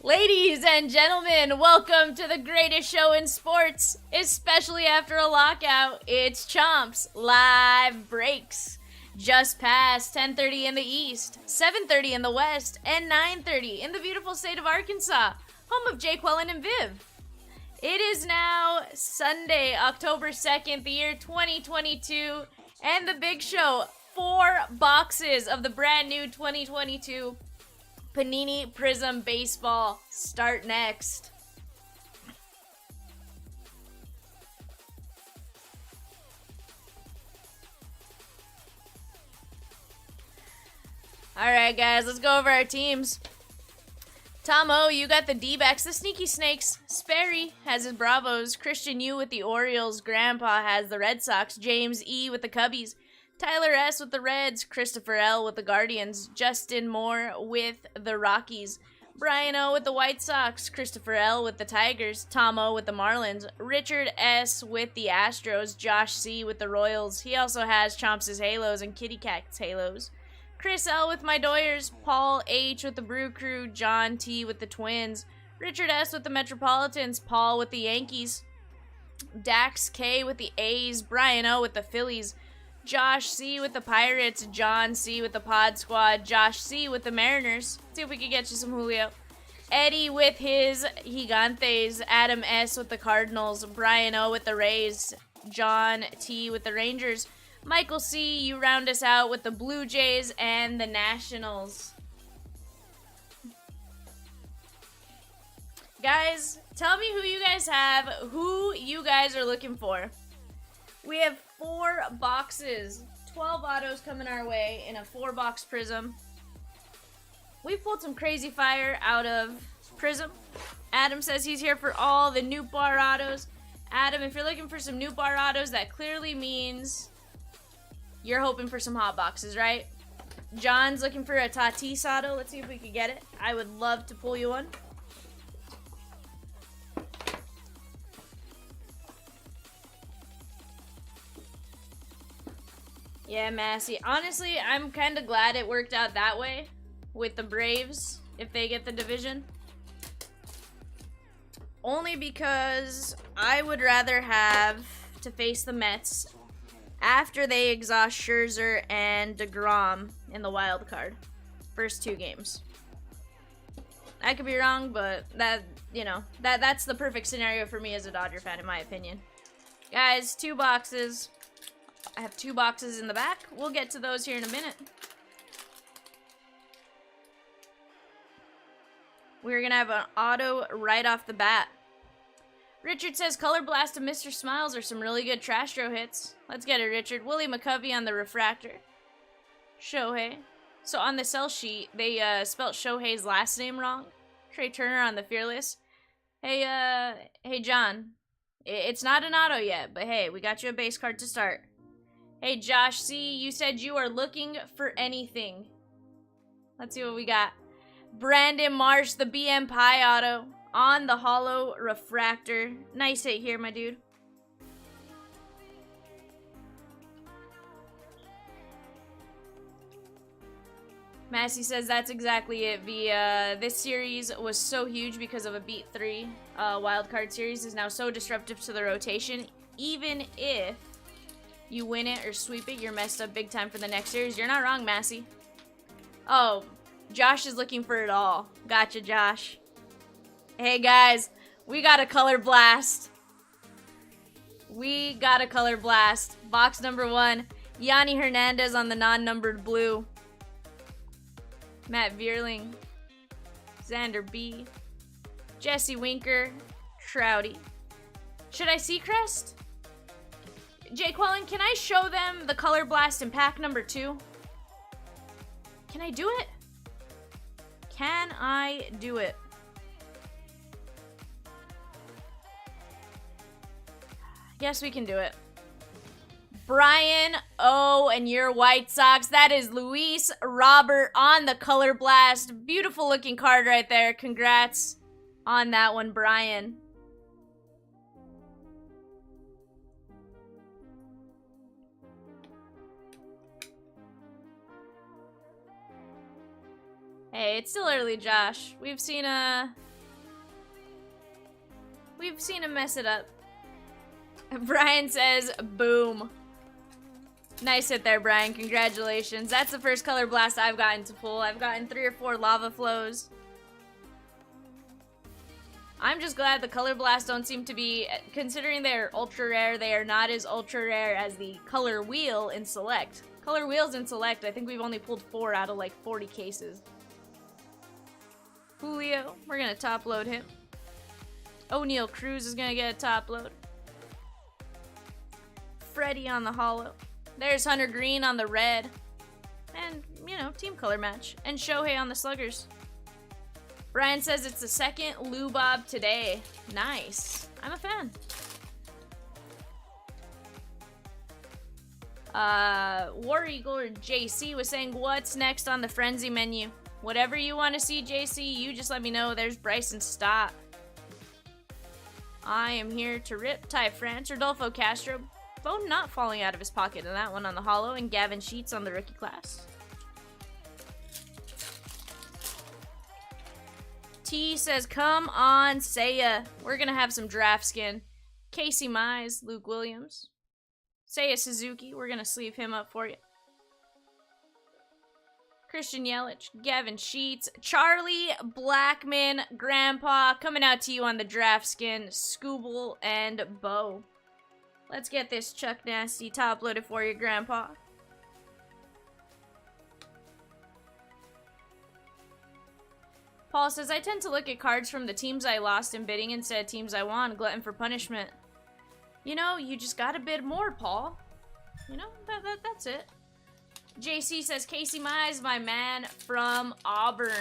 Ladies and gentlemen, welcome to the greatest show in sports, especially after a lockout. It's Chomps Live Breaks. Just past 10:30 in the east, 7:30 in the west, and 9:30 in the beautiful state of Arkansas, home of Jake Wellen and Viv. It is now Sunday, October 2nd, the year 2022, and the big show. 4 boxes of the brand new 2022 Panini Prizm Baseball start next. Alright guys, let's go over our teams. Tom O, you got the D-backs, the Sneaky Snakes. Sperry has his Bravos. Christian U with the Orioles. Grandpa has the Red Sox. James E with the Cubbies. Tyler S. with the Reds, Christopher L. with the Guardians, Justin Moore with the Rockies, Brian O. with the White Sox, Christopher L. with the Tigers, Tom O. with the Marlins, Richard S. with the Astros, Josh C. with the Royals. He also has Chomps' Halos and Kitty Cat's Halos. Chris L. with my Doyers, Paul H. with the Brew Crew, John T. with the Twins, Richard S. with the Metropolitans, Paul with the Yankees, Dax K. with the A's, Brian O. with the Phillies, Josh C. with the Pirates, John C. with the Pod Squad, Josh C. with the Mariners. See if we can get you some Julio. Eddie with his Gigantes, Adam S. with the Cardinals, Brian O. with the Rays, John T. with the Rangers, Michael C., you round us out with the Blue Jays and the Nationals. Guys, tell me who you guys have, who you guys are looking for. We have 4 boxes, 12 autos coming our way in a 4-box Prizm. We pulled some crazy fire out of Prizm. Adam says he's here for all the New Bar autos. Adam, if you're looking for some New Bar autos, that clearly means you're hoping for some hot boxes, right? John's looking for a Tatis auto. Let's see if we can get it. I would love to pull you one. Yeah, Massey. Honestly, I'm kind of glad it worked out that way with the Braves if they get the division. Only because I would rather have to face the Mets after they exhaust Scherzer and DeGrom in the wild card. First 2 games. I could be wrong, but that's the perfect scenario for me as a Dodger fan, in my opinion. Guys, 2 boxes. I have 2 boxes in the back. We'll get to those here in a minute. We're going to have an auto right off the bat. Richard says Color Blast and Mr. Smiles are some really good trash throw hits. Let's get it, Richard. Willie McCovey on the refractor. Shohei. So on the sell sheet, they spelt Shohei's last name wrong. Trey Turner on the Fearless. Hey John. It's not an auto yet, but hey, we got you a base card to start. Hey, Josh C., you said you are looking for anything. Let's see what we got. Brandon Marsh, the BM Pie auto on the hollow refractor. Nice hit here, my dude. Massey says that's exactly it. This series was so huge because of a Beat 3 wildcard series is now so disruptive to the rotation. Even if you win it or sweep it, you're messed up big time for the next series. You're not wrong, Massey. Oh, Josh is looking for it all. Gotcha, Josh. Hey, guys. We got a Color Blast. We got a Color Blast. Box number 1. Yanni Hernandez on the non-numbered blue. Matt Vierling. Xander B. Jesse Winker. Trouty. Should I Seacrest? Jake Quellen, can I show them the Color Blast in pack number 2? Can I do it? Can I do it? Yes, we can do it. Brian O and your White Sox. That is Luis Robert on the Color Blast. Beautiful looking card right there. Congrats on that one, Brian. Hey, it's still early, Josh. We've seen him mess it up. Brian says, boom. Nice hit there, Brian. Congratulations. That's the first Color Blast I've gotten to pull. I've gotten 3 or 4 Lava Flows. I'm just glad the Color Blast don't seem to be, considering they're ultra rare, they are not as ultra rare as the Color Wheel in Select. Color Wheels in Select, I think we've only pulled 4 out of like 40 cases. Julio, we're gonna top load him. O'Neal Cruz is gonna get a top load. Freddie on the holo. There's Hunter Green on the red. And, you know, team color match. And Shohei on the sluggers. Brian says it's the second Lou Bob today. Nice. I'm a fan. War Eagle or JC was saying, what's next on the Frenzy menu? Whatever you want to see, JC, you just let me know. There's Bryson Stott. I am here to rip. Ty France, Rodolfo Castro. Phone not falling out of his pocket in that one on the holo, and Gavin Sheets on the rookie class. T says, come on, Seiya. We're gonna have some draft skin. Casey Mize, Luke Williams. Seiya Suzuki, we're gonna sleeve him up for you. Christian Yelich, Gavin Sheets, Charlie Blackman, Grandpa, coming out to you on the draft skin, Scooble and Bo. Let's get this Chuck Nasty top loaded for you, Grandpa. Paul says, I tend to look at cards from the teams I lost in bidding instead of teams I won. Glutton for punishment. You know, you just gotta bid more, Paul. You know, that's it. JC says, Casey Mize, my man from Auburn.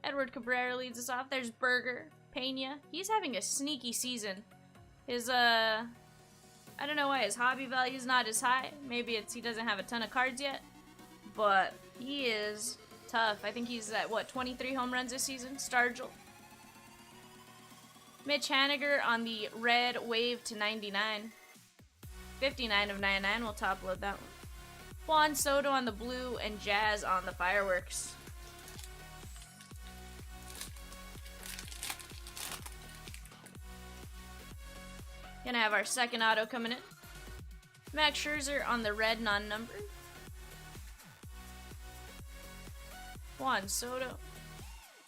Edward Cabrera leads us off. There's Berger. Pena. He's having a sneaky season. His, I don't know why his hobby value is not as high. Maybe it's he doesn't have a ton of cards yet. But he is tough. I think he's at, what, 23 home runs this season? Stargell. Mitch Haniger on the red wave to 99. 59 of 99. We'll top load that one. Juan Soto on the blue and Jazz on the fireworks. Gonna have our second auto coming in. Max Scherzer on the red non-numbered. Juan Soto.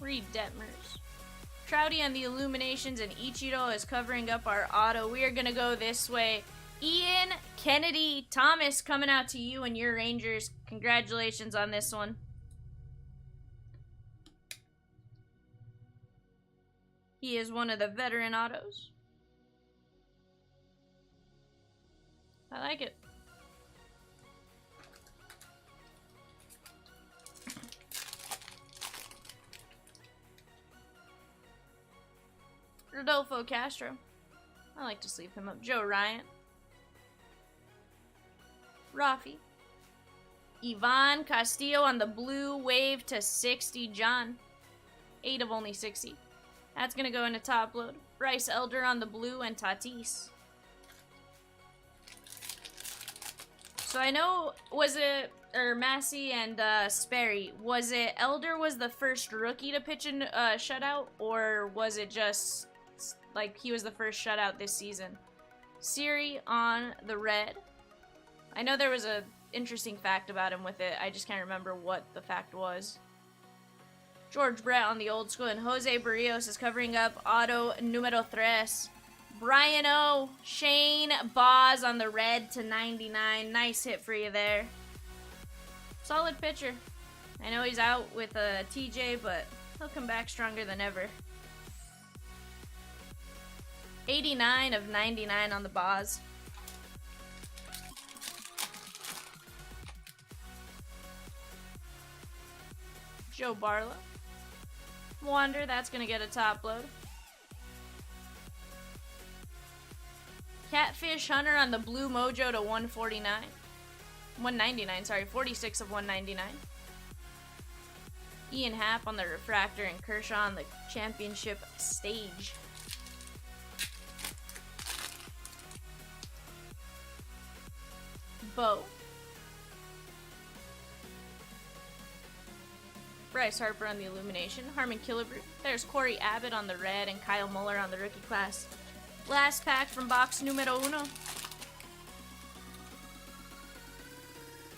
Reed Detmers. Trouty on the Illuminations, and Ichiro is covering up our auto. We are gonna go this way. Ian Kennedy Thomas coming out to you and your Rangers. Congratulations on this one. He is one of the veteran autos. I like it. Rodolfo Castro. I like to sleeve him up. Joe Ryan. Rafi. Ivan Castillo on the blue wave to 60. John. 8 of only 60. That's going to go into top load. Bryce Elder on the blue and Tatis. So I know, was it, or Massey and Sperry, was it Elder was the first rookie to pitch in shutout, or was it just, like, he was the first shutout this season? Siri on the red. I know there was a interesting fact about him with it. I just can't remember what the fact was. George Brett on the old school, and Jose Barrios is covering up auto numero 3. Brian O, Shane Boz on the red to 99. Nice hit for you there. Solid pitcher. I know he's out with TJ, but he'll come back stronger than ever. 89 of 99 on the Boz. Joe Barlow. Wander, that's going to get a top load. Catfish Hunter on the Blue Mojo to 149. 199, sorry. 46 of 199. Ian Happ on the Refractor and Kershaw on the Championship Stage. Bo. Bryce Harper on the Illumination. Harmon Killebrew. There's Corey Abbott on the red and Kyle Muller on the rookie class. Last pack from box numero uno.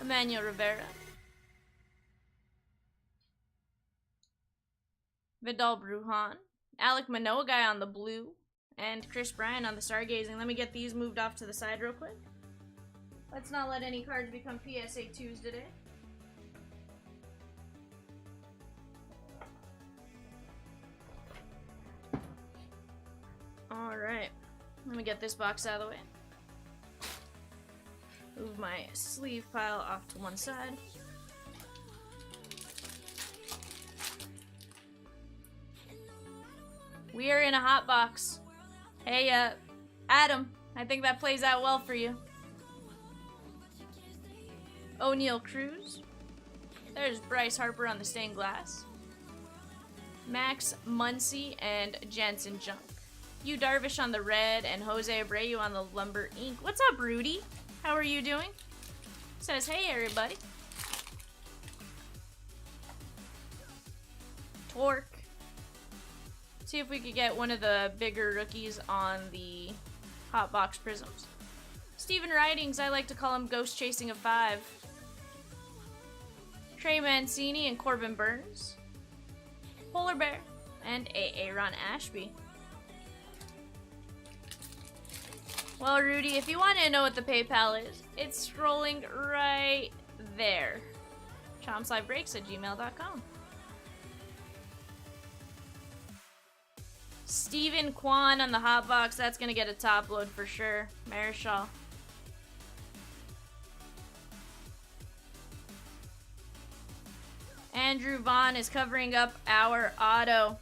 Emmanuel Rivera. Vidal Brujan. Alec Manoa guy on the blue. And Chris Bryant on the Stargazing. Let me get these moved off to the side real quick. Let's not let any cards become PSA 2s today. Alright. Let me get this box out of the way. Move my sleeve pile off to one side. We are in a hot box. Hey, Adam, I think that plays out well for you. O'Neal Cruz. There's Bryce Harper on the stained glass. Max Muncy and Jensen Junk. Yu Darvish on the red and Jose Abreu on the Lumber Ink. What's up, Rudy? How are you doing? Says, hey, everybody. Torque. See if we could get one of the bigger rookies on the Hot Box Prisms. Steven Ridings, I like to call him Ghost Chasing a 5. Trey Mancini and Corbin Burns. Polar Bear and Aaron Ashby. Well, Rudy, if you want to know what the PayPal is, it's scrolling right there. chompslivebreaks@gmail.com. Steven Kwan on the hot box. That's going to get a top load for sure. Marischal. Andrew Vaughn is covering up our auto.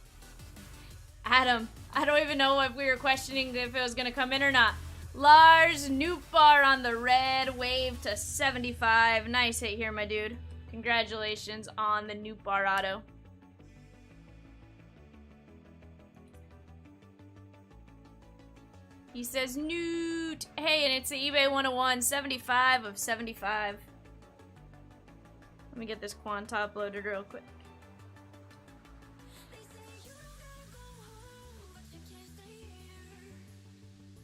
Adam, I don't even know if we were questioning if it was going to come in or not. Lars Nootbaar on the red, wave to 75. Nice hit here, my dude. Congratulations on the Nootbaar auto. He says, Newt. Hey, and it's the eBay 101, 75 of 75. Let me get this Quan top loaded real quick.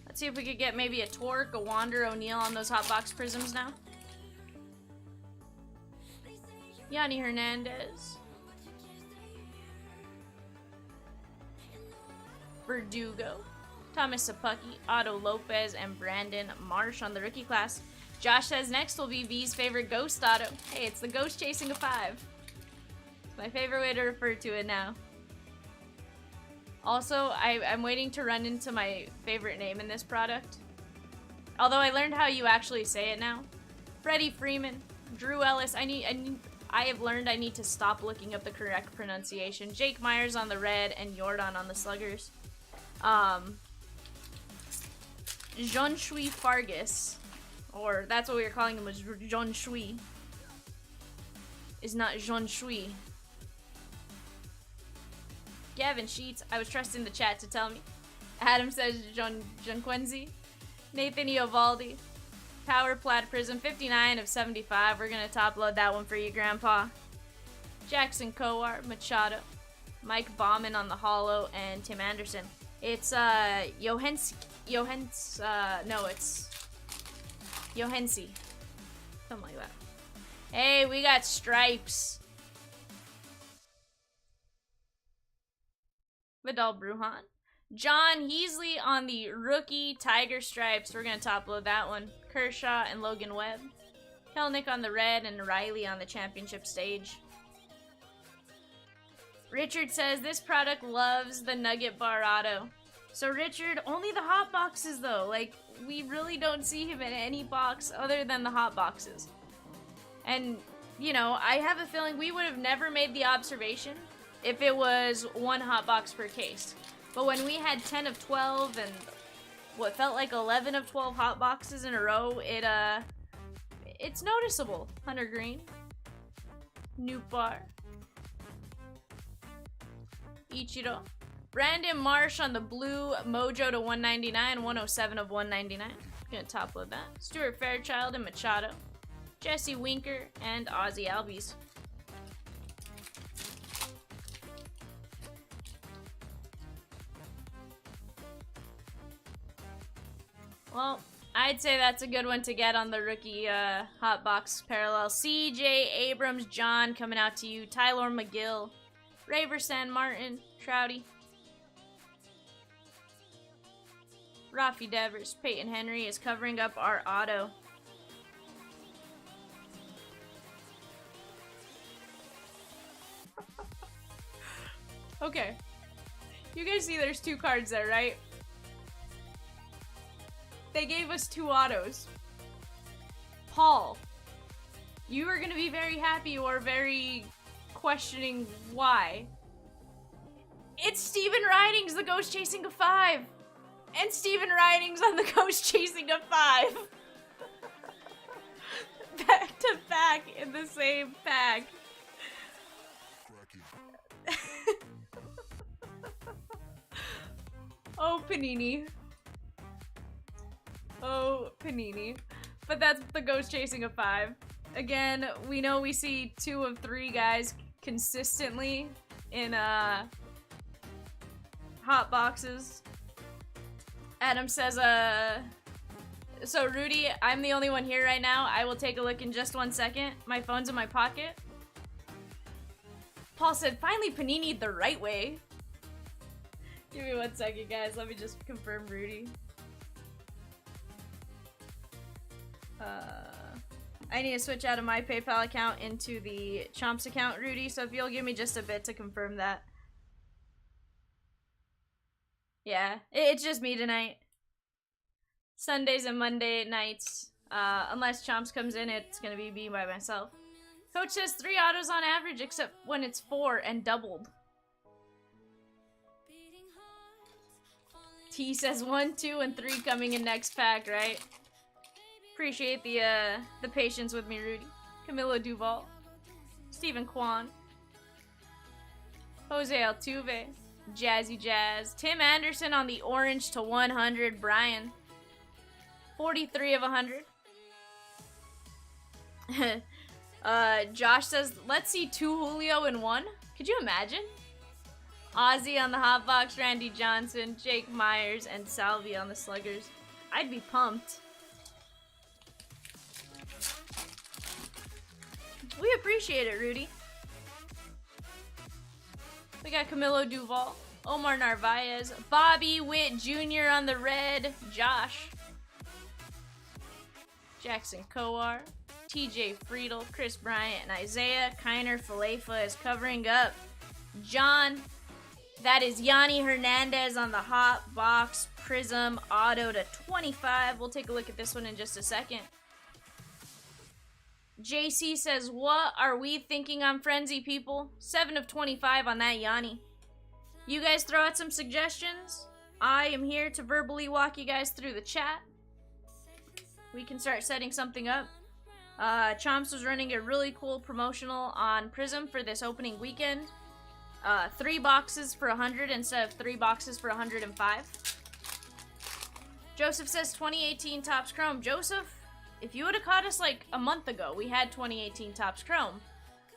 Let's see if we could get maybe a Torque, a Wander, O'Neal on those hot box prisms now. Yanni Hernandez. Verdugo. Thomas Sapucki, Otto Lopez, and Brandon Marsh on the rookie class. Josh says next will be V's favorite ghost auto. Hey, it's the Ghost Chasing a 5. It's my favorite way to refer to it now. Also, I'm waiting to run into my favorite name in this product. Although I learned how you actually say it now. Freddie Freeman, Drew Ellis. I have learned I need to stop looking up the correct pronunciation. Jake Myers on the red and Jordan on the sluggers. Jean-Shui Fargus, or that's what we were calling him, was Jean-Shui. Is not Jean-Shui. Gavin Sheets, I was trusting the chat to tell me. Adam says John Quincy. Nathan Eovaldi. Power Plat Prism, 59 of 75. We're going to top load that one for you, Grandpa. Jackson Kowar, Machado. Mike Bauman on the holo, and Tim Anderson. It's it's Johensi. Something like that. Hey, we got stripes. Vidal Brujan. John Heasley on the rookie Tiger Stripes. We're going to top load that one. Kershaw and Logan Webb. Kelnick on the red and Riley on the championship stage. Richard says this product loves the Nugget Bar Auto. So Richard, only the hot boxes though. Like, we really don't see him in any box other than the hot boxes. And, you know, I have a feeling we would have never made the observation if it was one hot box per case. But when we had 10 of 12 and what felt like 11 of 12 hot boxes in a row, it's noticeable. Hunter Green. Nuke Bar. Ichiro. Brandon Marsh on the blue Mojo to 199, 107 of 199. Gonna top load that. Stuart Fairchild and Machado. Jesse Winker and Ozzy Albies. Well, I'd say that's a good one to get on the rookie hot box parallel. CJ Abrams, John coming out to you. Tyler McGill, Raver San Martin, Trouty. Rafi Devers, Peyton Henry is covering up our auto. Okay. You guys see there's two cards there, right? They gave us two autos. Paul, you are gonna be very happy or very questioning why. It's Steven Ridings, the Ghost Chasing a 5. And Steven Ridings on the Ghost Chasing a 5. Back to back in the same pack. Oh, Panini. Oh, Panini. But that's the Ghost Chasing a 5. Again, we know we see 2 of 3 guys consistently in hot boxes. Adam says, so Rudy, I'm the only one here right now. I will take a look in just 1 second. My phone's in my pocket. Paul said, finally Panini the right way. Give me 1 second, guys. Let me just confirm Rudy. I need to switch out of my PayPal account into the Chomps account, Rudy, so if you'll give me just a bit to confirm that. Yeah, it's just me tonight. Sundays and Monday nights, unless Chomps comes in, it's gonna be me by myself. Coach says 3 autos on average, except when it's 4 and doubled. T says 1, 2, and 3 coming in next pack, right? Appreciate the patience with me, Rudy. Camilo Duval, Stephen Kwan, Jose Altuve, Jazzy Jazz, Tim Anderson on the orange to 100, Brian, 43 of 100. Josh says, let's see 2 Julio in 1. Could you imagine? Ozzy on the hot box, Randy Johnson, Jake Myers, and Salvi on the sluggers. I'd be pumped. We appreciate it, Rudy. We got Camilo Duval, Omar Narvaez, Bobby Witt Jr. on the red, Josh, Jackson Kowar, TJ Friedel, Chris Bryant, and Isaiah Kiner Falefa is covering up. John, that is Yanni Hernandez on the hot box Prizm auto to 25. We'll take a look at this one in just a second. JC says, what are we thinking on Frenzy, people? 7 of 25 on that Yanni. You guys throw out some suggestions. I am here to verbally walk you guys through the chat. We can start setting something up. Chomps was running a really cool promotional on Prizm for this opening weekend. 3 boxes for 100 instead of 3 boxes for 105. Joseph says 2018 Topps Chrome. Joseph, if you would have caught us like a month ago, we had 2018 Topps Chrome.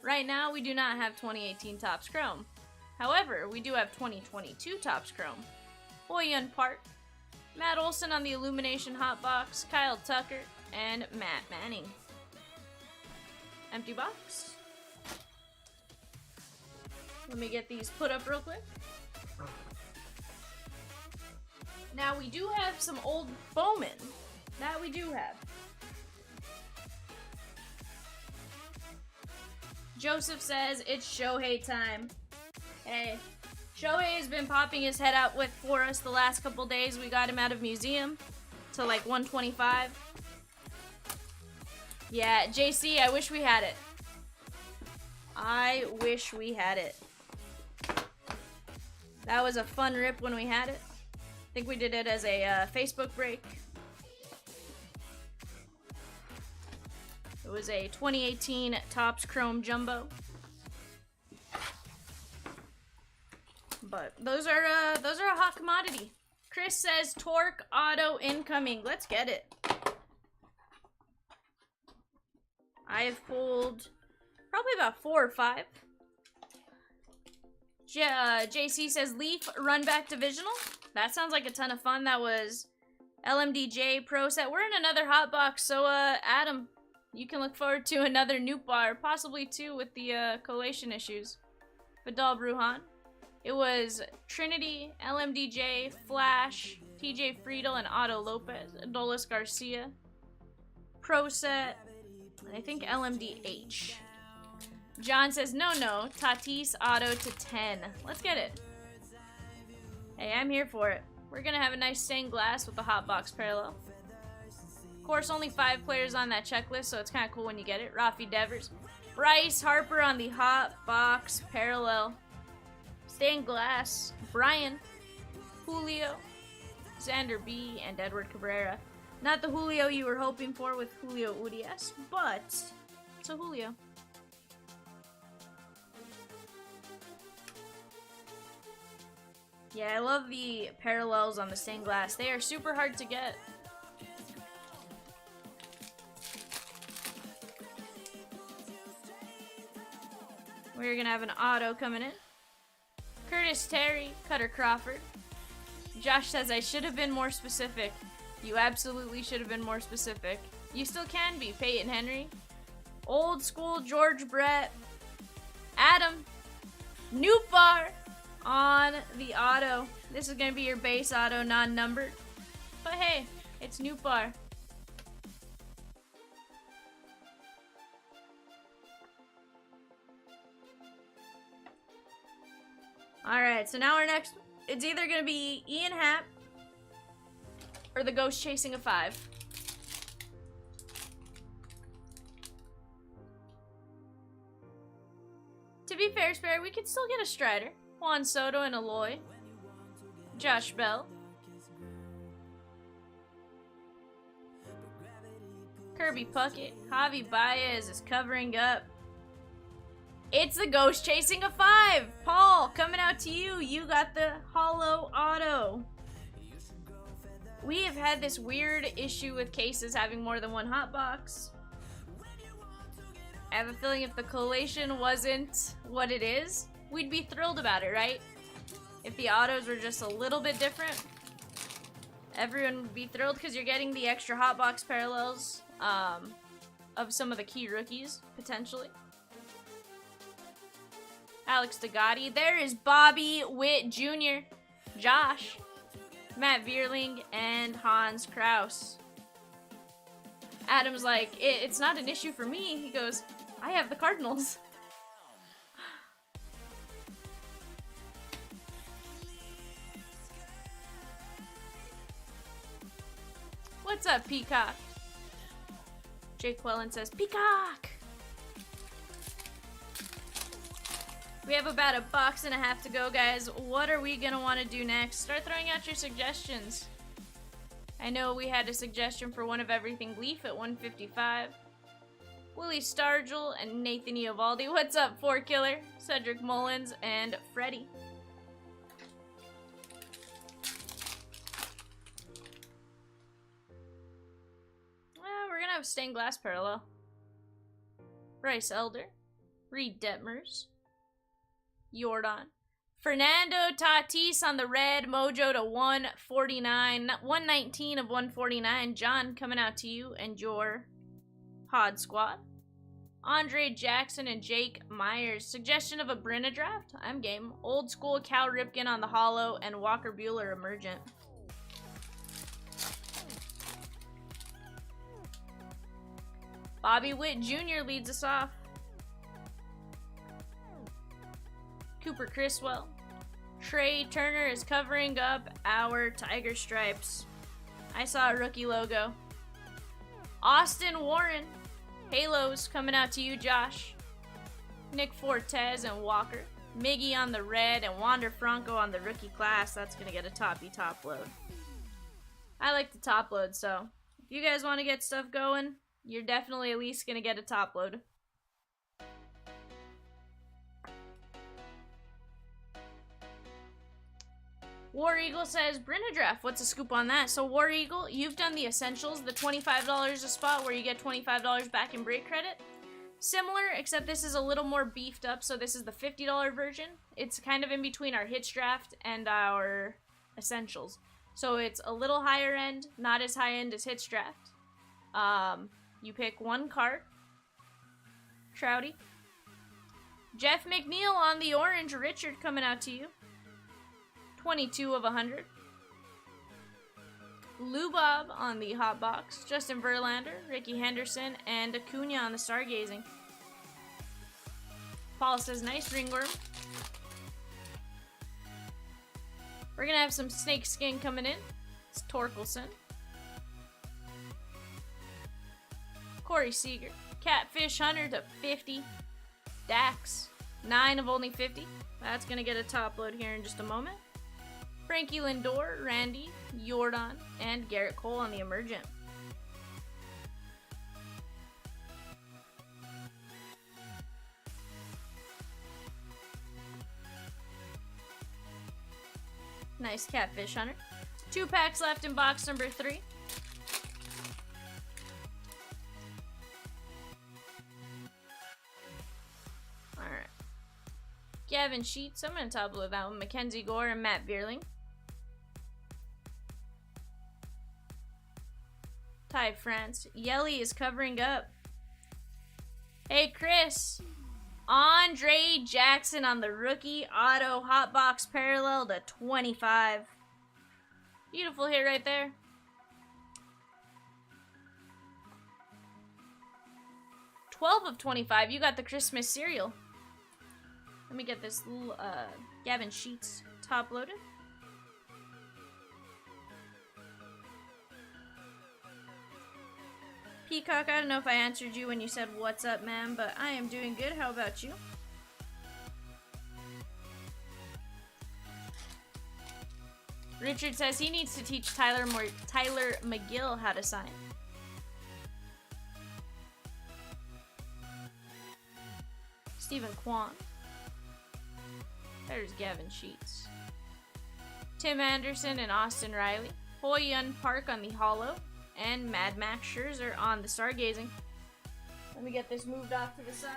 Right now, we do not have 2018 Topps Chrome. However, we do have 2022 Topps Chrome. Boyun Park, Matt Olson on the Illumination Hotbox, Kyle Tucker, and Matt Manning. Empty box. Let me get these put up real quick. Now, we do have some old Bowman. That we do have. Joseph says, it's Shohei time. Hey, Shohei has been popping his head out for us the last couple days. We got him out of museum to like 125. Yeah, JC, I wish we had it. I wish we had it. That was a fun rip when we had it. I think we did it as a Facebook break. It was a 2018 Topps Chrome Jumbo. But those are a hot commodity. Chris says Torque Auto incoming. Let's get it. I have pulled probably about 4 or 5. JC says Leaf Run Back Divisional. That sounds like a ton of fun. That was LMDJ Pro Set. We're in another hot box, so Adam, you can look forward to another Nuke Bar, possibly 2 with the collation issues. Vidal Brujan. It was Trinity, LMDJ, Flash, TJ Friedel, and Otto Lopez. Adolis Garcia. Pro Set. I think LMDH. John says, no, Tatis Auto to 10. Let's get it. Hey, I'm here for it. We're going to have a nice stained glass with the hot box parallel. Of course, only 5 players on that checklist, so it's kind of cool when you get it. Rafi Devers. Bryce Harper on the hot box parallel. Stained glass. Brian. Julio. Xander B. and Edward Cabrera. Not the Julio you were hoping for with Julio Urias, but it's a Julio. Yeah, I love the parallels on the stained glass. They are super hard to get. We're gonna have an auto coming in. Curtis Terry, Cutter Crawford. Josh says, I should have been more specific. You absolutely should have been more specific. You still can be. Peyton Henry. Old school George Brett. Adam. Nuke Bar on the auto. This is going to be your base auto, non-numbered. But hey, it's Nuke Bar. Alright, so now our next... It's either going to be Ian Happ or the Ghost Chasing a 5. To be fair, Spare, we could still get a Strider. Juan Soto and Eloy. Josh Bell. Kirby Puckett. Javi Baez is covering up. It's the Ghost Chasing a 5. Paul, coming out to you. You got the Holo Auto. We have had this weird issue with cases having more than one hot box. I have a feeling if the collation wasn't what it is, we'd be thrilled about it, right? If the autos were just a little bit different, everyone would be thrilled because you're getting the extra hot box parallels of some of the key rookies, potentially. Alex DeGotti. There is Bobby Witt Jr., Josh, Matt Vierling, and Hans Kraus. Adam's like, it's not an issue for me. He goes, I have the Cardinals. What's up, Peacock? Jake Quellen says, Peacock! We have about a box and a half to go, guys. What are we gonna want to do next? Start throwing out your suggestions. I know we had a suggestion for one of everything Leaf at 155. Willie Stargell and Nathan Eovaldi. What's up, 4Killer? Cedric Mullins and Freddie. We're gonna have stained glass parallel. Bryce Elder. Reed Detmers. Jordan. Fernando Tatis on the red. Mojo to 149. 119 of 149. John, coming out to you and your Pod Squad. Andre Jackson and Jake Myers. Suggestion of a Brinna draft? I'm game. Old school Cal Ripken on the holo and Walker Buehler emergent. Bobby Witt Jr. leads us off. Cooper Criswell. Trey Turner is covering up our Tiger Stripes. I saw a rookie logo. Austin Warren. Halos coming out to you, Josh. Nick Fortes and Walker. Miggy on the red and Wander Franco on the rookie class. That's going to get a top load. I like the top load, so if you guys want to get stuff going, you're definitely at least going to get a top load. War Eagle says, Brinadraft, what's a scoop on that? So War Eagle, you've done the essentials, the $25 a spot where you get $25 back in break credit. Similar, except this is a little more beefed up, so this is the $50 version. It's kind of in between our hits draft and our essentials. So it's a little higher end, not as high end as hits draft. You pick one card. Trouty. Jeff McNeil on the orange, Richard coming out to you. 22 of 100. Lou Bob on the hot box. Justin Verlander, Ricky Henderson, and Acuna on the stargazing. Paul says, nice ringworm. We're going to have some snake skin coming in. It's Torkelson. Corey Seager. Catfish Hunter to 50. Dax. 9 of only 50. That's going to get a top load here in just a moment. Frankie Lindor, Randy, Jordan, and Garrett Cole on the emergent. Nice Catfish Hunter. 2 packs left in box number 3. Alright. Gavin Sheets. I'm going to top load that one. Mackenzie Gore and Matt Vierling. Ty France. Yelly is covering up. Hey, Chris. Andre Jackson on the rookie auto hotbox parallel to 25. Beautiful hit right there. $12 of 25. You got the Christmas cereal. Let me get this little Gavin Sheets top loaded. Peacock, I don't know if I answered you when you said what's up, ma'am, but I am doing good. How about you? Richard says he needs to teach Tyler McGill how to sign. Stephen Kwan. There's Gavin Sheets. Tim Anderson and Austin Riley. Hoi Yun Park on the hollow. And Mad Max Scherzer on the stargazing. Let me get this moved off to the side.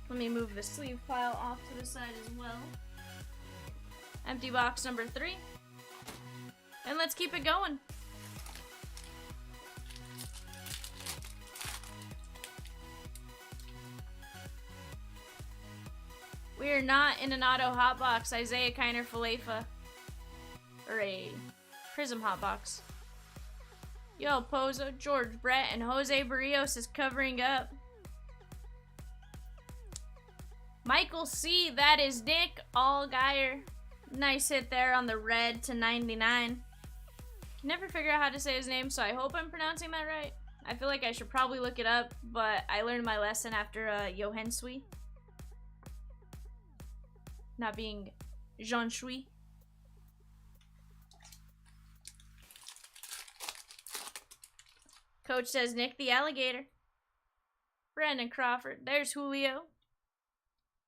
Let me move the sleeve pile off to the side as well. Empty box number 3. And let's keep it going. We are not in an auto hotbox. Isaiah Kiner Falefa. Or a Prizm hotbox. Yo, Pozo, George Brett, and Jose Barrios is covering up. Michael C. That is Nick Allgaier. Nice hit there on the red to 99. Can never figure out how to say his name, so I hope I'm pronouncing that right. I feel like I should probably look it up, but I learned my lesson after Johan Sui. Not being Jean Shui. Coach says Nick the Alligator. Brandon Crawford. There's Julio.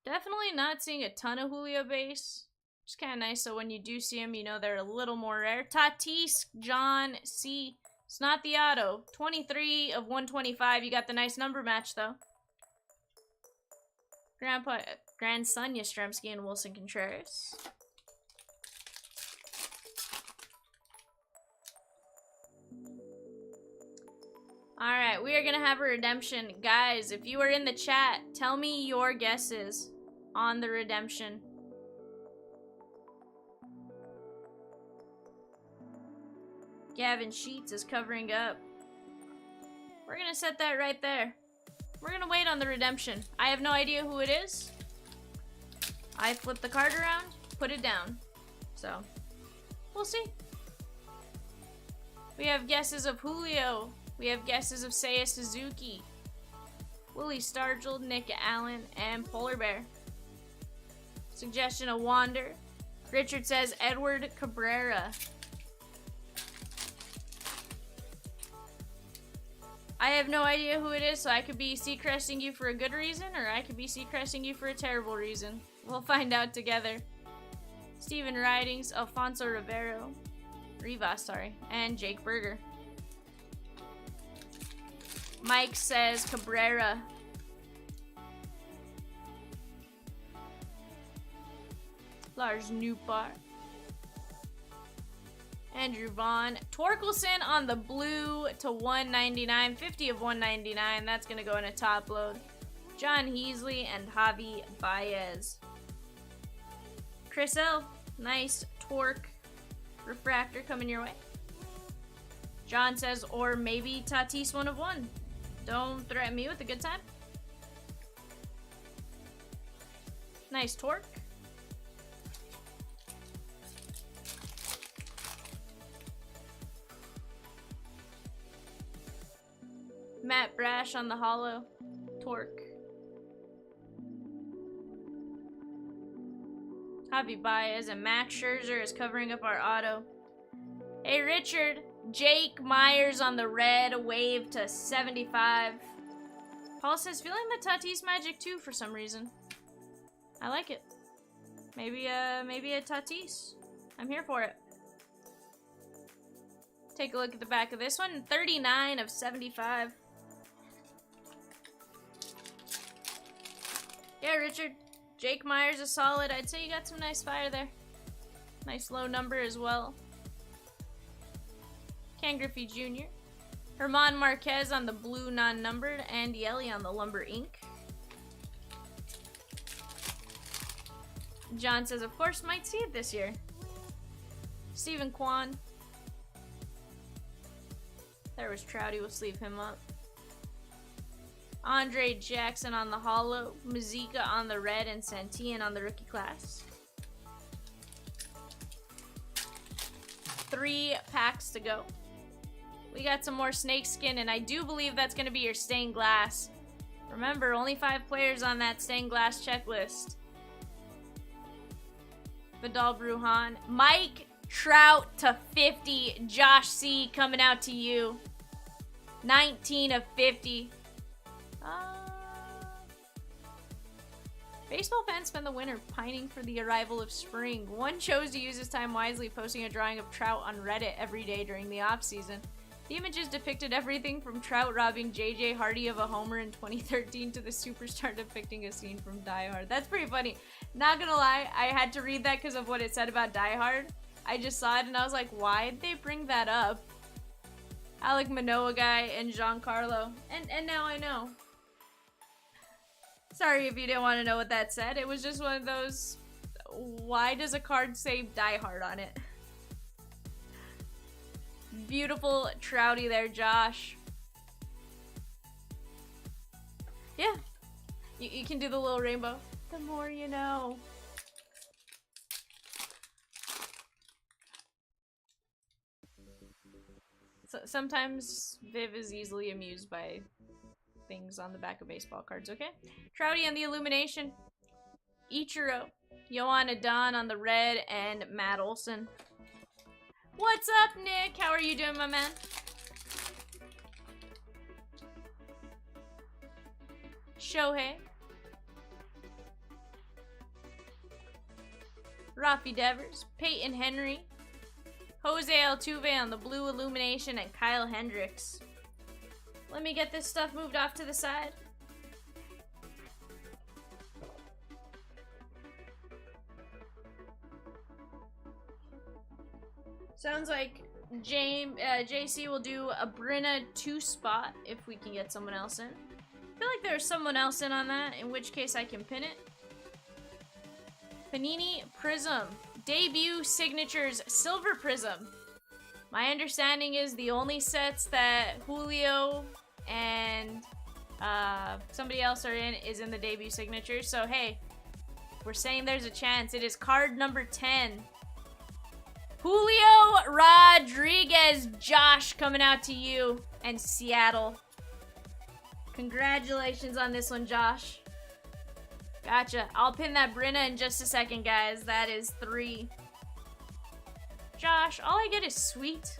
Definitely not seeing a ton of Julio base. It's kind of nice, so when you do see them, you know they're a little more rare. Tatis, John C. It's not the auto. 23 of 125. You got the nice number match, though. Grandson Yastrzemski and Wilson Contreras. Alright, we are going to have a redemption. Guys, if you are in the chat, tell me your guesses on the redemption. Gavin Sheets is covering up. We're gonna set that right there. We're gonna wait on the redemption. I have no idea who it is. I flip the card around, put it down. So, we'll see. We have guesses of Julio. We have guesses of Seiya Suzuki, Willie Stargell, Nick Allen, and Polar Bear. Suggestion of Wander. Richard says Edward Cabrera. I have no idea who it is, so I could be Seacresting you for a good reason, or I could be Seacresting you for a terrible reason. We'll find out together. Steven Ridings, Alfonso Rivas, and Jake Berger. Mike says Cabrera. Lars Newpart. Andrew Vaughn. Torkelson on the blue to 199. 50 of 199. That's going to go in a top load. John Heasley and Javi Baez. Chris L. Nice torque refractor coming your way. John says, or maybe Tatis 1 of 1. Don't threaten me with a good time. Nice torque. Matt Brash on the hollow. Torque. Javi Baez and Max Scherzer is covering up our auto. Hey Richard, Jake Myers on the red, wave to 75. Paul says, feeling the Tatis magic too for some reason. I like it. Maybe a Tatis. I'm here for it. Take a look at the back of this one. 39 of 75. Yeah, Richard. Jake Myers is solid. I'd say you got some nice fire there. Nice low number as well. Ken Griffey Jr. Herman Marquez on the blue non-numbered. And Yelly on the lumber ink. John says, of course, might see it this year. Stephen Kwan. There was Trouty. We'll sleeve him up. Andre Jackson on the hollow. Mazika on the red. And Santillan on the rookie class. 3 packs to go. We got some more snakeskin, and I do believe that's going to be your stained glass. Remember, only 5 players on that stained glass checklist. Vidal Brujan. Mike Trout to 50. Josh C. coming out to you. 19 of 50. Baseball fans spend the winter pining for the arrival of spring. One chose to use his time wisely, posting a drawing of Trout on Reddit every day during the off-season. The images depicted everything from Trout robbing J.J. Hardy of a homer in 2013 to the superstar depicting a scene from Die Hard. That's pretty funny. Not gonna lie, I had to read that because of what it said about Die Hard. I just saw it and I was like, why'd they bring that up? Alec Manoa guy and Giancarlo. And now I know. Sorry if you didn't want to know what that said. It was just one of those, why does a card say Die Hard on it? Beautiful Trouty there, Josh. Yeah. You can do the little rainbow. The more you know. So, sometimes Viv is easily amused by things on the back of baseball cards, okay? Trouty on the illumination. Ichiro. Yohan Adon on the red, and Matt Olson. What's up, Nick? How are you doing, my man? Shohei. Rafi Devers. Peyton Henry. Jose Altuve on the blue illumination, and Kyle Hendricks. Let me get this stuff moved off to the side. Sounds like JC will do a Brenna 2 spot if we can get someone else in. I feel like there's someone else in on that, in which case I can pin it. Panini Prizm. Debut signatures Silver Prizm. My understanding is the only sets that Julio and somebody else is in the debut signature. So hey, we're saying there's a chance. It is card number 10. Julio Rodriguez. Josh, coming out to you and Seattle. Congratulations on this one, Josh. Gotcha. I'll pin that Brinna in just a second, guys. That is 3. Josh, all I get is sweet.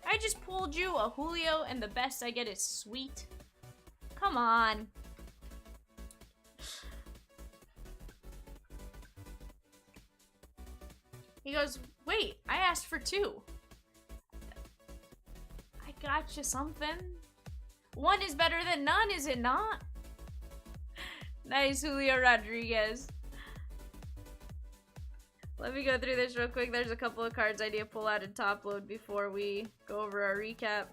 I just pulled you a Julio, and the best I get is sweet. Come on. He goes, wait, I asked for 2. I got you something. 1 is better than none, is it not? Nice, Julio Rodriguez. Let me go through this real quick. There's a couple of cards I need to pull out and top load before we go over our recap.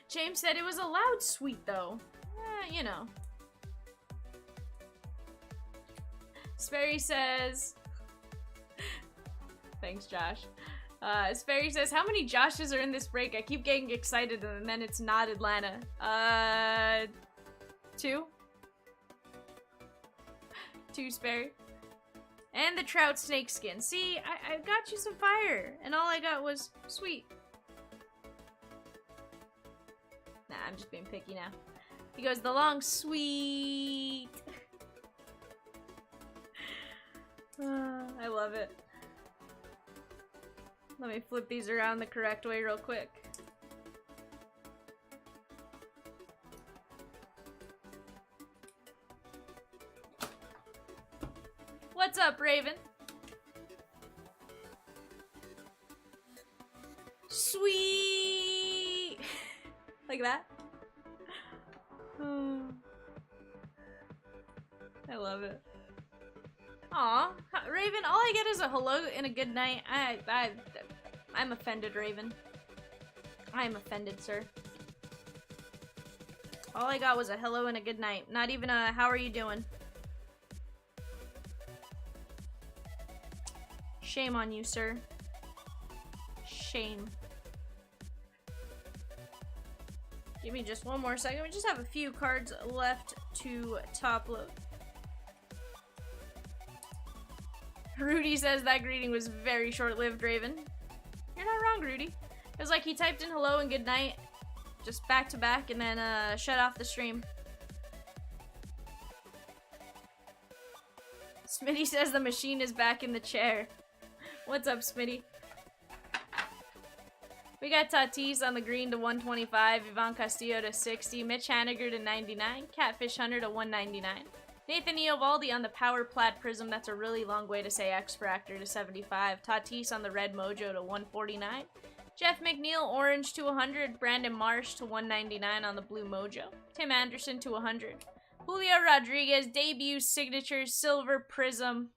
James said it was a loud sweet, though. You know. Sperry says... Thanks, Josh. Sperry says, how many Joshes are in this break? I keep getting excited and then it's not Atlanta. 2? 2, Sperry. And the Trout Snakeskin. See, I got you some fire, and all I got was sweet. Nah, I'm just being picky now. He goes, the long sweet. I love it. Let me flip these around the correct way real quick. What's up, Raven? Sweet! Like that? I love it. Aw, Raven, all I get is a hello and a good night. I'm offended, Raven. I'm offended, sir. All I got was a hello and a good night. Not even a how are you doing? Shame on you, sir. Shame. Give me just one more second. We just have a few cards left to top load. Rudy says that greeting was very short-lived, Raven. You're not wrong, Rudy. It was like he typed in hello and good night, just back to back, and then shut off the stream. Smitty says the machine is back in the chair. What's up, Smitty? We got Tatis on the green to 125, Ivan Castillo to 60, Mitch Haniger to 99, Catfish Hunter to 199. Nathan Eovaldi on the Power Plat Prizm, that's a really long way to say X-Fractor, to 75. Tatis on the Red Mojo to 149. Jeff McNeil, Orange to 100. Brandon Marsh to 199 on the Blue Mojo. Tim Anderson to 100. Julio Rodriguez, debut signature, Silver Prizm.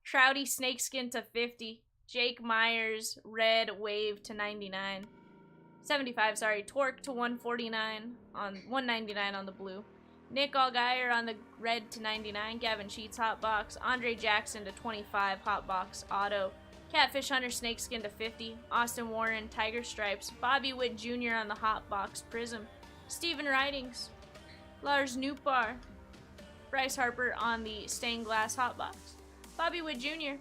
Trouty Snakeskin to 50. Jake Myers, Red Wave to 99. 75, sorry. Torque to 149 on 199 on the Blue. Nick Allgaier on the red to 99. Gavin Sheets hot box. Andre Jackson to 25 hot box auto. Catfish Hunter Snakeskin to 50. Austin Warren Tiger Stripes. Bobby Witt Jr. on the hot box Prizm. Steven Ridings. Lars Nootbaar. Bryce Harper on the stained glass hot box. Bobby Witt Jr.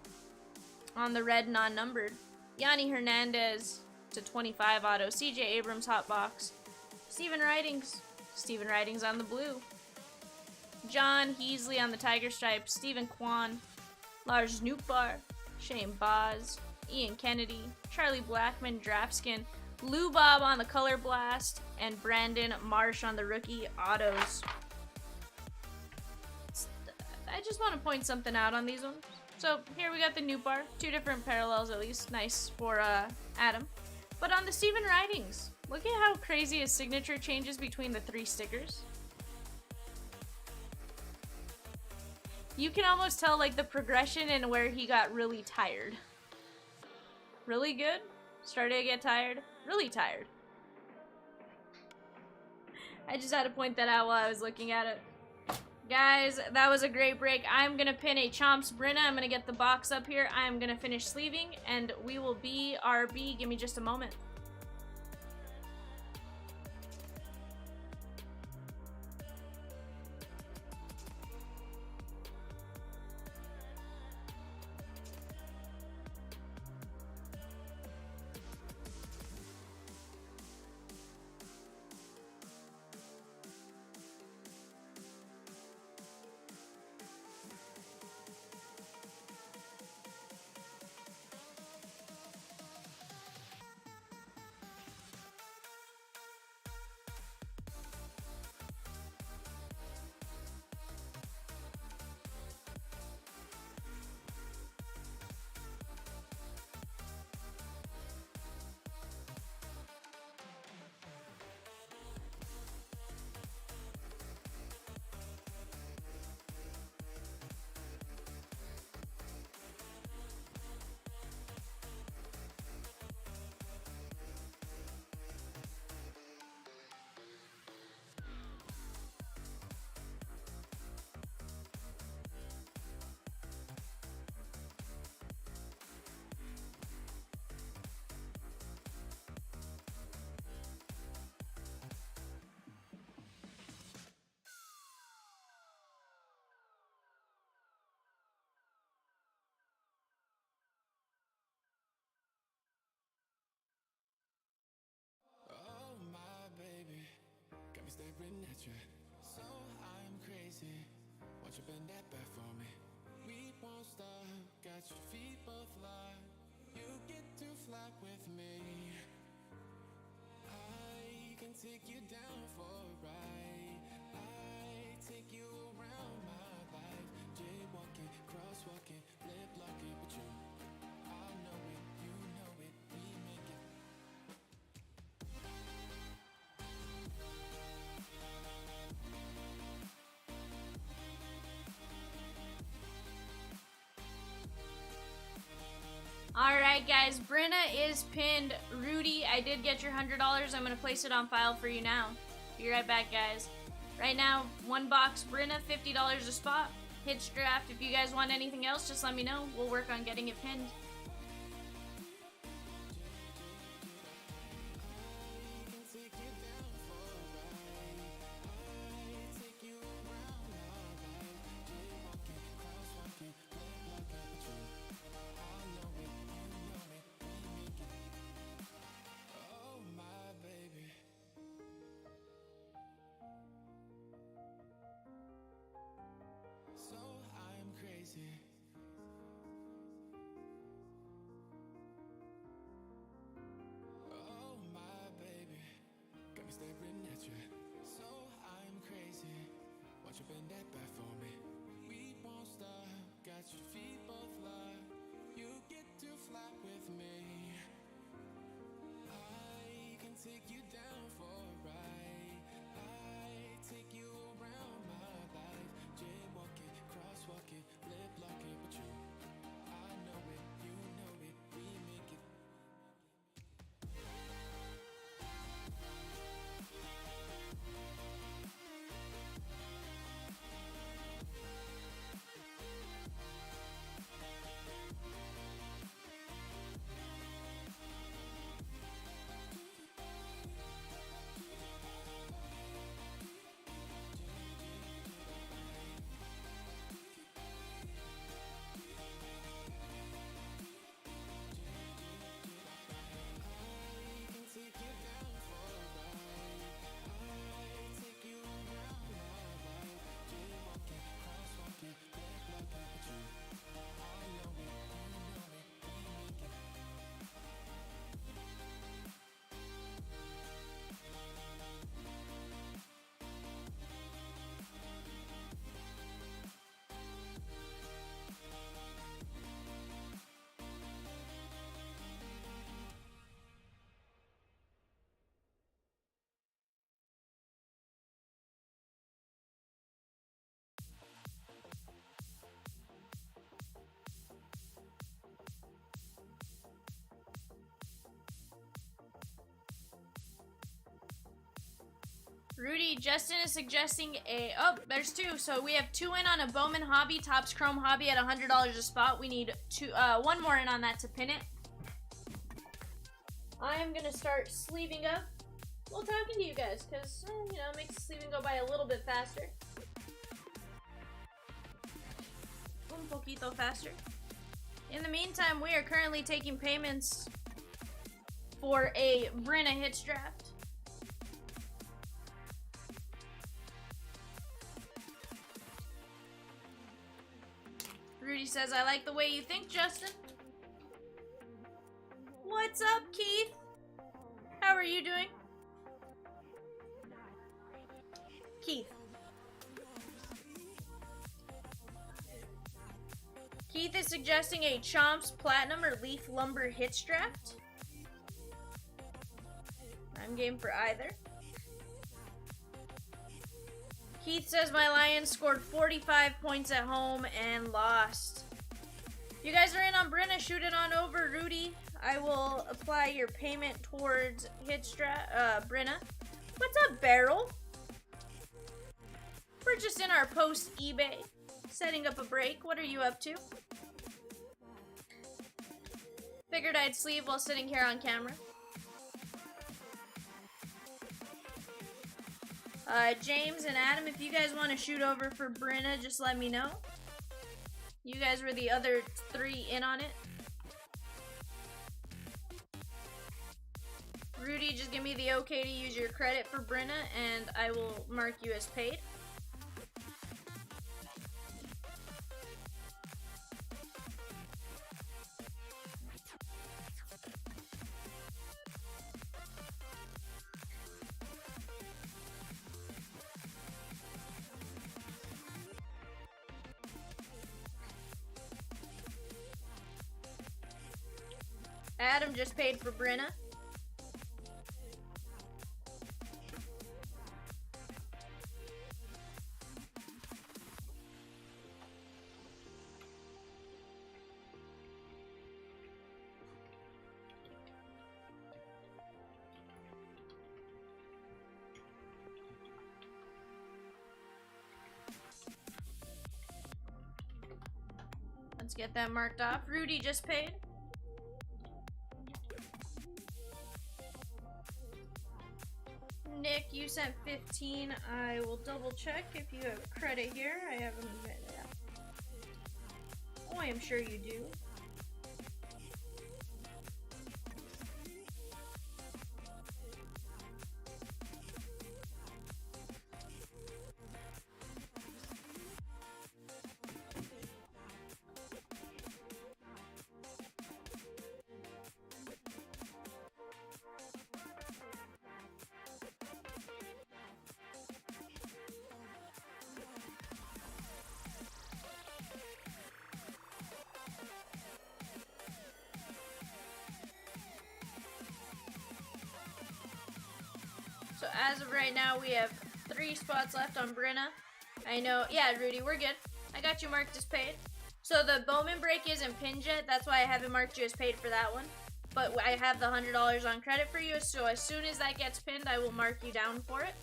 on the red non-numbered. Yanni Hernandez to 25 auto. CJ Abrams hot box. Steven Ridings. Steven Ridings on the blue. John Heasley on the Tiger Stripes, Stephen Kwan, Lars Nootbaar, Shane Boz, Ian Kennedy, Charlie Blackman, Draftskin, Lou Bob on the Color Blast, and Brandon Marsh on the rookie autos. I just want to point something out on these ones. So here we got the Nootbaar, 2 different parallels at least, nice for Adam. But on the Stephen Ridings, look at how crazy his signature changes between the 3 stickers. You can almost tell like the progression and where he got really tired. Really good. Started to get tired. Really tired. I just had to point that out while I was looking at it. Guys, that was a great break. I'm going to pin a Chomps Brenna. I'm going to get the box up here. I'm going to finish sleeving, and we will be RB. Give me just a moment. Staring at you, so I'm crazy. Won't you bend that back for me? We won't stop, got your feet both locked. You get to fly with me. I can take you down for a ride. I take you around my life. Jaywalking, crosswalking, lip locking with you. I know it, you know it, we make it. Alright guys, Brenna is pinned. Rudy, I did get your $100. I'm going to place it on file for you now. Be right back, guys. Right now, one box Brenna, $50 a spot. Hitch draft. If you guys want anything else, just let me know. We'll work on getting it pinned. So I'm crazy. Oh my baby, got me staring at you. So I'm crazy. Won't you bend that back for me? We won't stop, got your feet both locked. You get to fly with me. I can take you down for a ride. I take you around my life. Jaywalking, crosswalking, lip locking with you. I know it, you know it, we make it. Rudy, Justin is suggesting a... Oh, there's two. So we have two in on a Bowman Hobby, Topps Chrome Hobby at $100 a spot. We need one more in on that to pin it. I am going to start sleeving up while talking to you guys because, you know, it makes sleeving go by a little bit faster. Un poquito faster. In the meantime, we are currently taking payments for a Brenna Hits draft. Rudy says, I like the way you think, Justin. What's up, Keith? How are you doing? Keith. Keith is suggesting a Chomps Platinum or Leaf Lumber Hits draft. I'm game for either. Keith says my Lions scored 45 points at home and lost. You guys are in on Brenna, shoot it on over, Rudy. I will apply your payment towards Brenna. What's up, Beryl? We're just in our post eBay, setting up a break. What are you up to? Figured I'd sleeve while sitting here on camera. James and Adam, if you guys want to shoot over for Brenna, just let me know. You guys were the other three in on it. Rudy, just give me the okay to use your credit for Brenna, and I will mark you as paid. Adam just paid for Brenna. Let's get that marked off. Rudy just paid. Nick, you sent 15. I will double check if you have credit here. I haven't been. Oh, I am sure you do. So as of right now, we have 3 spots left on Brenna. I know, yeah, Rudy, we're good. I got you marked as paid. So the Bowman break isn't pinned yet. That's why I haven't marked you as paid for that one. But I have the $100 on credit for you. So as soon as that gets pinned, I will mark you down for it.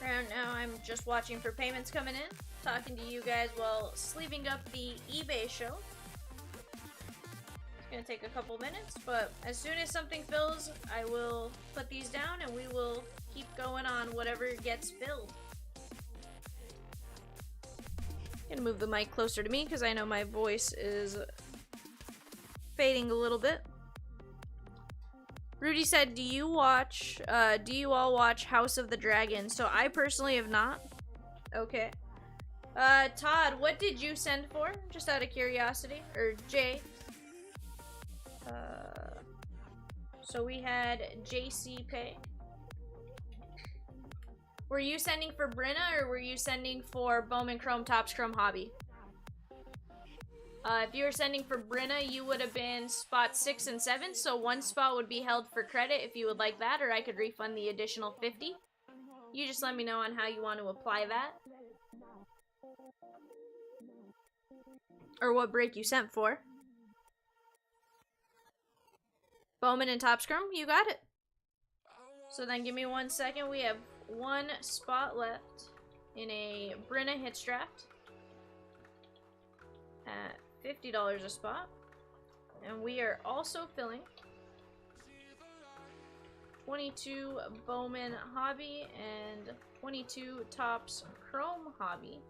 Right now, I'm just watching for payments coming in. Talking to you guys while sleeving up the eBay show. It's gonna take a couple minutes, but as soon as something fills, I will put these down and we will keep going on whatever gets filled. Gonna move the mic closer to me because I know my voice is fading a little bit. Rudy said, do you all watch House of the Dragon? So I personally have not. Okay. Todd, what did you send for? Just out of curiosity. Or Jay. So we had JC pay. Were you sending for Brenna or were you sending for Bowman Chrome Topps Chrome Hobby? If you were sending for Brenna, you would have been spot 6 and 7. So one spot would be held for credit if you would like that, or I could refund the additional 50. You just let me know on how you want to apply that. Or what break you sent for. Bowman and Top Scrum, you got it. So then give me 1 second. We have one spot left in a Brenna Hits draft at $50 a spot. And we are also filling 22 Bowman Hobby and 22 Topps Chrome Hobby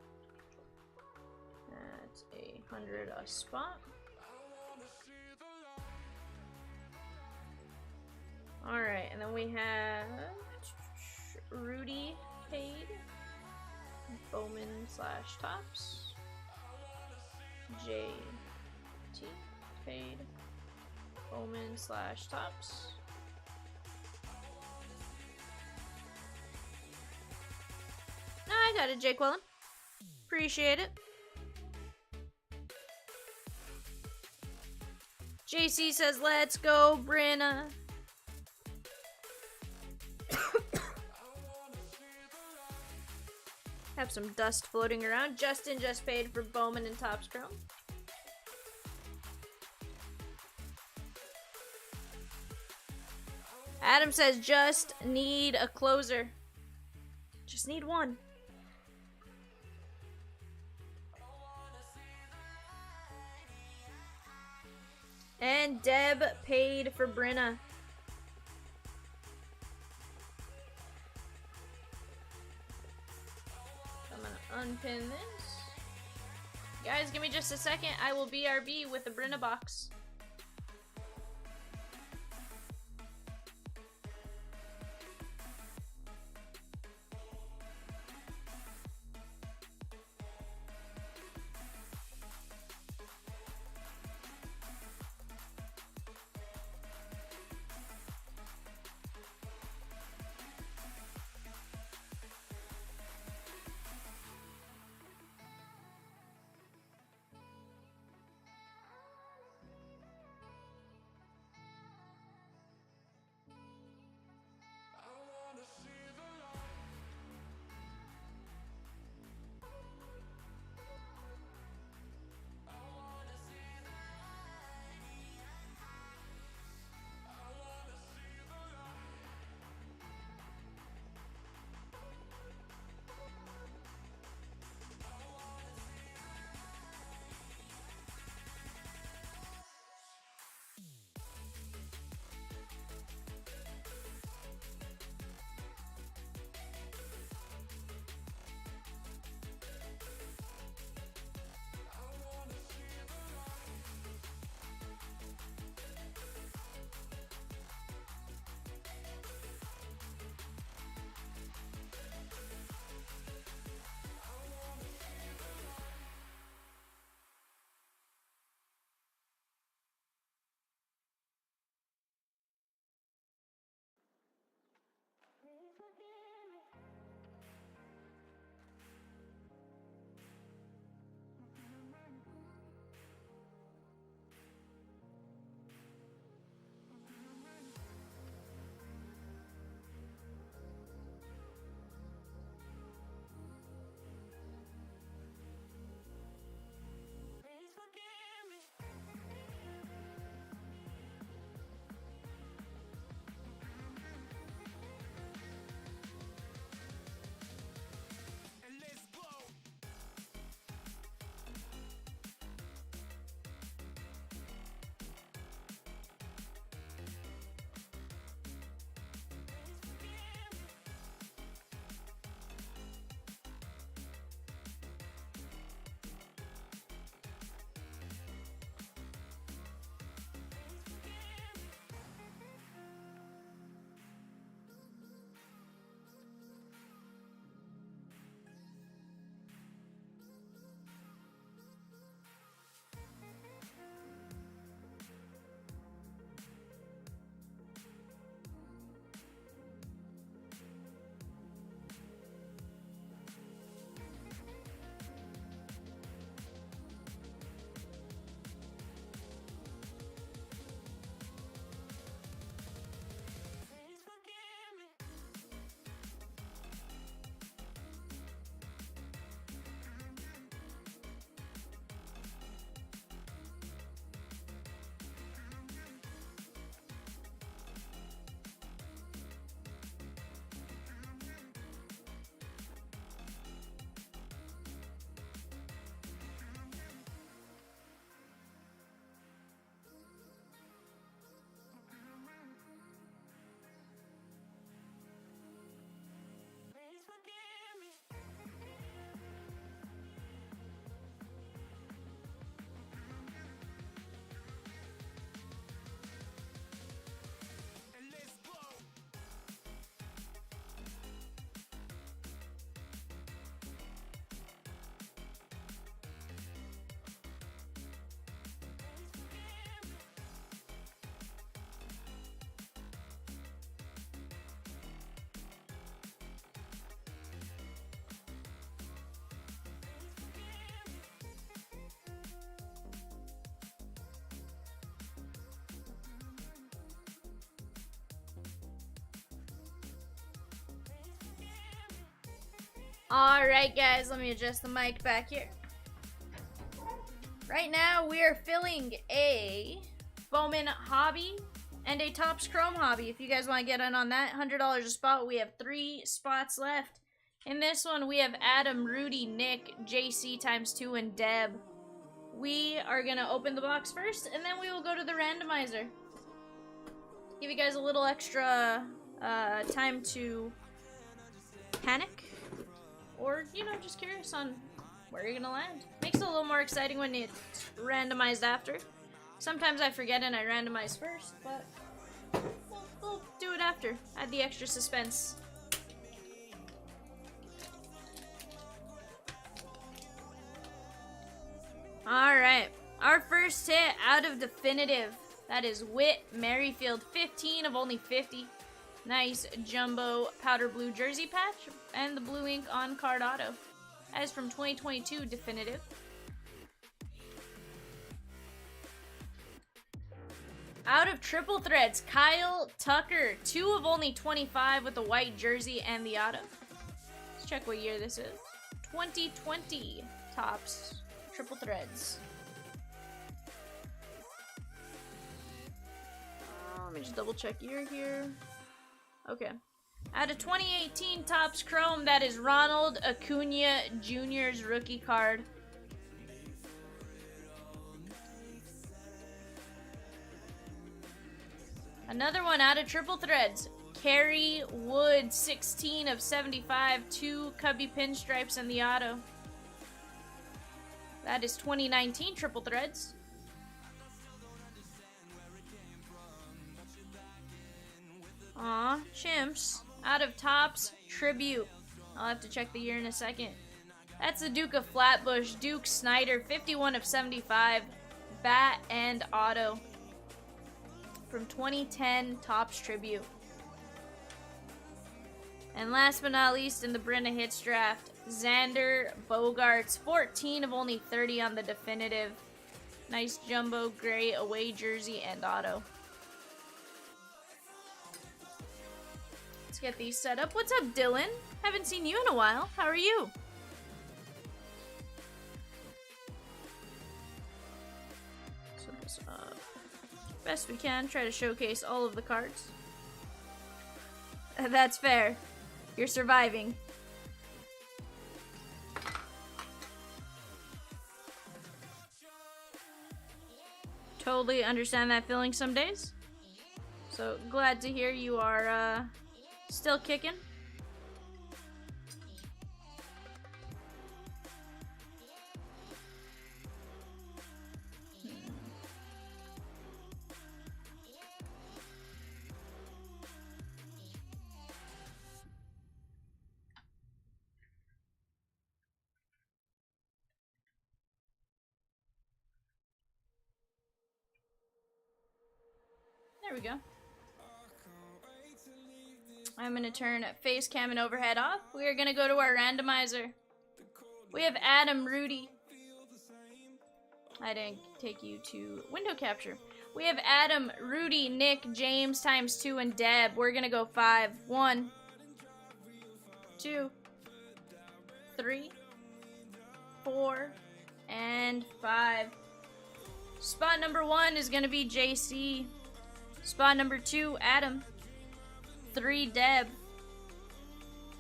at 100 a spot. Alright, and then we have Rudy paid, Bowman / Topps, JT paid, Bowman / Topps. No, I got it, Jake Wellen. Appreciate it. JC says, let's go, Brenna. Have some dust floating around. Justin just paid for Bowman and Topps Chrome. Adam says, just need a closer. Just need one. And Deb paid for Brenna. I'm gonna unpin this. Guys, give me just a second. I will BRB with the Brenna box. Alright guys, let me adjust the mic back here. Right now we are filling a Bowman Hobby and a Topps Chrome Hobby. If you guys want to get in on that, $100 a spot. We have 3 spots left. In this one we have Adam, Rudy, Nick, JC times 2, and Deb. We are going to open the box first, and then we will go to the randomizer. Give you guys a little extra time to panic. Or, you know, just curious on where you're gonna land. Makes it a little more exciting when it's randomized after. Sometimes I forget and I randomize first, but we'll do it after. Add the extra suspense. Alright, our first hit out of definitive. That is Whit Merrifield, 15 of only 50. Nice jumbo powder blue jersey patch and the blue ink on card auto. That is from 2022 definitive. Out of triple threads, Kyle Tucker, 2 of only 25 with the white jersey and the auto. Let's check what year this is. 2020 Topps triple threads. Let me just double check year here. Okay. Out of 2018 Topps Chrome, that is Ronald Acuna Jr.'s rookie card. Another one out of triple threads. Kerry Wood, 16 of 75, 2 Cubby pinstripes and the auto. That is 2019 triple threads. Aw, Chimps. Out of Topps Tribute. I'll have to check the year in a second. That's the Duke of Flatbush. Duke Snyder, 51 of 75. Bat and auto. From 2010 Topps Tribute. And last but not least, in the Brenna Hits draft, Xander Bogaerts, 14 of only 30 on the definitive. Nice jumbo gray away jersey and auto. Let's get these set up. What's up, Dylan? Haven't seen you in a while. How are you? Set this up best we can. Try to showcase all of the cards. That's fair. You're surviving. Totally understand that feeling some days. So glad to hear you are still kicking. There we go. I'm going to turn face cam and overhead off. We are going to go to our randomizer. We have Adam, Rudy. I didn't take you to window capture. We have Adam, Rudy, Nick, James times 2, and Deb. We're going to go 5. 1, 2, 3, 4, and 5. Spot number 1 is going to be JC. Spot number 2, Adam. 3, Deb.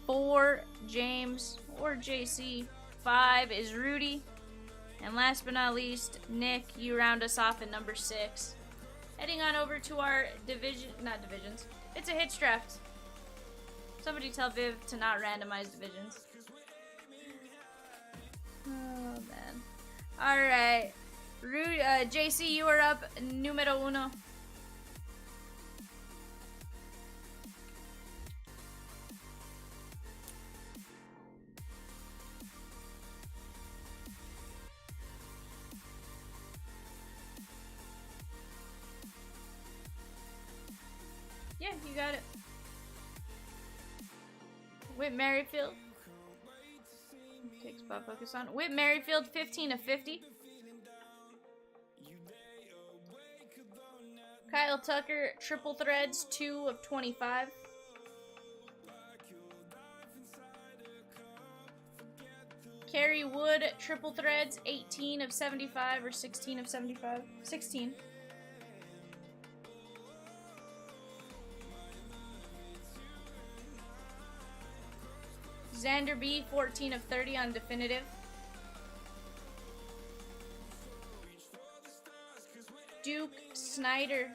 4, James or JC. 5 is Rudy. And last but not least, Nick, you round us off at number 6. Heading on over to our not divisions. It's a hits draft. Somebody tell Viv to not randomize divisions. Oh, man. Alright. JC, you are up numero 1. Yeah, you got it. Whit Merrifield. Take spot focus on. Whit Merrifield, 15 of 50. Kyle Tucker, triple threads, 2 of 25. Kerry Wood, triple threads, 18 of 75 or 16 of 75? 16. Xander B, 14 of 30 on definitive. Duke Snyder,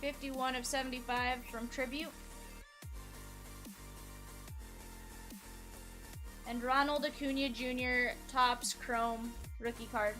51 of 75 from Tribute. And Ronald Acuna Jr. Topps Chrome rookie card.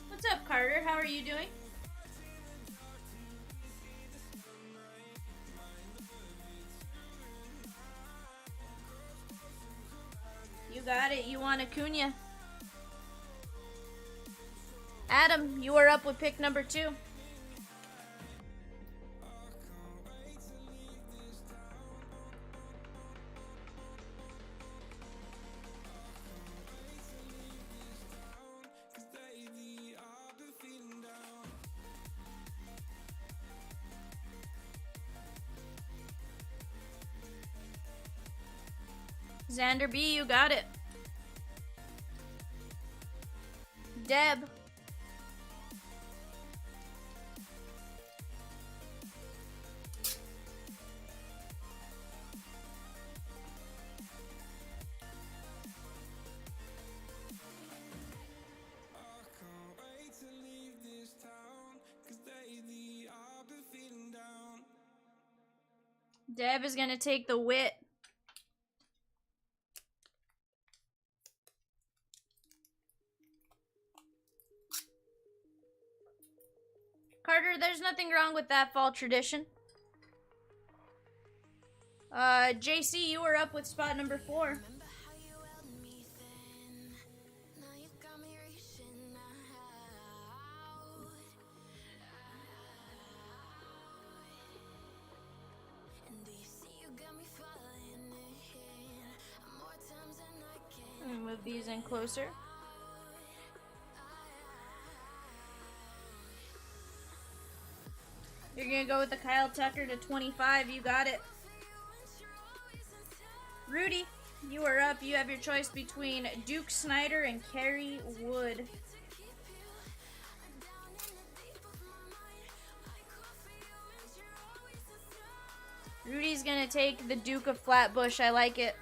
What's up, Carter? How are you doing? You got it. You want Acuna. Adam, you are up with pick number 2. Xander B, you got it. Deb. Deb is going to take the wit. Carter, there's nothing wrong with that fall tradition. JC, you are up with spot number 4. Let me move these in closer. You're going to go with the Kyle Tucker to 25. You got it. Rudy, you are up. You have your choice between Duke Snyder and Kerry Wood. Rudy's going to take the Duke of Flatbush. I like it.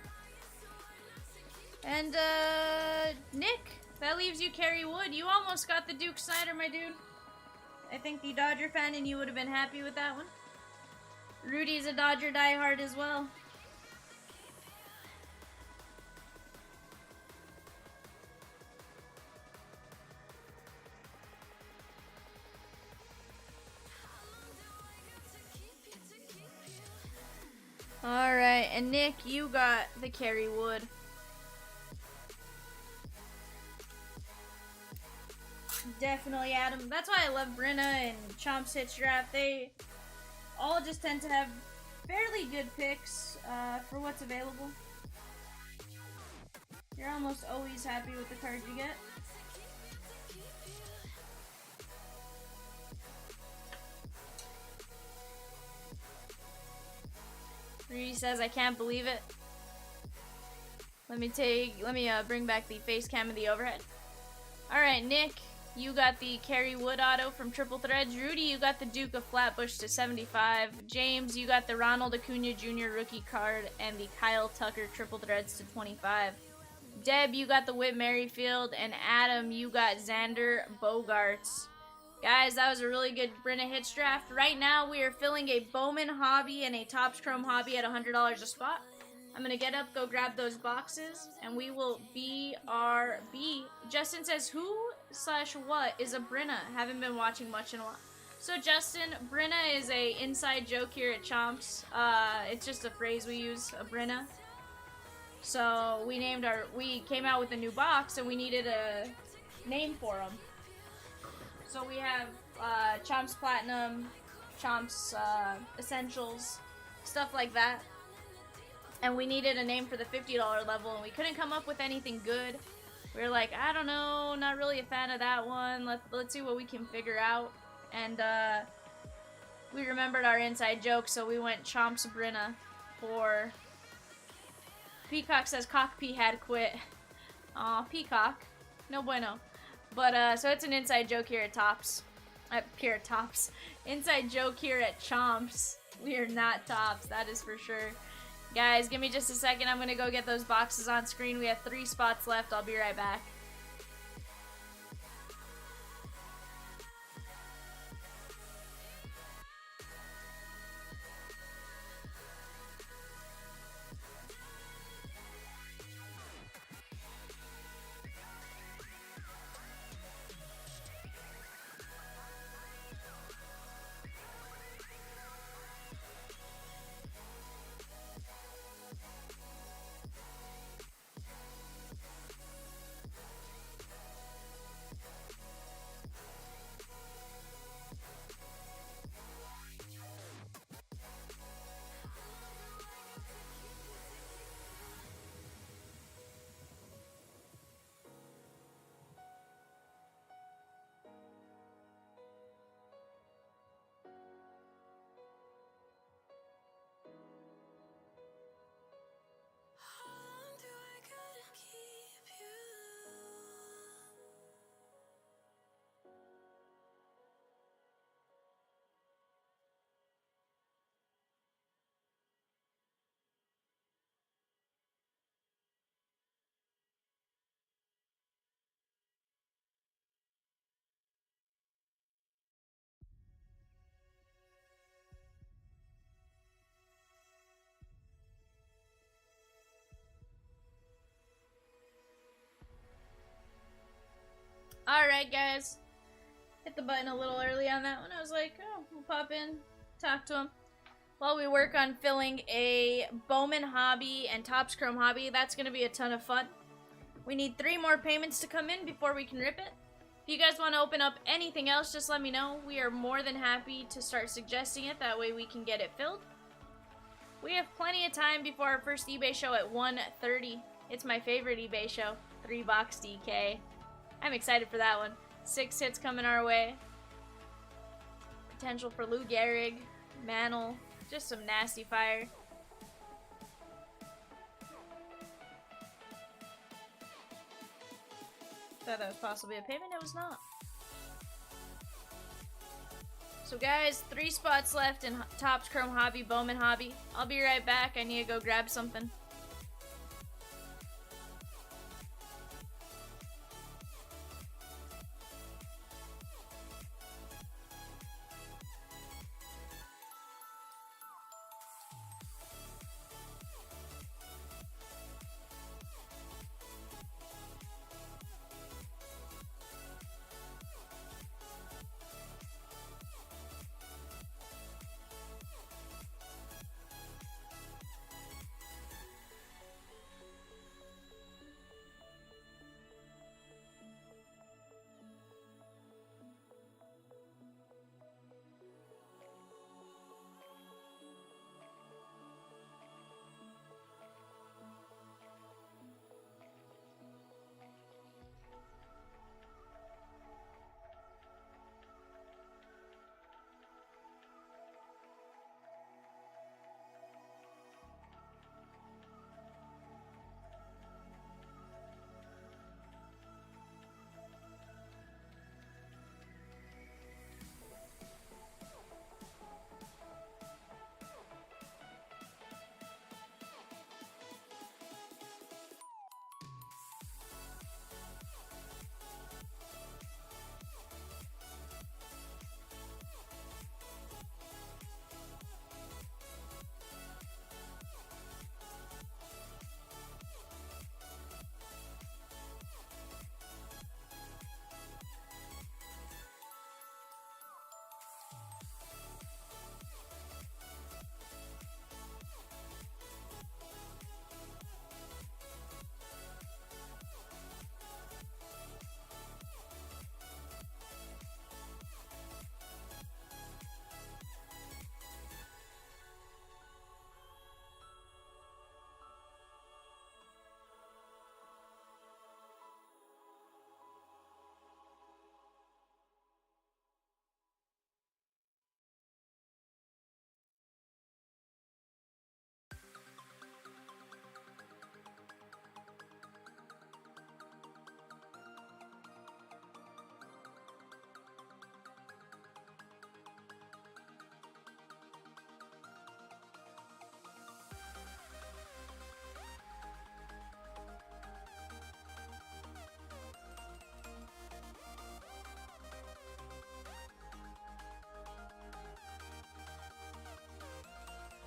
And, Nick, that leaves you Kerry Wood. You almost got the Duke Snyder, my dude. I think the Dodger fan and you would have been happy with that one. Rudy's a Dodger diehard as well. Alright, and Nick, you got the Kerry Wood. Definitely, Adam. That's why I love Brenna and Chomps Hits Draft. They all just tend to have fairly good picks for what's available. You're almost always happy with the cards you get. Rudy says, I can't believe it. Let me bring back the face cam and the overhead. Alright, Nick. You got the Kerry Wood auto from Triple Threads. Rudy, you got the Duke of Flatbush to 75. James, you got the Ronald Acuna Jr. rookie card and the Kyle Tucker Triple Threads to 25. Deb, you got the Whit Merrifield. And Adam, you got Xander Bogaerts. Guys, that was a really good Brenna Hits draft. Right now, we are filling a Bowman hobby and a Topps Chrome hobby at $100 a spot. I'm going to get up, go grab those boxes, and we will BRB. Justin says, who/what is a Brenna? Haven't been watching much in a while. So, Justin, Brenna is a inside joke here at Chomps. It's just a phrase we use, a Brenna. So, we came out with a new box, and we needed a name for them. So, we have Chomps Platinum, Chomps essentials, stuff like that. And we needed a name for the $50 level, and we couldn't come up with anything good. We were like, I don't know, not really a fan of that one. Let's see what we can figure out. And we remembered our inside joke, so we went Chomps Brinna for... Peacock says Cockpea had quit. Aw, Peacock. No bueno. But, so it's an inside joke here at Tops. Here at Tops. Inside joke here at Chomps. We are not Tops, that is for sure. Guys, give me just a second. I'm gonna go get those boxes on screen. We have 3 spots left. I'll be right back. Alright, guys. Hit the button a little early on that one. I was like, oh, we'll pop in, talk to him. While we work on filling a Bowman hobby and Topps Chrome hobby, that's going to be a ton of fun. We need 3 more payments to come in before we can rip it. If you guys want to open up anything else, just let me know. We are more than happy to start suggesting it. That way we can get it filled. We have plenty of time before our first eBay show at 1:30. It's my favorite eBay show, 3-box DK. I'm excited for that one. 6 hits coming our way. Potential for Lou Gehrig, Mantle, just some nasty fire. Thought that was possibly a payment, it was not. So guys, 3 spots left in Topps Chrome Hobby, Bowman Hobby. I'll be right back, I need to go grab something.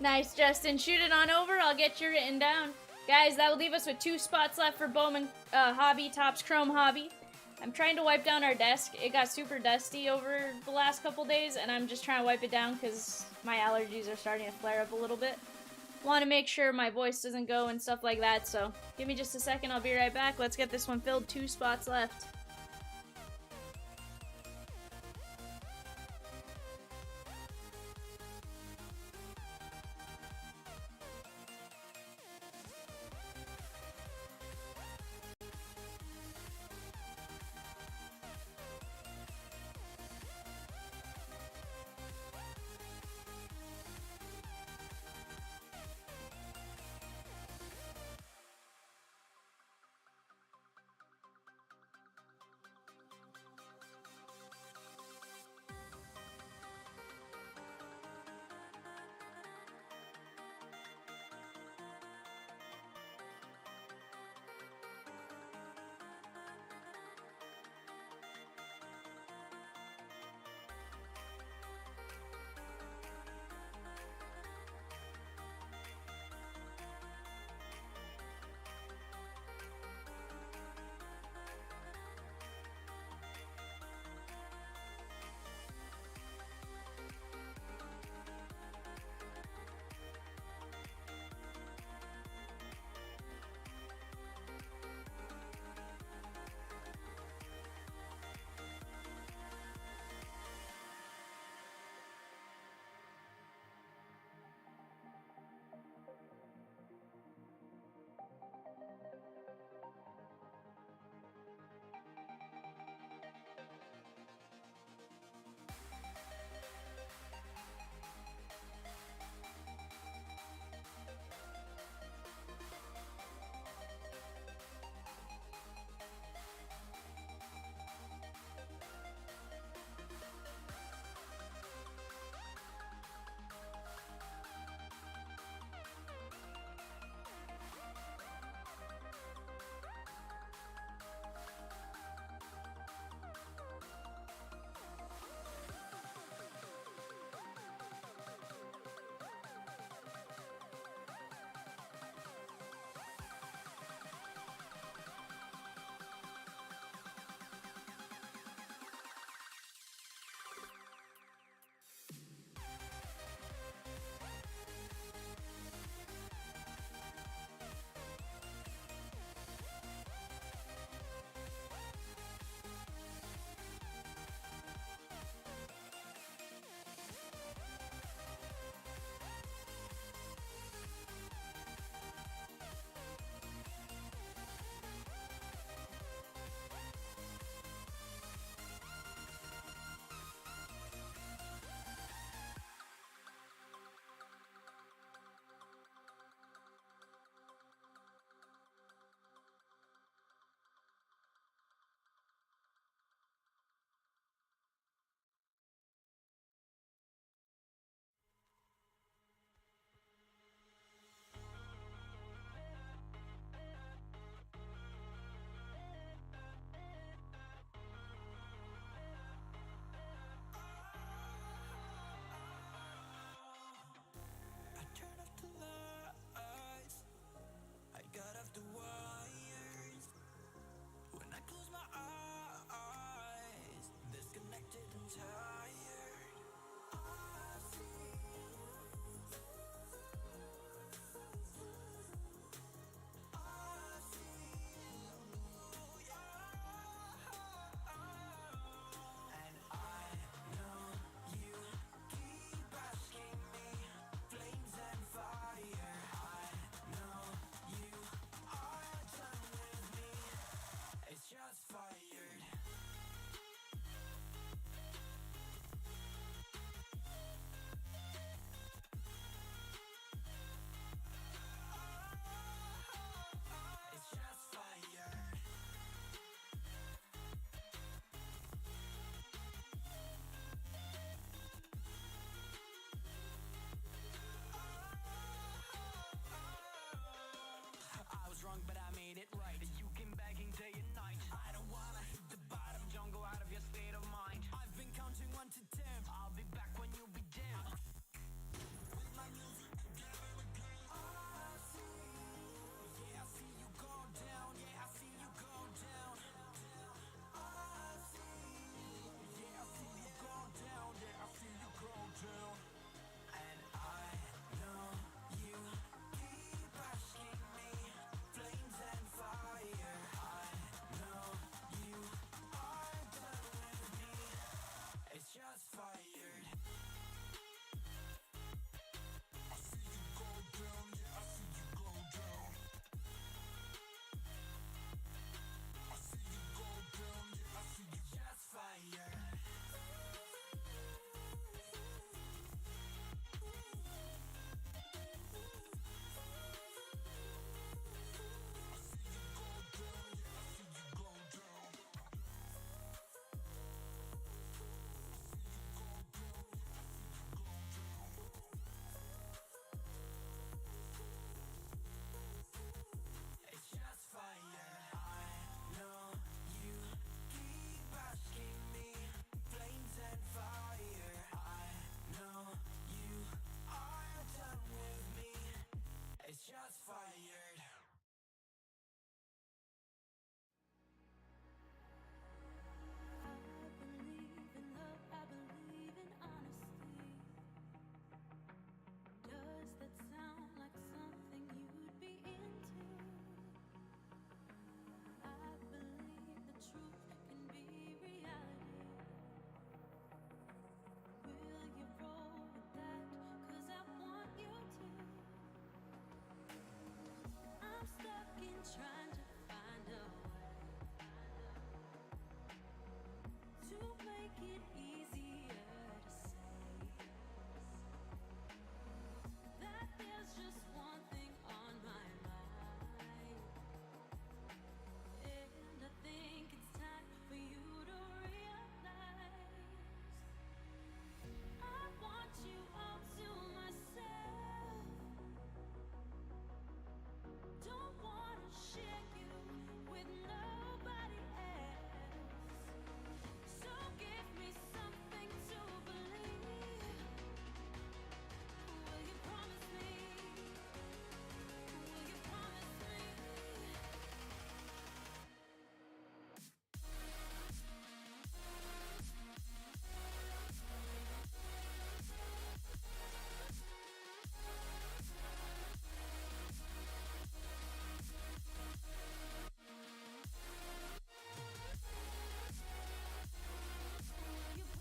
Nice, Justin. Shoot it on over. I'll get you written down. Guys, that will leave us with 2 spots left for Bowman Hobby, Topps Chrome Hobby. I'm trying to wipe down our desk. It got super dusty over the last couple days, and I'm just trying to wipe it down because my allergies are starting to flare up a little bit. Want to make sure my voice doesn't go and stuff like that, so give me just a second. I'll be right back. Let's get this one filled. 2 spots left.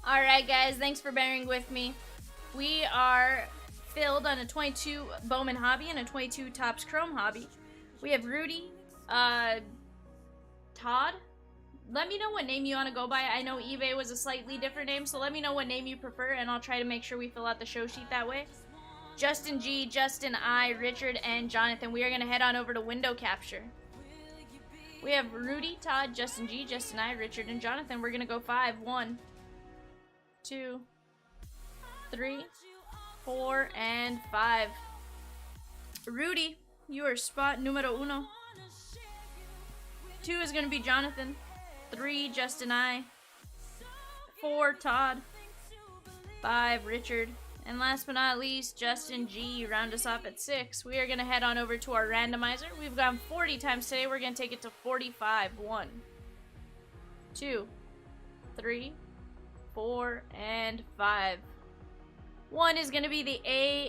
Alright, guys, thanks for bearing with me. We are filled on a 22 Bowman hobby and a 22 Topps Chrome hobby. We have Rudy, Todd. Let me know what name you want to go by. I know eBay was a slightly different name, so let me know what name you prefer, and I'll try to make sure we fill out the show sheet that way. Justin G, Justin I, Richard, and Jonathan. We are going to head on over to window capture. We have Rudy, Todd, Justin G, Justin I, Richard, and Jonathan. We're going to go 5. 1, 2, 3, 4, and 5. Rudy, you are spot numero uno. 2 is going to be Jonathan. 3, Justin I. 4, Todd. 5, Richard. And last but not least, Justin G. Round us off at 6. We are going to head on over to our randomizer. We've gone 40 times today. We're going to take it to 45. 1, 2, 3, 4, and 5. 1 is going to be the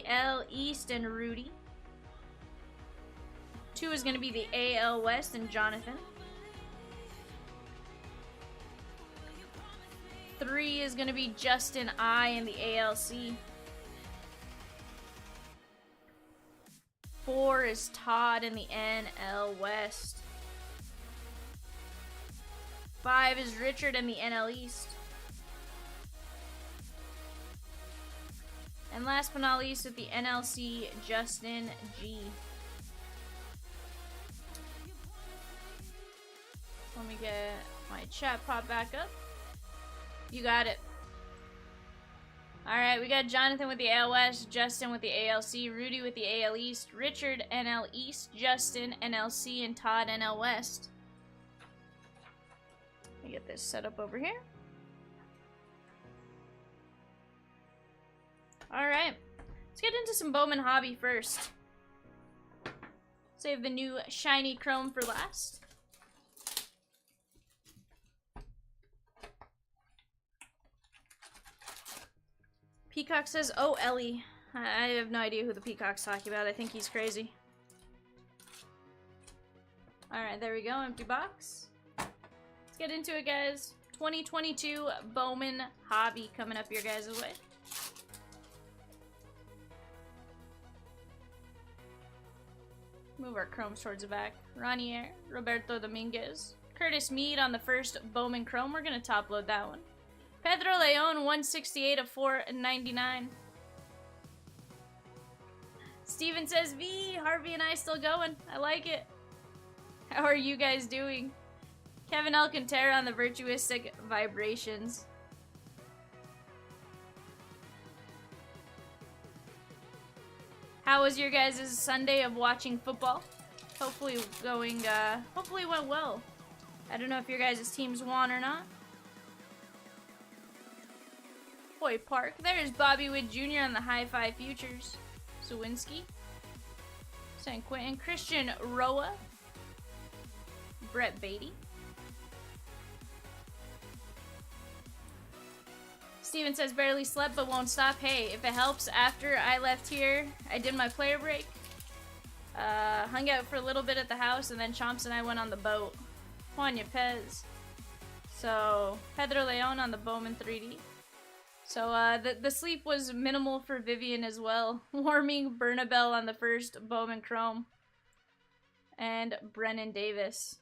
AL East and Rudy. 2 is going to be the AL West and Jonathan. 3 is going to be Justin I in the ALC. 4 is Todd in the NL West. 5 is Richard in the NL East. And last but not least with the NLC, Justin G. Let me get my chat pop back up. You got it. Alright, we got Jonathan with the AL West, Justin with the ALC, Rudy with the AL East, Richard NL East, Justin NLC, and Todd NL West. Let me get this set up over here. Alright, let's get into some Bowman hobby first. Save the new shiny chrome for last. Peacock says, oh, Ellie. I have no idea who the Peacock's talking about. I think he's crazy. Alright, there we go. Empty box. Let's get into it, guys. 2022 Bowman hobby coming up your guys' way. Move our chromes towards the back. Ranier, Roberto Dominguez. Curtis Mead on the first Bowman chrome. We're going to top load that one. Pedro Leon, 168 of 499. Steven says, V, Harvey and I still going. I like it. How are you guys doing? Kevin Alcantara on the Virtuistic Vibrations. How was your guys' Sunday of watching football? Hopefully hopefully it went well. I don't know if your guys' teams won or not. Hoy Park. There's Bobby Wood Jr. on the High Five Futures. Sawinski. San Quentin. Christian Roa. Brett Beatty. Steven says, barely slept but won't stop. Hey, if it helps, after I left here, I did my player break. Hung out for a little bit at the house, and then Chomps and I went on the boat. Juan Yepez. So, Pedro Leon on the Bowman 3D. So, the sleep was minimal for Vivian as well. Warming Bernabel on the first Bowman Chrome. And Brennan Davis.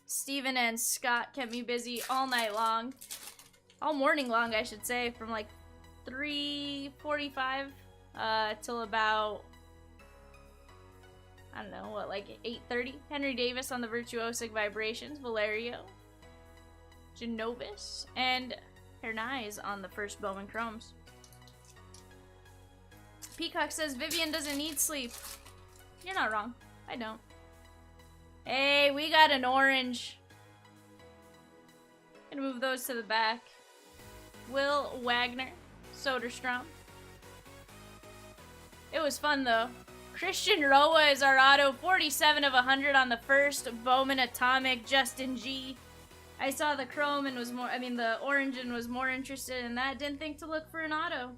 Steven and Scott kept me busy all night long. All morning long, I should say. From like 3:45 till about, I don't know, what, like 8:30. Henry Davis on the Virtuosic Vibrations. Valerio. Genovis. And Hernais on the first Bowman Chromes. Peacock says, Vivian doesn't need sleep. You're not wrong. I don't. Hey, we got an orange. Gonna move those to the back. Will Wagner. Soderstrom. It was fun, though. Christian Roa is our auto. 47 of 100 on the first Bowman Atomic. Justin G. I saw the chrome and was more, the orange and was more interested in that. Didn't think to look for an auto.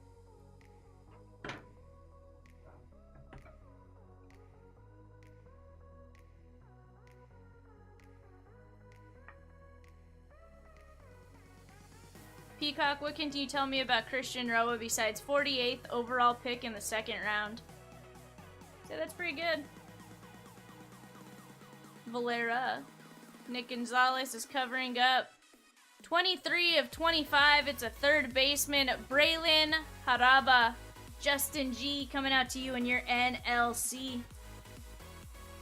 Peacock, what can you tell me about Christian Roa besides 48th overall pick in the second round? So that's pretty good. Valera. Nick Gonzalez is covering up. 23 of 25. It's a third baseman. Braylon Haraba. Justin G coming out to you in your NLC.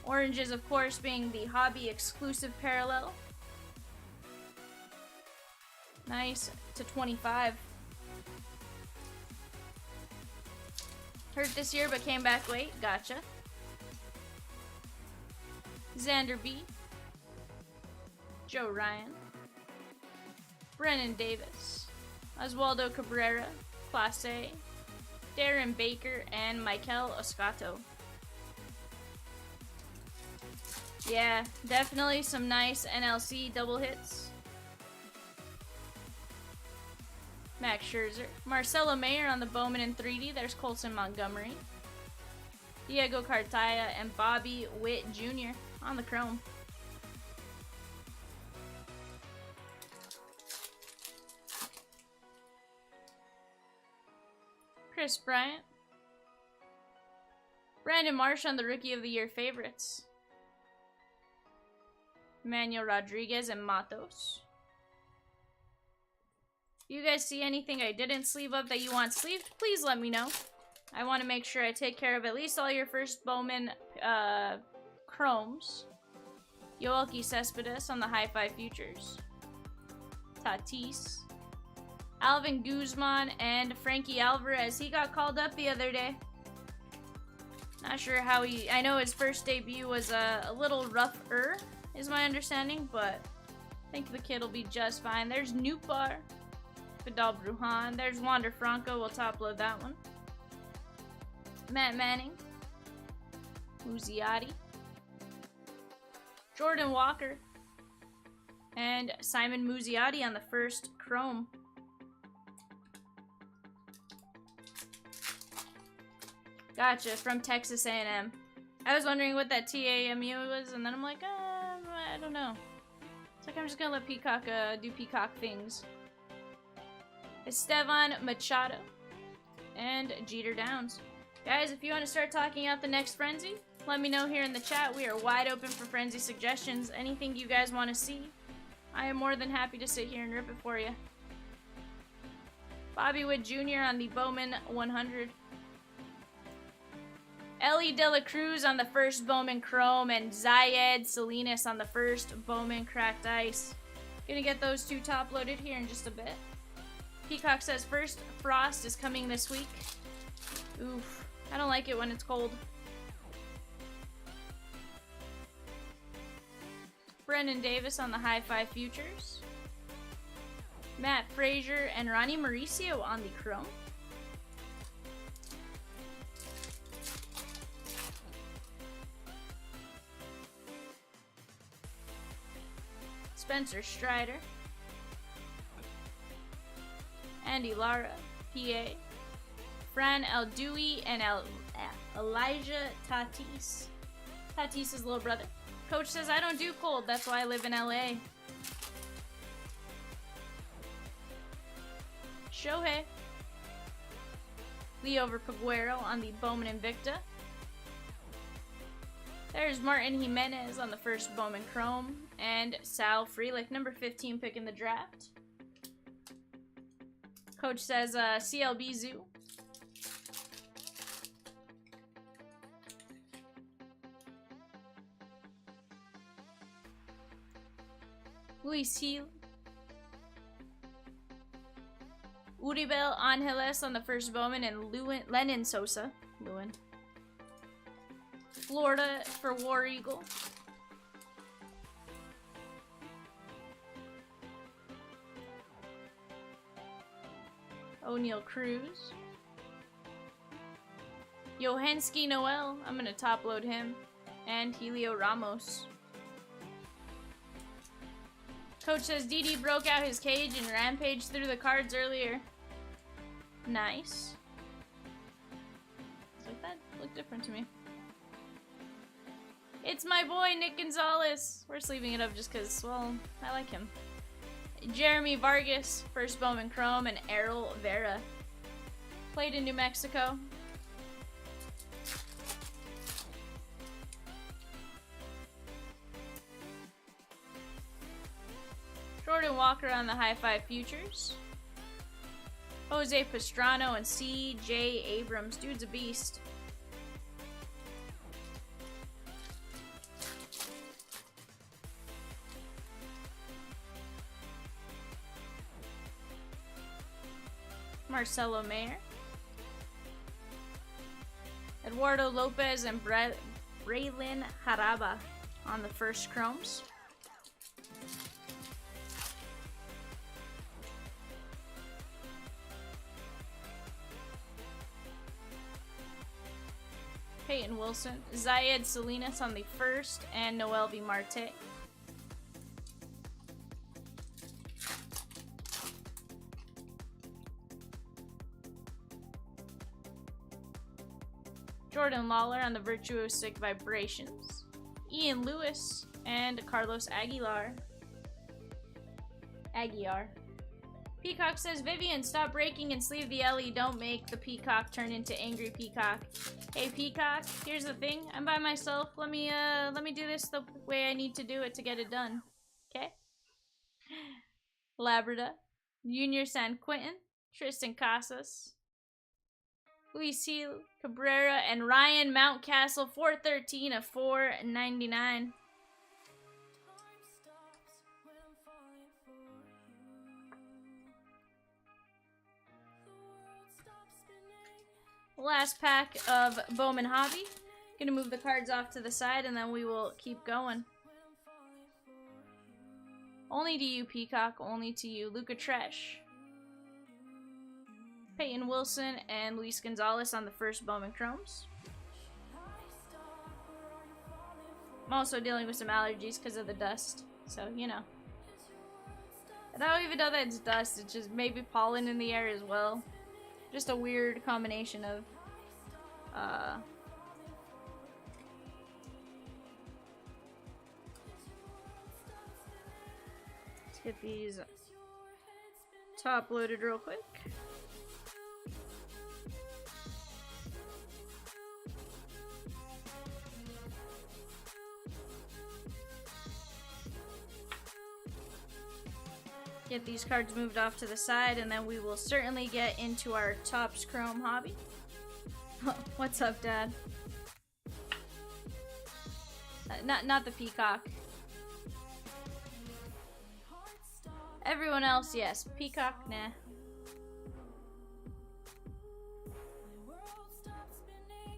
Oranges, of course, being the hobby exclusive parallel. Nice to 25. Hurt this year but came back late. Gotcha. Xander B. Joe Ryan. Brennan Davis. Oswaldo Cabrera. Class A. Darren Baker and Michael Oscato. Yeah, definitely some nice NLC double hits. Max Scherzer. Marcelo Mayer on the Bowman in 3D. There's Colson Montgomery. Diego Cartaya and Bobby Witt Jr. on the Chrome. Chris Bryant. Brandon Marsh on the Rookie of the Year favorites. Manuel Rodriguez and Matos. If you guys see anything I didn't sleeve up that you want sleeved, please let me know. I want to make sure I take care of at least all your first Bowman Chromes. Yoelqui Cespedes on the Hi-Fi Futures. Tatis. Alvin Guzman and Frankie Alvarez. He got called up the other day. Not sure how he... I know his first debut was a little rougher, is my understanding, but I think the kid will be just fine. There's Nupar. Vidal Brujan. There's Wander Franco. We'll top load that one. Matt Manning. Muziati. Jordan Walker. And Simon Muziati on the first Chrome. Gotcha, from Texas A&M. I was wondering what that TAMU was, and then I'm like, I don't know. It's like I'm just gonna let Peacock do Peacock things. Estevan Machado and Jeter Downs. Guys, if you want to start talking out the next Frenzy, let me know here in the chat. We are wide open for Frenzy suggestions. Anything you guys want to see, I am more than happy to sit here and rip it for you. Bobby Witt Jr. on the Bowman 100. Ellie De La Cruz on the first Bowman Chrome, and Zayed Salinas on the first Bowman Cracked Ice. Gonna get those two top loaded here in just a bit. Peacock says first frost is coming this week. Oof, I don't like it when it's cold. Brendan Davis on the Hi-Fi Futures. Matt Frazier and Ronnie Mauricio on the Chrome. Spencer Strider. Andy Lara, PA. Fran Aldui and Elijah Tatis. Tatis' little brother. Coach says, I don't do cold, that's why I live in LA. Shohei. Leo Paguero on the Bowman Invicta. There's Martin Jimenez on the first Bowman Chrome. And Sal Frelick, number 15 pick in the draft. Coach says CLB Zoo. Luis Gil. Uribel Angeles on the first Bowman, and Lennon Sosa. Lewin. Florida for War Eagle. O'Neal Cruz. Johanski Noel. I'm going to top load him. And Helio Ramos. Coach says DD broke out his cage and rampaged through the cards earlier. Nice. It's like that looked different to me. It's my boy, Nick Gonzalez. We're sleeving it up just because, well, I like him. Jeremy Vargas, first Bowman Chrome, and Errol Vera. Played in New Mexico. Jordan Walker on the High Five Futures. Jose Pastrano and C.J. Abrams. Dude's a beast. Marcelo Mayer. Eduardo Lopez and Braylon Haraba on the first Chromes. Peyton Wilson, Zayed Salinas on the first, and Noel V. Marte. Jordan Lawler on the Virtuosic Vibrations. Ian Lewis and Carlos Aguilar. Peacock says, Vivian, stop breaking and sleeve the Ellie. Don't make the Peacock turn into Angry Peacock. Hey Peacock, here's the thing. I'm by myself. Let me do this the way I need to do it to get it done. Okay? Labrada, Junior San Quentin, Tristan Casas, Luis Hill, Cabrera, and Ryan Mountcastle, 413 of 499. Last pack of Bowman Hobby. Gonna move the cards off to the side and then we will keep going. Only to you, Peacock. Only to you. Luca Tresh. Peyton Wilson and Luis Gonzalez on the first Bowman Chromes. I'm also dealing with some allergies because of the dust. So, you know. I don't even know that it's dust. It's just maybe pollen in the air as well. Just a weird combination of let's get these top loaded real quick. Get these cards moved off to the side, and then we will certainly get into our Topps Chrome hobby. What's up, Dad? Not the Peacock. Everyone else, yes. Peacock, nah.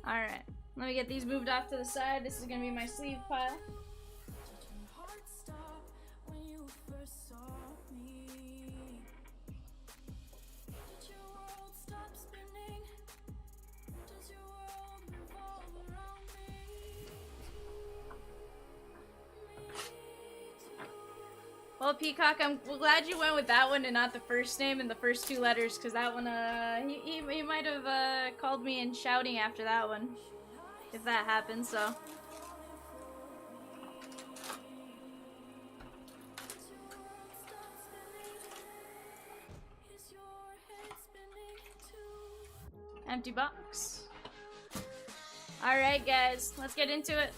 Alright. Let me get these moved off to the side. This is gonna be my sleeve pile. Well, Peacock, I'm glad you went with that one and not the first name and the first two letters, because that one, he might have called me in shouting after that one, if that happens, so. Empty box. Alright, guys, let's get into it.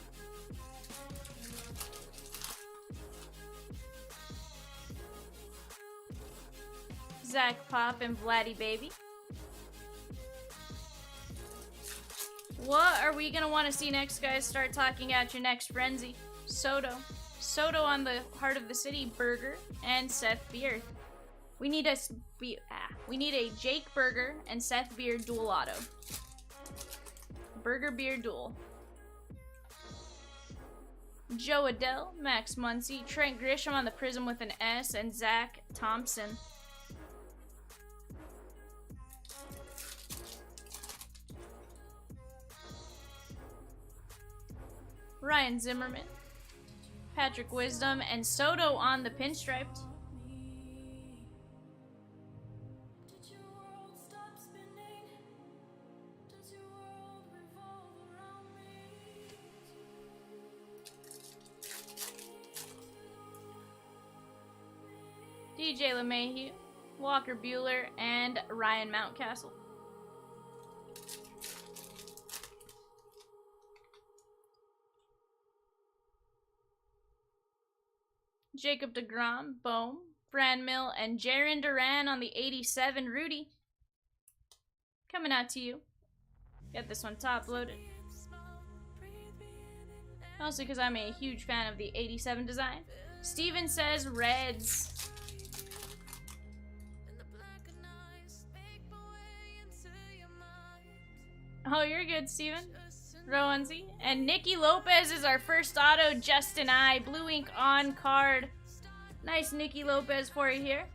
Zach Pop and Vladdy Baby. What are we gonna want to see next, guys? Start talking out your next frenzy. Soto on the Heart of the City Burger and Seth Beard. We need a Jake Burger and Seth Beard dual auto. Burger Beard duel. Joe Adell, Max Muncy, Trent Grisham on the Prizm with an S, and Zach Thompson. Ryan Zimmerman, Patrick Wisdom, and Soto on the pinstriped. DJ LeMahieu, Walker Bueller, and Ryan Mountcastle. Jacob deGrom, Bohm, Fran Mill, and Jaron Duran on the 87. Rudy. Coming out to you. Get this one top loaded. Mostly because I'm a huge fan of the 87 design. Steven says Reds. Oh, you're good, Steven. Rowanzi. And Nikki Lopez is our first auto. Justin I. Blue ink on card. Nice Nikki Lopez for you here.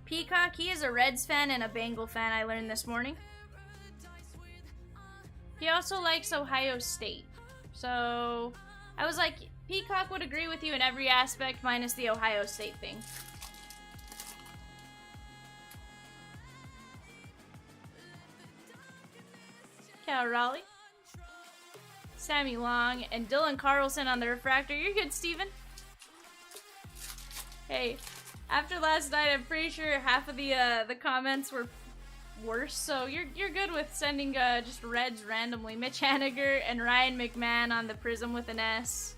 Peacock, he is a Reds fan and a Bengal fan, I learned this morning. He also likes Ohio State. So, I was like, Peacock would agree with you in every aspect minus the Ohio State thing. Cal Raleigh, Sammy Long, and Dylan Carlson on the refractor. You're good, Steven. Hey, after last night, I'm pretty sure half of the comments were worse, so you're good with sending just Reds randomly. Mitch Haniger and Ryan McMahon on the Prizm with an S.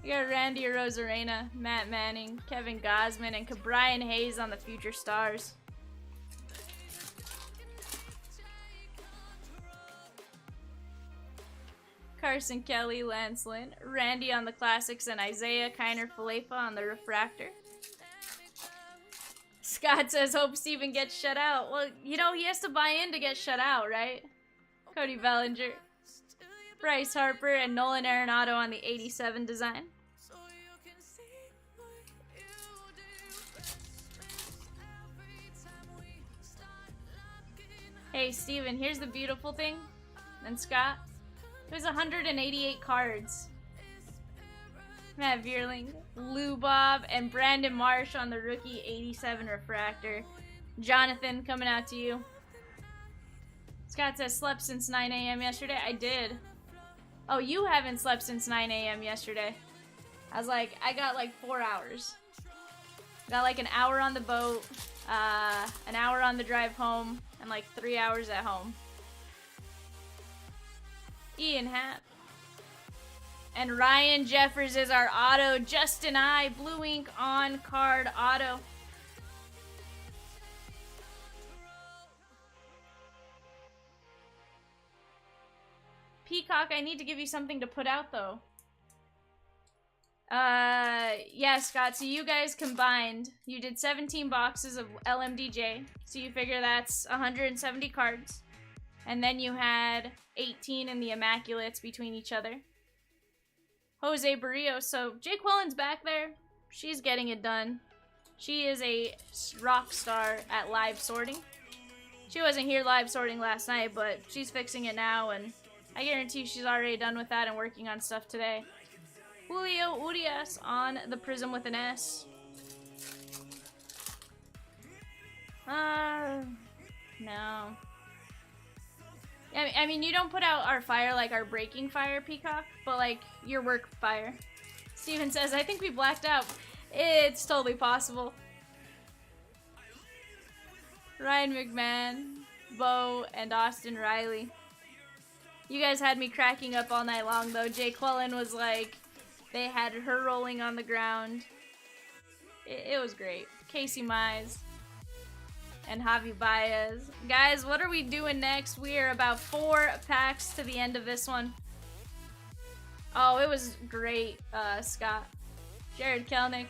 We got Randy Arozarena, Matt Manning, Kevin Gosman, and Brian Hayes on the Future Stars. Carson Kelly, Lance Lynn, Randy on the Classics, and Isaiah Kiner Falefa on the Refractor. Scott says, hope Steven gets shut out. Well, you know, he has to buy in to get shut out, right? Cody Bellinger, Bryce Harper, and Nolan Arenado on the 87 design. Hey, Steven, here's the beautiful thing. And Scott, there's 188 cards. Matt Vierling, Lou Bob, and Brandon Marsh on the rookie 87 refractor. Jonathan, coming out to you. Scott says, slept since 9 a.m. yesterday. I did. Oh, you haven't slept since 9 a.m. yesterday. I was like, I got like 4 hours. Got like an hour on the boat, an hour on the drive home, and like 3 hours at home. Ian Happ. And Ryan Jeffers is our auto. Justin I, blue ink on card auto. Peacock, I need to give you something to put out though. Yeah, Scott, so you guys combined, you did 17 boxes of LMDJ, so you figure that's 170 cards. And then you had 18 in the Immaculates between each other. Jose Barrios, so Jake Wellen's back there. She's getting it done. She is a rock star at live sorting. She wasn't here live sorting last night, but she's fixing it now, and I guarantee she's already done with that and working on stuff today. Julio Urias on the Prizm with an S. No. I mean, you don't put out our fire like our breaking fire, Peacock, but like your work fire. Steven says, I think we blacked out. It's totally possible. Ryan McMahon, Bo, and Austin Riley. You guys had me cracking up all night long, though. Jake Wellen was like, they had her rolling on the ground. It was great. Casey Mize and Javi Baez. Guys, what are we doing next? We are about 4 packs to the end of this one. Oh, it was great, Scott. Jared Kelnick,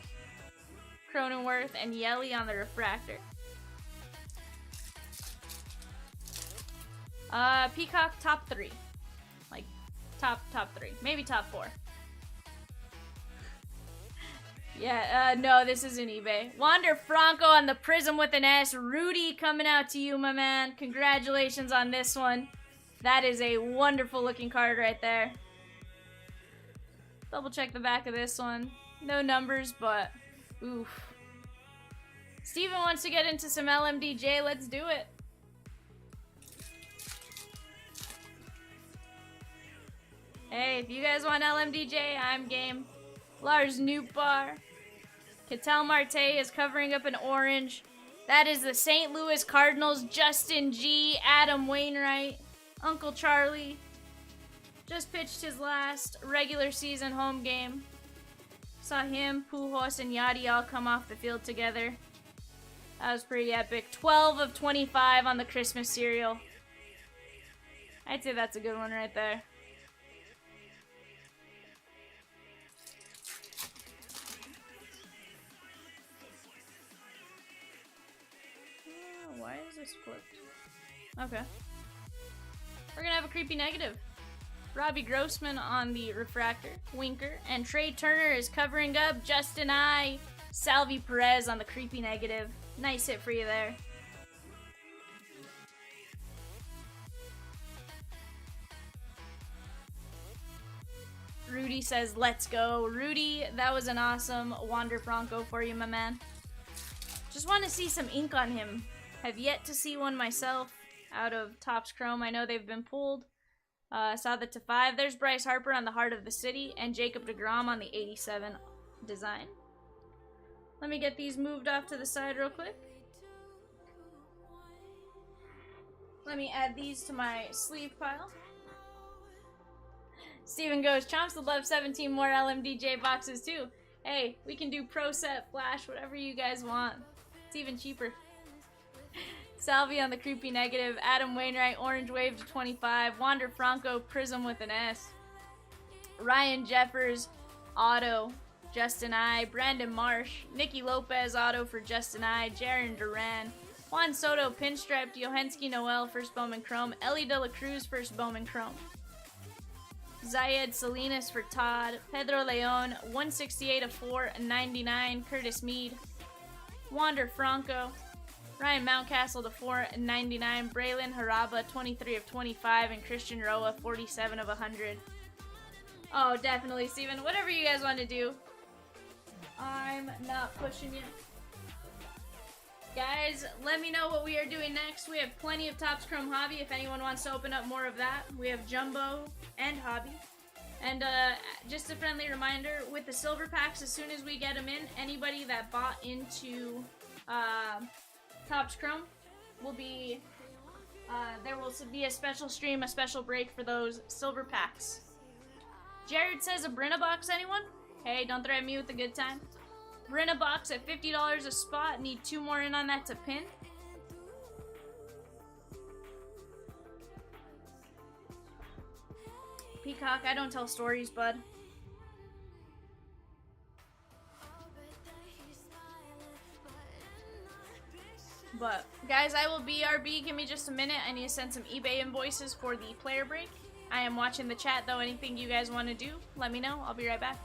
Cronenworth, and Yelly on the refractor. Peacock, top 3. Like, top 3. Maybe top 4. Yeah, no, this isn't eBay. Wander Franco on the Prizm with an S. Rudy coming out to you, my man. Congratulations on this one. That is a wonderful looking card right there. Double check the back of this one. No numbers, but oof. Steven wants to get into some LMDJ. Let's do it. Hey, if you guys want LMDJ, I'm game. Lars Nootbaar. Ketel Marte is covering up an orange. That is the St. Louis Cardinals. Justin G. Adam Wainwright. Uncle Charlie. Just pitched his last regular season home game. Saw him, Pujols, and Yachty all come off the field together. That was pretty epic. 12 of 25 on the Christmas cereal. I'd say that's a good one right there. Why is this flipped? Okay. We're gonna have a creepy negative. Robbie Grossman on the refractor, Winker, and Trey Turner is covering up Justin I. Salvi Perez on the creepy negative. Nice hit for you there. Rudy says, let's go. Rudy, that was an awesome Wander Franco for you, my man. Just want to see some ink on him. Have yet to see one myself out of Topps Chrome. I know they've been pulled. Saw the /5. There's Bryce Harper on the Heart of the City and Jacob deGrom on the 87 design. Let me get these moved off to the side real quick. Let me add these to my sleeve pile. Steven goes, Chomps would love 17 more LMDJ boxes too. Hey, we can do Pro Set, Flash, whatever you guys want. It's even cheaper. Salvi on the creepy negative. Adam Wainwright, orange wave to 25. Wander Franco, Prizm with an S. Ryan Jeffers, auto. Justin I. Brandon Marsh. Nicky Lopez, auto for Justin I. Jaron Duran. Juan Soto, pinstriped. Yohensky Noel, first Bowman Chrome. Ellie De La Cruz, first Bowman Chrome. Zayed Salinas for Todd. Pedro Leon, 168 of 499. Curtis Mead. Wander Franco. Ryan Mountcastle to 499. Braylon Haraba, 23 of 25. And Christian Roa, 47 of 100. Oh, definitely, Steven. Whatever you guys want to do. I'm not pushing you. Guys, let me know what we are doing next. We have plenty of Topps Chrome Hobby if anyone wants to open up more of that. We have Jumbo and Hobby. And just a friendly reminder, with the silver packs, as soon as we get them in, anybody that bought into Topps Chrome will be, there will be a special stream, a special break for those silver packs. Jared says a Brinna box, anyone? Hey, don't threaten me with a good time. Brinna box at $50 a spot. Need 2 more in on that to pin. Peacock, I don't tell stories, bud. But, guys, I will BRB. Give me just a minute. I need to send some eBay invoices for the player break. I am watching the chat, though. Anything you guys want to do, let me know. I'll be right back.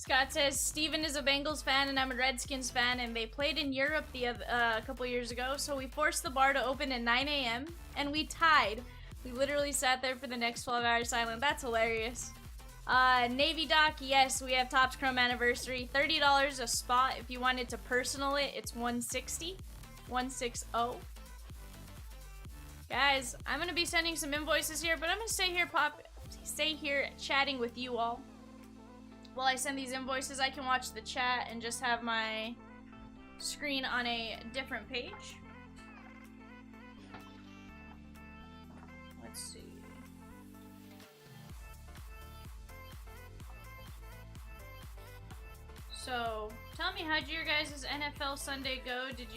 Scott says Steven is a Bengals fan and I'm a Redskins fan, and they played in Europe a couple years ago, so we forced the bar to open at 9 a.m. and we tied. We literally sat there for the next 12 hours silent. That's hilarious. Navy Doc, yes, we have Topps Chrome Anniversary. $30 a spot. If you wanted to personal it, it's $160. 160. Guys, I'm gonna be sending some invoices here, but I'm gonna stay here chatting with you all. While I send these invoices, I can watch the chat and just have my screen on a different page. Let's see. So, tell me, how'd your guys' NFL Sunday go? Did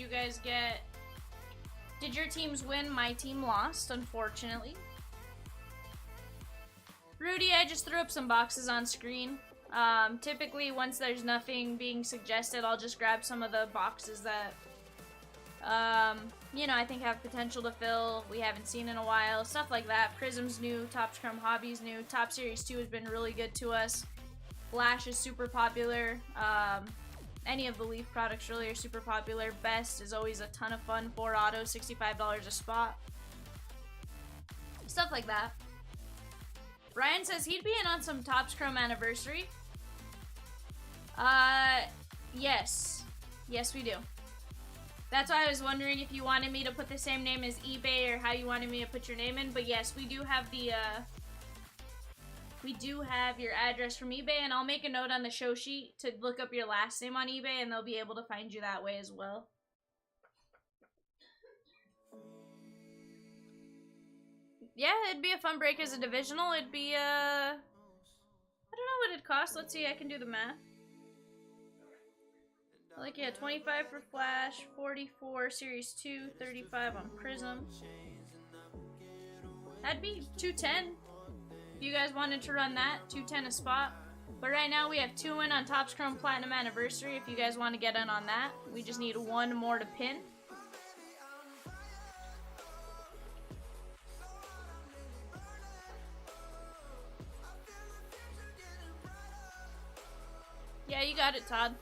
your teams win? My team lost, unfortunately. Rudy, I just threw up some boxes on screen. Typically, once there's nothing being suggested, I'll just grab some of the boxes that, you know, I think have potential to fill, we haven't seen in a while, stuff like that. Prizm's new, Topps Chrome Hobby's new, Top Series 2 has been really good to us. Flash is super popular. Any of the Leaf products really are super popular. Best is always a ton of fun. 4 auto, $65 a spot. Stuff like that. Ryan says he'd be in on some Topps Chrome Anniversary. Yes. Yes, we do. That's why I was wondering if you wanted me to put the same name as eBay or how you wanted me to put your name in. But yes, we do have the, we do have your address from eBay, and I'll make a note on the show sheet to look up your last name on eBay, and they'll be able to find you that way as well. Yeah, it'd be a fun break as a divisional. It'd be, I don't know what it'd cost. Let's see, I can do the math. Like, yeah, 25 for Flash, 44 Series 2, 35 on Prizm. That'd be 210. If you guys wanted to run that, 210 a spot. But right now we have 2 in on Topps Chrome Platinum Anniversary. If you guys want to get in on that, we just need 1 more to pin. Yeah, you got it, Todd.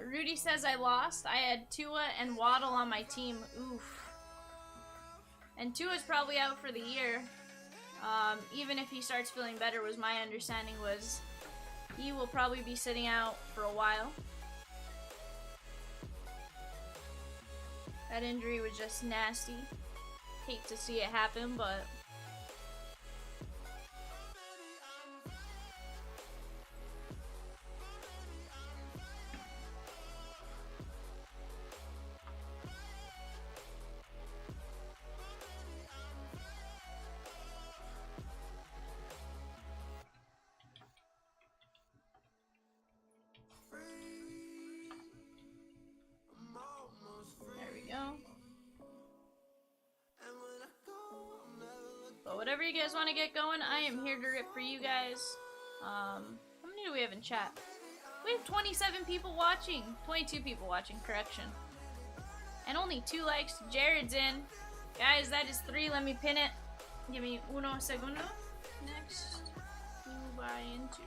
Rudy says I lost. I had Tua and Waddle on my team. Oof. And Tua's probably out for the year. Even if he starts feeling better, was my understanding was he will probably be sitting out for a while. That injury was just nasty. Hate to see it happen, but whatever you guys want to get going, I am here to rip for you guys. How many do we have in chat? We have 27 people watching. 22 people watching, correction. And only 2 likes. Jared's in. Guys, that is 3. Let me pin it. Give me uno segundo. Next, you buy into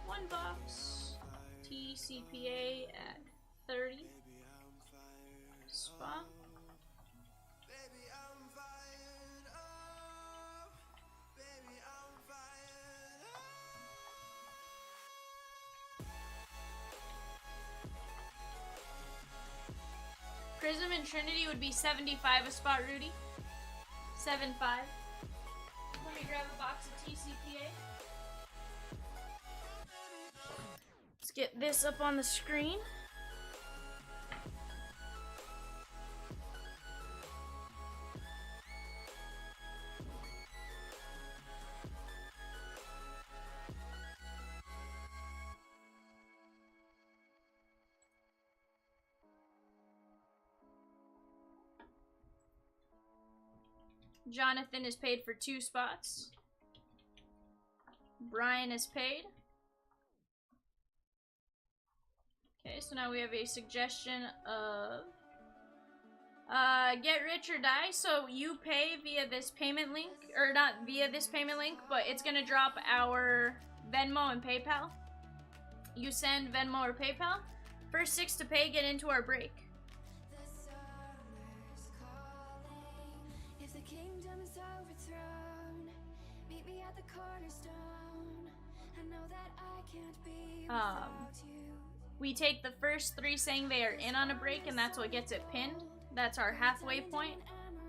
1 box. TCPA at 30. Spot. Prizm and Trinity would be 75 a spot, Rudy. 75. Let me grab a box of TCPA. Let's get this up on the screen. Jonathan is paid for 2 spots. Brian is paid. Okay, so now we have a suggestion of Get rich or die. So you pay via this payment link, or not via this payment link, but it's gonna drop our Venmo and PayPal. You send Venmo or PayPal. First 6 to pay get into our break. If the kingdom is overthrown, meet me at the cornerstone. I know that I can't be without you. We take the first 3 saying they are in on a break, and that's what gets it pinned. That's our halfway point.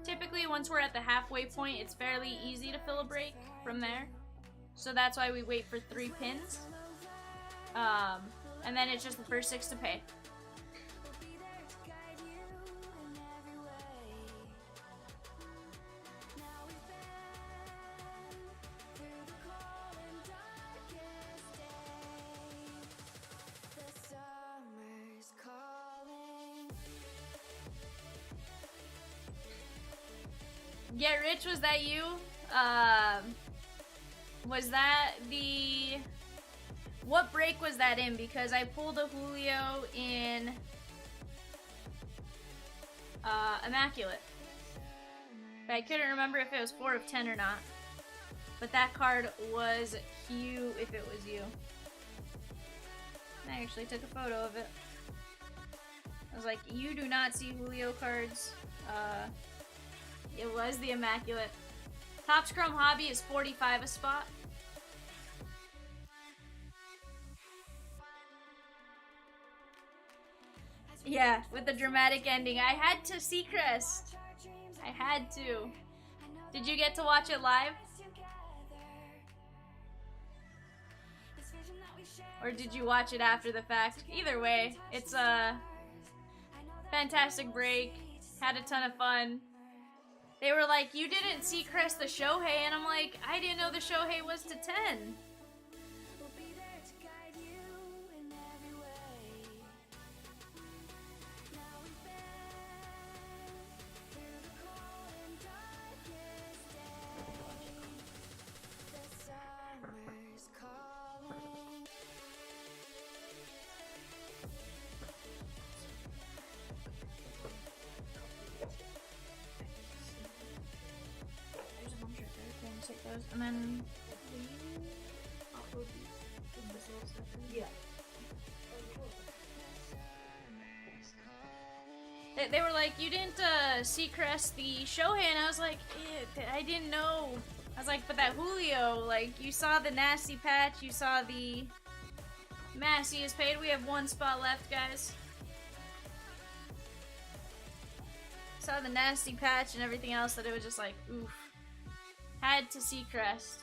Typically, once we're at the halfway point, it's fairly easy to fill a break from there. So that's why we wait for 3 pins. And then it's just the first 6 to pay. Get rich, was that you? Was that the... What break was that in? Because I pulled a Julio in Immaculate. But I couldn't remember if it was 4 of 10 or not. But that card was huge if it was you. I actually took a photo of it. I was like, you do not see Julio cards. It was the Immaculate. Topps Chrome Hobby is 45 a spot. Yeah, with the dramatic ending. I had to Seacrest. I had to. Did you get to watch it live? Or did you watch it after the fact? Either way, it's a fantastic break. Had a ton of fun. They were like, you didn't Seacrest the Shohei, and I'm like, I didn't know the Shohei was to 10. And then Yeah. they were like, you didn't Seacrest the Shohei, and I was like, I didn't know. I was like, but that Julio, like, you saw the nasty patch, you saw the Massey is paid. We have 1 spot left, guys. Saw the nasty patch and everything else that it was just like, oof. Had to Seacrest.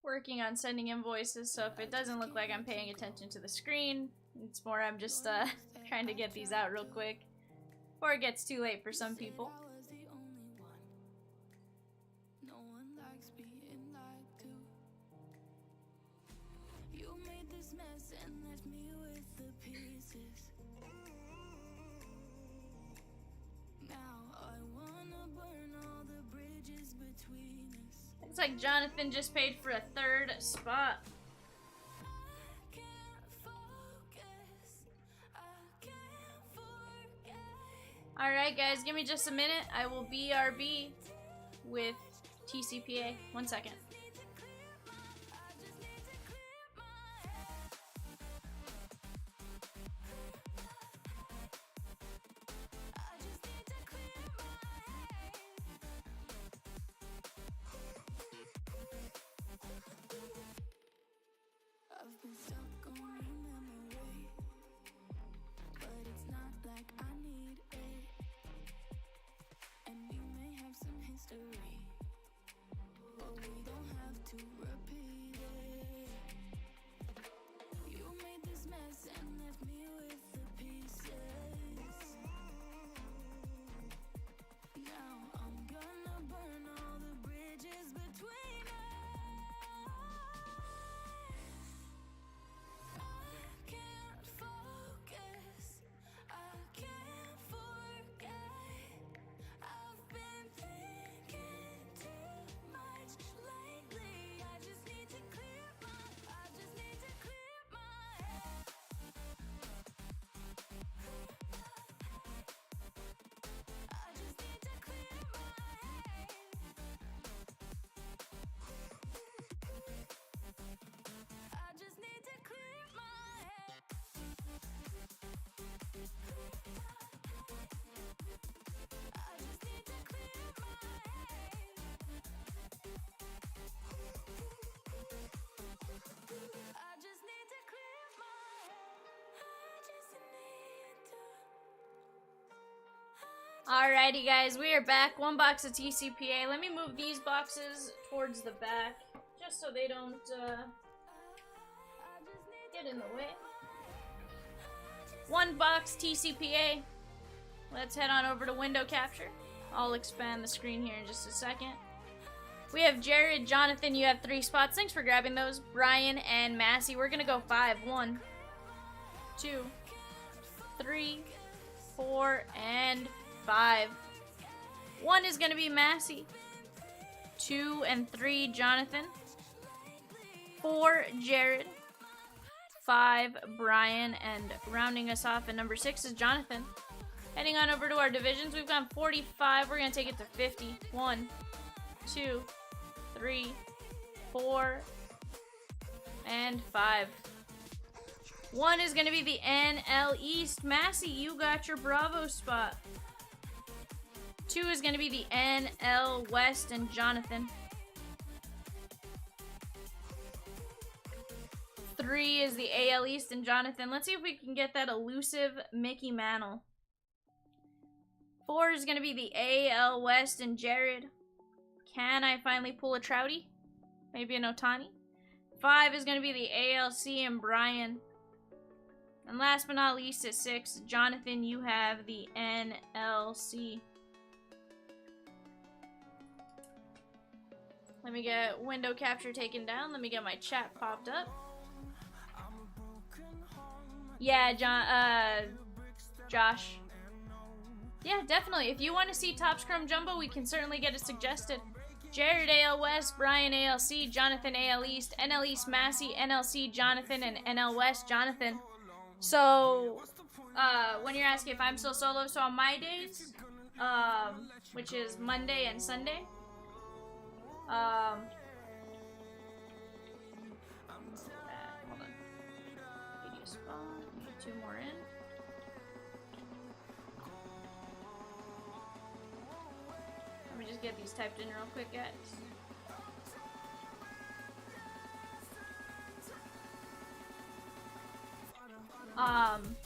Working on sending invoices, so if it doesn't look like I'm paying attention to the screen, it's more I'm just trying to get these out real quick before it gets too late for some people. Looks like Jonathan just paid for a 3rd spot. Alright guys, give me just a minute. I will BRB with TCPA. 1 second. I've been stuck on your memory, but it's not like I need it. And we may have some history, but we don't Alrighty, guys, we are back. One box of TCPA. Let me move these boxes towards the back, just so they don't get in the way. One box TCPA. Let's head on over to window capture. I'll expand the screen here in just a second. We have Jared, Jonathan, you have 3 spots. Thanks for grabbing those. Brian and Massey. We're gonna go 5. 1, 2, 3, 4, and 5. 1 is gonna be Massey. 2 and 3, Jonathan. 4, Jared. 5, Brian, and rounding us off at number 6 is Jonathan. Heading on over to our divisions, we've gone 45. We're gonna take it to 50. 1, 2, 3, 4, and 5. 1 is gonna be the NL East. Massey, you got your Bravo spot. 2 is gonna be the NL West and Jonathan. 3 is the AL East and Jonathan. Let's see if we can get that elusive Mickey Mantle. 4 is gonna be the AL West and Jared. Can I finally pull a Trouty? Maybe an Ohtani? 5 is gonna be the ALC and Brian. And last but not least at 6, Jonathan, you have the NLC. Let me get window capture taken down. Let me get my chat popped up. Yeah, Josh. Yeah, definitely. If you want to see Topps Chrome Jumbo, we can certainly get it suggested. Jared AL West, Brian ALC, Jonathan AL East, NL East Massey, NLC Jonathan, and NL West Jonathan. So, when you're asking if I'm still solo, so on my days, which is Monday and Sunday, hold on. Media spot. Need 2 more in. Let me just get these typed in real quick, guys.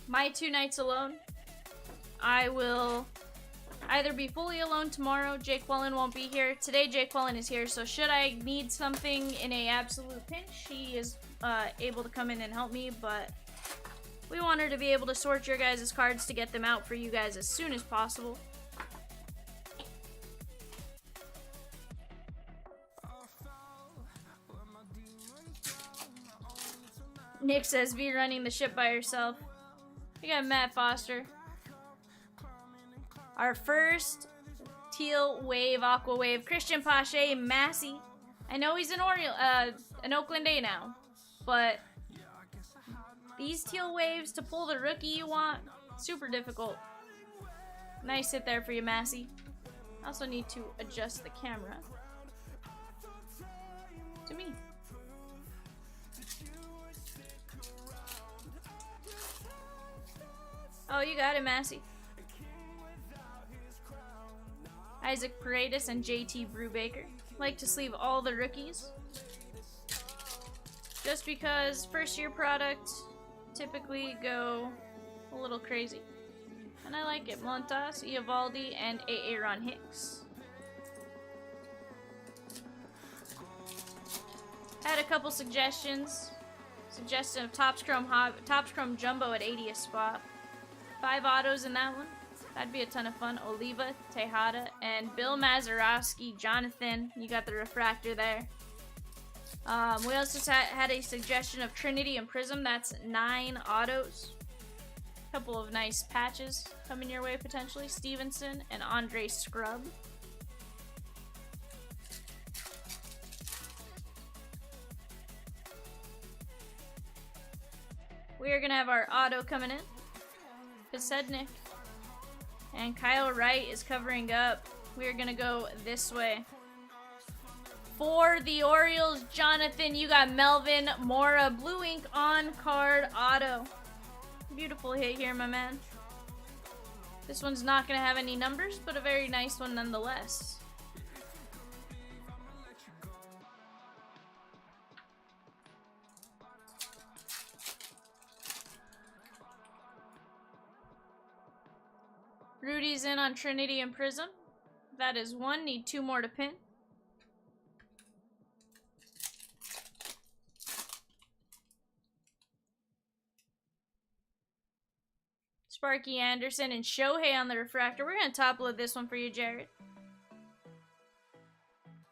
My 2 nights alone, I will either be fully alone tomorrow. Jake Wellen won't be here. Today, Jake Wellen is here, so should I need something in a absolute pinch, he is able to come in and help me, but we want her to be able to sort your guys' cards to get them out for you guys as soon as possible. Nick says, V running the ship by herself. We got Matt Foster. Our first teal wave, aqua wave, Christian Pache, Massey. I know he's an Oakland A now, but these teal waves to pull the rookie you want, super difficult. Nice hit there for you, Massey. Also need to adjust the camera to me. Oh, you got it, Massey. Isaac Paredes and JT Brubaker. Like to sleeve all the rookies. Just because first year product typically go a little crazy. And I like it. Montas, Eovaldi, and Aaron Hicks. Had a couple suggestions. Suggestion of Topps Chrome Jumbo at 80th spot. 5 autos in that one. That'd be a ton of fun. Oliva, Tejada, and Bill Mazeroski. Jonathan, you got the refractor there. We also had a suggestion of Trinity and Prizm. That's 9 autos. Couple of nice patches coming your way potentially. Stevenson and Andre Scrub. We are going to have our auto coming in. Pasednik. And Kyle Wright is covering up. We're going to go this way. For the Orioles, Jonathan, you got Melvin Mora. Blue ink on card auto. Beautiful hit here, my man. This one's not going to have any numbers, but a very nice one nonetheless. Rudy Everybody's in on Trinity and Prizm. That is one. Need 2 more to pin. Sparky Anderson and Shohei on the refractor. We're going to top load this one for you, Jared.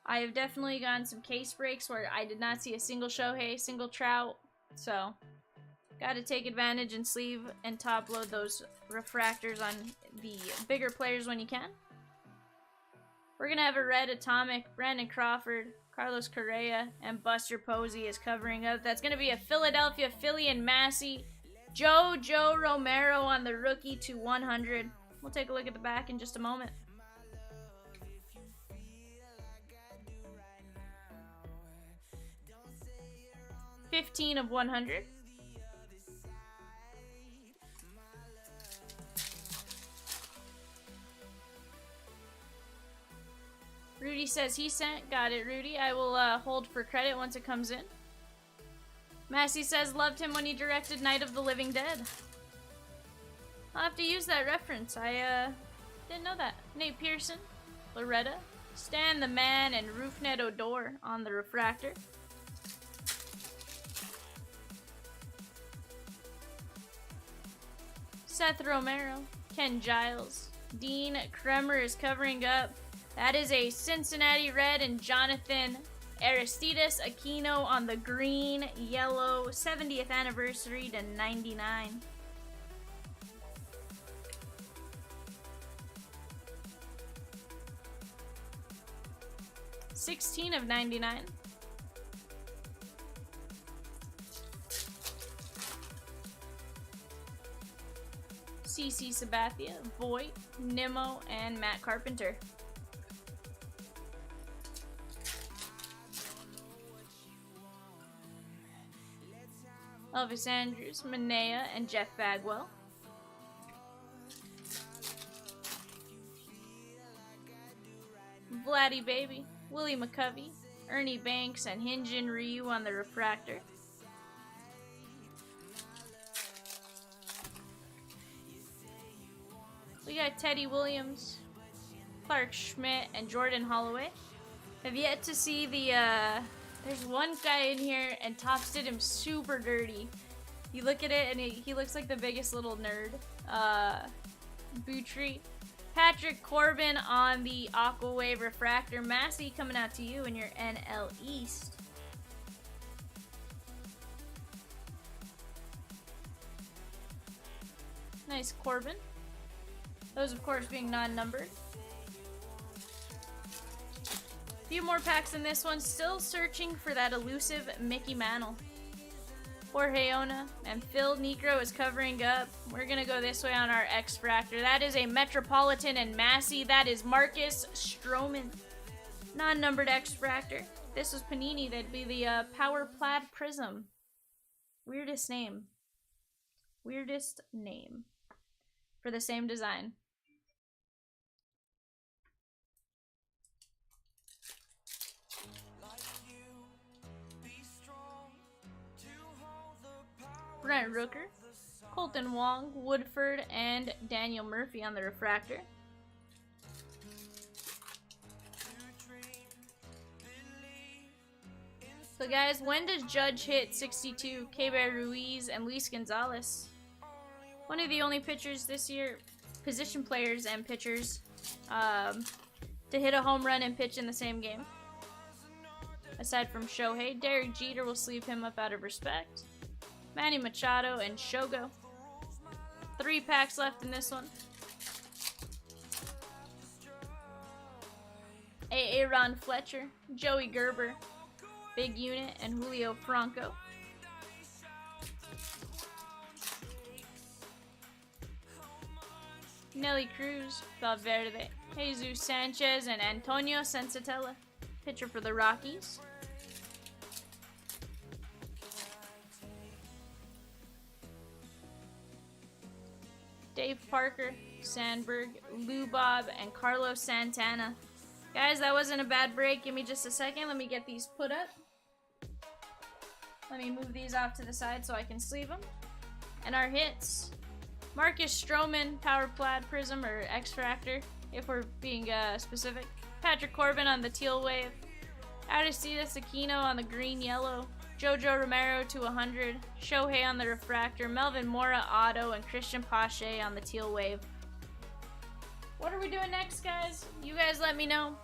I have definitely gotten some case breaks where I did not see a single Shohei, single Trout. So, got to take advantage and sleeve and top load those refractors on the bigger players when you can. We're going to have a red atomic. Brandon Crawford, Carlos Correa, and Buster Posey is covering up. That's going to be a Philadelphia Philly and Massey. Joe Romero on the rookie to 100. We'll take a look at the back in just a moment. $15 of 100. Rudy says he sent. Got it, Rudy. I will hold for credit once it comes in. Massey says loved him when he directed Night of the Living Dead. I'll have to use that reference. I didn't know that. Nate Pearson, Loretta, Stan the Man, and Roofnet Odor on the refractor. Seth Romero, Ken Giles, Dean Kremer is covering up. That is a Cincinnati Red and Jonathan Aristides Aquino on the green, yellow, 70th anniversary to 99. $16 of 99. CC Sabathia, Voight, Nimmo, and Matt Carpenter. Elvis Andrews, Manea, and Jeff Bagwell. Vladdy Baby, Willie McCovey, Ernie Banks, and Hyunjin Ryu on the refractor. We got Teddy Williams, Clark Schmidt, and Jordan Holloway. Have yet to see the, there's one guy in here and Topps did him super dirty. You look at it and he looks like the biggest little nerd. Boutry. Patrick Corbin on the Aqua Wave refractor. Massey coming out to you in your NL East. Nice Corbin. Those, of course, being non-numbered. Few more packs in this one. Still searching for that elusive Mickey Mantle. Jorge Ona and Phil Necro is covering up. We're going to go this way on our X-Fractor. That is a Metropolitan and Massey. That is Marcus Stroman. Non-numbered X-Fractor. This was Panini. That'd be the Power Plaid Prizm. Weirdest name. Weirdest name. For the same design. Brent Rooker, Colton Wong, Woodford, and Daniel Murphy on the refractor. So guys, when does Judge hit 62? K-Bear Ruiz and Luis Gonzalez. One of the only pitchers this year, position players and pitchers, to hit a home run and pitch in the same game. Aside from Shohei, Derek Jeter will sleeve him up out of respect. Manny Machado and Shogo. 3 packs left in this one. Aaron Fletcher, Joey Gerber, Big Unit, and Julio Franco. Nelly Cruz, Valverde, Jesus Sanchez, and Antonio Sensatella, pitcher for the Rockies. Dave Parker, Sandberg, Lou Bob, and Carlos Santana. Guys, that wasn't a bad break. Give me just a second. Let me get these put up. Let me move these off to the side so I can sleeve them. And our hits. Marcus Stroman, Power Plaid Prizm, or X-Fractor, if we're being specific. Patrick Corbin on the Teal Wave. Aristides Aquino on the Green-Yellow. Jojo Romero to 100. Shohei on the Refractor. Melvin Mora Auto, and Christian Pache on the Teal Wave. What are we doing next, guys? You guys let me know.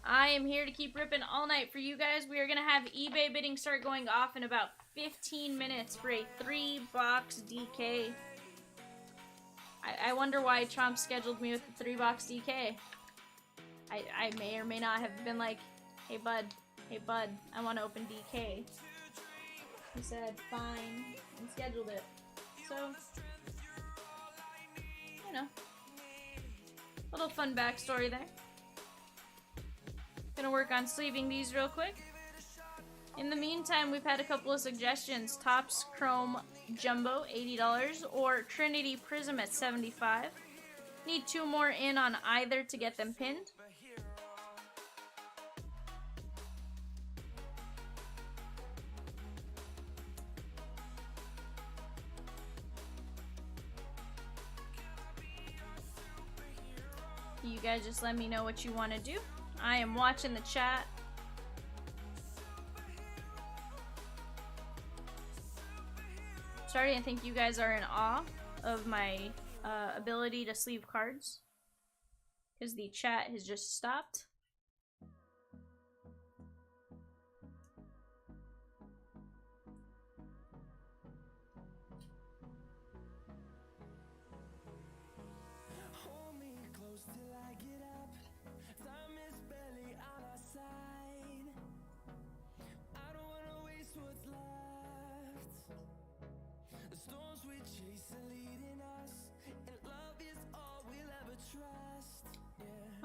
I am here to keep ripping all night for you guys. We are going to have eBay bidding start going off in about 15 minutes for a 3-box DK. I wonder why Chomps scheduled me with the 3-box DK. I may or may not have been like, hey bud, I want to open DK. He said, fine, and scheduled it. So, you know, little fun backstory there. Gonna work on sleeving these real quick. In the meantime, we've had a couple of suggestions. Topps Chrome Jumbo, $80, or Trinity Prizm at $75. Need 2 more in on either to get them pinned. You guys just let me know what you want to do. I am watching the chat. Starting to think you guys are in awe of my ability to sleeve cards, because the chat has just stopped.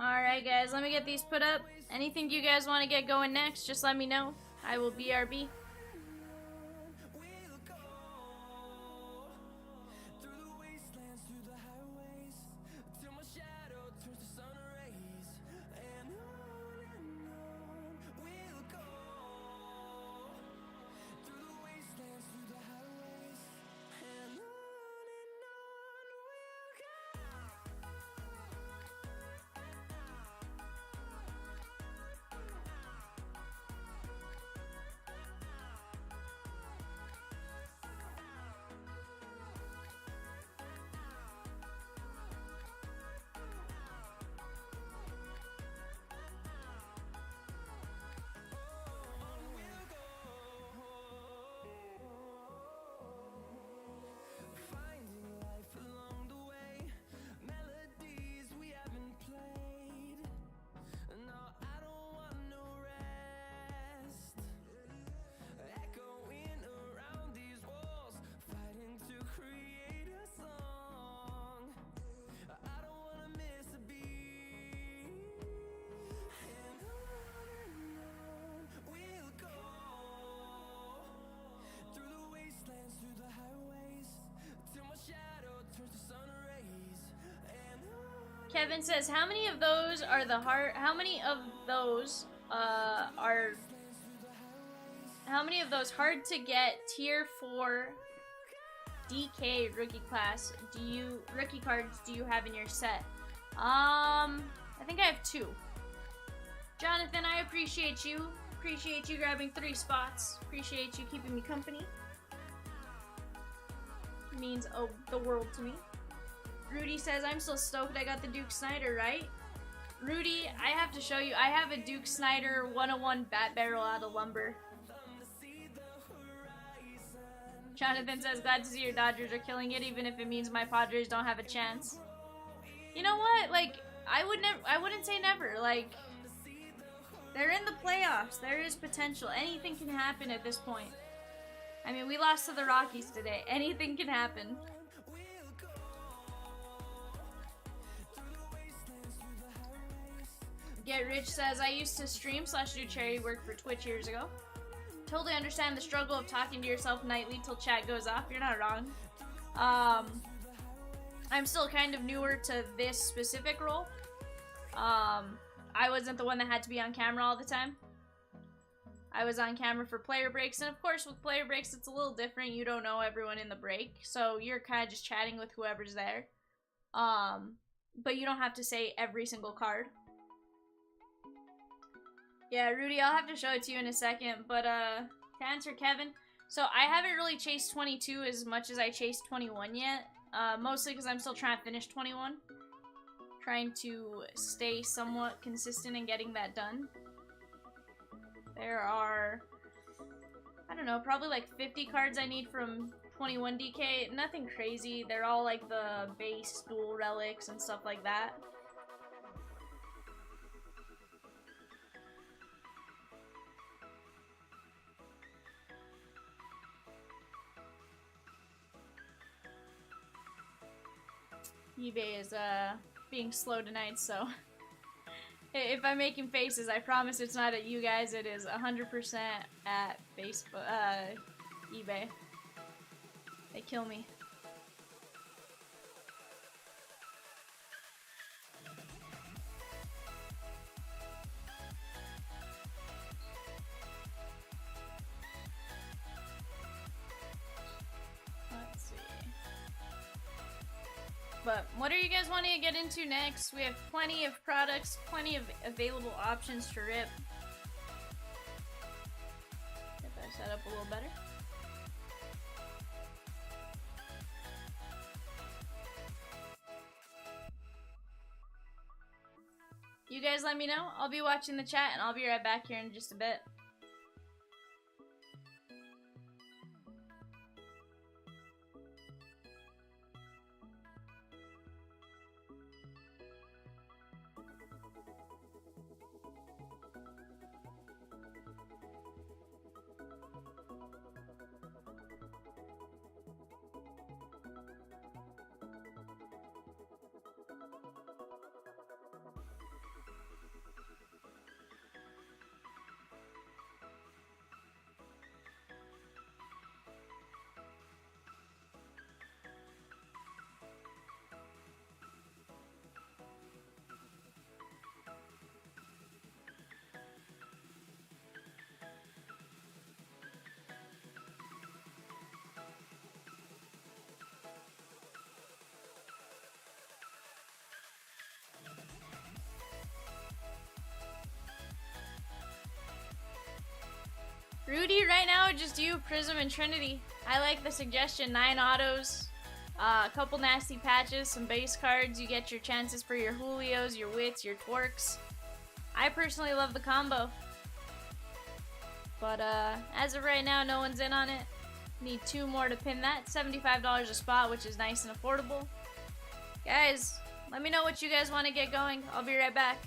Alright guys, let me get these put up. Anything you guys want to get going next, just let me know. I will BRB. Kevin says, how many of those are the hard? How many of those hard to get tier 4 DK rookie class rookie cards do you have in your set? I think I have 2. Jonathan, I appreciate you. Appreciate you grabbing 3 spots. Appreciate you keeping me company. It means the world to me. Rudy says, I'm so stoked I got the Duke Snider, right? Rudy, I have to show you. I have a Duke Snider 101 bat barrel out of lumber. Jonathan says, glad to see your Dodgers are killing it, even if it means my Padres don't have a chance. You know what? Like, I wouldn't say never. Like, they're in the playoffs. There is potential. Anything can happen at this point. I mean, we lost to the Rockies today. Anything can happen. Get Rich says, I used to stream / do charity work for Twitch years ago. Totally understand the struggle of talking to yourself nightly till chat goes off. You're not wrong. I'm still kind of newer to this specific role. I wasn't the one that had to be on camera all the time. I was on camera for player breaks, and of course with player breaks it's a little different. You don't know everyone in the break, so you're kind of just chatting with whoever's there. But you don't have to say every single card. Yeah, Rudy, I'll have to show it to you in a second, but to answer Kevin, so I haven't really chased 22 as much as I chased 21 yet, mostly because I'm still trying to finish 21. Trying to stay somewhat consistent in getting that done. There are, I don't know, probably like 50 cards I need from 21 DK. Nothing crazy. They're all like the base dual relics and stuff like that. eBay is being slow tonight, so if I'm making faces, I promise it's not at you guys. It is 100% at Facebook, eBay. They kill me. Let's see. But what are you guys wanting to get into next? We have plenty of products, plenty of available options to rip. Get that set up a little better. You guys let me know. I'll be watching the chat and I'll be right back here in just a bit. Rudy, right now, just you, Prizm, and Trinity. I like the suggestion. 9 autos, a couple nasty patches, some base cards. You get your chances for your Julios, your Wits, your Twerks. I personally love the combo. But as of right now, no one's in on it. Need 2 more to pin that. $75 a spot, which is nice and affordable. Guys, let me know what you guys want to get going. I'll be right back.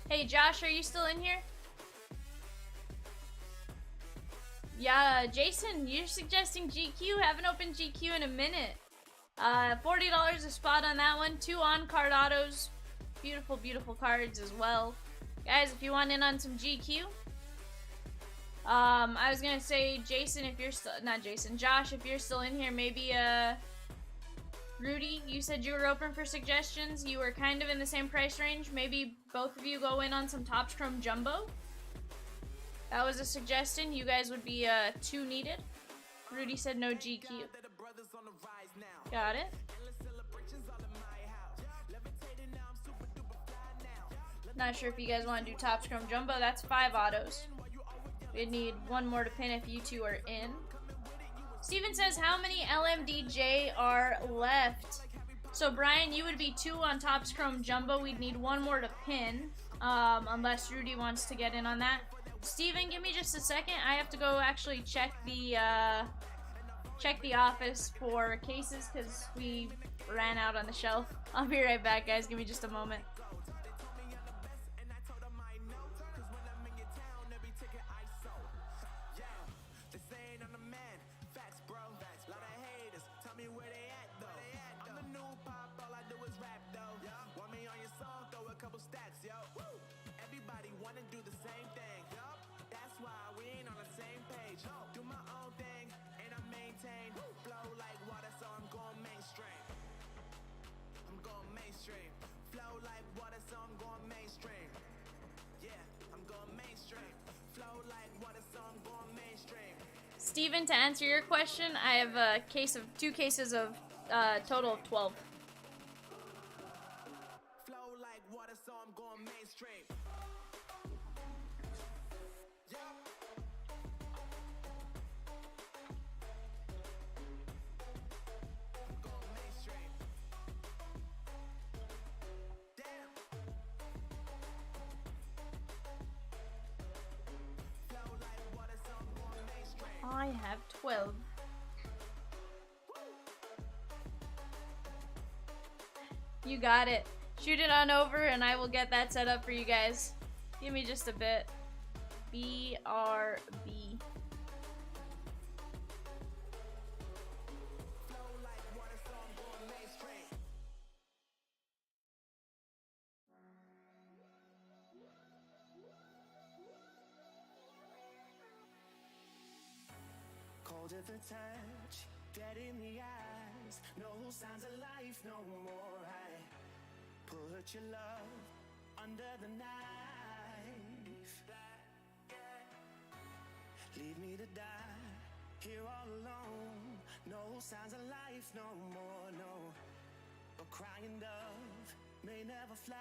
Hey Josh, are you still in here? Yeah, Jason, you're suggesting GQ? Haven't opened GQ in a minute. $40 a spot on that one. 2 on-card autos. Beautiful, beautiful cards as well. Guys, if you want in on some GQ. I was gonna say, Jason, if you're still, not Jason, Josh, if you're still in here, maybe, Rudy, you said you were open for suggestions. You were kind of in the same price range. Maybe both of you go in on some Topps Chrome Jumbo. That was a suggestion. You guys would be 2 needed. Rudy said no GQ. Got it. Not sure if you guys want to do Topps Chrome Jumbo. That's 5 autos. We'd need 1 more to pin if you 2 are in. Steven says, how many LMDJ are left? So, Brian, you would be 2 on Topps Chrome Jumbo. We'd need 1 more to pin, unless Rudy wants to get in on that. Steven, give me just a second. I have to go actually check the office for cases because we ran out on the shelf. I'll be right back, guys. Give me just a moment. Everybody wanna do the same thing. That's why we ain't on the same page. Do my own thing and I maintain. Flow like water, so I'm going mainstream. I'm going mainstream. Flow like water, so I'm going mainstream. Yeah, I'm going mainstream. Flow like water, so I'm going mainstream. Steven, to answer your question, I have a case of 2 cases of total of 12. Flow like water, so I'm going mainstream. I have 12. You got it. Shoot it on over and I will get that set up for you guys. Give me just a bit. BRB. Cold at the touch, dead in the eyes. No signs of life no more. I put your love under the knife. Leave me to die here all alone. No signs of life no more, no. A crying dove may never fly.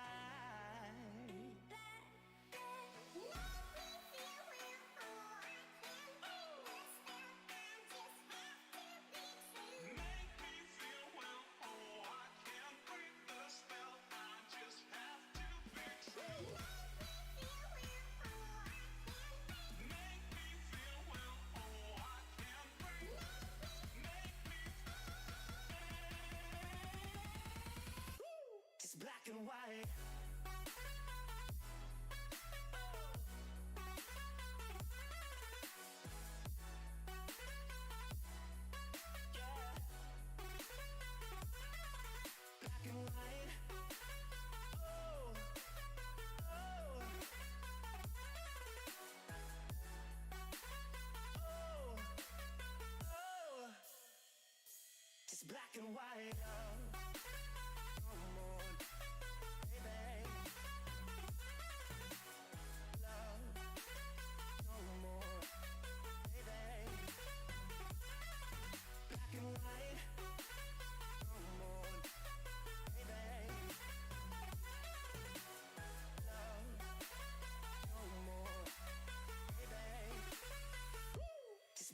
It's black and white. Black and white. Oh, oh, oh, oh. It's black and white.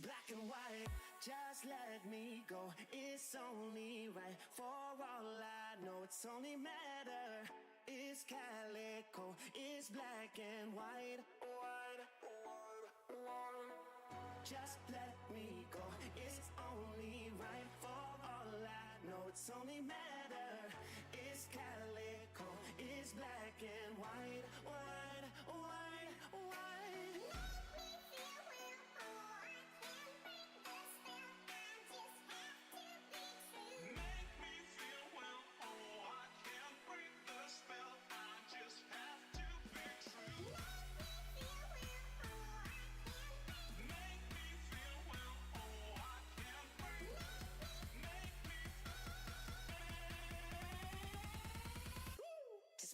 Black and white, just let me go. It's only right for all I know. It's only matter. It's calico. It's black and white. White, white, white. Just let me go. It's only right for all I know. It's only matter. It's calico. It's black and white. White, white, white.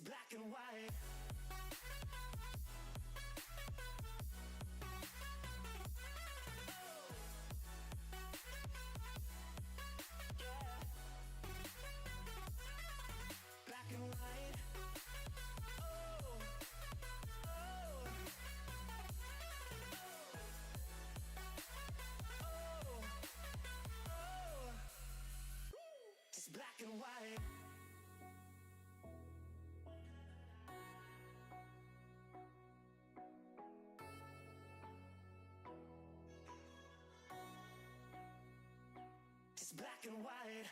Black and white. and white.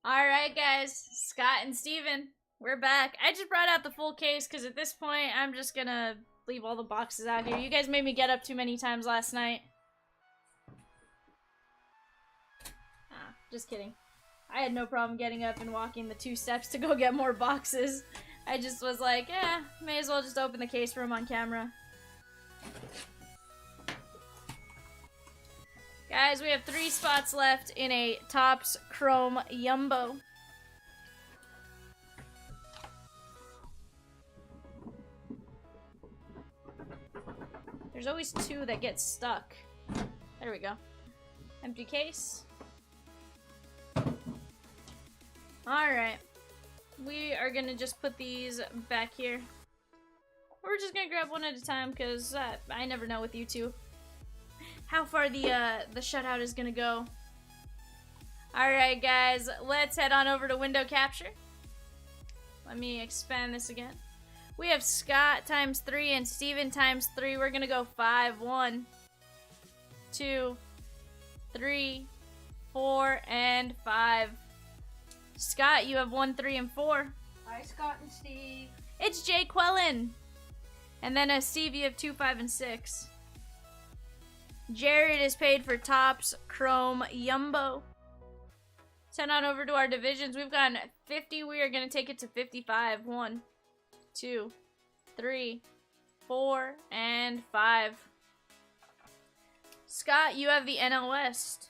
Alright, guys. Scott and Steven, we're back. I just brought out the full case because at this point, I'm just gonna leave all the boxes out here. You guys made me get up too many times last night. Just kidding. I had no problem getting up and walking the 2 steps to go get more boxes. I just was like, yeah, may as well just open the case for him on camera. Guys, we have 3 spots left in a Topps Chrome Yumbo. There's always 2 that get stuck. There we go. Empty case. Alright. We are gonna just put these back here. We're just gonna grab one at a time because I never know with you two how far the shutout is gonna go. Alright, guys, let's head on over to window capture. Let me expand this again. We have Scott times 3 and Steven times 3. We're gonna go 5, 1, 2, 3, 4, and 5. Scott, you have 1, 3, and 4. Hi, Scott and Steve. It's Jay Quellen. And then Steve, you have 2, 5, and 6. Jared is paid for Topps Chrome Yumbo. Send on over to our divisions. We've gotten 50. We are going to take it to 55. 1, 2, 3, 4, and 5. Scott, you have the NL West.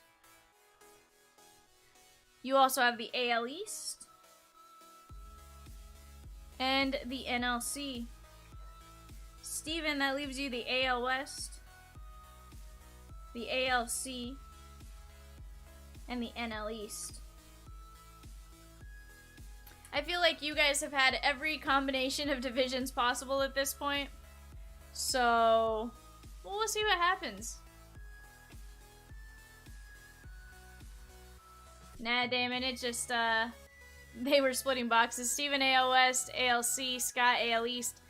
You also have the AL East. And the NLC. Steven, that leaves you the AL West, the ALC, and the NL East. I feel like you guys have had every combination of divisions possible at this point. So, we'll see what happens. Nah, Damon, it just, they were splitting boxes. Steven AL West, ALC, Scott AL East,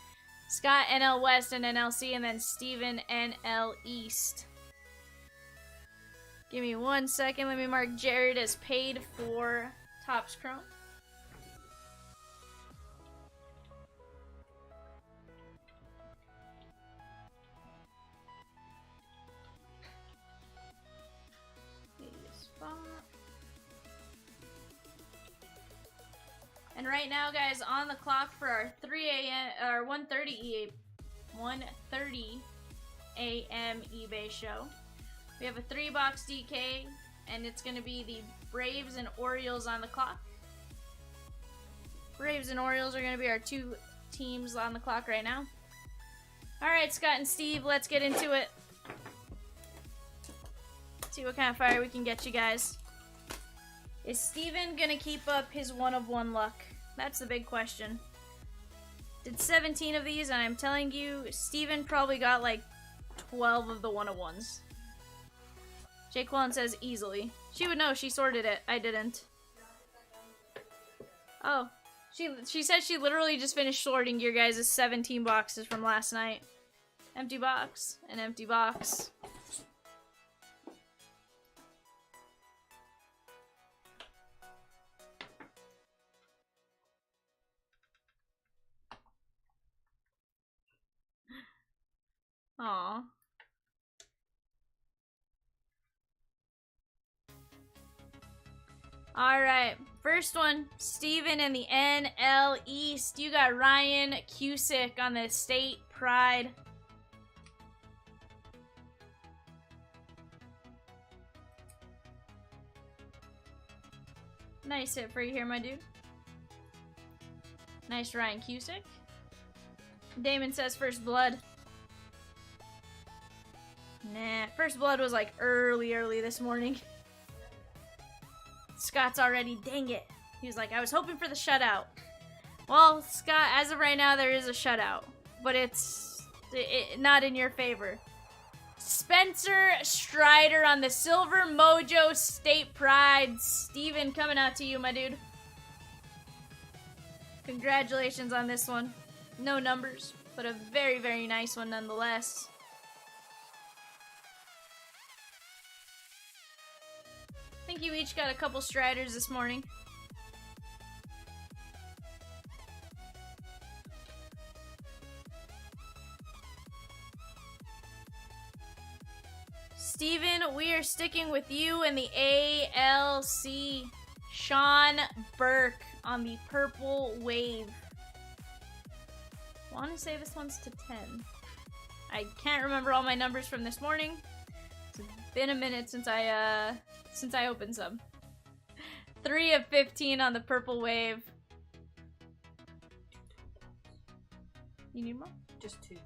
Scott NL West and NLC, and then Steven NL East. Give me 1 second. Let me mark Jared as paid for Topps Chrome. And right now, guys, on the clock for our 3 a.m. or 1:30 a.m. eBay show, we have a 3-box DK, and it's going to be the Braves and Orioles on the clock. Braves and Orioles are going to be our 2 teams on the clock right now. All right, Scott and Steve, let's get into it. See what kind of fire we can get you guys. Is Steven gonna keep up his 1 of 1 luck? That's the big question. Did 17 of these, and I'm telling you, Steven probably got like 12 of the 1 of 1s. Jake Quellen says easily. She would know, she sorted it. I didn't. Oh. She said she literally just finished sorting your guys' 17 boxes from last night. Empty box, an empty box. Aww. Alright, first one, Steven in the NL East. You got Ryan Cusick on the State Pride. Nice hit for you here, my dude. Nice Ryan Cusick. Damon says First Blood. Nah, First Blood was like early this morning. Scott's already, dang it. He was like, I was hoping for the shutout. Well, Scott, as of right now, there is a shutout. But it's not in your favor. Spencer Strider on the Silver Mojo State Pride. Steven, coming out to you, my dude. Congratulations on this one. No numbers, but a very, very nice one nonetheless. I think you each got a couple Striders this morning. Steven, we are sticking with you in the ALC. Sean Burke on the Purple Wave. I want to say this one's to 10. I can't remember all my numbers from this morning. It's been a minute since I opened some. 3 of 15 on the Purple Wave. You need more? Just 2.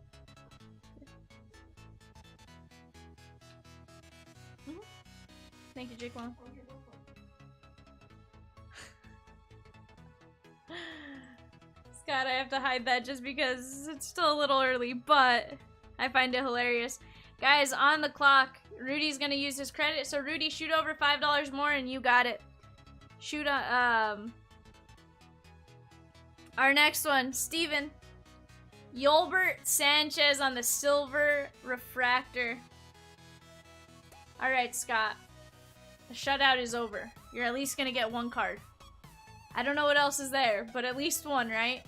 Thank you, Jake Long. Scott, I have to hide that just because it's still a little early, but I find it hilarious. Guys, on the clock, Rudy's gonna use his credit, so Rudy, shoot over $5 more and you got it. Shoot, our next one, Steven. Yolbert Sanchez on the Silver Refractor. Alright, Scott. The shutout is over. You're at least gonna get 1 card. I don't know what else is there, but at least 1, right?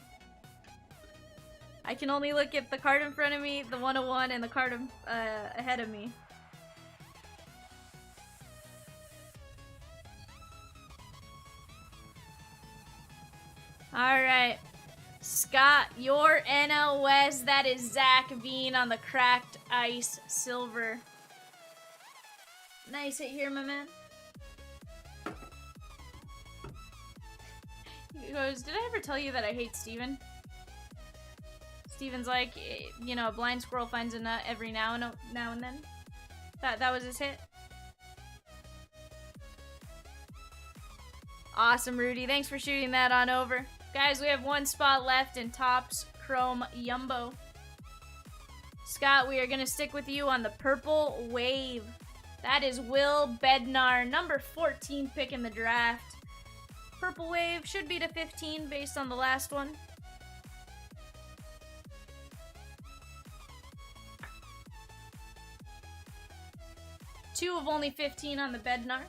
I can only look at the card in front of me, the 101, and the card ahead of me. Alright. Scott, your NL West, that is Zach Veen on the Cracked Ice Silver. Nice hit here, my man. He goes, did I ever tell you that I hate Steven? Steven's like, you know, a blind squirrel finds a nut every now and then. That was his hit. Awesome, Rudy. Thanks for shooting that on over. Guys, we have 1 spot left in Topps Chrome Yumbo. Scott, we are going to stick with you on the Purple Wave. That is Will Bednar, number 14 pick in the draft. Purple Wave should be to 15 based on the last one. Two of only 15 on the Bednar.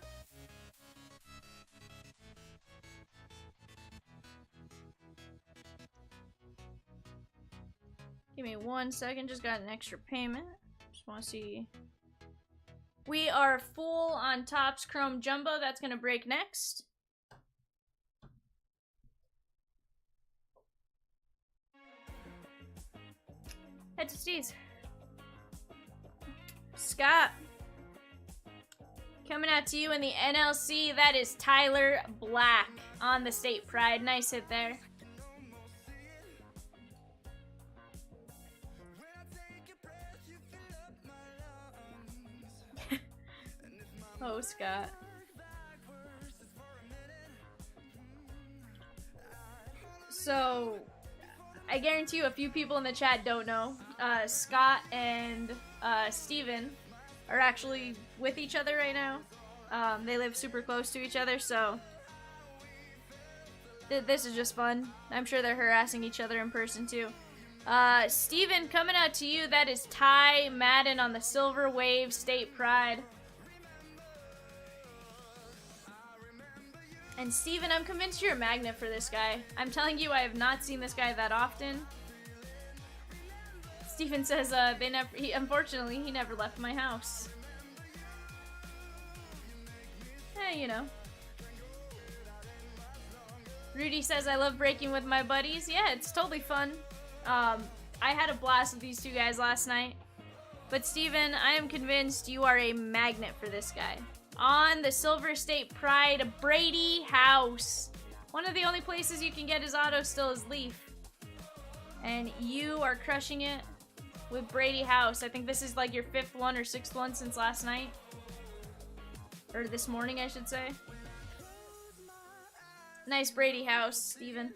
Give me 1 second, just got an extra payment. Just want to see. We are full on Topps Chrome Jumbo. That's going to break next. Head to Steve's. Scott. Coming out to you in the NLC, that is Tyler Black on the State Pride. Nice hit there. Oh, Scott. So, I guarantee you a few people in the chat don't know. Scott and Steven are actually with each other right now. They live super close to each other, so this is just fun. I'm sure they're harassing each other in person too. Steven, coming out to you, that is Ty Madden on the Silver Wave State Pride. And Steven, I'm convinced you're a magnet for this guy. I'm telling you, I have not seen this guy that often. Steven says, unfortunately, he never left my house. You know. Rudy says, I love breaking with my buddies. Yeah, it's totally fun. I had a blast with these two guys last night. But Steven, I am convinced you are a magnet for this guy. On the Silver State Pride, Brady House. One of the only places you can get his auto still is Leaf. And you are crushing it with Brady House. I think this is like your 5th one or 6th one since last night. Or this morning, I should say. Nice Brady House, Steven.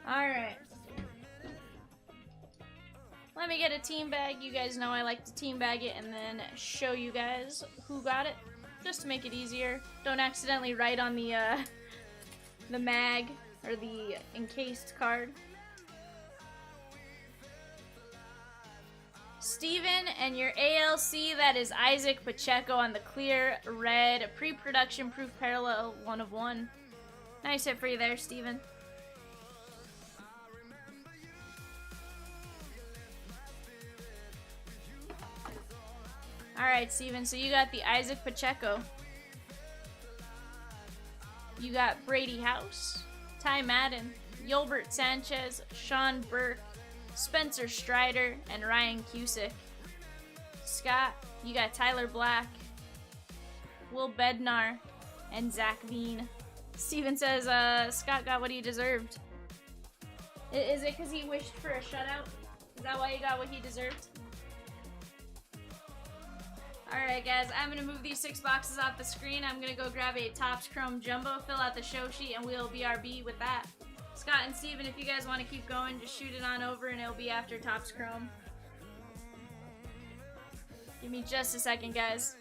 Alright. Let me get a team bag. You guys know I like to team bag it and then show you guys who got it. Just to make it easier. Don't accidentally write on the mag or the encased card. Steven, and your ALC, that is Isaac Pacheco on the clear red pre-production proof parallel 1 of 1. Nice hit for you there, Steven. Alright, Steven, so you got the Isaac Pacheco. You got Brady House, Ty Madden, Yolbert Sanchez, Sean Burke, Spencer Strider, and Ryan Cusick. Scott, you got Tyler Black, Will Bednar, and Zach Veen. Steven says Scott got what he deserved. Is it because he wished for a shutout? Is that why he got what he deserved? Alright guys, I'm going to move these 6 boxes off the screen. I'm going to go grab a Topps Chrome Jumbo, fill out the show sheet, and we'll BRB with that. Scott and Steven, if you guys want to keep going, just shoot it on over and it'll be after Topps Chrome. Give me just a second, guys.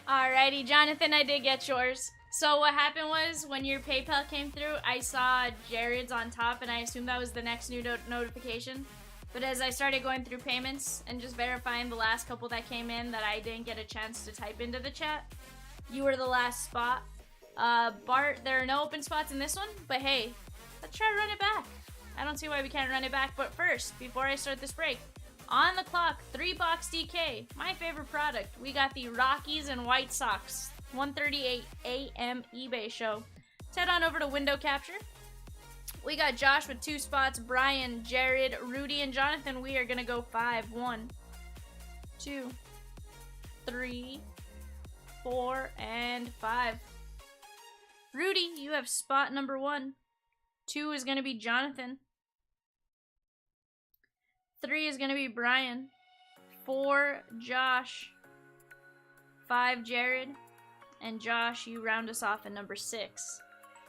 Alrighty, Jonathan, I did get yours. So what happened was, when your PayPal came through, I saw Jared's on top, and I assumed that was the next new notification. But as I started going through payments and just verifying the last couple that came in that I didn't get a chance to type into the chat, you were the last spot. Bart, there are no open spots in this one, but hey, let's try to run it back. I don't see why we can't run it back, but first, before I start this break, on the clock, 3-box DK, my favorite product. We got the Rockies and White Sox 1:38 a.m. eBay show. Let's head on over to window capture. We got Josh with 2 spots, Brian, Jared, Rudy, and Jonathan. We are going to go 5. 1, 2, 3, 4, and 5. Rudy, you have spot number 1. 2 is going to be Jonathan. 3 is going to be Brian. 4, Josh. 5, Jared. And Josh, you round us off at number 6.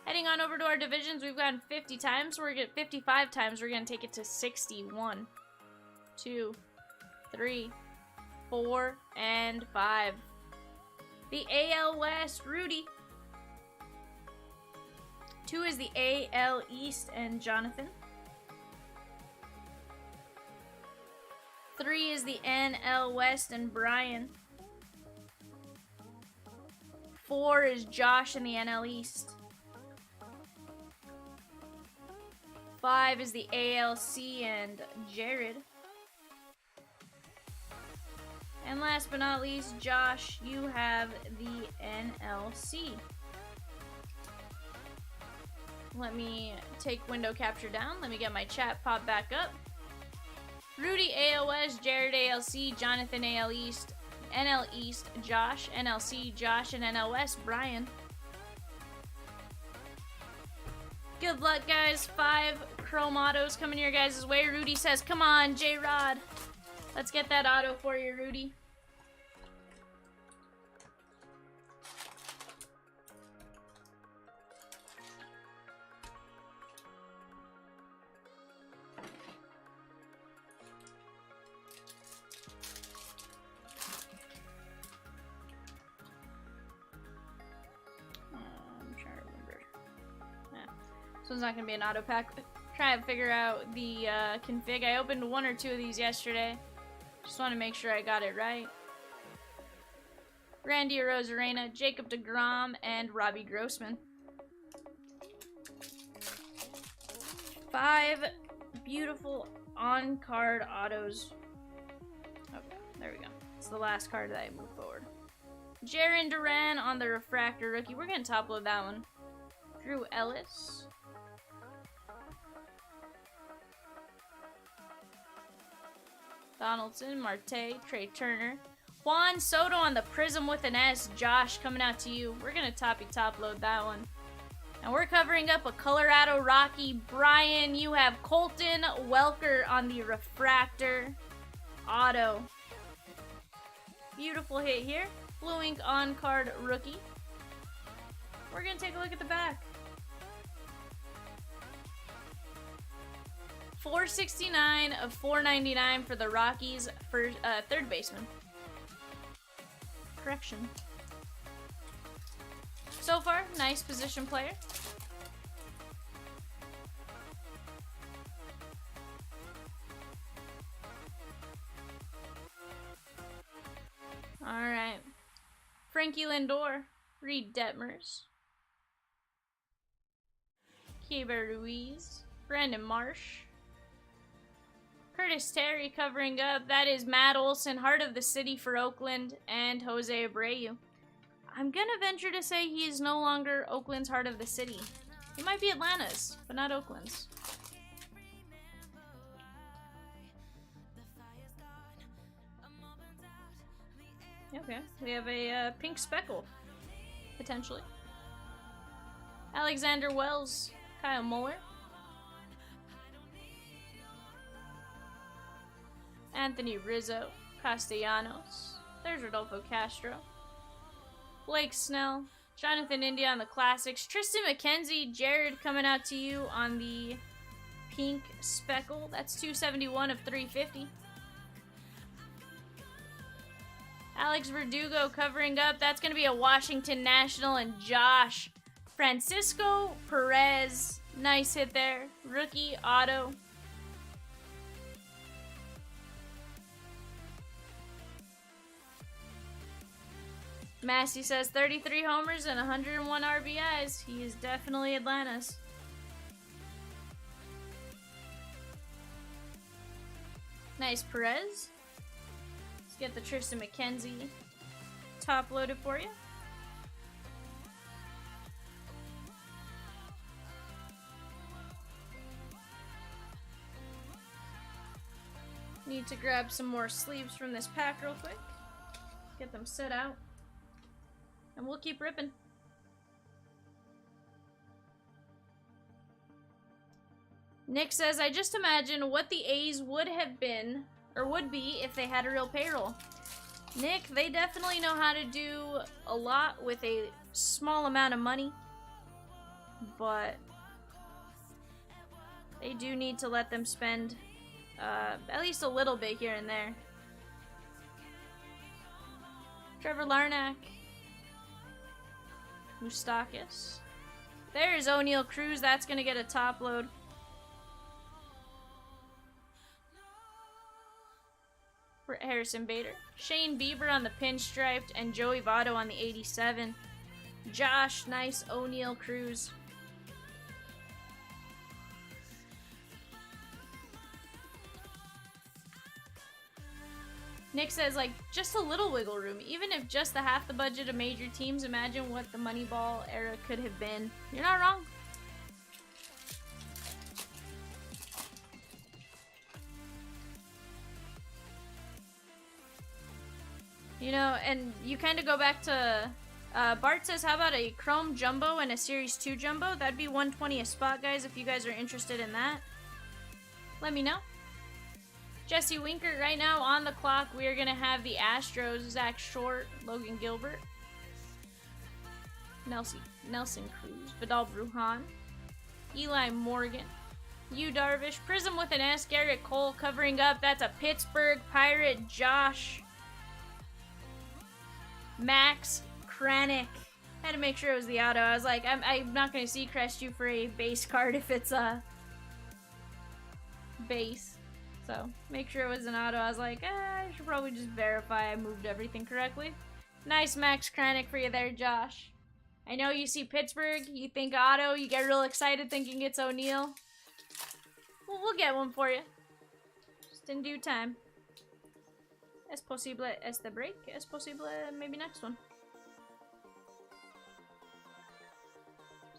Heading on over to our divisions, we've gotten 50 times. We're going to 55 times. We're going to take it to 60. 1, 2, 3, 4, and 5. The AL West, Rudy. 2 is the AL East and Jonathan. 3 is the NL West and Brian. 4 is Josh in the NL East. 5 is the ALC and Jared. And last but not least, Josh, you have the NLC. Let me take window capture down. Let me get my chat pop back up. Rudy AL West, Jared ALC, Jonathan AL East, NL East, Josh, NLC, Josh, and NL West, Brian. Good luck, guys. 5 chrome autos coming your guys' way. Rudy says, come on, J-Rod. Let's get that auto for you, Rudy. This one's not going to be an auto pack. Try to figure out the config. I opened 1 or 2 of these yesterday. Just want to make sure I got it right. Randy Arozarena, Jacob deGrom, and Robbie Grossman. 5 beautiful on-card autos. Okay, there we go. It's the last card that I move forward. Jarren Duran on the refractor rookie. We're going to top load that one. Drew Ellis. Donaldson, Marte, Trey Turner. Juan Soto on the Prizm with an S. Josh, coming out to you. We're going to top load that one. And we're covering up a Colorado Rocky. Brian, you have Colton Welker on the refractor auto. Beautiful hit here. Blue ink on-card rookie. We're going to take a look at the back. 469 of 499 for the Rockies for third baseman. Correction. So far, nice position player. All right. Frankie Lindor, Reed Detmers, Keibert Ruiz, Brandon Marsh, Curtis Terry covering up. That is Matt Olson, Heart of the City for Oakland, and Jose Abreu. I'm going to venture to say he is no longer Oakland's Heart of the City. He might be Atlanta's, but not Oakland's. Okay, we have a pink speckle, potentially. Alexander Wells, Kyle Muller. Anthony Rizzo, Castellanos. There's Rodolfo Castro. Blake Snell, Jonathan India on the classics. Tristan McKenzie, Jared coming out to you on the pink speckle. That's 271 of 350. Alex Verdugo covering up. That's going to be a Washington National and Josh. Francisco Perez. Nice hit there. Rookie auto. Massey says 33 homers and 101 RBIs. He is definitely Atlanta's. Nice Perez. Let's get the Tristan McKenzie top loaded for you. Need to grab some more sleeves from this pack real quick. Get them set out. And we'll keep ripping. Nick says, I just imagine what the A's would have been, or would be, if they had a real payroll. Nick, they definitely know how to do a lot with a small amount of money. But they do need to let them spend at least a little bit here and there. Trevor Larnack. Moustakis. There's O'Neal Cruz. That's going to get a top load. For Harrison Bader. Shane Bieber on the pinstriped and Joey Votto on the 87. Josh, nice O'Neal Cruz. Nick says, like, just a little wiggle room. Even if just the half the budget of major teams, imagine what the Moneyball era could have been. You're not wrong. You know, and you kind of go back to, Bart says, how about a Chrome Jumbo and a Series 2 Jumbo? That'd be $120 a spot, guys, if you guys are interested in that. Let me know. Jesse Winker, right now on the clock, we are going to have the Astros, Zach Short, Logan Gilbert, Nelson Cruz, Vidal Brujan, Eli Morgan, Yu Darvish, Prizm with an S, Garrett Cole covering up. That's a Pittsburgh Pirate, Josh, Max Kranick. Had to make sure it was the auto. I was like, I'm not going to see crest you for a base card if it's a base. So, make sure it was an auto. I was like, I should probably just verify I moved everything correctly. Nice Max Kranick for you there, Josh. I know you see Pittsburgh, you think auto, you get real excited thinking it's O'Neal. Well, we'll get one for you. Just in due time. Es posible este break, es posible maybe next one.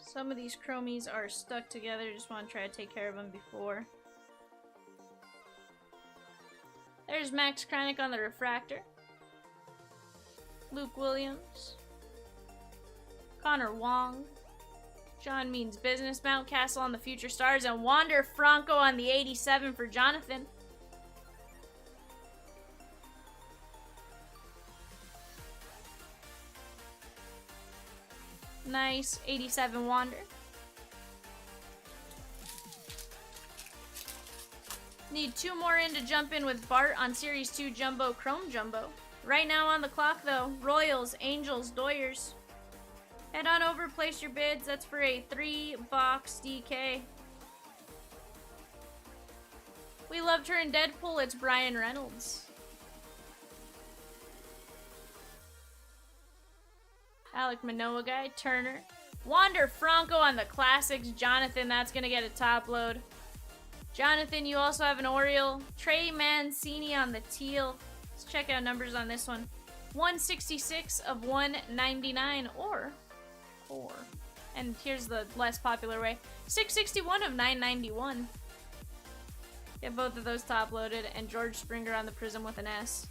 Some of these chromies are stuck together, just want to try to take care of them before. There's Max Kranick on the refractor. Luke Williams. Connor Wong. John Means Business. Mountcastle on the Future Stars. And Wander Franco on the 87 for Jonathan. Nice. 87 Wander. Need two more in to jump in with Bart on Series 2 Jumbo Chrome Jumbo. Right now on the clock, though, Royals, Angels, Doyers. Head on over, place your bids. That's for a 3-box DK. We loved her in Deadpool. It's Brian Reynolds. Alec Manoa guy, Turner. Wander Franco on the Classics. Jonathan, that's going to get a top load. Jonathan, you also have an Oriole. Trey Mancini on the teal. Let's check out numbers on this one. 166 of 199 or 4. And here's the less popular way. 661 of 991. Get both of those top loaded. And George Springer on the Prizm with an S.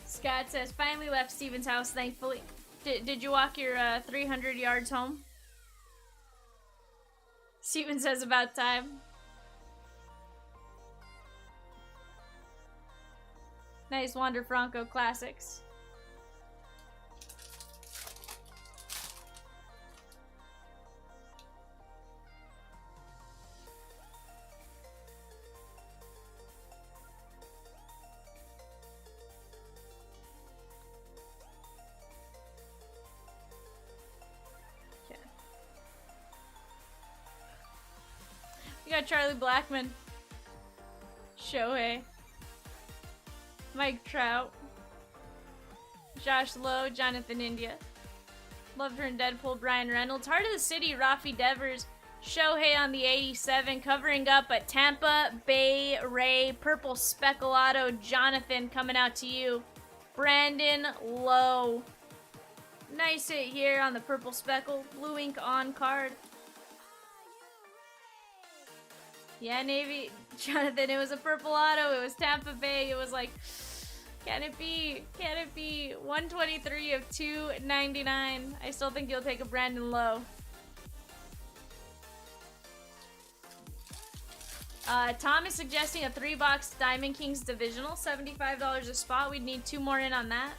Scott says, finally left Steven's house, thankfully. Did you walk your 300 yards home? Steven says, about time. Nice Wander Franco Classics. We got Charlie Blackmon, Shohei, Mike Trout, Josh Lowe, Jonathan India, loved her in Deadpool, Brian Reynolds, Heart of the City, Rafi Devers, Shohei on the 87, covering up a Tampa Bay Ray purple speckle auto. Jonathan coming out to you. Brandon Lowe. Nice hit here on the purple speckle. Blue ink on card. Yeah, Navy. Jonathan, it was a purple auto. It was Tampa Bay. It was like, can it be? Can it be? 123 of 299. I still think you'll take a Brandon Lowe. Tom is suggesting a 3-box Diamond Kings divisional, $75 a spot. We'd need 2 more in on that.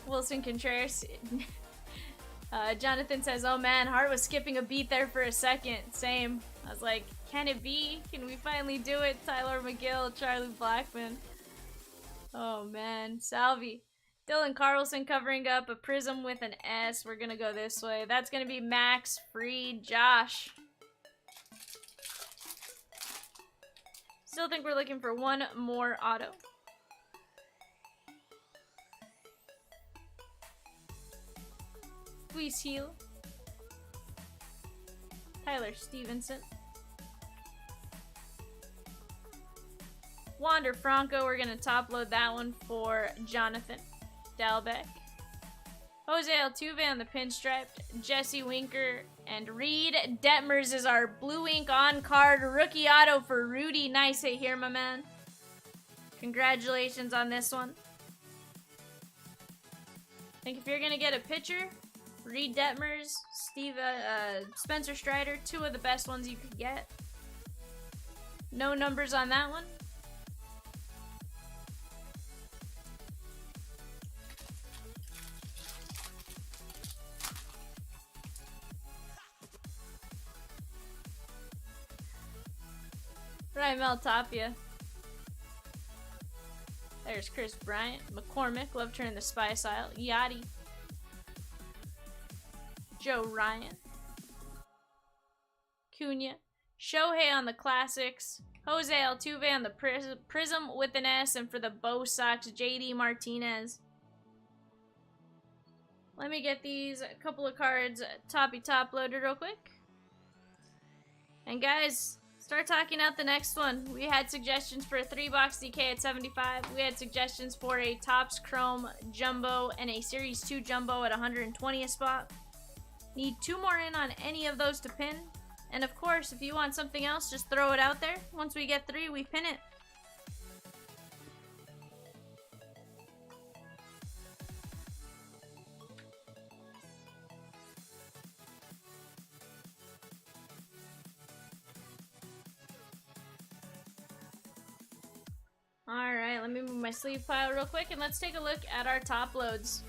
Wilson Contreras. Jonathan says, oh man, Hart was skipping a beat there for a second. Same. I was like, can it be? Can we finally do it? Tyler McGill, Charlie Blackman. Oh man, Salvi. Dylan Carlson covering up a Prizm with an S. We're gonna go this way. That's gonna be Max Free Josh. Still think we're looking for 1 more auto. Squeeze Heel. Tyler Stevenson. Wander Franco, we're going to top load that one for Jonathan Dalbeck. Jose Altuve on the pinstripe. Jesse Winker and Reed Detmers is our blue ink on card rookie auto for Rudy. Nice hit here, my man. Congratulations on this one. I think if you're going to get a pitcher, Reed Detmers, Spencer Strider, 2 of the best ones you could get. No numbers on that one. Raimel Tapia. There's Chris Bryant. McCormick. Love turning the spice aisle. Yachty. Joe Ryan. Cunha. Shohei on the classics. Jose Altuve on the Prizm with an S. And for the Bo Sox, JD Martinez. Let me get these a couple of cards top loaded real quick. And guys, start talking out the next one. We had suggestions for a 3-box DK at 75. We had suggestions for a Topps Chrome Jumbo and a Series 2 Jumbo at 120 a spot. Need 2 more in on any of those to pin. And of course, if you want something else, just throw it out there. Once we get 3, we pin it. Alright, let me move my sleeve pile real quick and let's take a look at our top loads.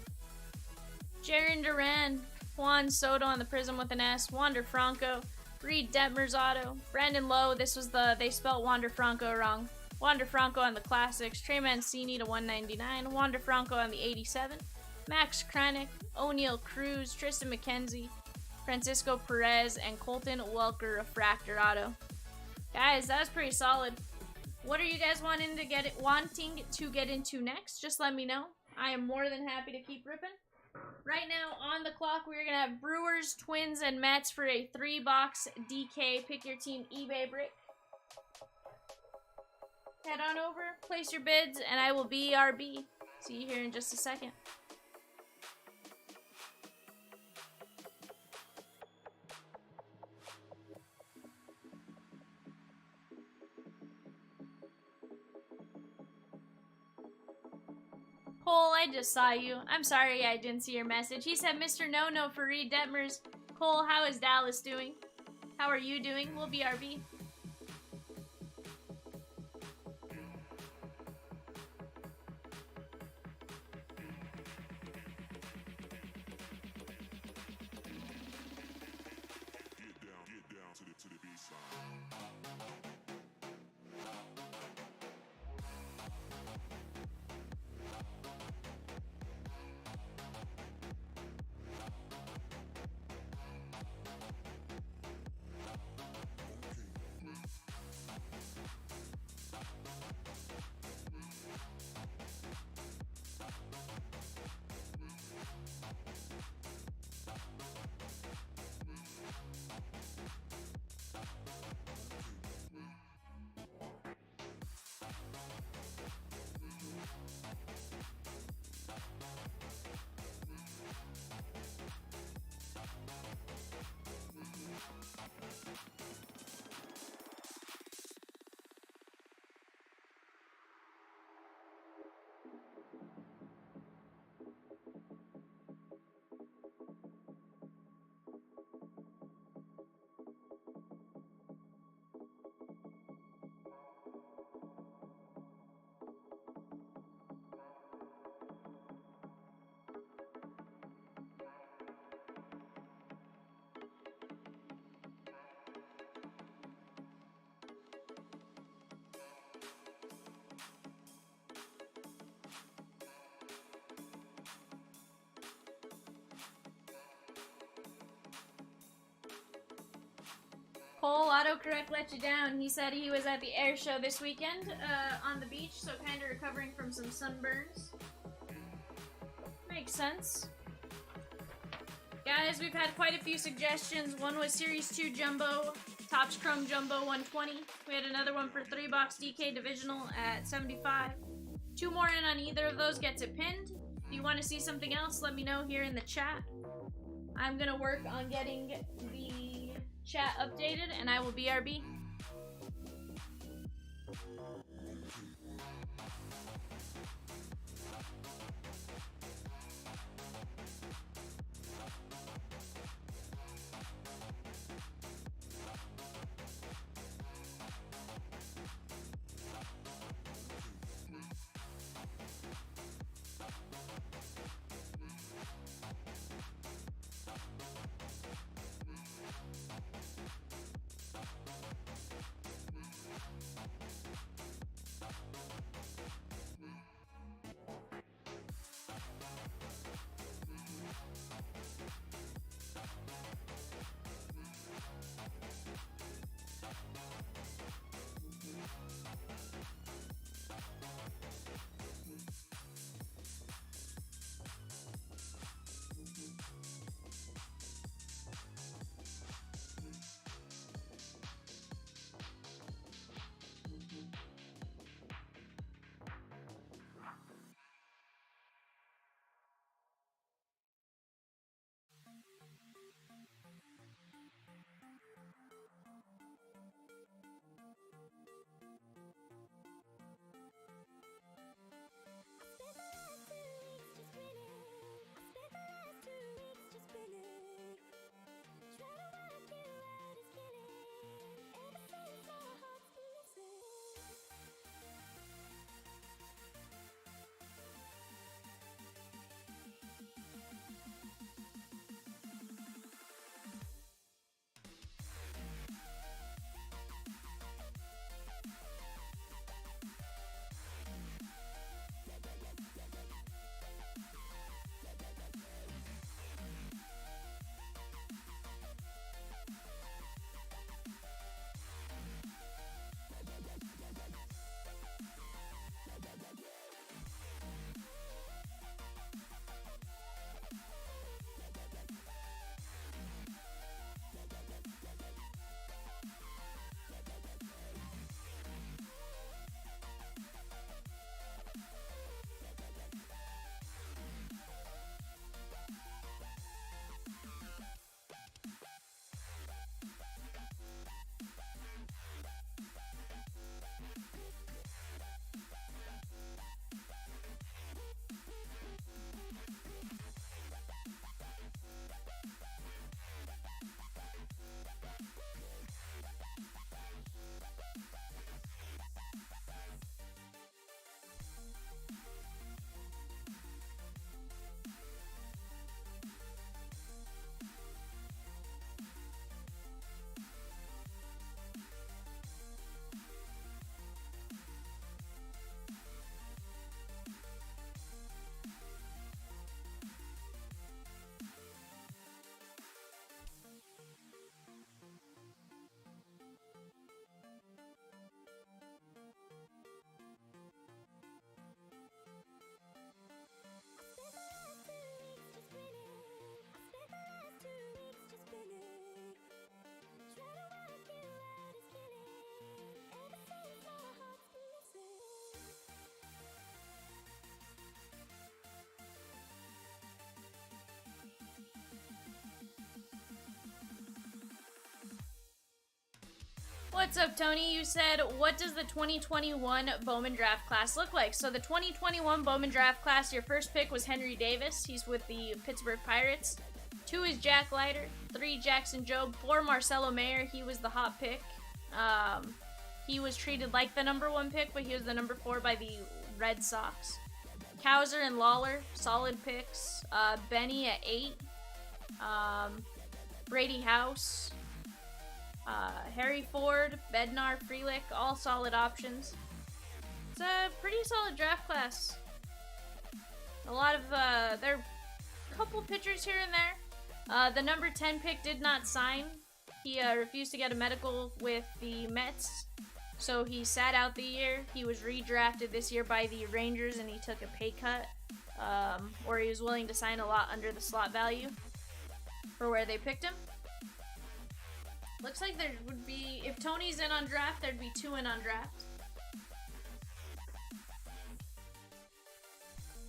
Jarren Duran, Juan Soto on the Prizm with an S, Wander Franco, Reed Detmers auto, Brandon Lowe, this was they spelled Wander Franco wrong. Wander Franco on the classics, Trey Mancini to 199, Wander Franco on the 87, Max Kranick, O'Neal Cruz, Tristan McKenzie, Francisco Perez, and Colton Welker refractor auto. Guys, that was pretty solid. What are you guys wanting to get into next? Just let me know. I am more than happy to keep ripping. Right now on the clock, we're gonna have Brewers, Twins, and Mets for a 3-box DK. Pick your team eBay brick. Head on over, place your bids, and I will BRB. See you here in just a second. Cole, I just saw you. I'm sorry I didn't see your message. He said Mr. No-No for Reed Detmers. Cole, how is Dallas doing? How are you doing? We'll BRB. Get down to the B-side. Cole, autocorrect let you down. He said he was at the air show this weekend on the beach, so kind of recovering from some sunburns. Makes sense. Guys, we've had quite a few suggestions. One was Series 2 Jumbo, Topps Chrome Jumbo 120. We had another one for 3-box DK Divisional at 75. 2 more in on either of those gets it pinned. If you want to see something else, let me know here in the chat. I'm going to work on getting the chat updated, and I will BRB. What's up, Tony? You said, what does the 2021 Bowman draft class look like? So the 2021 Bowman draft class, your first pick was Henry Davis. He's with the Pittsburgh Pirates. 2 is Jack Leiter. 3, Jackson Jobe. 4, Marcelo Mayer. He was the hot pick. He was treated like the number 1 pick, but he was the number 4 by the Red Sox. Kowser and Lawler, solid picks. Benny at 8. Brady House. Harry Ford, Bednar, Frelick, all solid options. It's a pretty solid draft class. A lot of, there are a couple pitchers here and there. The number 10 pick did not sign. He refused to get a medical with the Mets, so he sat out the year. He was redrafted this year by the Rangers, and he took a pay cut, or he was willing to sign a lot under the slot value for where they picked him. Looks like there would be, if Tony's in on draft, there'd be 2 in on draft.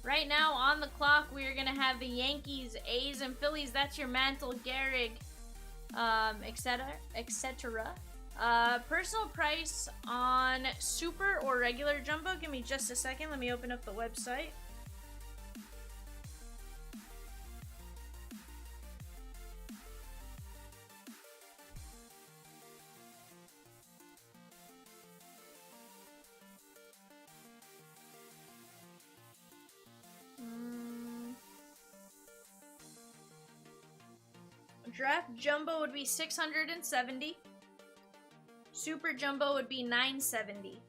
Right now on the clock, we are going to have the Yankees, A's, and Phillies. That's your Mantle, Gehrig, etc., etc. Personal price on super or regular jumbo. Give me just a second. Let me open up the website. Draft jumbo would be 670. Super jumbo would be 970.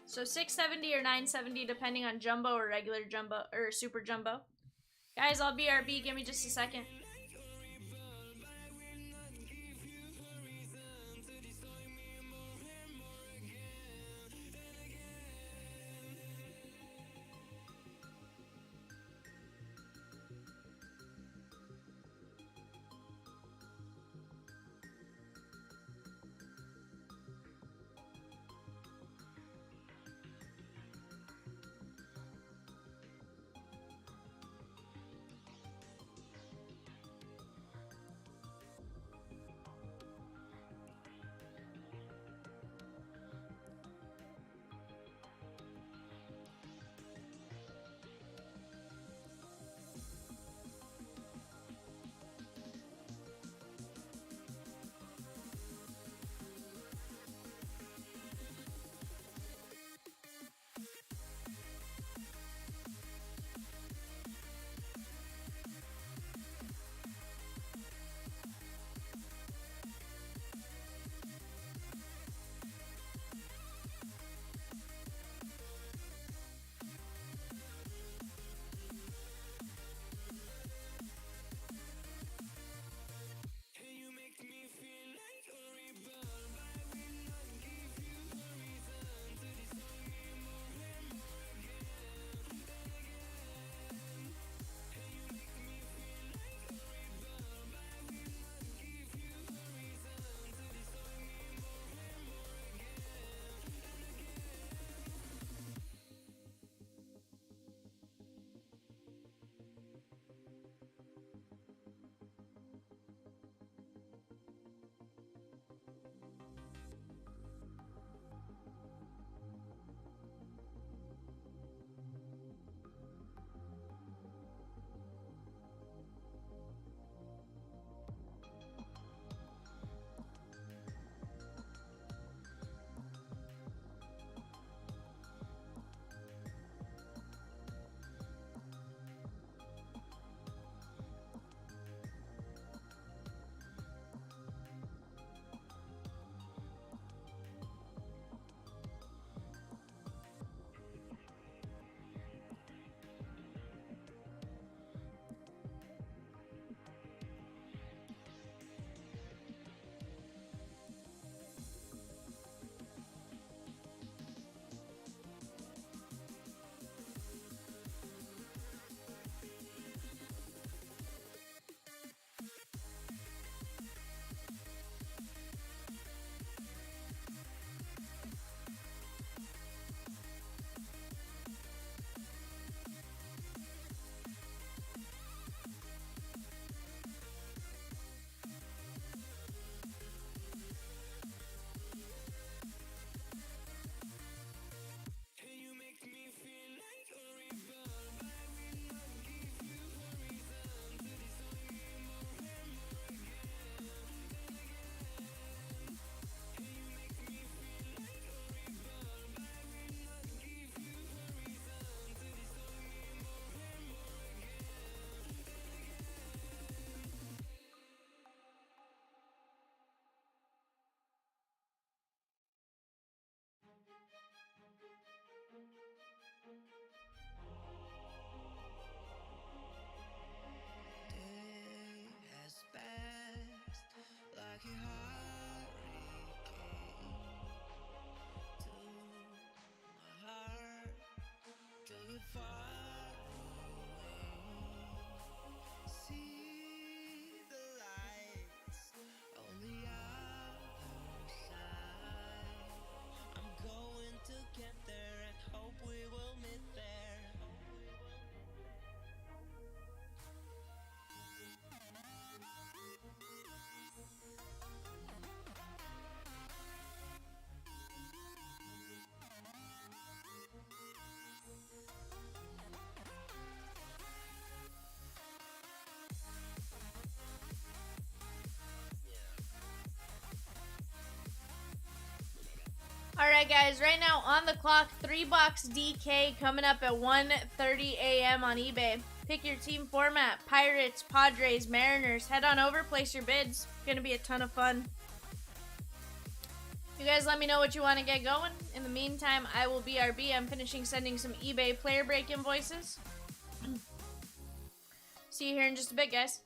So 670 or 970 depending on jumbo or regular jumbo or super jumbo. Guys, I'll BRB. Give me just a second. All right, guys. Right now on the clock, 3-box DK coming up at 1:30 a.m. on eBay. Pick your team format: Pirates, Padres, Mariners. Head on over, place your bids. Gonna be a ton of fun. You guys let me know what you want to get going. In the meantime, I will BRB. I'm finishing sending some eBay player break invoices. See you here in just a bit, guys.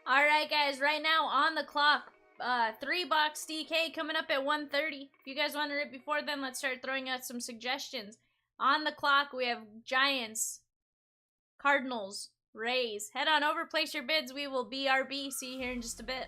All right, guys. Right now on the clock, 3-box DK coming up at 1:30. If you guys wanted it before then, let's start throwing out some suggestions. On the clock, we have Giants, Cardinals, Rays. Head on over, place your bids. We will BRB. See you here in just a bit.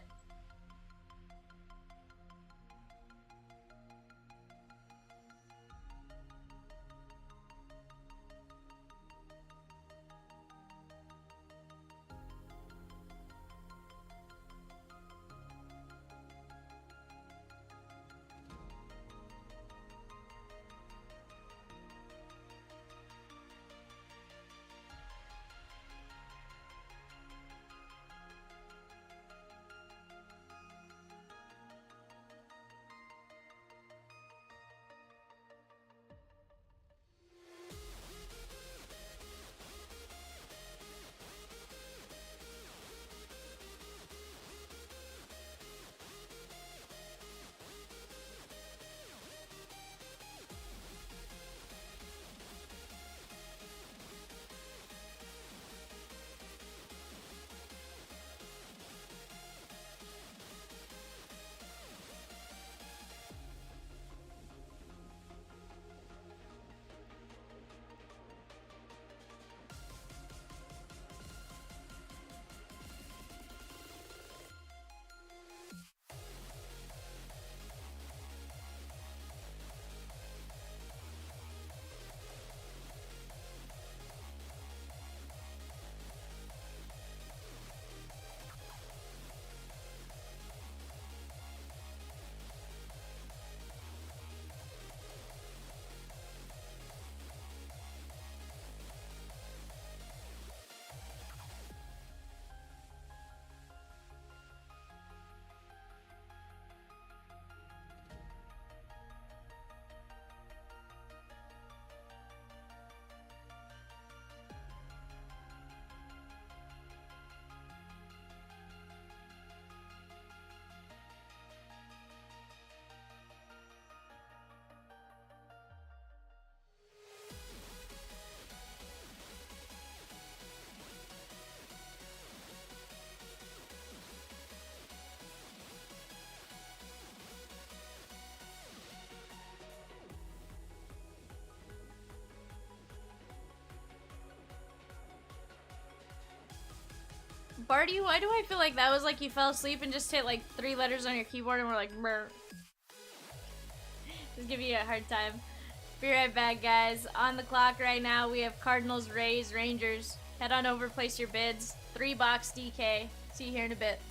Barty, why do I feel like that was like you fell asleep and just hit like 3 letters on your keyboard and we're like, brr. Just give you a hard time. Be right back, guys. On the clock right now, we have Cardinals, Rays, Rangers. Head on over, place your bids. 3-box DK. See you here in a bit.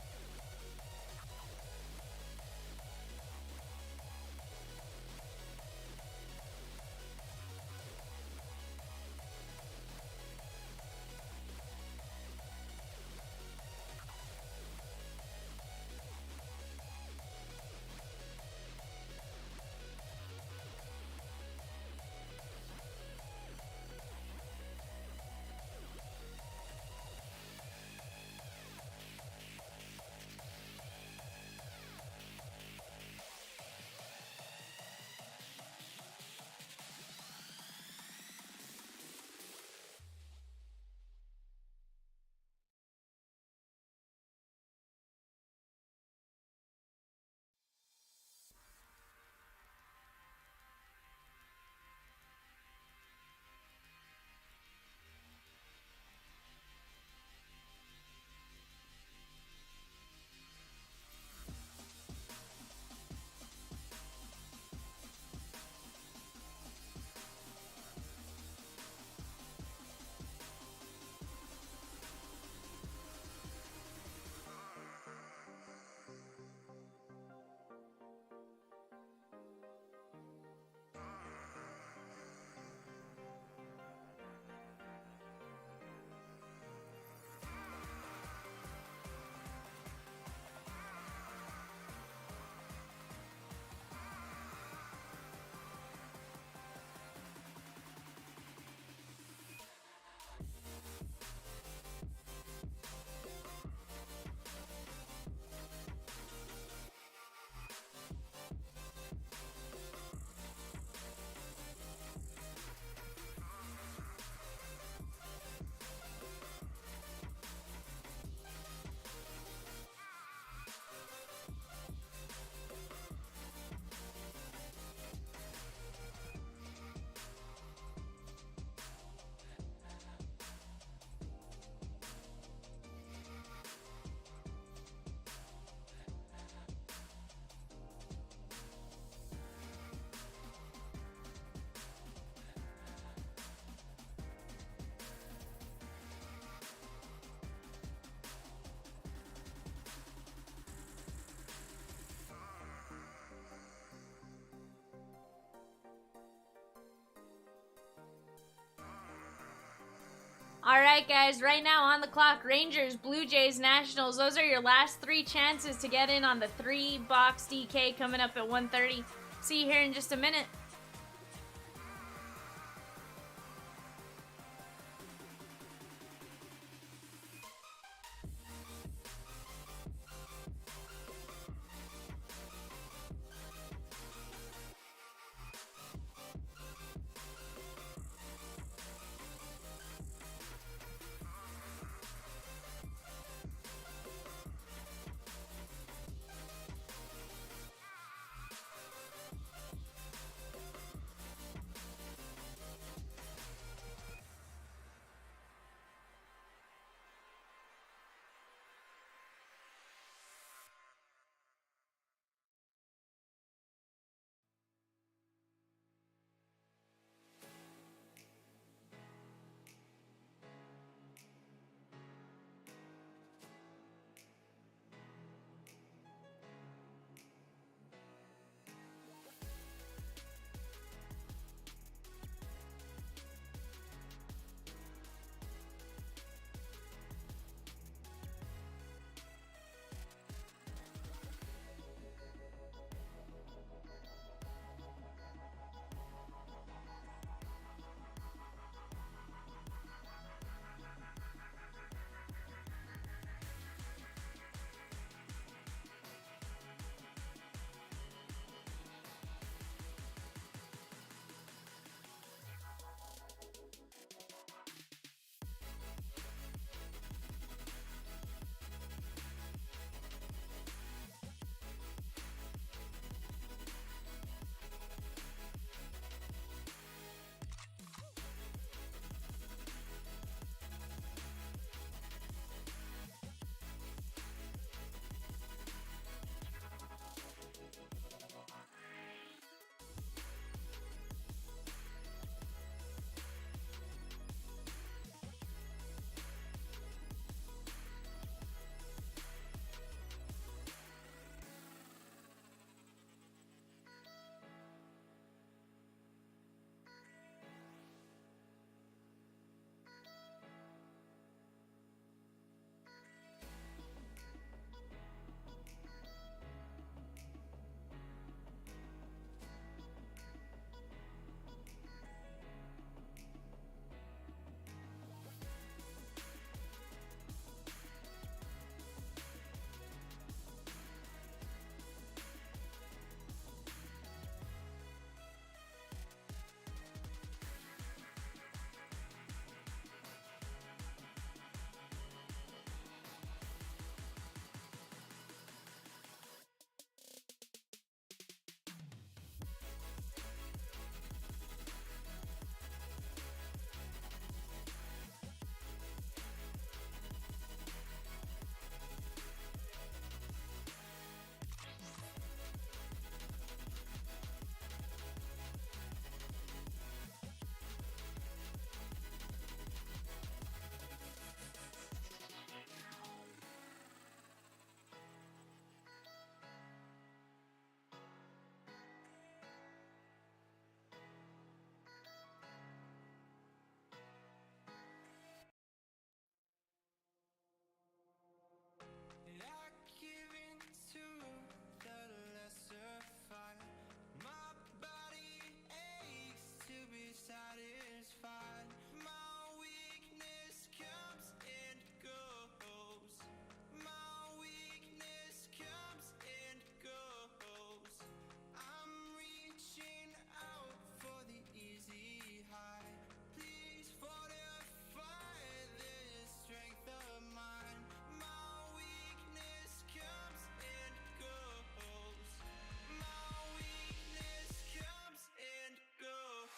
right, guys. Right now on the clock, Rangers, Blue Jays, Nationals. Those are your last 3 chances to get in on the 3-box DK coming up at 1:30. See you here in just a minute. I give in to the lesser fight. My body aches to be satisfied. My weakness comes and goes. My weakness comes and goes. I'm reaching out for the easy high. Please fortify this strength of mine. My weakness comes and goes. My weakness comes and goes.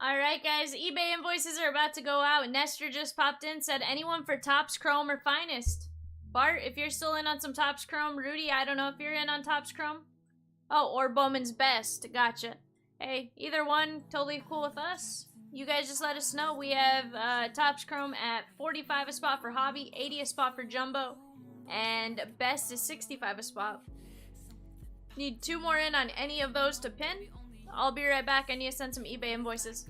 Alright, guys, eBay invoices are about to go out. Nestor just popped in, said anyone for Tops Chrome or Finest? Bart, if you're still in on some Tops Chrome. Rudy, I don't know if you're in on Tops Chrome. Oh, or Bowman's Best. Gotcha. Hey, either one, totally cool with us. You guys just let us know. We have Tops Chrome at 45 a spot for Hobby, 80 a spot for Jumbo, and Best is 65 a spot. Need 2 more in on any of those to pin. I'll be right back. I need to send some eBay invoices.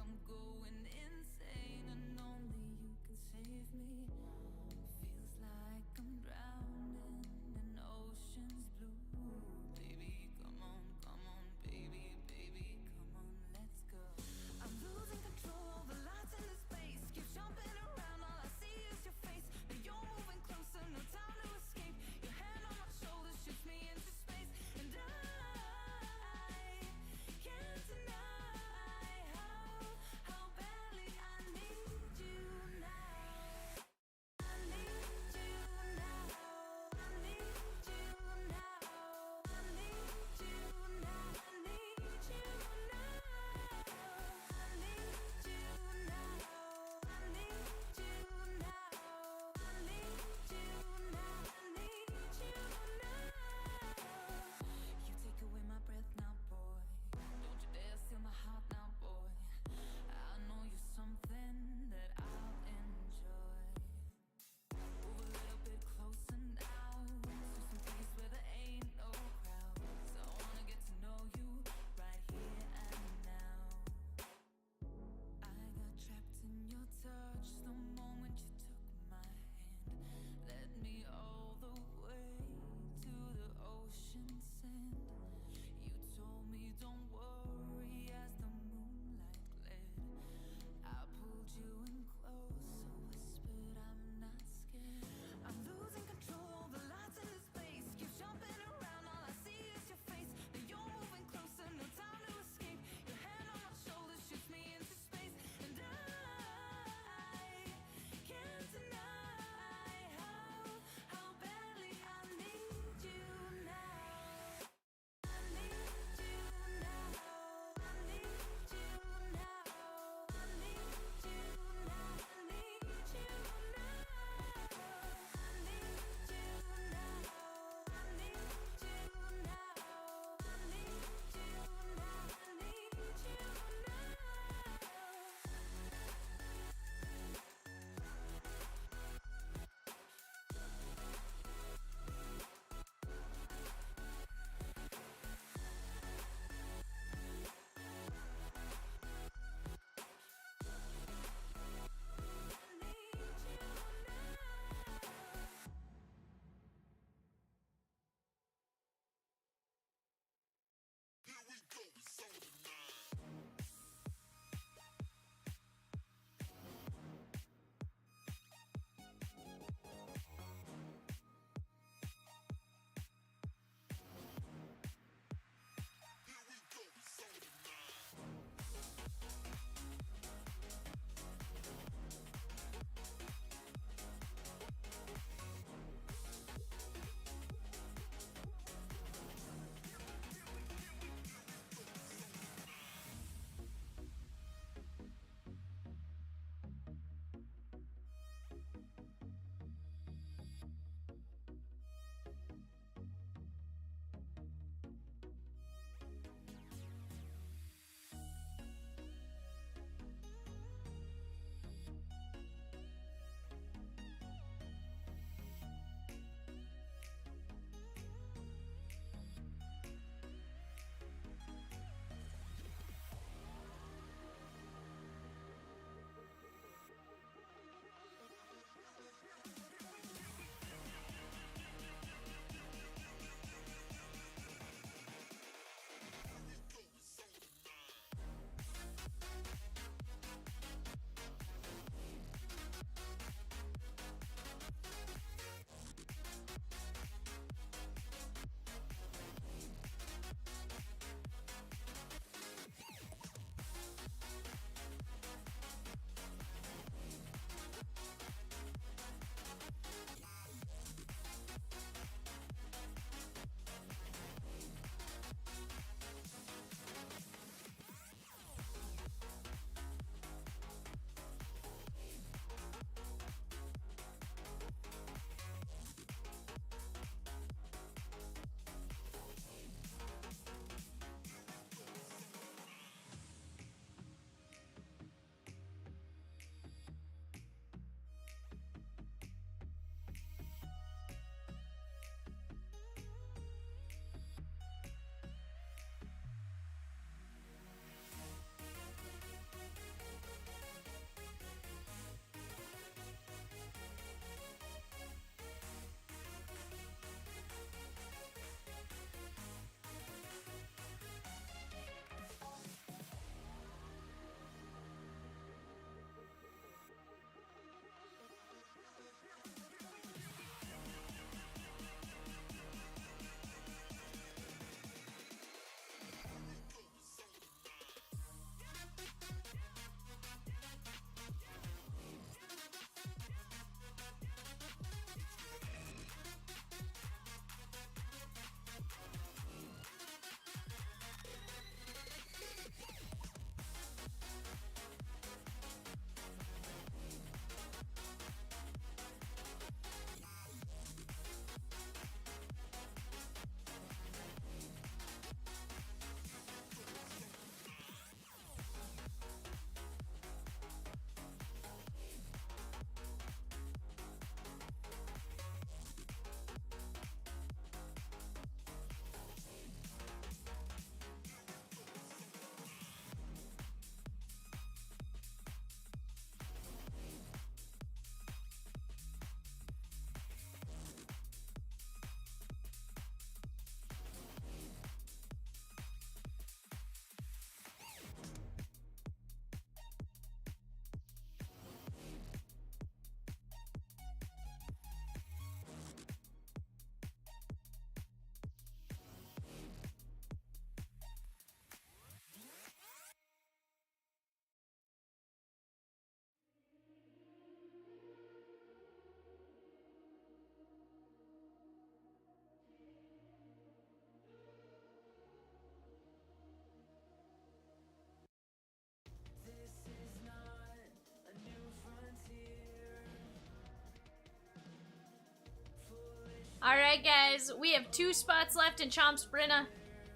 Alright, guys, we have 2 spots left in Chomps Brinna.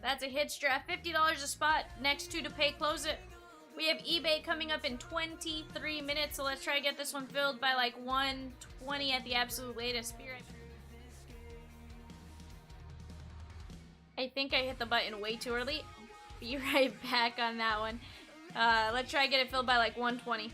That's a hits draft. $50 a spot. Next 2 to pay, close it. We have eBay coming up in 23 minutes, so let's try to get this one filled by like 1:20 at the absolute latest. Be right back. I think I hit the button way too early. Be right back on that one. Let's try to get it filled by like 1:20.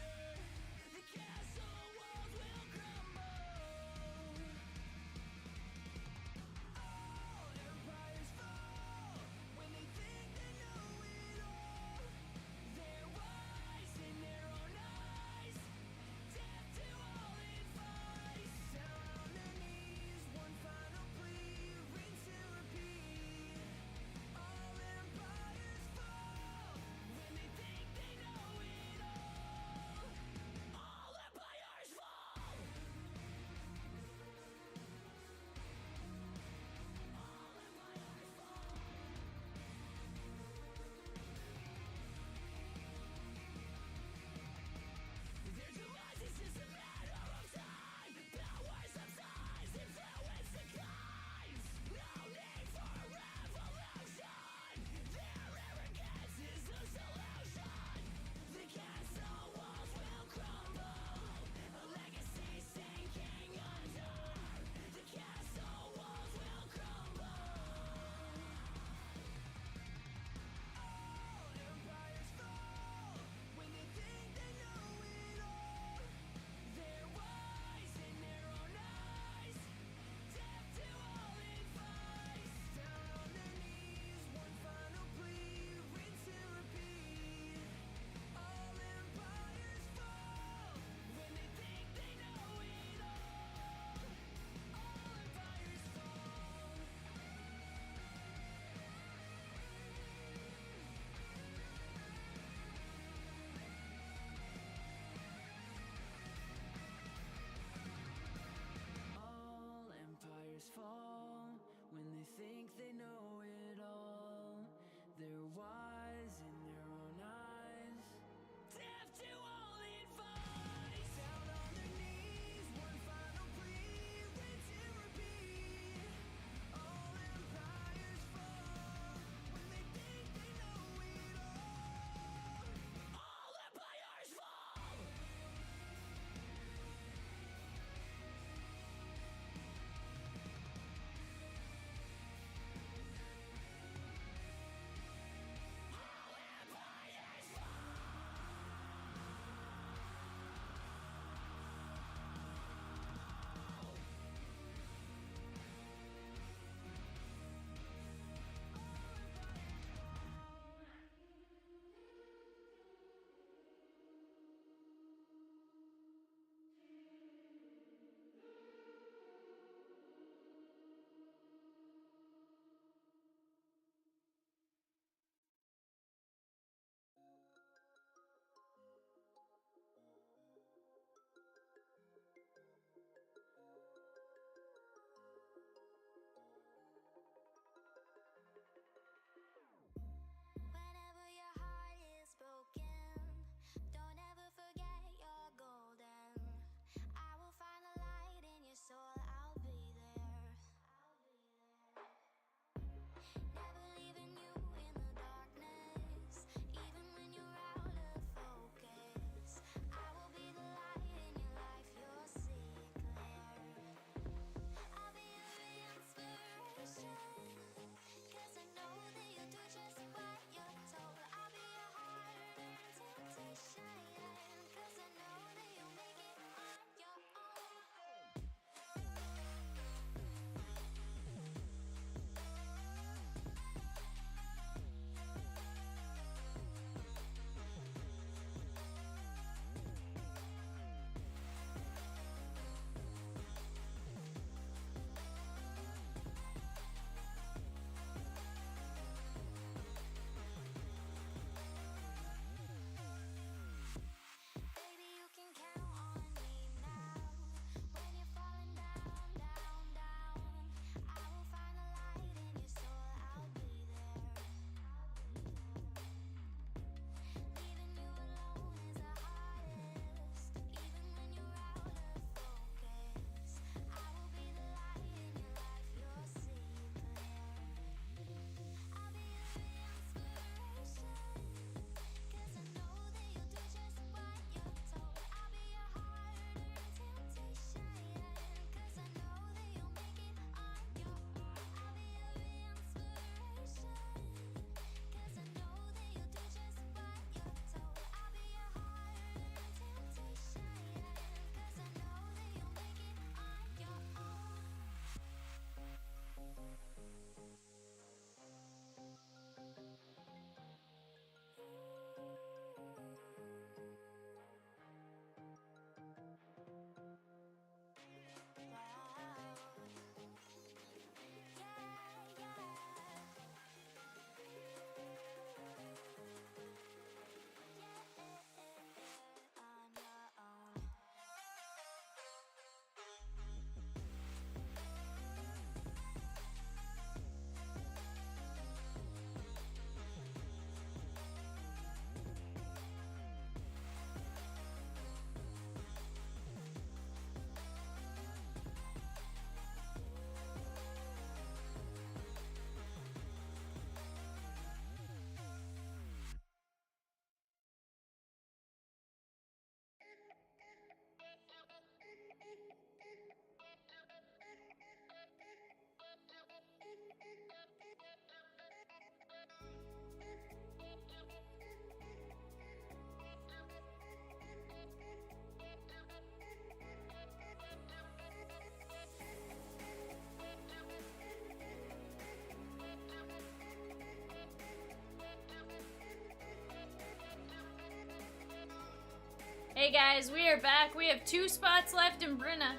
Hey guys, we are back. We have 2 spots left in Brinna.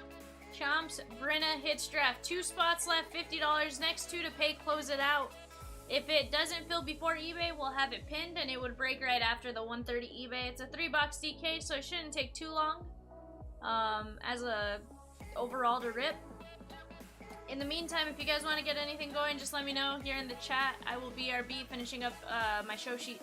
Chomps, Brinna, hits draft. 2 spots left, $50. Next 2 to pay, close it out. If it doesn't fill before eBay, we'll have it pinned and it would break right after the 130 eBay. It's a 3-box DK, so it shouldn't take too long as a overall to rip. In the meantime, if you guys want to get anything going, just let me know here in the chat. I will BRB finishing up my show sheet.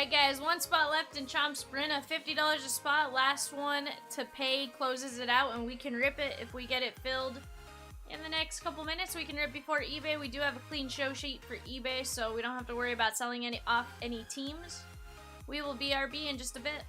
Alright guys, one spot left in Chomps Sprint, $50 a spot. Last one to pay closes it out, and we can rip it if we get it filled in the next couple minutes. We can rip before eBay. We do have a clean show sheet for eBay, so we don't have to worry about selling off any teams. We will BRB in just a bit.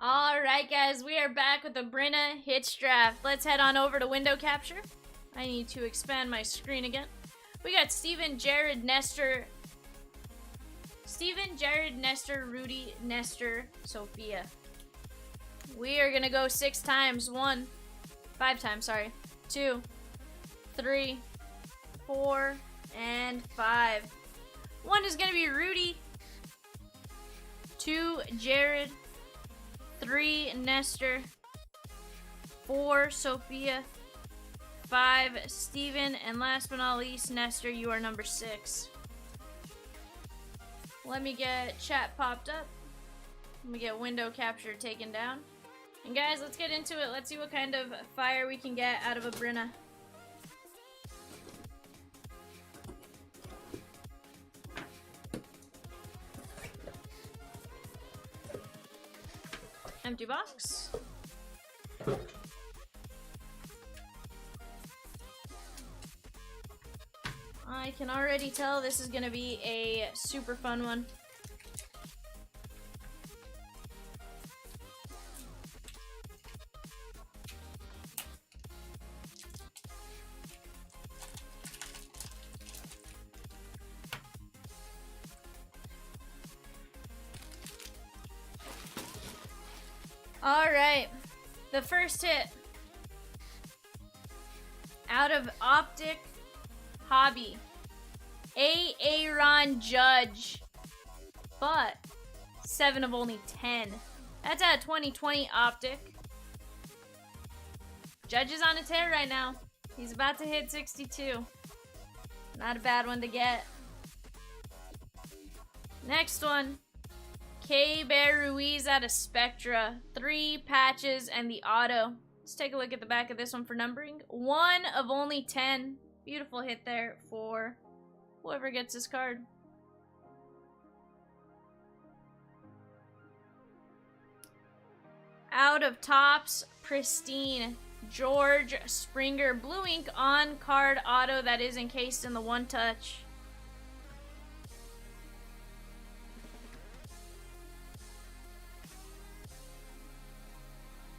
Alright guys, we are back with the Brenna Hits Draft. Let's head on over to window capture. I need to expand my screen again. We got Steven, Jared, Nestor, Rudy, Nestor, Sophia. We are gonna go 5 times, sorry. 2, 3, 4, and 5. 1 is gonna be Rudy, 2, Jared, 3, Nestor, 4, Sophia, 5, Steven, and last but not least, Nestor, you are number 6. Let me get chat popped up. Let me get window capture taken down. And guys, let's get into it. Let's see what kind of fire we can get out of a Brenna. Empty box. I can already tell this is gonna be a super fun one. Alright, the first hit out of Optic Hobby, Aaron Judge, but 7 of only 10. That's at 2020 Optic. Judge is on a tear right now. He's about to hit 62. Not a bad one to get. Next one. K. Bear Ruiz out of Spectra. 3 patches and the auto. Let's take a look at the back of this one for numbering. 1 of only 10. Beautiful hit there for whoever gets this card. Out of Tops, Pristine. George Springer. Blue ink on card auto that is encased in the one touch.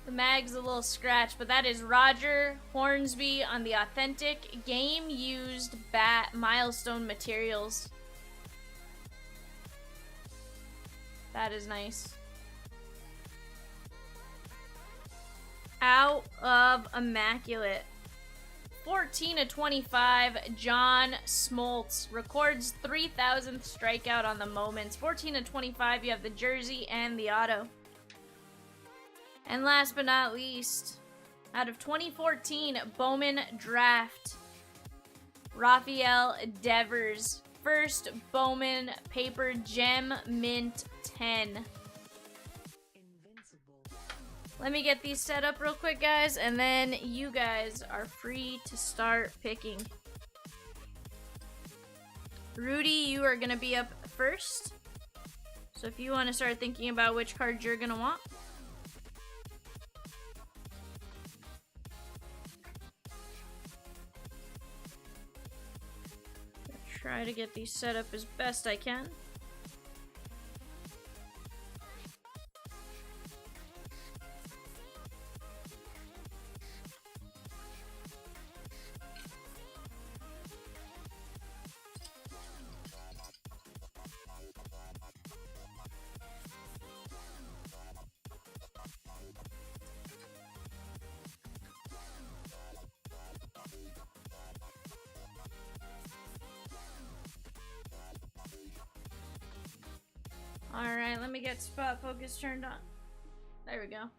The mag's a little scratched, but that is Roger Hornsby on the authentic game used bat milestone materials. That is nice. Out of Immaculate. 14 of 25, John Smoltz records 3,000th strikeout on the Moments. 14 of 25, you have the jersey and the auto. And last but not least, out of 2014 Bowman Draft, Rafael Devers. First Bowman paper gem mint 10. Let me get these set up real quick, guys, and then you guys are free to start picking. Rudy, you are going to be up first. So if you want to start thinking about which cards you're going to want. Try to get these set up as best I can. Alright, let me get spot focus turned on. There we go.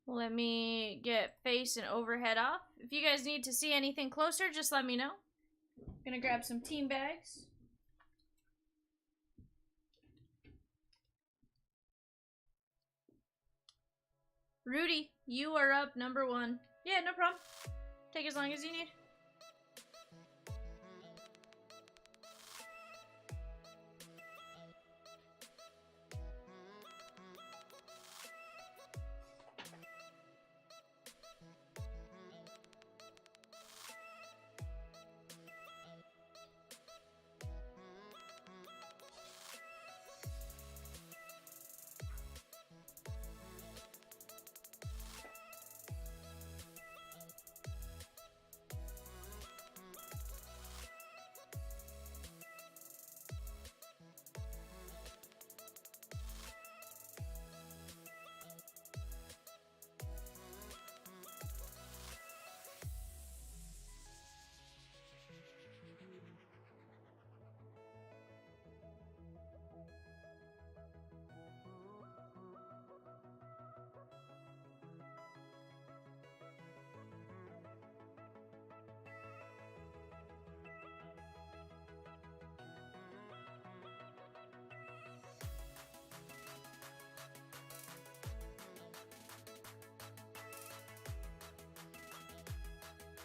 Let me get face and overhead off. If you guys need to see anything closer, just let me know. I'm gonna grab some team bags. Rudy, you are up number 1. Yeah, no problem. Take as long as you need.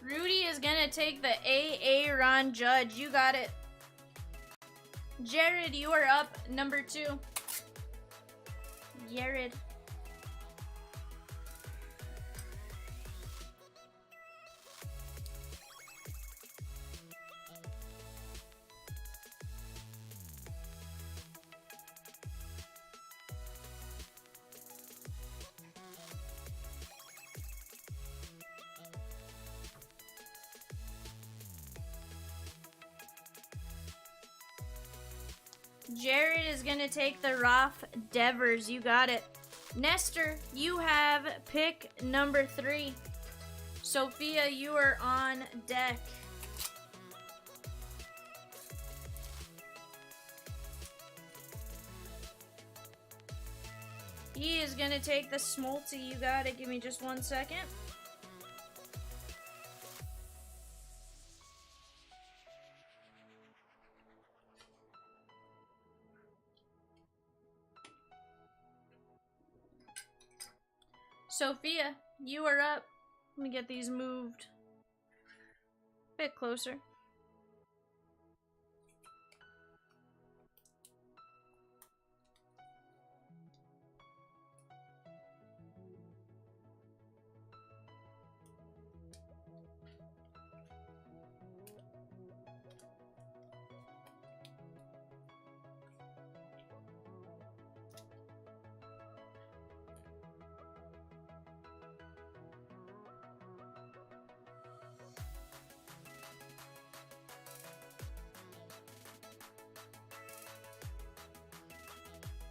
Rudy is gonna take the AA Ron Judge. You got it. Jared, you are up number 2. Jared. Jared is gonna take the Roth Devers. You got it. Nestor, you have pick number 3. Sophia, you are on deck. He is gonna take the Smolty. You got it. Give me just 1 second. Sophia, you are up. Let me get these moved a bit closer.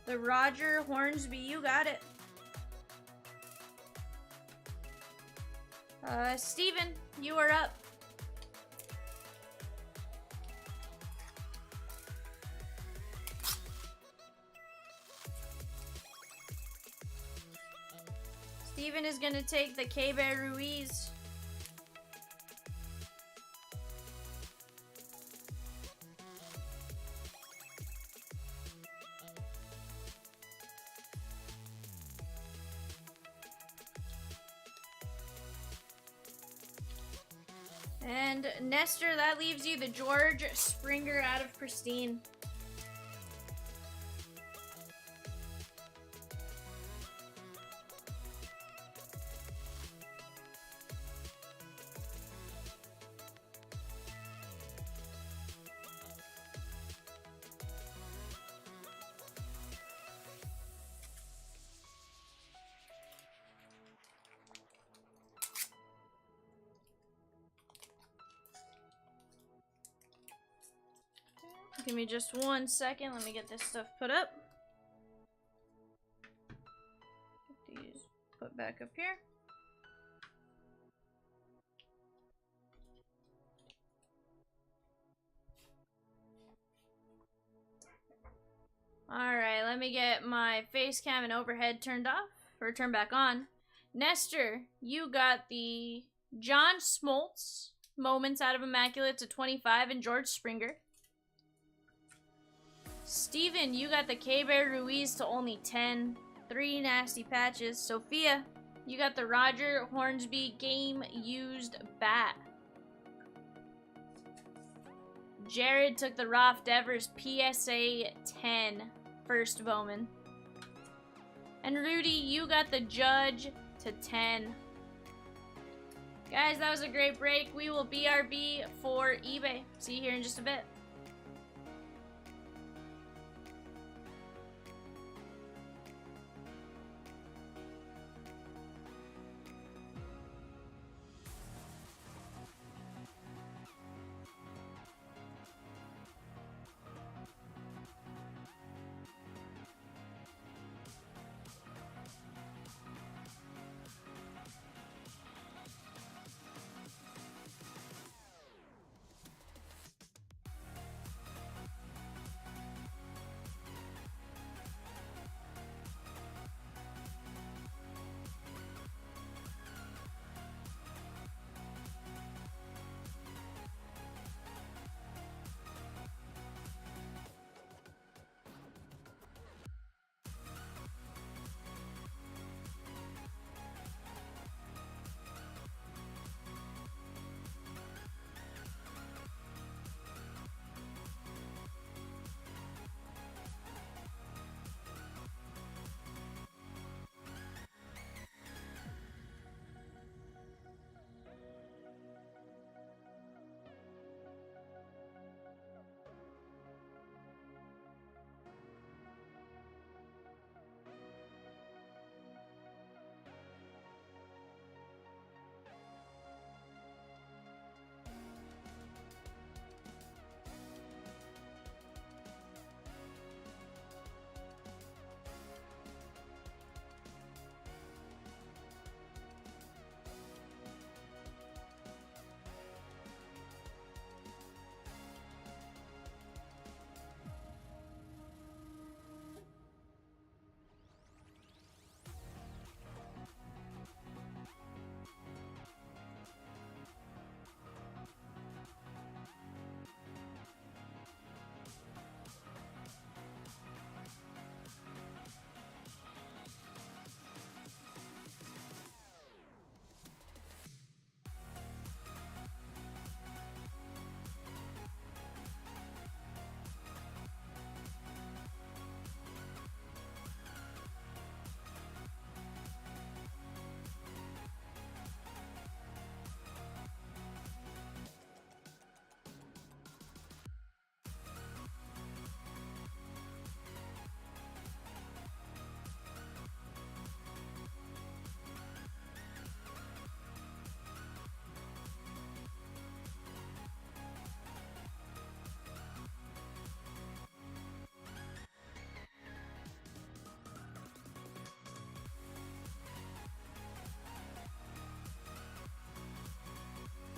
The Roger Hornsby, you got it. Steven, you are up. Steven is gonna take the K-Bear Ruiz. And Nestor, that leaves you the George Springer out of Pristine. Give me just 1 second. Let me get this stuff put up. Get these put back up here. Alright, let me get my face cam and overhead turned off. Or turned back on. Nestor, you got the John Smoltz moments out of Immaculate to 25 and George Springer. Steven, you got the K-Bear Ruiz to only 10. 3 nasty patches. Sophia, you got the Roger Hornsby game used bat. Jared took the Roth Devers PSA 10 first Bowman. And Rudy, you got the Judge to 10. Guys, that was a great break. We will BRB for eBay. See you here in just a bit.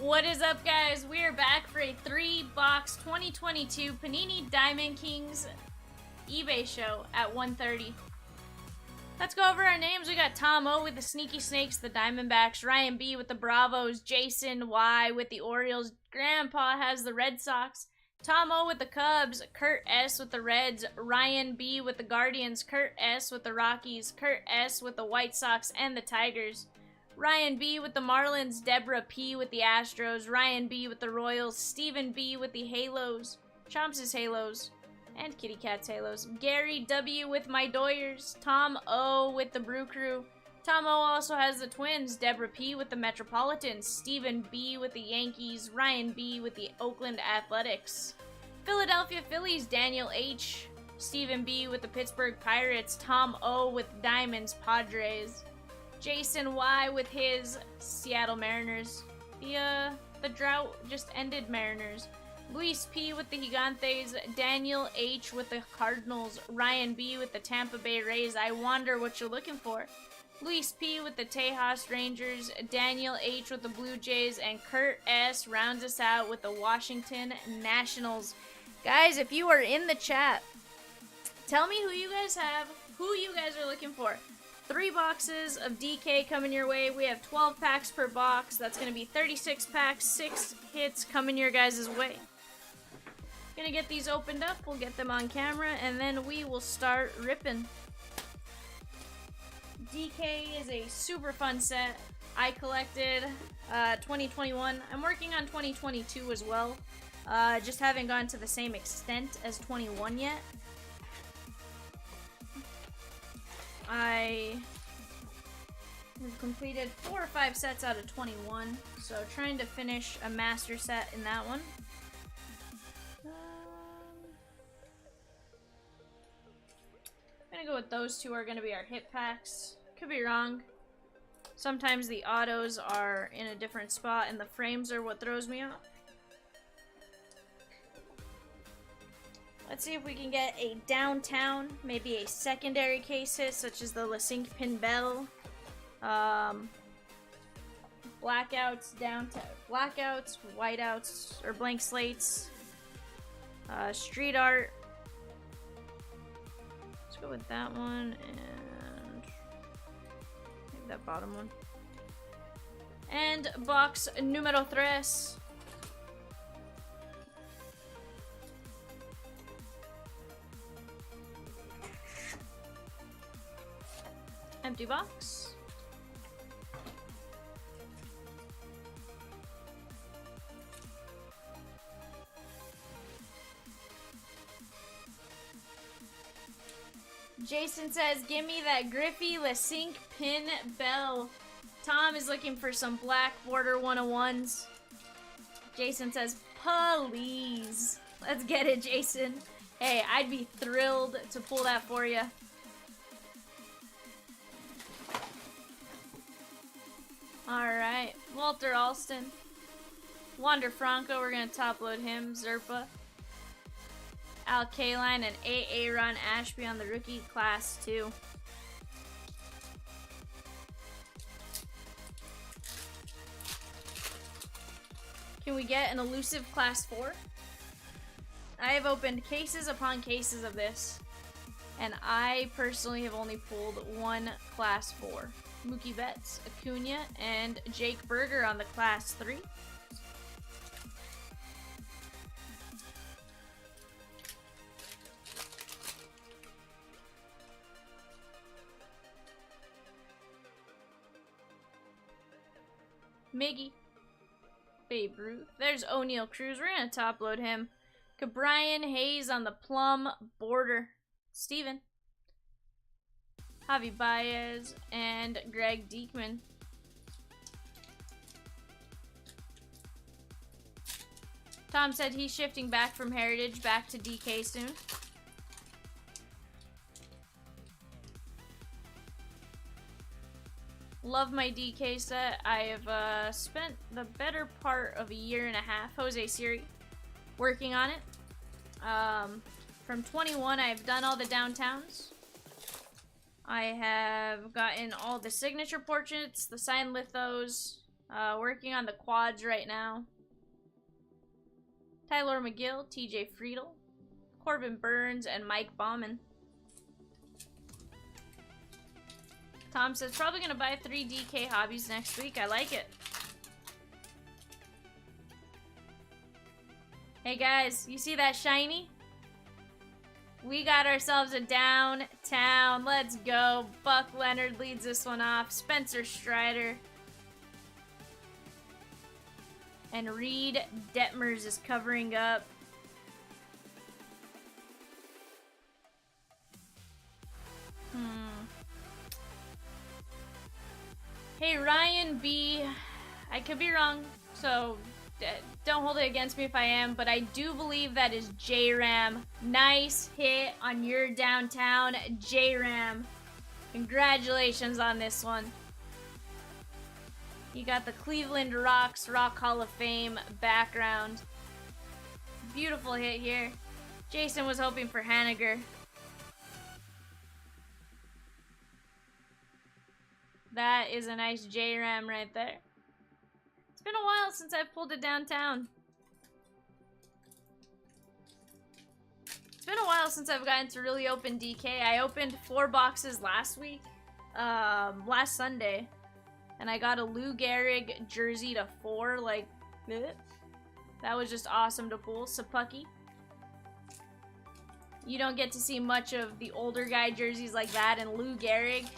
What is up, guys? We are back for a 3-box 2022 Panini Diamond Kings eBay show at 1:30. Let's go over our names. We got Tom O with the Sneaky Snakes, the Diamondbacks, Ryan B with the Bravos, Jason Y with the Orioles, Grandpa has the Red Sox, Tom O with the Cubs, Kurt S with the Reds, Ryan B with the Guardians, Kurt S with the Rockies, Kurt S with the White Sox and the Tigers, Ryan B with the Marlins, Deborah P with the Astros, Ryan B with the Royals, Stephen B with the Halos, Chomps' Halos, and Kitty Cat's Halos, Gary W with my Doyers, Tom O with the Brew Crew, Tom O also has the Twins, Deborah P with the Metropolitans, Stephen B with the Yankees, Ryan B with the Oakland Athletics, Philadelphia Phillies, Daniel H, Stephen B with the Pittsburgh Pirates, Tom O with Diamonds Padres, Jason Y with his Seattle Mariners, the drought just ended Mariners, Luis P with the Gigantes, Daniel H with the Cardinals, Ryan B with the Tampa Bay Rays, I wonder what you're looking for, Luis P with the Tejas Rangers, Daniel H with the Blue Jays, and Kurt S rounds us out with the Washington Nationals. Guys, if you are in the chat, tell me who you guys have, who you guys are looking for. 3 boxes of DK coming your way. We have 12 packs per box. That's going to be 36 packs, 6 hits coming your guys' way. Gonna get these opened up. We'll get them on camera, and then we will start ripping. DK is a super fun set. I collected 2021. I'm working on 2022 as well. Just haven't gone to the same extent as 21 yet. I have completed 4 or 5 sets out of 21, so trying to finish a master set in that one. I'm gonna go with those 2 are gonna be our hit packs. Could be wrong. Sometimes the autos are in a different spot and the frames are what throws me off. Let's see if we can get a downtown, maybe a secondary case hit, such as the Lesink Pin Bell. Blackouts, downtown, blackouts, whiteouts, or blank slates. Street art. Let's go with that one, and maybe that bottom one. And box numero 3. Empty box. Jason says, give me that Griffey Lesink Pin Bell. Tom is looking for some black border 101s. Jason says, please. Let's get it, Jason. Hey, I'd be thrilled to pull that for you. Alright, Walter Alston. Wander Franco, we're going to top load him. Zerpa. Al Kaline and Aaron Ashby on the rookie class 2. Can we get an elusive class 4? I have opened cases upon cases of this, and I personally have only pulled 1 class 4. Mookie Betts, Acuna, and Jake Berger on the class 3. Miggy. Babe Ruth. There's O'Neal Cruz. We're going to top load him. Brian Hayes on the plum border. Steven. Javi Baez and Greg Diekman. Tom said he's shifting back from Heritage back to DK soon. Love my DK set. I have spent the better part of a year and a half, Jose Siri, working on it. From 21, I've done all the downtowns. I have gotten all the signature portraits, the signed lithos, Working on the quads right now. Tyler McGill, TJ Friedel, Corbin Burns, and Mike Bauman. Tom says, probably gonna buy 3 DK hobbies next week. I like it. Hey guys, you see that shiny? We got ourselves a downtown. Let's go. Buck Leonard leads this one off. Spencer Strider. And Reed Detmers is covering up. Hey, Ryan B. I could be wrong, so don't hold it against me if I am, but I do believe that is J-Ram. Nice hit on your downtown, J-Ram. Congratulations on this one. You got the Cleveland Rocks Rock Hall of Fame background. Beautiful hit here. Jason was hoping for Haniger. That is a nice J-Ram right there. It's been a while since I've pulled it downtown. It's been a while since I've gotten to really open DK. I opened 4 boxes last week, last Sunday, and I got a Lou Gehrig jersey to 4, like, bleh. That was just awesome to pull. Sapucky. You don't get to see much of the older guy jerseys like that, and Lou Gehrig.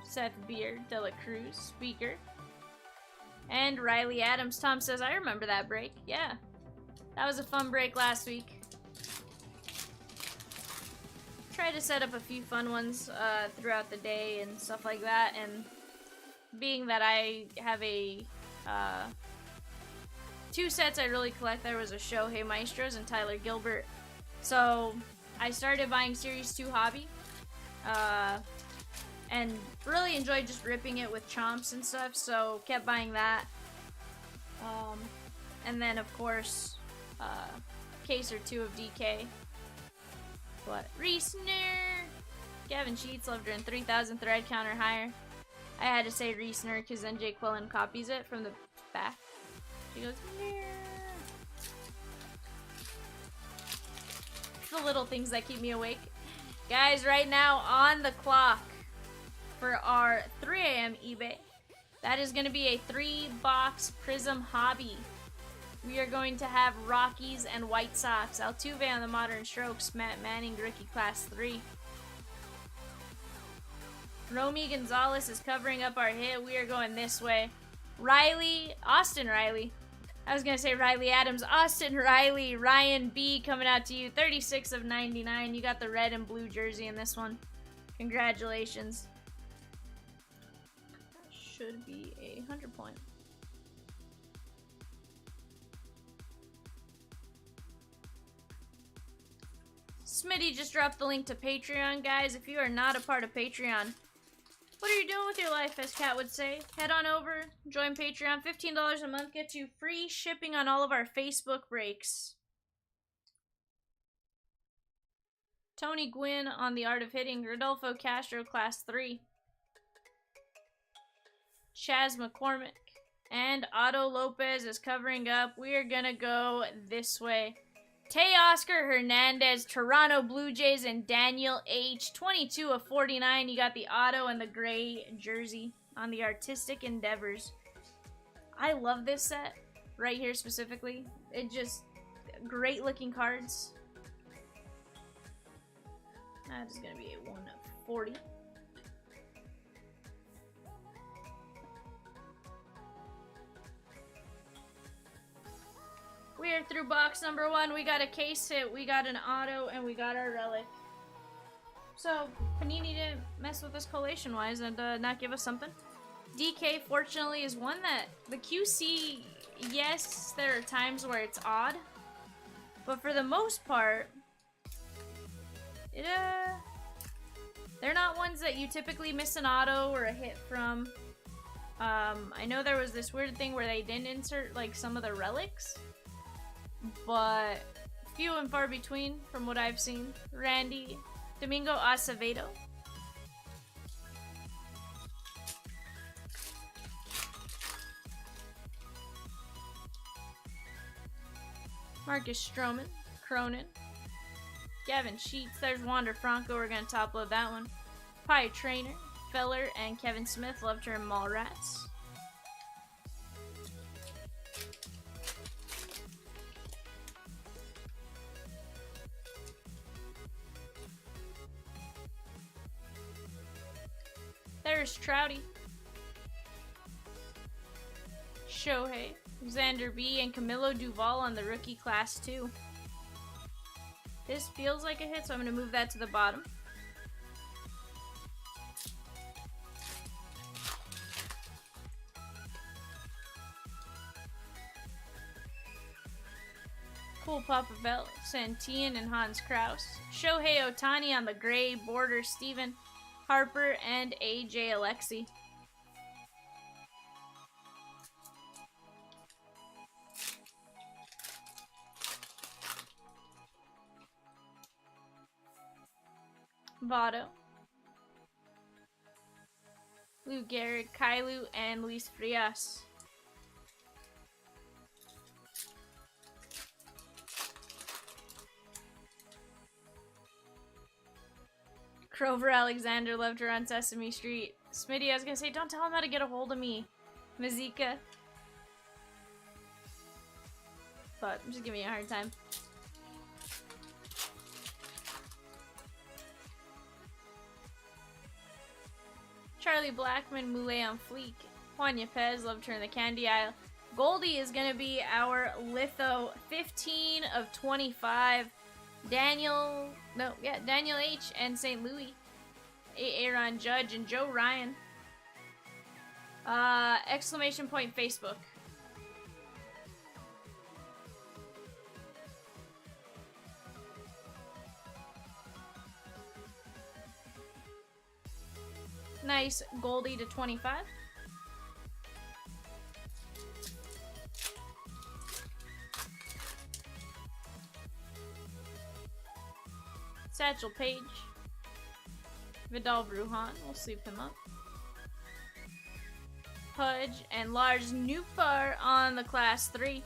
Seth Beard, De La Cruz, Speaker, and Riley Adams. Tom says, I remember that break. Yeah, that was a fun break last week. Try to set up a few fun ones throughout the day and stuff like that, and being that I have a 2 sets I really collect, there was a Shohei Maestros and Tyler Gilbert. So I started buying Series 2 Hobby. And really enjoyed just ripping it with Chomps and stuff, so kept buying that. And then, of course, case or 2 of DK. What? Reesner! Gavin Sheets, loved her in 3,000 thread count or higher. I had to say Reesner because then Jake Quillen copies it from the back. She goes, Neer. It's the little things that keep me awake. Guys, right now on the clock for our 3 a.m. eBay, that is going to be a 3-box Prizm hobby. We are going to have Rockies and White Sox. Altuve on the Modern Strokes. Matt Manning, rookie class 3. Romy Gonzalez is covering up our hit. We are going this way. Austin Riley. I was going to say Riley Adams. Austin Riley, Ryan B coming out to you. 36 of 99. You got the red and blue jersey in this one. Congratulations. Should be a 100-point. Smitty just dropped the link to Patreon, guys. If you are not a part of Patreon, what are you doing with your life, as Kat would say? Head on over, join Patreon. $15 a month gets you free shipping on all of our Facebook breaks. Tony Gwynn on the Art of Hitting. Rodolfo Castro, class 3. Chaz McCormick. And Otto Lopez is covering up. We are going to go this way. Teoscar Hernandez, Toronto Blue Jays, and Daniel H. 22 of 49. You got the auto and the gray jersey on the Artistic Endeavors. I love this set right here specifically. It just, great looking cards. That is going to be a 1 of 40. We are through box number 1. We got a case hit, we got an auto, and we got our relic. So, Panini didn't mess with us collation-wise and not give us something. DK, fortunately, is one that the QC, yes, there are times where it's odd. But for the most part, they're not ones that you typically miss an auto or a hit from. I know there was this weird thing where they didn't insert, like, some of the relics. But Few and far between from what I've seen. Randy, Domingo Acevedo. Marcus Stroman, Cronin, Gavin Sheets. There's Wander Franco. We're going to top load that one. Pie Trainer, Feller, and Kevin Smith. Love to Mallrats. There's Trouty, Shohei, Xander B, and Camilo Duval on the rookie class 2. This feels like a hit, so I'm going to move that to the bottom. Cool Papa Bell, Santillan, and Hans Kraus. Shohei Ohtani on the gray border, Steven Harper, and AJ Alexi. Votto, Lou Gehrig, Kailu, and Luis Frias. Grover Alexander, loved her on Sesame Street. Smitty, I was gonna say, don't tell him how to get a hold of me. Mazika. But I'm just giving you a hard time. Charlie Blackman, Moulet on Fleek. Juan Yepez, loved her in the candy aisle. Goldie is gonna be our Litho 15 of 25. Daniel H. and St. Louis. Aaron Judge and Joe Ryan. Exclamation point Facebook. Nice Goldie to 25. Satchel Paige. Vidal Brujan. We'll sweep him up. Pudge and Lars Nootbaar on the class 3.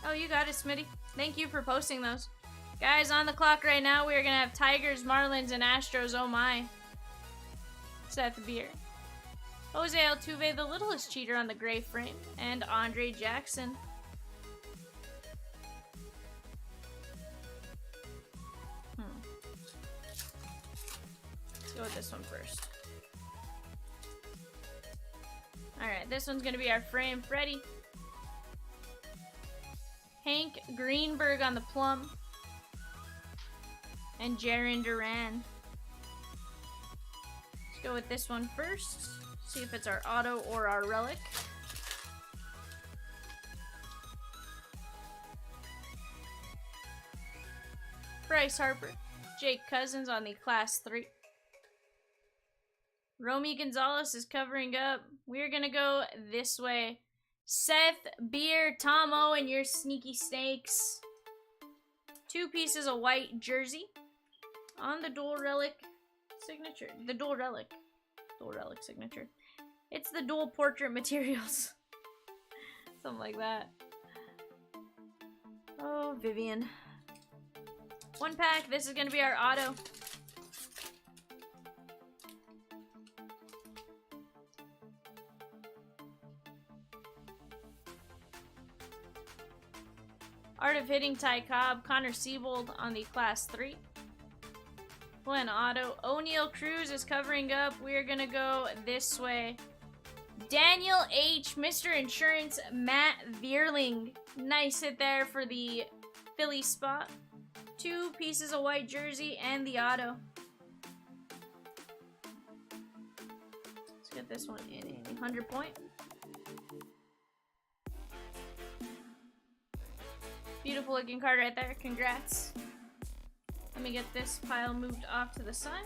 Oh, you got it, Smitty. Thank you for posting those. Guys, on the clock right now, we are going to have Tigers, Marlins, and Astros. Oh my. Seth Beer. Jose Altuve, the littlest cheater on the gray frame. And Andre Jackson. Let's go with this one first. Alright, this one's going to be our frame. Freddie. Hank Greenberg on the plum. And Jarren Duran. Let's go with this one first. See if it's our auto or our relic. Bryce Harper. Jake Cousins on the class 3. Romy Gonzalez is covering up. We're going to go this way. Seth Beer, Tom O, and your sneaky snakes. 2 pieces of white jersey on the dual relic signature. The dual relic signature. It's the dual portrait materials. Something like that. Oh, Vivian. 1 pack. This is going to be our auto. Art of Hitting, Ty Cobb. Connor Siebold on the class 3. Glenn Otto. O'Neal Cruz is covering up. We're going to go this way. Daniel H. Mr. Insurance. Matt Vierling. Nice hit there for the Philly spot. 2 pieces of white jersey and the auto. Let's get this one in a 100 point. Beautiful looking card right there. Congrats. Let me get this pile moved off to the side.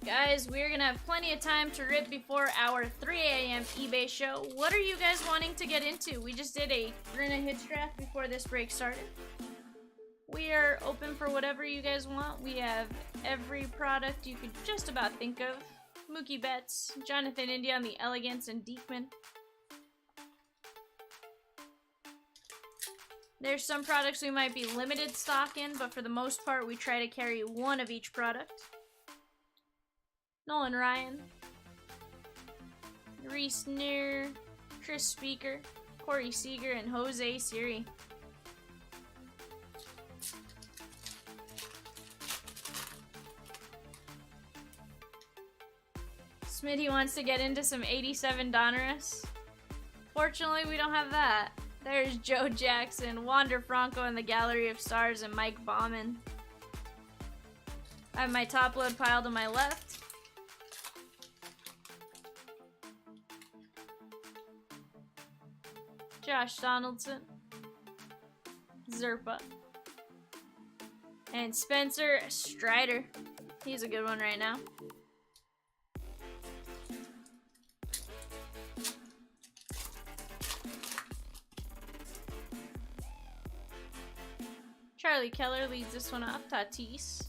Guys, we're gonna have plenty of time to rip before our 3 a.m. eBay show. What are you guys wanting to get into? We just did a Bruna Hits draft before this break started. We are open for whatever you guys want. We have every product you could just about think of. Mookie Betts, Jonathan India on the Elegance, and Diekman. There's some products we might be limited stock in, but for the most part, we try to carry one of each product. Nolan Ryan, Reese Neer, Chris Speaker, Corey Seager, and Jose Siri. Smitty wants to get into some 87 Donruss. Fortunately, we don't have that. There's Joe Jackson, Wander Franco in the Gallery of Stars, and Mike Bauman. I have my top load pile to my left. Josh Donaldson, Zerpa, and Spencer Strider. He's a good one right now. Charlie Keller leads this one off. Tatis.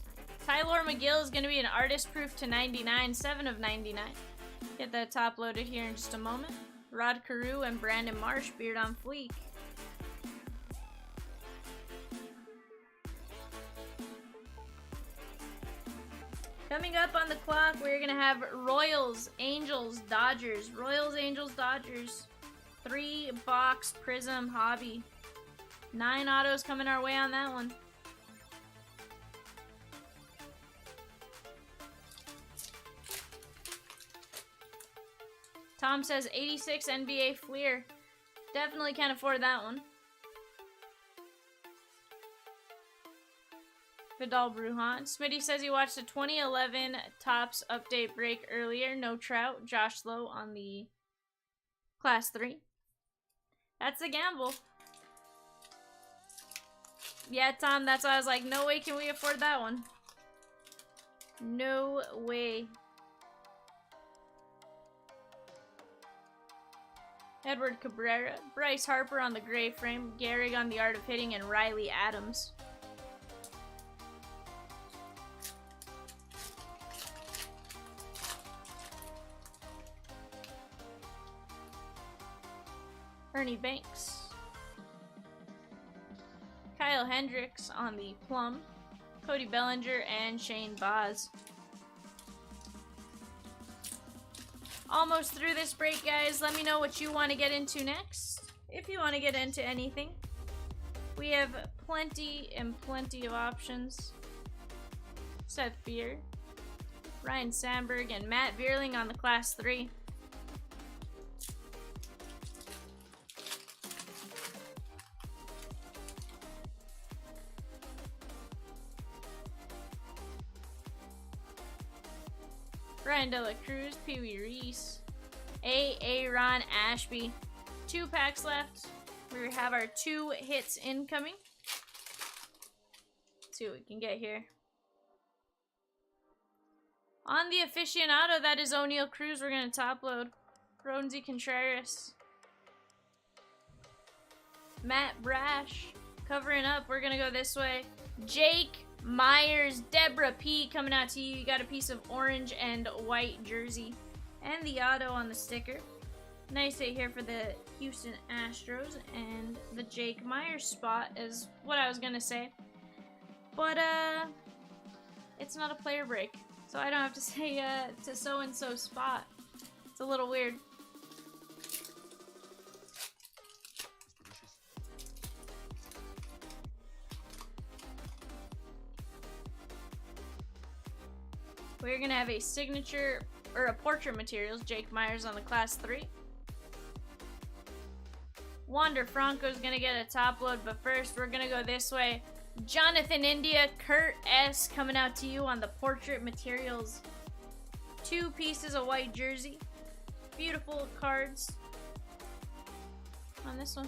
Tyler McGill is going to be an artist proof to 99, 7 of 99. Get that top loaded here in just a moment. Rod Carew and Brandon Marsh, beard on fleek. Coming up on the clock, we're going to have Royals, Angels, Dodgers. Royals, Angels, Dodgers. 3-box Prizm hobby. 9 autos coming our way on that one. Tom says 86 NBA Fleer. Definitely can't afford that one. Vidal Brujan. Smitty says he watched the 2011 Topps update break earlier. No Trout. Josh Lowe on the Class 3. That's a gamble. Yeah, Tom, that's why I was like, no way can we afford that one. No way. Edward Cabrera, Bryce Harper on the gray frame, Gehrig on the Art of Hitting, and Riley Adams. Ernie Banks. Kyle Hendricks on the plum, Cody Bellinger, and Shane Baz. Almost through this break, guys. Let me know what you want to get into next. If you want to get into anything. We have plenty and plenty of options. Seth Beer, Ryan Sandberg, and Matt Vierling on the Class 3. Ryan De La Cruz, Pee Wee Reese, Aaron Ashby. 2 packs left. We have our 2 hits incoming. Let's see what we can get here. On the aficionado, that is O'Neal Cruz. We're going to top load. Roansy Contreras. Matt Brash. Covering up, we're going to go this way. Jake Myers, Deborah P. coming out to you. You got a piece of orange and white jersey. And the auto on the sticker. Nice hit here for the Houston Astros. And the Jake Myers spot is what I was going to say. But, it's not a player break. So I don't have to say, to so-and-so spot. It's a little weird. We're going to have a signature, or a portrait materials, Jake Myers on the Class 3. Wander Franco is going to get a top load, but first we're going to go this way. Jonathan India, Kurt S. coming out to you on the portrait materials. 2 pieces of white jersey. Beautiful cards on this one.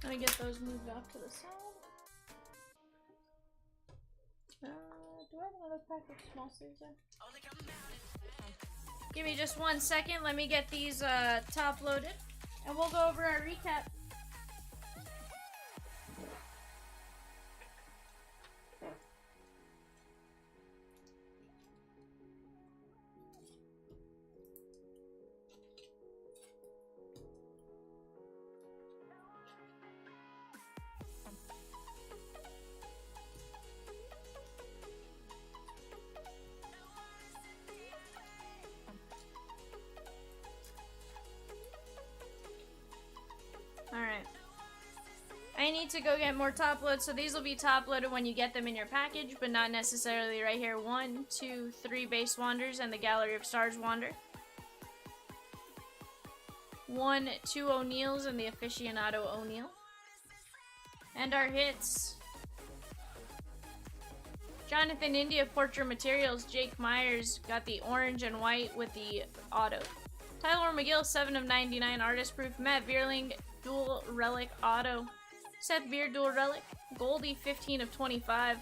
I'm gonna get those moved off to the side. Do I have another pack of small sleeves there? Give me just 1 second. Let me get these top loaded, and we'll go over our recap. Alright. I need to go get more top loads, so these will be top loaded when you get them in your package, but not necessarily right here. 1, 2, 3 base wanders and the Gallery of Stars wander. 1, 2 O'Neills and the Aficionado O'Neill. And our hits: Jonathan India, Portrait Materials. Jake Myers got the orange and white with the auto. Tyler McGill, 7 of 99, artist proof. Matt Vierling, dual relic auto. Seth Beer, dual relic. Goldie, 15 of 25.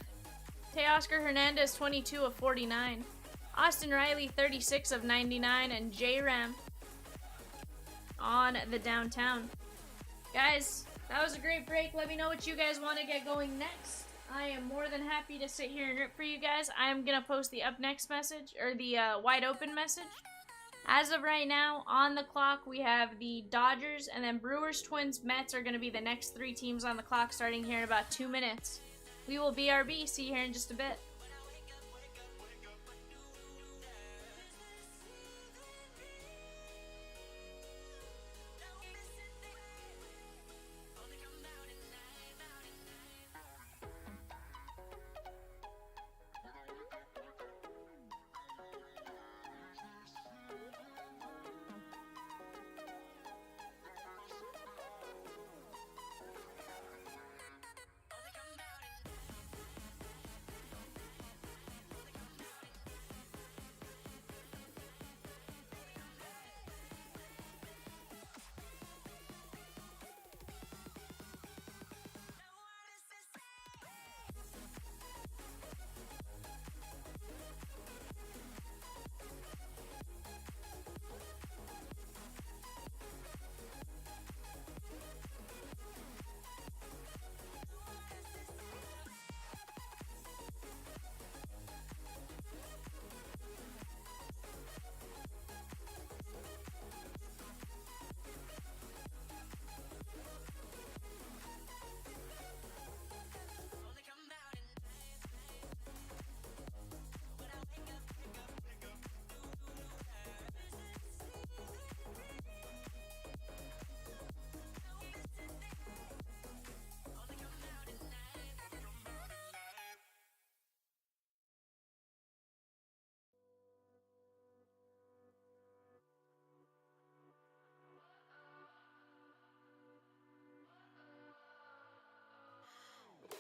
Teoscar Hernandez, 22 of 49. Austin Riley, 36 of 99. And J-Ram on the downtown. Guys, that was a great break. Let me know what you guys want to get going next. I am more than happy to sit here and rip for you guys. I'm going to post the up next message, or the wide open message. As of right now, on the clock, we have the Dodgers, and then Brewers, Twins, Mets are going to be the next 3 teams on the clock starting here in about 2 minutes. We will BRB. See you here in just a bit.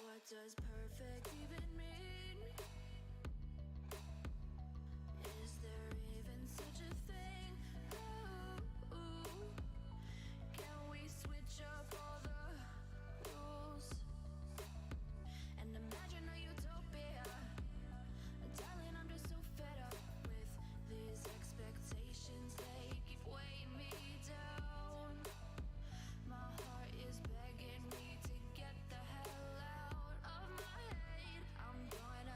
What does perfect even mean? Is there even such a thing? Ooh, can we switch up all the rules and imagine a utopia? Darling, I'm just so fed up with these expectations. They keep weighing me down. My heart is begging me to get the hell out of my head. I'm going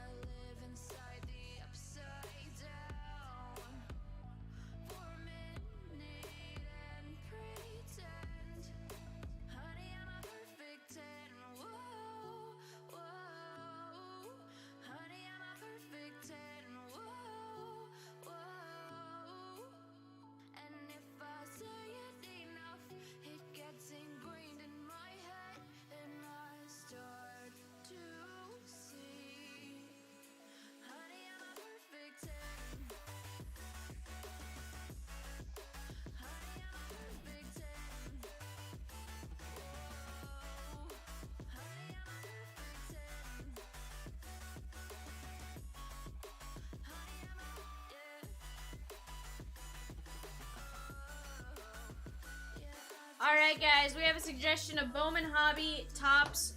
Alright guys, we have a suggestion of Bowman Hobby Tops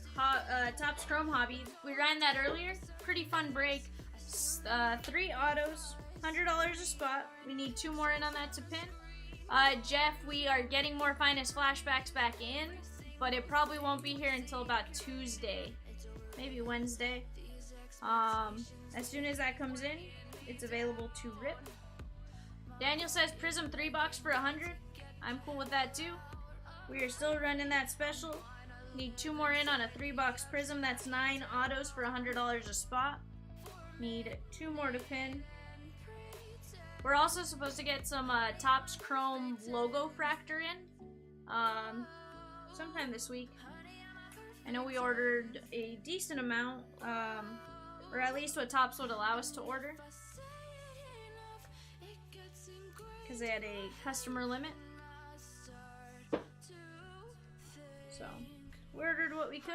Chrome Hobby. We ran that earlier. Pretty fun break. 3 autos, $100 a spot. We need 2 more in on that to pin. Jeff, we are getting more Finest Flashbacks back in, but it probably won't be here until about Tuesday. Maybe Wednesday. As soon as that comes in, it's available to rip. Daniel says Prizm 3 box for 100. I'm cool with that too. We are still running that special. Need 2 more in on a 3 box Prizm. That's 9 autos for $100 a spot. Need 2 more to pin. We're also supposed to get some Topps Chrome logo fractor in sometime this week. I know we ordered a decent amount, or at least what Topps would allow us to order, because they had a customer limit. So we ordered what we could.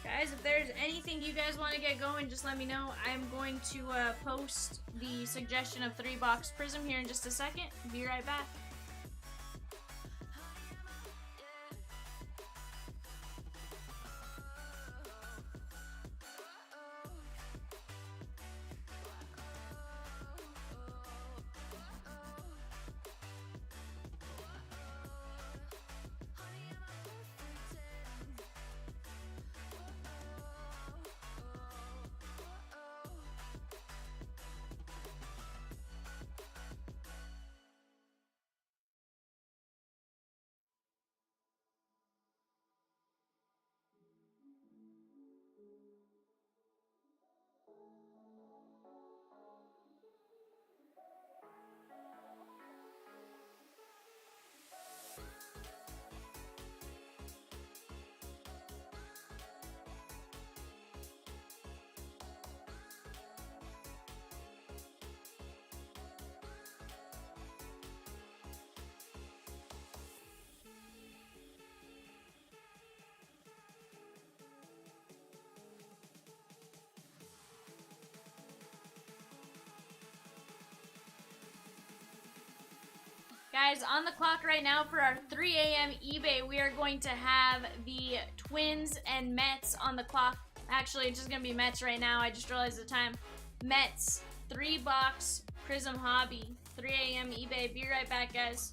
Guys, if there's anything you guys want to get going, just let me know. I'm going to post the suggestion of 3 box Prizm here in just a second. Be right back. Guys, on the clock right now for our 3 a.m. eBay, we are going to have the Twins and Mets on the clock. Actually, it's just going to be Mets right now. I just realized the time. Mets, 3 box Prizm Hobby, 3 a.m. eBay. Be right back, guys.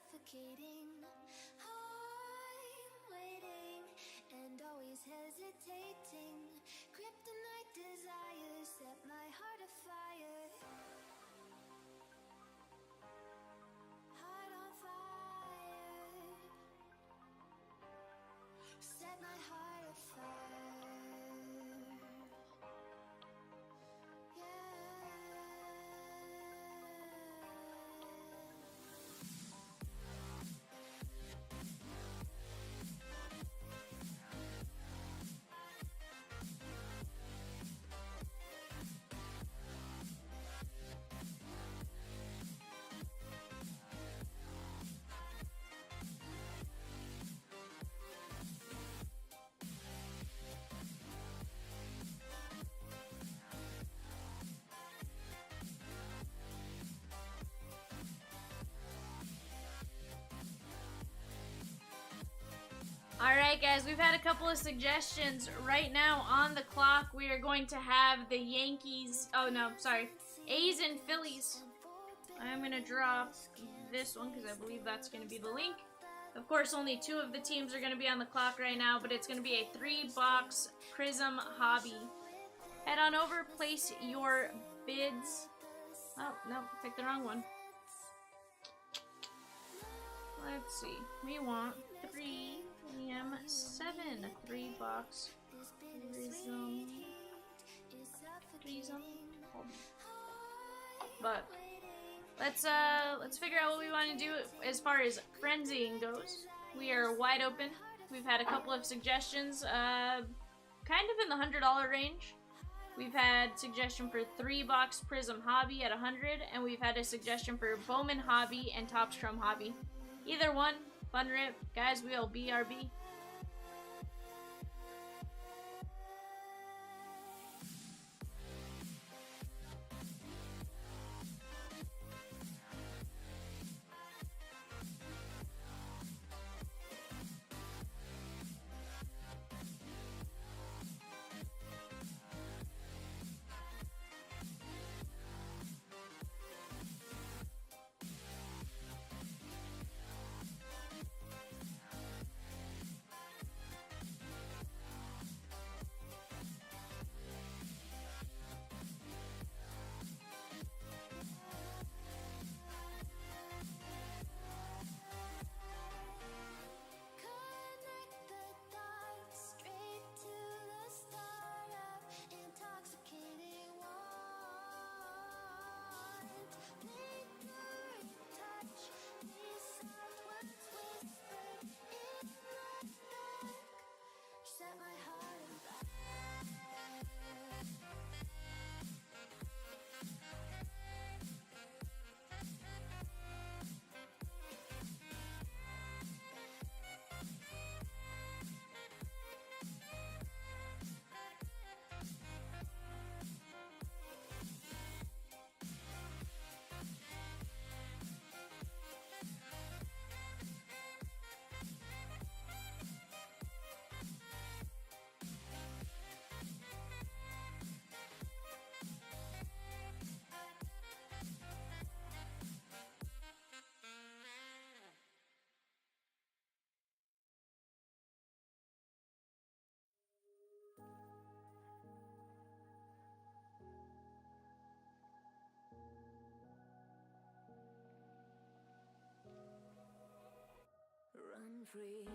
suffocating. I'm waiting and always hesitating. Kryptonite desires set my heart afire. Heart on fire. Set my heart afire. Alright guys, we've had a couple of suggestions. Right now on the clock we are going to have the Yankees, oh no, sorry, A's and Phillies. I'm going to drop this one because I believe that's going to be the link. Of course, only 2 of the teams are going to be on the clock right now, but it's going to be a 3-box Prizm hobby. Head on over, place your bids. Oh, no, picked the wrong one. Let's see, we want 3 AM7 3-box Prizm. But let's figure out what we want to do as far as frenzying goes. We are wide open. We've had a couple of suggestions, kind of in the $100 range. We've had suggestion for 3-box Prizm Hobby at 100, and we've had a suggestion for Bowman Hobby and Topps Chrome Hobby. Either one, fun rip. Guys, we'll BRB. Run free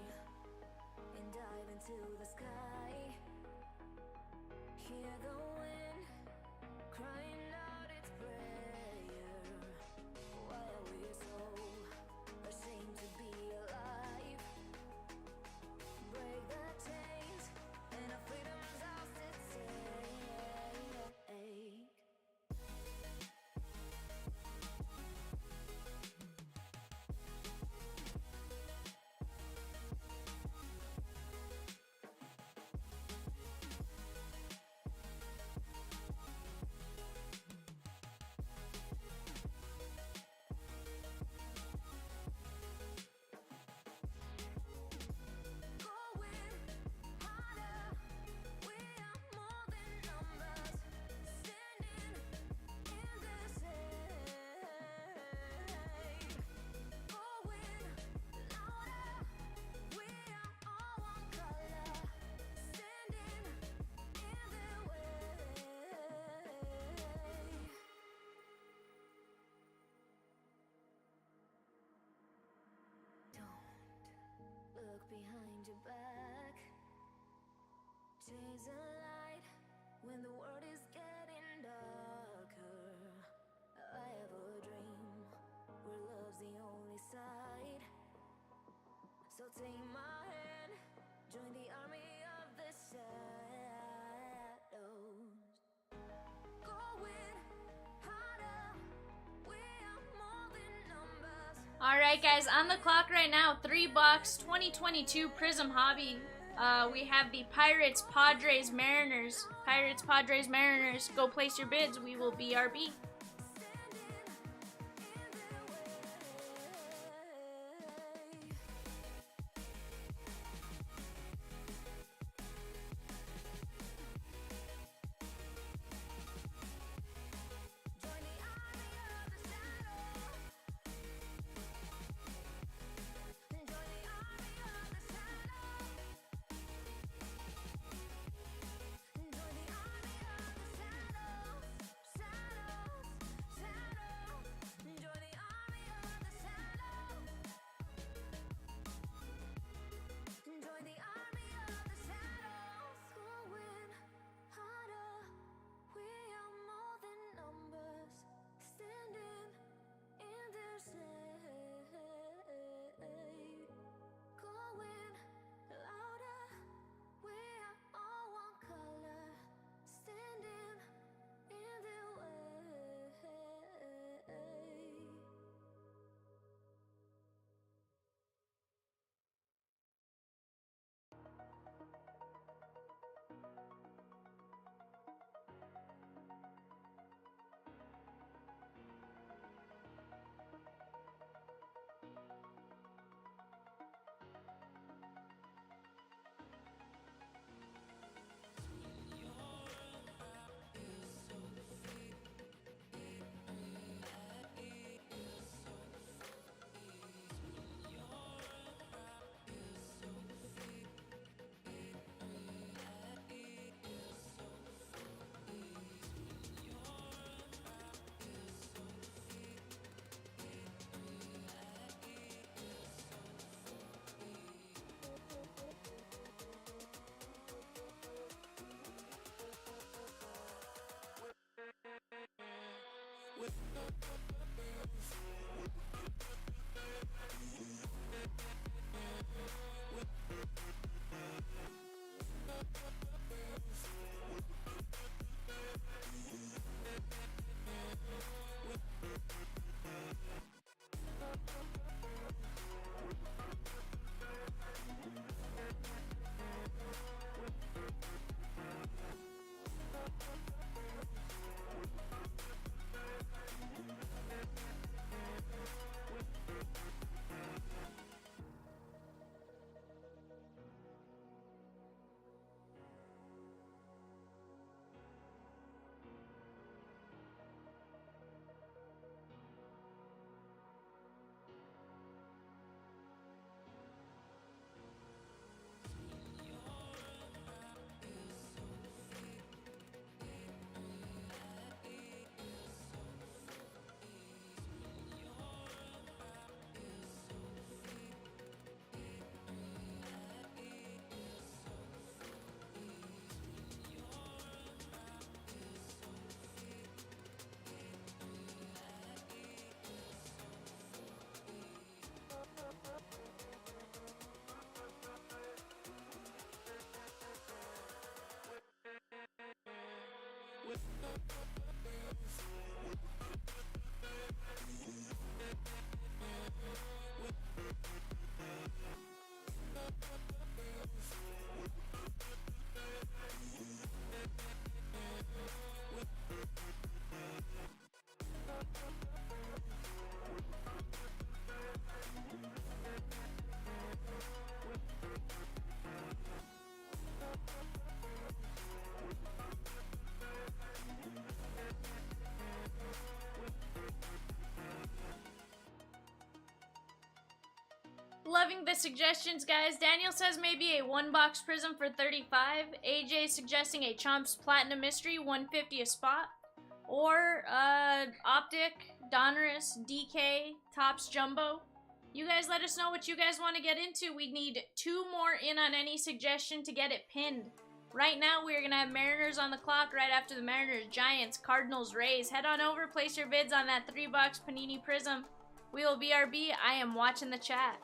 and dive into the sky. Hear the wind crying out its prayer. Why are we so ashamed to be alive? Break the chains and our freedom's ours to take. behind your back. Chase a light when the world is getting darker. I have a dream where love's the only side. So take my hand, join the army of the shadows. Going harder, we are more than numbers. Alright guys, on the clock right now, 3-box 2022 Prizm Hobby. We have the Pirates, Padres, Mariners. Pirates, Padres, Mariners. Go place your bids. We will BRB. Loving the suggestions, guys. Daniel says maybe a 1-box Prizm for 35. AJ suggesting a Chomps Platinum Mystery, 150 a spot. Or Optic, Donruss, DK, Topps Jumbo. You guys let us know what you guys want to get into. We need 2 more in on any suggestion to get it pinned. Right now, we're going to have Mariners on the clock right after the Mariners, Giants, Cardinals, Rays. Head on over, place your bids on that $3 Panini Prizm. We will BRB. I am watching the chat.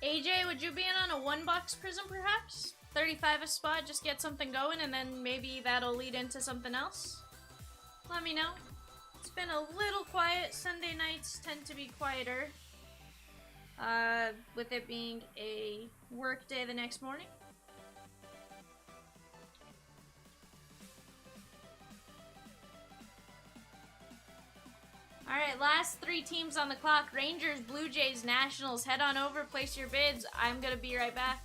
AJ, would you be in on a $1 Prizm perhaps? 35 a spot, just get something going, and then maybe that'll lead into something else? Let me know. It's been a little quiet. Sunday nights tend to be quieter. With it being a work day the next morning. Alright, last 3 teams on the clock. Rangers, Blue Jays, Nationals. Head on over, place your bids. I'm gonna be right back.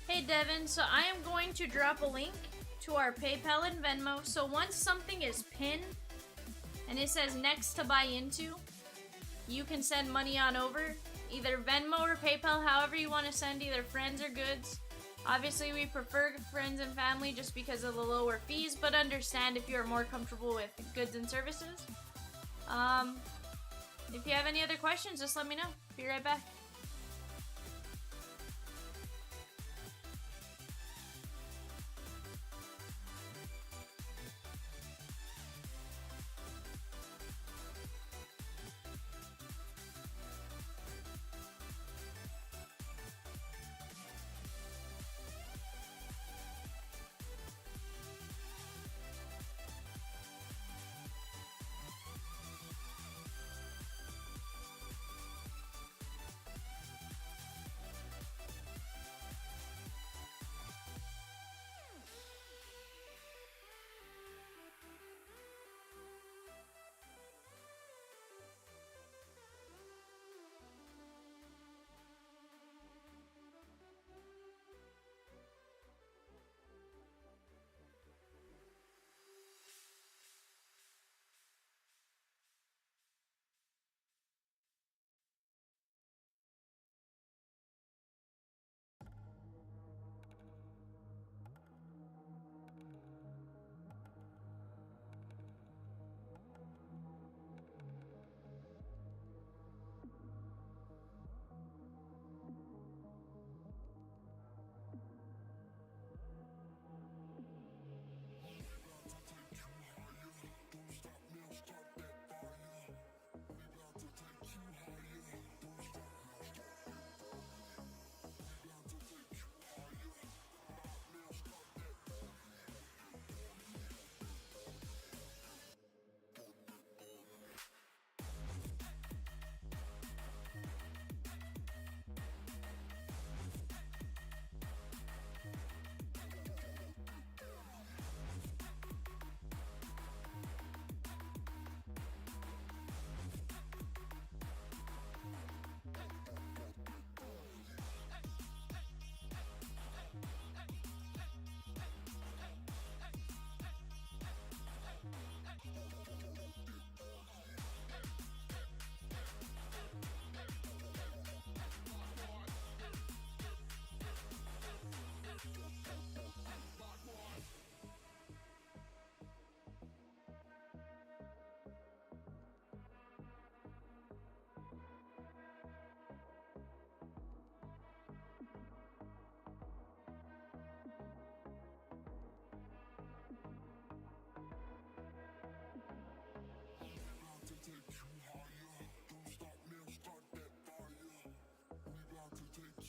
Hey Devin, so I am going to drop a link to our PayPal and Venmo. So once something is pinned and it says next to buy into, you can send money on over. Either Venmo or PayPal, however you want to send, either friends or goods. Obviously we prefer friends and family just because of the lower fees, but understand if you're more comfortable with goods and services. If you have any other questions, just let me know. Be right back.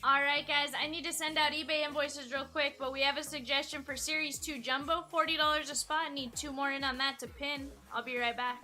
Alright, guys, I need to send out eBay invoices real quick, but we have a suggestion for Series 2 Jumbo, $40 a spot. Need 2 more in on that to pin. I'll be right back.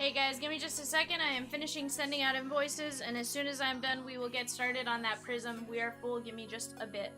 Hey guys, give me just a second. I am finishing sending out invoices, and as soon as I'm done, we will get started on that Prizm. We are full. Give me just a bit.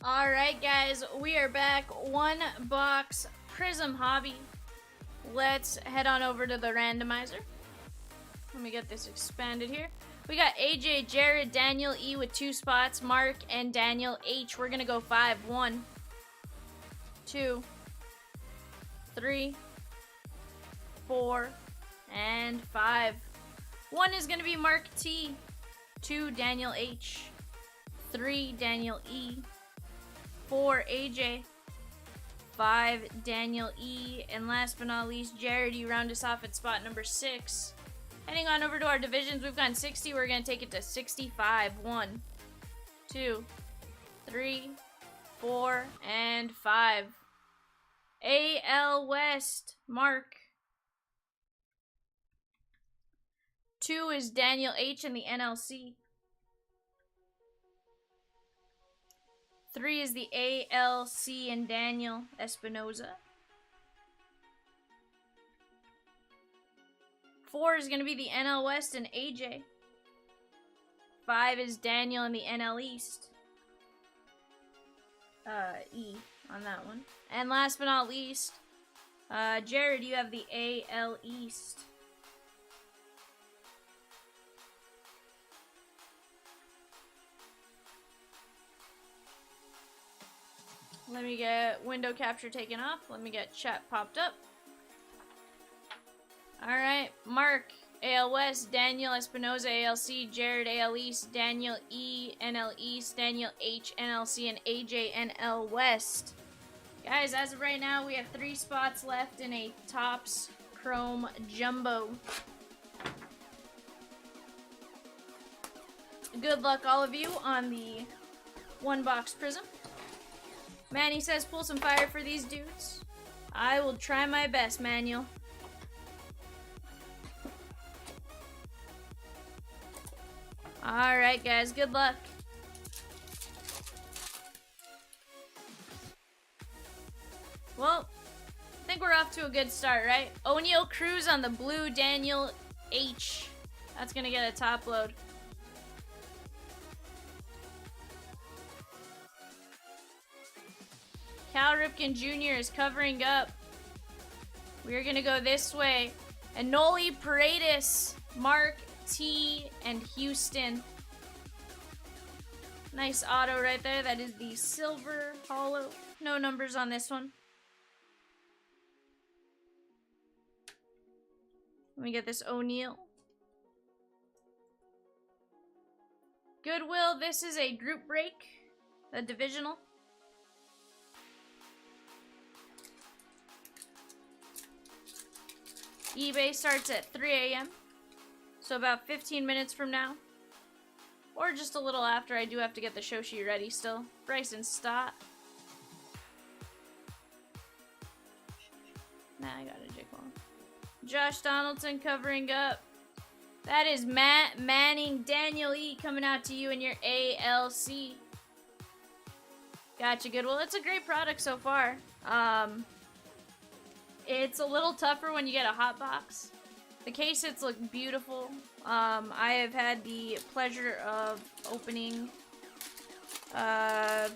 Alright, guys, we are back. One box Prizm Hobby. let's head on over to the randomizer. Let me get this expanded here. We got AJ, Jared, Daniel E with 2 spots, Mark, and Daniel H. We're gonna go 5. 1, 2, 3, 4, and 5. 1 is gonna be Mark T. 2, Daniel H. 3, Daniel E. 4, AJ. 5, Daniel E. And last but not least, Jared, you round us off at spot number 6. Heading on over to our divisions, we've gone 60. We're going to take it to 65. 1, 2, 3, 4, and 5. AL West, Mark. 2 is Daniel H in the NLC. 3 is the ALC and Daniel Espinoza. 4 is going to be the NL West and AJ. 5 is Daniel in the NL East. E on that one. And last but not least, Jared, you have the AL East. Let me get window capture taken off. Let me get chat popped up. Alright, Mark, AL West, Daniel Espinoza, ALC, Jared, AL East, Daniel E, NL East, Daniel H, NLC, and AJ, NL West. Guys, as of right now, we have 3 spots left in a Topps Chrome Jumbo. Good luck, all of you, on the 1-box Prizm. Manny says, pull some fire for these dudes. I will try my best, Manuel. Alright, guys, good luck. Well, I think we're off to a good start, right? O'Neal Cruz on the blue, Daniel H. That's gonna get a top load. Cal Ripken Jr. is covering up. We're gonna go this way. Enoli Paredes, Mark T, and Houston. Nice auto right there. That is the silver hollow. No numbers on this one. Let me get this O'Neal. Goodwill, this is a group break. A divisional. eBay starts at 3 a.m. So about 15 minutes from now. Or just a little after. I do have to get the show sheet ready still. Bryson Stott. Nah, I got a Jickball. Josh Donaldson covering up. That is Matt Manning, Daniel E coming out to you in your ALC. Gotcha, good. Well, it's a great product so far. It's a little tougher when you get a hot box. The case hits look beautiful. I have had the pleasure of opening like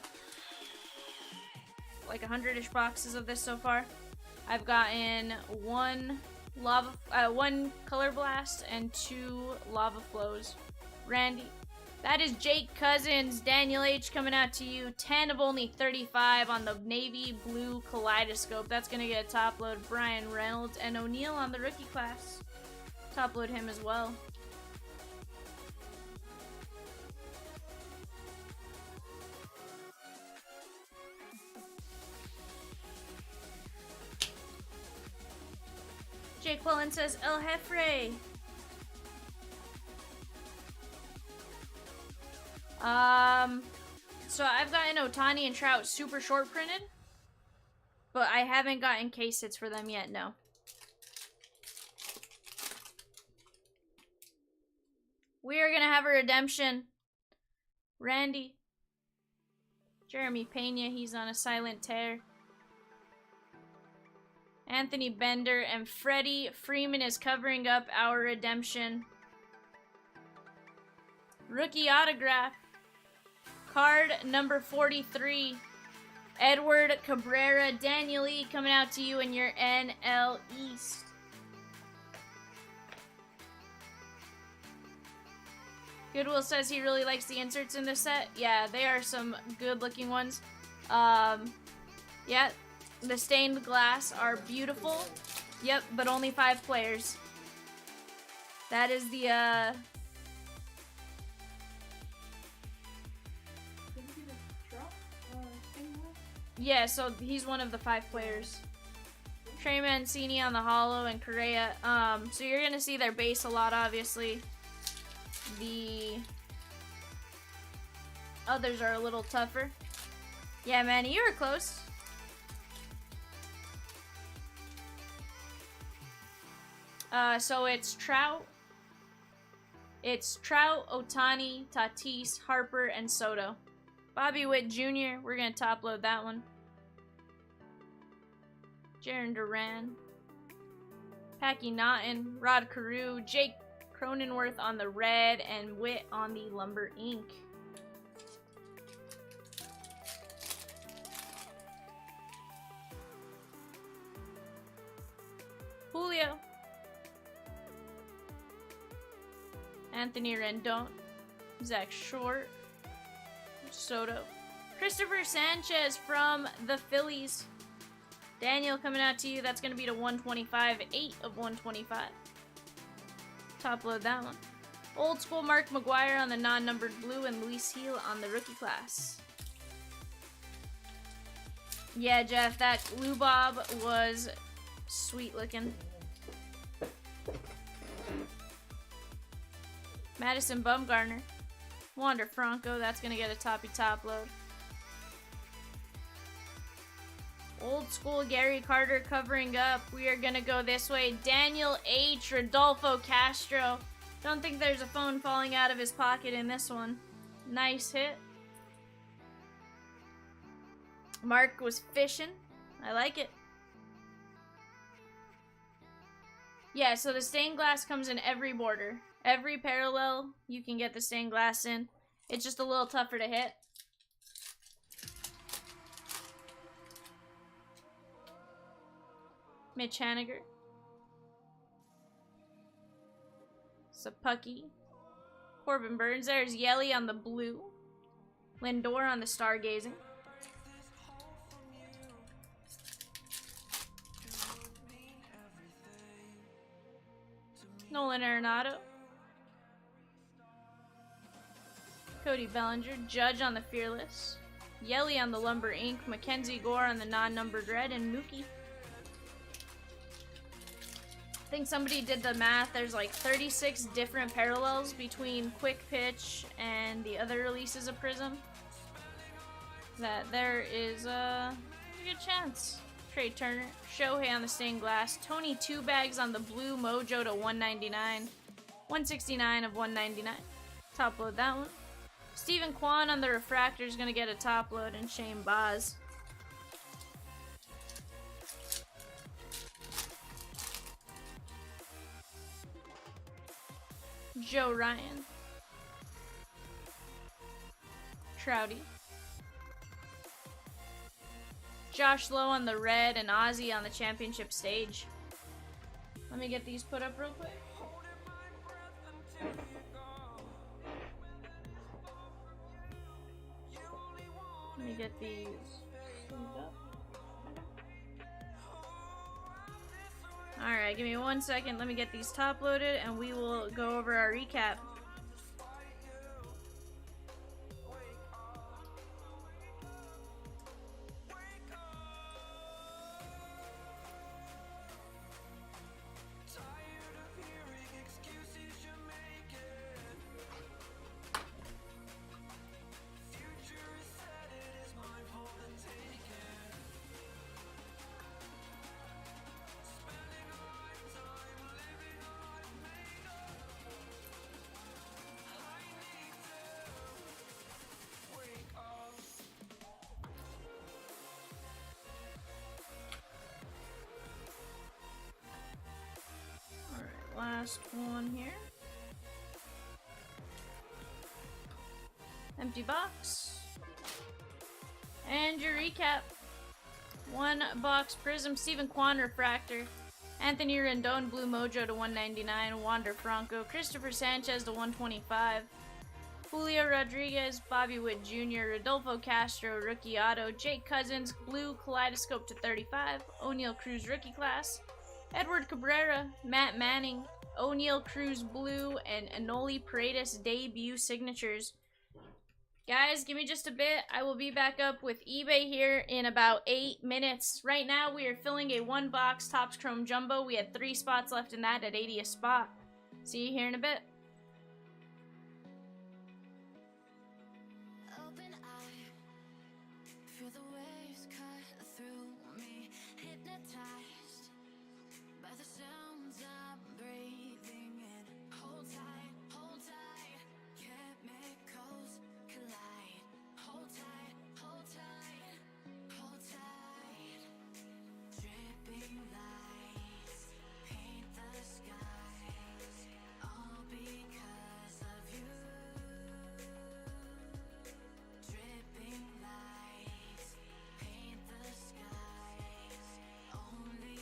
100-ish boxes of this so far. I've gotten one Color Blast and 2 Lava Flows. Randy. That is Jake Cousins, Daniel H coming out to you. 10 of only 35 on the navy blue kaleidoscope. That's going to get a top load. Brian Reynolds and O'Neal on the rookie class. Top load him as well. Jake Quillen says El Jefre. So I've gotten Ohtani and Trout super short printed, but I haven't gotten case hits for them yet, no. We are gonna have a redemption. Randy. Jeremy Pena, he's on a silent tear. Anthony Bender and Freddie Freeman is covering up our redemption. Rookie autograph. Card number 43. Edward Cabrera, Daniel E. coming out to you in your NL East. Goodwill says he really likes the inserts in this set. Yeah, they are some good looking ones. Yeah, the stained glass are beautiful. Yep, but only 5 players. That is the, yeah, so he's one of the 5 players. Trey Mancini on the holo and Correa. So you're gonna see their base a lot, obviously. The others are a little tougher. Yeah, Manny, you were close. So it's Trout. It's Trout, Otani, Tatis, Harper, and Soto. Bobby Witt Jr., we're going to top load that one. Jarren Duran. Packy Naughton, Rod Carew, Jake Cronenworth on the red, and Witt on the Lumber Ink. Julio. Anthony Rendon. Zach Short. Soto. Christopher Sanchez from the Phillies. Daniel coming out to you. That's going to be to 125. 8 of 125. Top load that one. Old school Mark McGuire on the non-numbered blue and Luis Heel on the rookie class. Yeah, Jeff, that Lubob was sweet looking. Madison Bumgarner. Wander Franco, that's going to get a toppy top load. Old school Gary Carter covering up. We are going to go this way. Daniel H. Rodolfo Castro. Don't think there's a phone falling out of his pocket in this one. Nice hit. Mark was fishing. I like it. Yeah, so the stained glass comes in every border. Every parallel you can get the stained glass in. It's just a little tougher to hit. Mitch Haniger. Sapucky. Corbin Burns. There's Yelly on the blue. Lindor on the stargazing. Nolan Arenado. Cody Bellinger. Judge on the Fearless. Yelly on the Lumber Ink. Mackenzie Gore on the non-numbered red. And Mookie. I think somebody did the math. There's like 36 different parallels between Quick Pitch and the other releases of Prizm. That there is a good chance. Trey Turner. Shohei on the stained glass. Tony Two Bags on the blue Mojo to 199. 169 of 199. Top load that one. Stephen Kwan on the refractor is going to get a top load, and Shane Baz. Joe Ryan. Trouty. Josh Lowe on the red and Ozzy on the championship stage. Let me get these put up real quick. Let me get these up. Alright, give me 1 second. Let me get these top loaded and we will go over our recap. Last one here. Empty box. And your recap. 1 box Prizm, Steven Kwan Refractor, Anthony Rendon Blue Mojo to 199, Wander Franco, Christopher Sanchez to 125, Julio Rodriguez, Bobby Witt Jr., Rodolfo Castro Rookie Auto, Jake Cousins Blue Kaleidoscope to 35, O'Neal Cruz Rookie Class, Edward Cabrera, Matt Manning, O'Neal Cruz Blue, and Anoli Paredes Debut Signatures. Guys, give me just a bit. I will be back up with eBay here in about 8 minutes. Right now, we are filling a 1-box Topps Chrome Jumbo. We had 3 spots left in that at 80 a spot. See you here in a bit. Open eye, feel the waves cut through me, hypnotized by the sounds I'm breathing in. Hold tight, chemicals collide. Hold tight, hold tight, hold tight. Dripping lights paint the skies, all because of you. Dripping lights paint the skies, only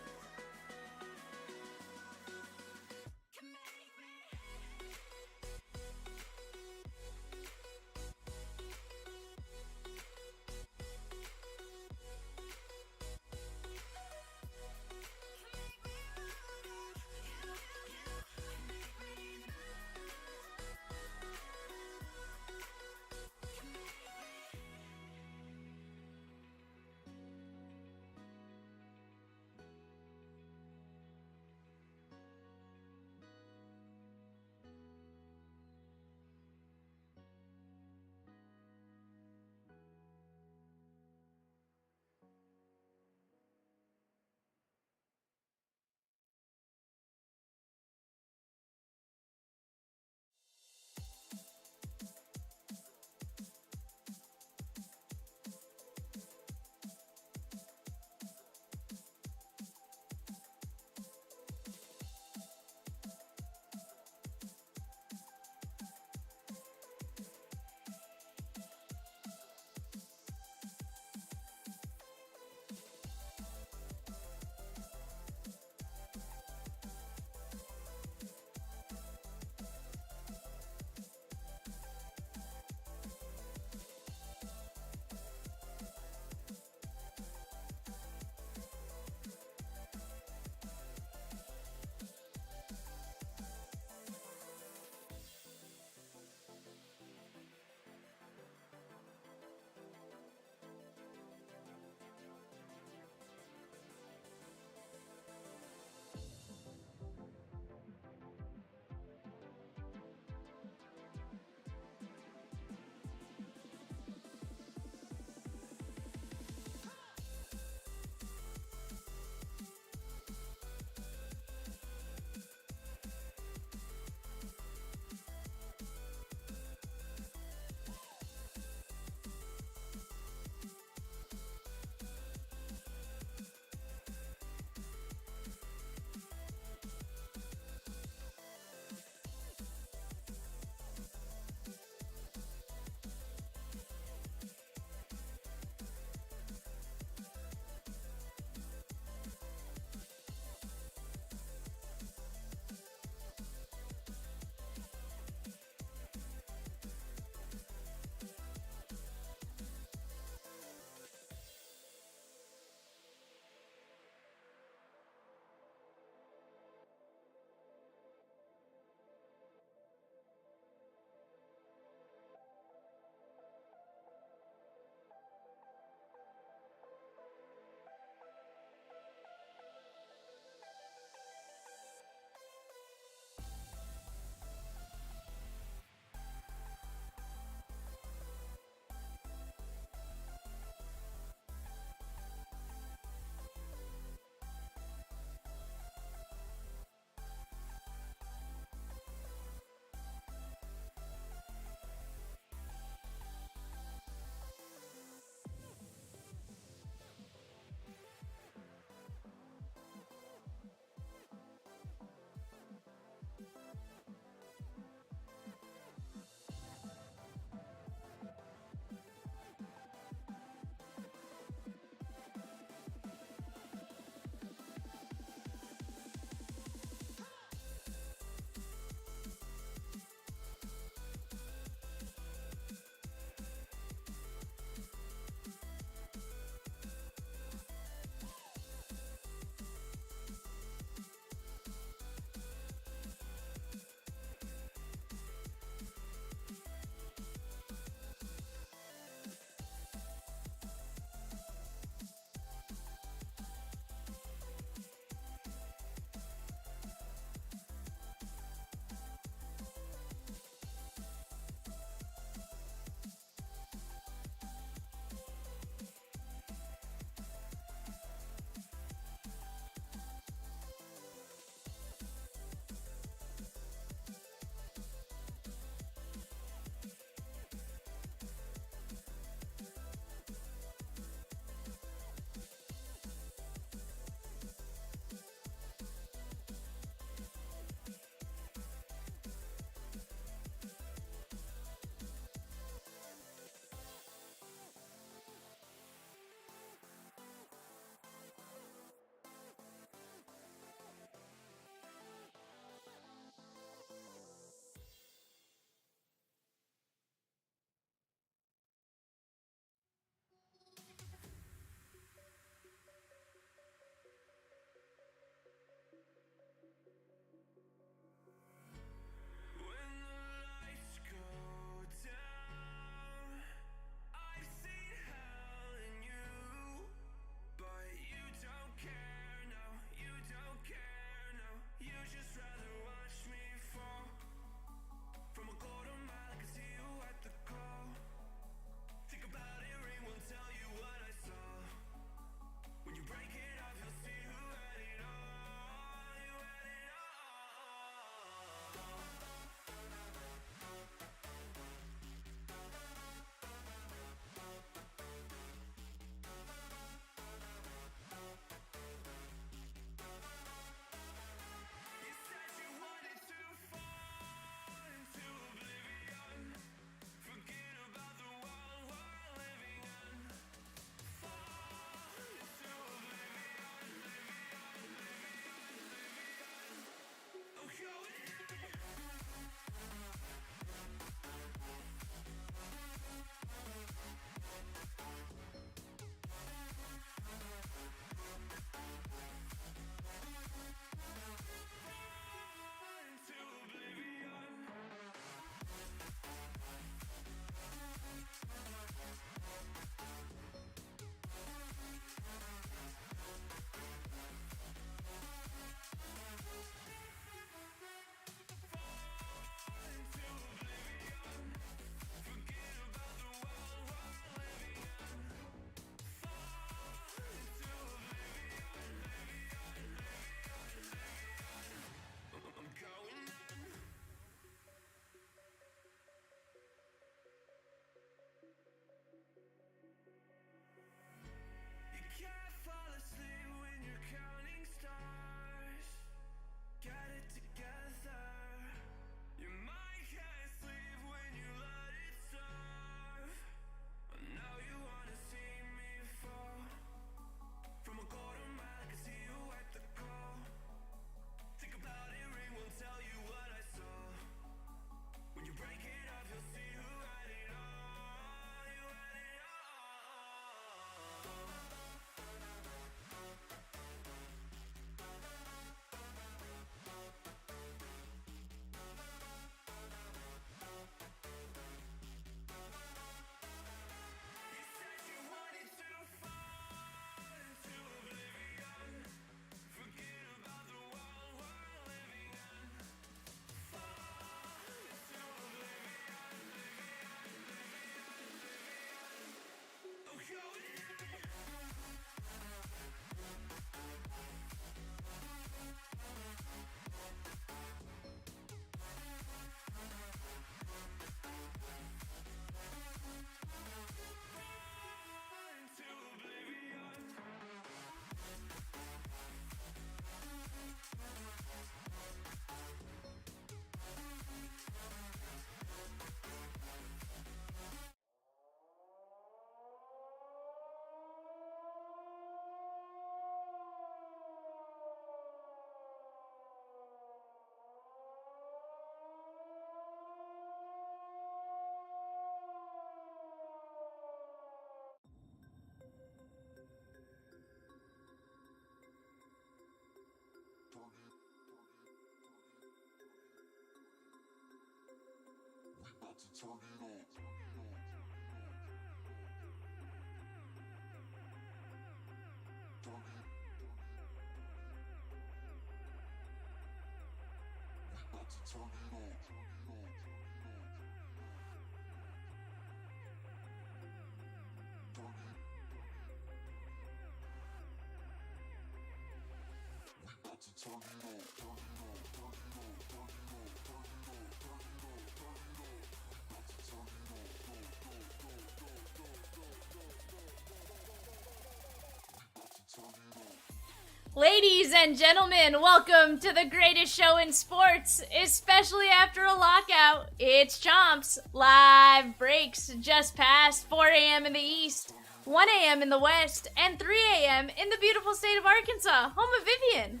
Ladies and gentlemen, welcome to the greatest show in sports, especially after a lockout. It's Chomps. Live breaks just past 4 a.m. in the East, 1 a.m. in the West, and 3 a.m. in the beautiful state of Arkansas, home of Vivian.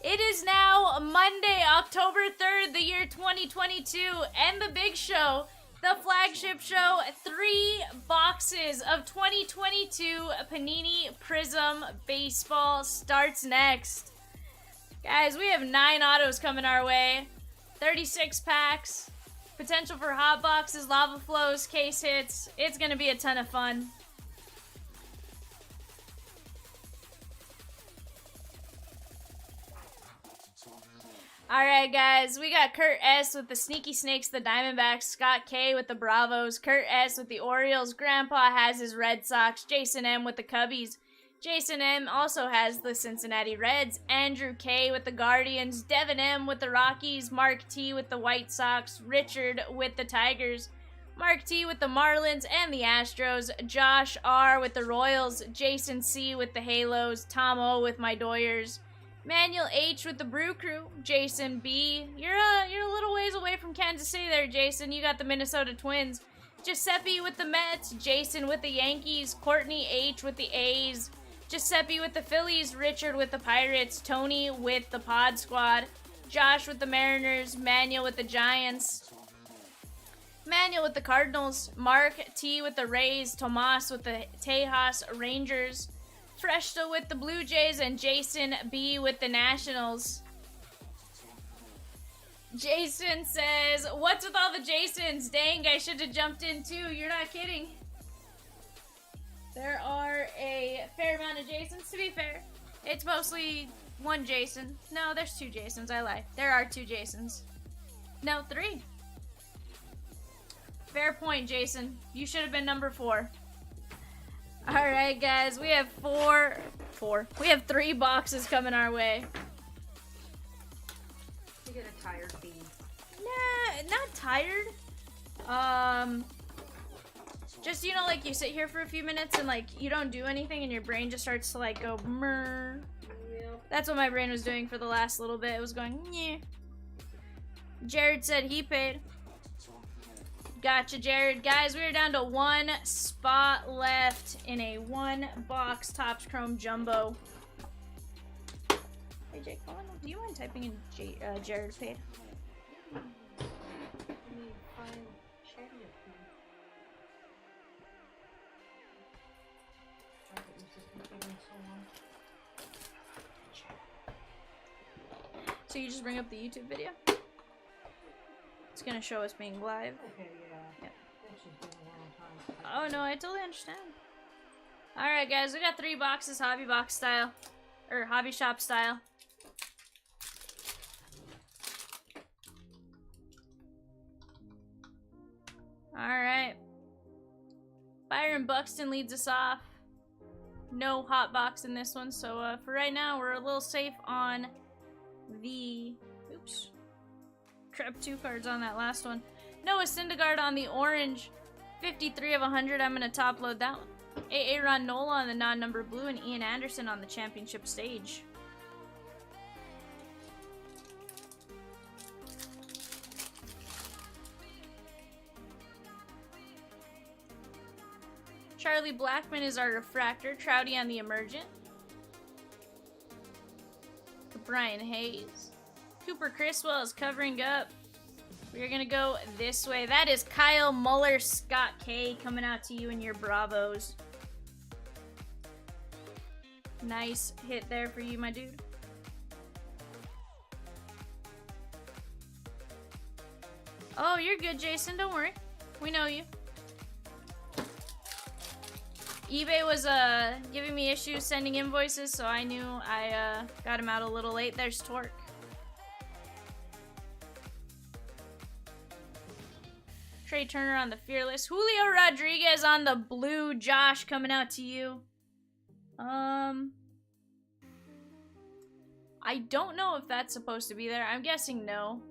It is now Monday, October 3rd, the year 2022, and the big show, the flagship show, 3 boxes of 2022 Panini Prizm Baseball starts next. Guys, we have 9 autos coming our way, 36 packs, potential for hot boxes, lava flows, case hits. It's going to be a ton of fun. Alright guys, we got Kurt S. with the Sneaky Snakes, the Diamondbacks, Scott K. with the Bravos, Kurt S. with the Orioles, Grandpa has his Red Sox, Jason M. with the Cubbies, Jason M. also has the Cincinnati Reds, Andrew K. with the Guardians, Devin M. with the Rockies, Mark T. with the White Sox, Richard with the Tigers, Mark T. with the Marlins and the Astros, Josh R. with the Royals, Jason C. with the Halos, Tom O. with my Doyers, Manuel H. with the Brew Crew, Jason B. You're a little ways away from Kansas City there, Jason. You got the Minnesota Twins. Giuseppe with the Mets, Jason with the Yankees, Courtney H. with the A's, Giuseppe with the Phillies, Richard with the Pirates, Tony with the Pod Squad, Josh with the Mariners, Manuel with the Giants, Manuel with the Cardinals, Mark T. with the Rays, Tomas with the Tejas Rangers, Freshta with the Blue Jays, and Jason B. with the Nationals. Jason says, what's with all the Jasons? Dang, I should have jumped in too. You're not kidding. There are a fair amount of Jasons, to be fair. It's mostly one Jason. No, there's 2 Jasons. I lie. There are 2 Jasons. No, 3. Fair point, Jason. You should have been number 4. Alright, guys. We have 3 boxes coming our way. You get a tired feed. Nah, not tired. Just, you know, like you sit here for a few minutes and like you don't do anything and your brain just starts to like go mrrr. Yep. That's what my brain was doing for the last little bit. It was going, yeah. Jared said he paid. Gotcha, Jared. Guys, we are down to 1 spot left in a 1-box Topps Chrome Jumbo. Hey, Jake, do you mind typing in Jared paid? So you just bring up the YouTube video? It's gonna show us being live. Okay, yeah. Yep. That's just been a long time. Oh no, I totally understand. Alright guys, we got 3 boxes, hobby box style. Or hobby shop style. Alright. Byron Buxton leads us off. No hot box in this one, so for right now we're a little safe on the... Oops. Trapped 2 cards on that last one. Noah Syndergaard on the orange. 53 of 100. I'm going to top load that one. Aaron Nola on the non-number blue, and Ian Anderson on the championship stage. Charlie Blackmon is our refractor. Trouty on the emergent. Brian Hayes. Cooper Criswell is covering up. We're going to go this way. That is Kyle Muller, Scott K. coming out to you in your Bravos. Nice hit there for you, my dude. Oh, you're good, Jason. Don't worry. We know you. eBay was giving me issues sending invoices, so I knew I got him out a little late. There's Torque. Trey Turner on the Fearless. Julio Rodriguez on the blue. Josh, coming out to you. I don't know if that's supposed to be there. I'm guessing no.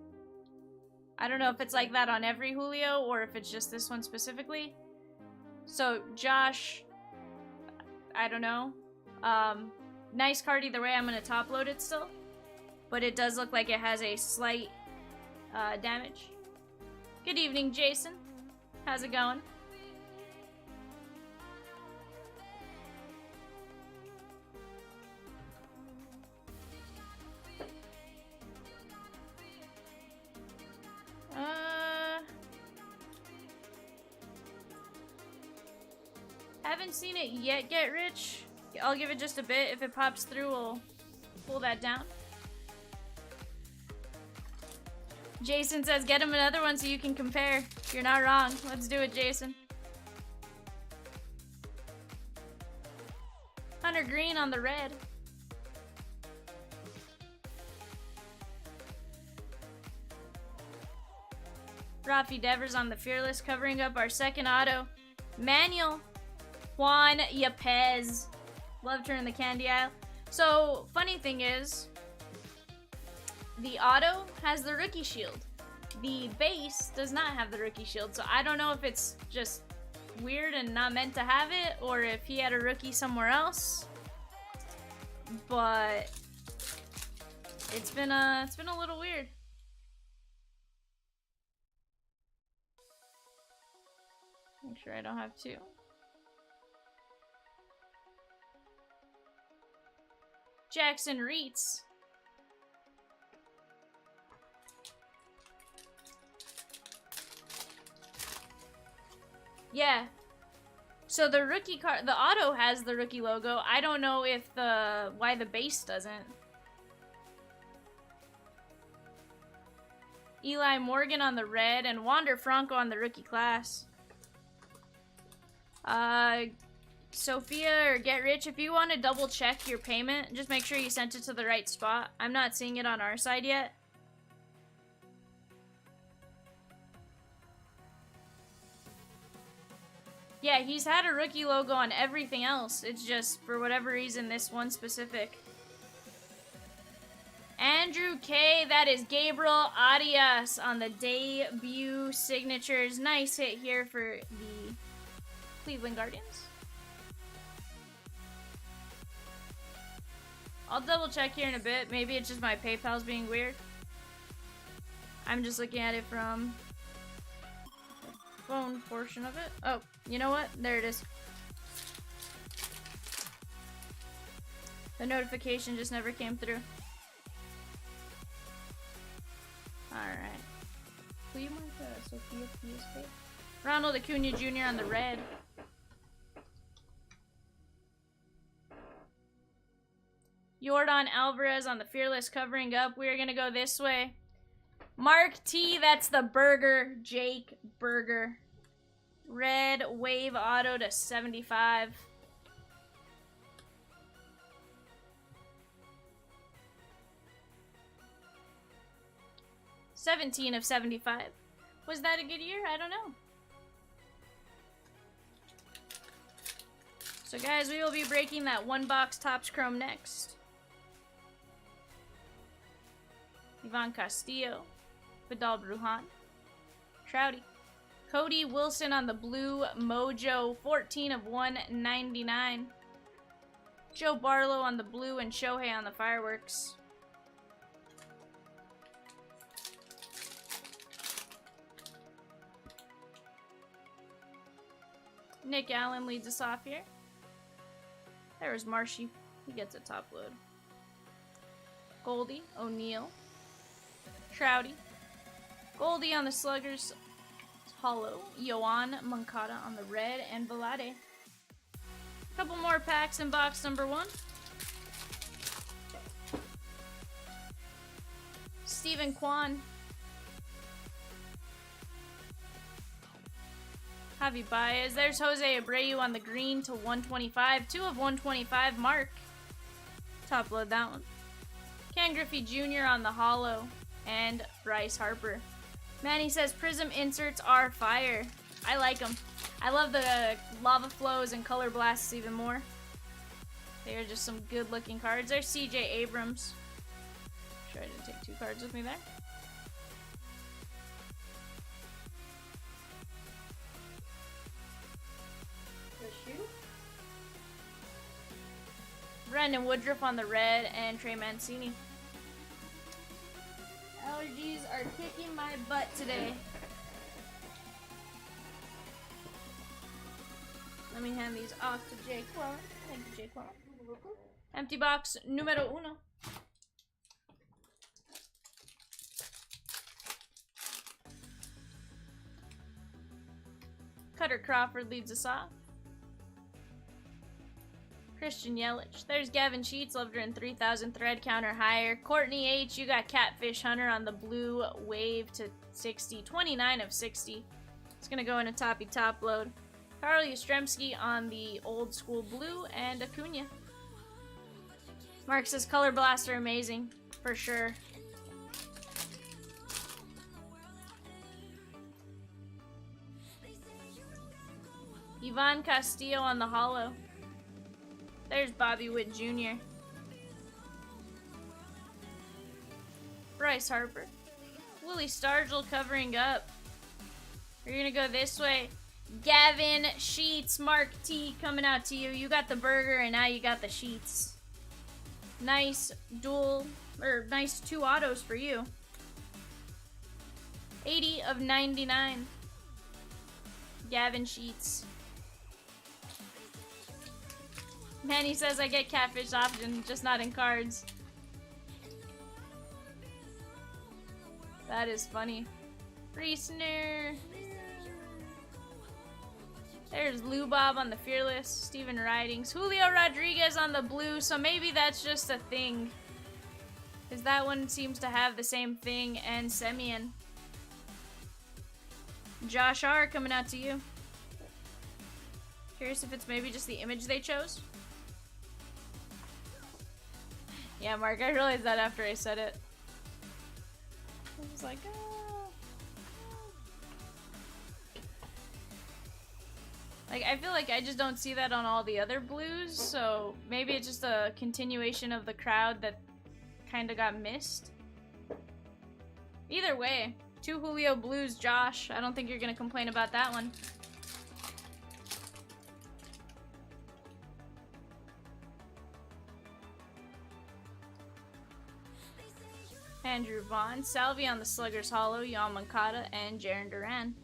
I don't know if it's like that on every Julio or if it's just this one specifically. So, Josh, I don't know. Nice card either way. I'm going to top load it still. But it does look like it has a slight damage. Good evening, Jason. How's it going? Haven't seen it yet get rich. I'll give it just a bit. If it pops through, we'll pull that down. Jason says, get him another one so you can compare. You're not wrong. Let's do it, Jason. Hunter Green on the red. Rafi Devers on the Fearless, covering up our second auto. Manuel Juan Yepez. Loved her in the candy aisle. So, funny thing is, the auto has the rookie shield. The base does not have the rookie shield, so I don't know if it's just weird and not meant to have it, or if he had a rookie somewhere else. But it's been a little weird. Make sure I don't have two. Jackson Reitz. Yeah. So the rookie card, the auto has the rookie logo. I don't know if why the base doesn't. Eli Morgan on the red and Wander Franco on the rookie class. Sophia or Get Rich, if you want to double check your payment, just make sure you sent it to the right spot. I'm not seeing it on our side yet. Yeah, he's had a rookie logo on everything else. It's just, for whatever reason, this one specific. Andrew K, that is Gabriel Arias on the debut signatures. Nice hit here for the Cleveland Guardians. I'll double check here in a bit. Maybe it's just my PayPal's being weird. I'm just looking at it from the phone portion of it. Oh, you know what? There it is. The notification just never came through. Alright. Will you mark Sophia PSP? Ronald Acuna Jr. on the red. Yordan Alvarez on the Fearless covering up. We're going to go this way. Mark T, that's the Burger. Jake Burger. Red Wave Auto to 75. $17 of 75. Was that a good year? I don't know. So guys, we will be breaking that one box Topps Chrome next. Ivan Castillo, Vidal Brujan, Trouty, Cody Wilson on the blue Mojo, 14 of 199. Joe Barlow on the blue and Shohei on the fireworks. Nick Allen leads us off here. There's Marshy. He gets a top load. Goldie, O'Neal, Trouty, Goldie on the Sluggers, Hollow, Yoan Moncada on the red, and Velade. Couple more packs in box number 1. Stephen Kwan. Javi Baez. There's Jose Abreu on the green to 125. 2 of 125. Mark. Top load that one. Ken Griffey Jr. on the hollow. And Bryce Harper. Manny says Prizm inserts are fire. I like them. I love the lava flows and color blasts even more. They are just some good looking cards. There's CJ Abrams. Sure, I didn't take 2 cards with me there. Brandon Woodruff on the red and Trey Mancini. Allergies are kicking my butt today. Let me hand these off to Jake Well. Thank you, Jake Well. Empty box numero 1. Cutter Crawford leads us off. Christian Yelich. There's Gavin Sheets, Loved in 3,000 thread counter higher. Courtney H, you got Catfish Hunter on the blue wave to 60. 29 of 60. It's going to go in a toppy top load. Carl Yastrzemski on the old school blue and Acuna. Mark says Color Blaster amazing, for sure. Ivan Castillo on the hollow. There's Bobby Witt Jr. Bryce Harper. Willie Stargell covering up. We're gonna go this way. Gavin Sheets, Mark T coming out to you. You got the burger and now you got the sheets. Nice nice 2 autos for you. 80 of 99. Gavin Sheets. Manny says I get Catfish often, just not in cards. That is funny. Reesner. There's Lou Bob on the Fearless. Steven Ridings. Julio Rodriguez on the blue, so maybe that's just a thing. Because that one seems to have the same thing, and Semien. Josh R. coming out to you. Curious if it's maybe just the image they chose. Yeah, Mark, I realized that after I said it. I was like, oh. Like, I feel like I just don't see that on all the other blues, so maybe it's just a continuation of the crowd that kind of got missed. Either way, 2 Julio blues, Josh. I don't think you're going to complain about that one. Andrew Vaughn, Salvi on the Sluggers Hollow, Yon Moncada, and Jarren Duran.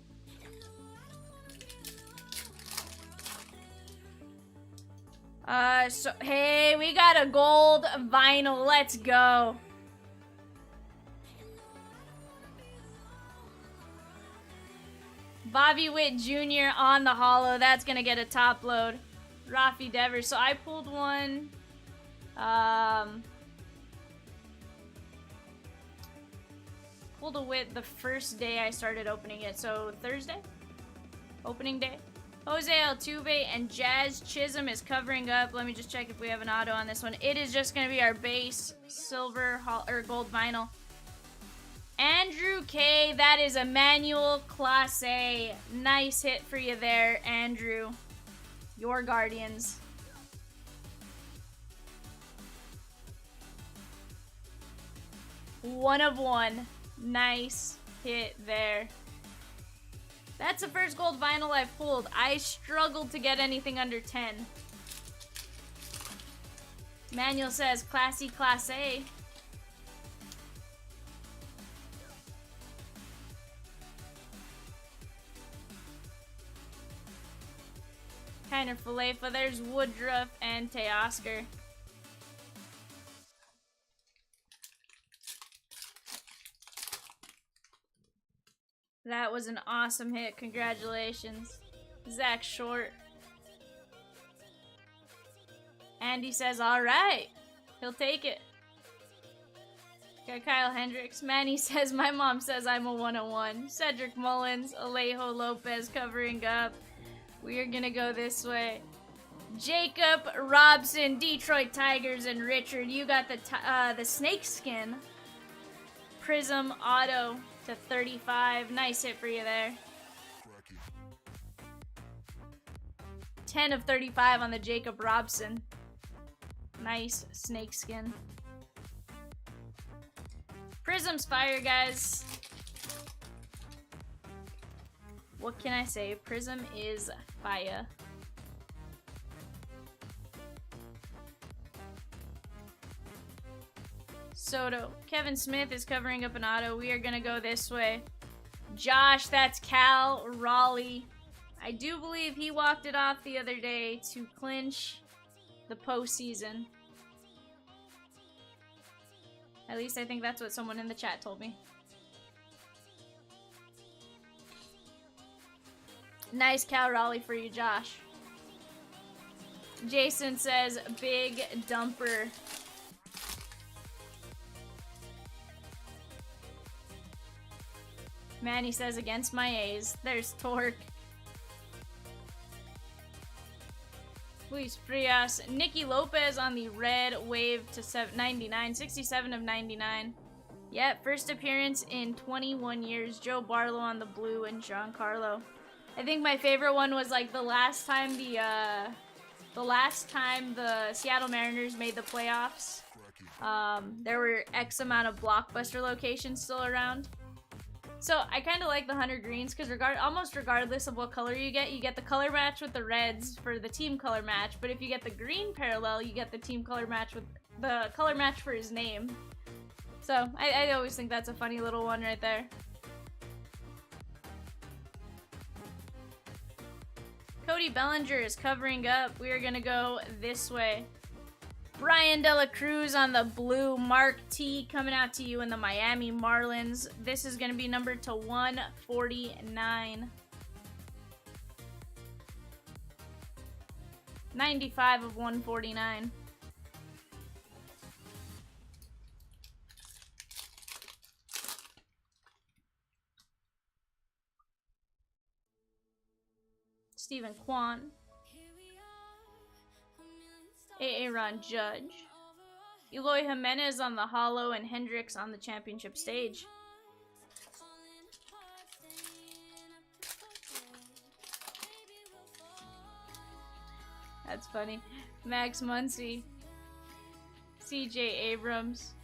Hey, we got a gold vinyl. Let's go. Bobby Witt Jr. on the hollow. That's gonna get a top load. Rafi Devers. So I pulled one. Pulled a Witt the first day I started opening it. So Thursday? Opening day. Jose Altuve and Jazz Chisholm is covering up. Let me just check if we have an auto on this one. It is just going to be our base silver or gold vinyl. Andrew K. That is Emmanuel Clase. Nice hit for you there, Andrew. Your Guardians. One of one. Nice hit there. That's the first gold vinyl I've pulled. I struggled to get anything under 10. Manuel says, classy class A. Kiner Falefa. There's Woodruff and Teoscar. That was an awesome hit. Congratulations. Zach Short. Andy says, alright. He'll take it. Got Kyle Hendricks. Manny says, my mom says I'm a 101. Cedric Mullins, Alejo Lopez covering up. We are gonna go this way. Jacob Robson, Detroit Tigers, and Richard, you got the snake skin. Prizm auto to 35. Nice hit for you there. 10 of 35 on the Jacob Robson. Nice snake skin. Prizm's fire, guys. What can I say? Prizm is fire. Soto. Kevin Smith is covering up an auto. We are going to go this way. Josh, that's Cal Raleigh. I do believe he walked it off the other day to clinch the postseason. At least I think that's what someone in the chat told me. Nice Cal Raleigh for you, Josh. Jason says, big dumper. Manny says, against my A's. There's Torque. Luis Frias. Nicky Lopez on the red wave to 99. 67 of 99. Yep, first appearance in 21 years. Joe Barlow on the blue and Giancarlo. I think my favorite one was like the last time the Seattle Mariners made the playoffs. There were X amount of blockbuster locations still around. So I kind of like the Hunter Greens because almost regardless of what color you get the color match with the reds for the team color match. But if you get the green parallel, you get the team color match with the color match for his name. So I always think that's a funny little one right there. Cody Bellinger is covering up. We are going to go this way. Brian De La Cruz on the blue. Mark T coming out to you in the Miami Marlins. This is going to be numbered to 149. 95 of 149. Stephen Kwan. Aaron Judge. Eloy Jimenez on the hollow and Hendricks on the championship stage. That's funny. Max Muncy. CJ Abrams.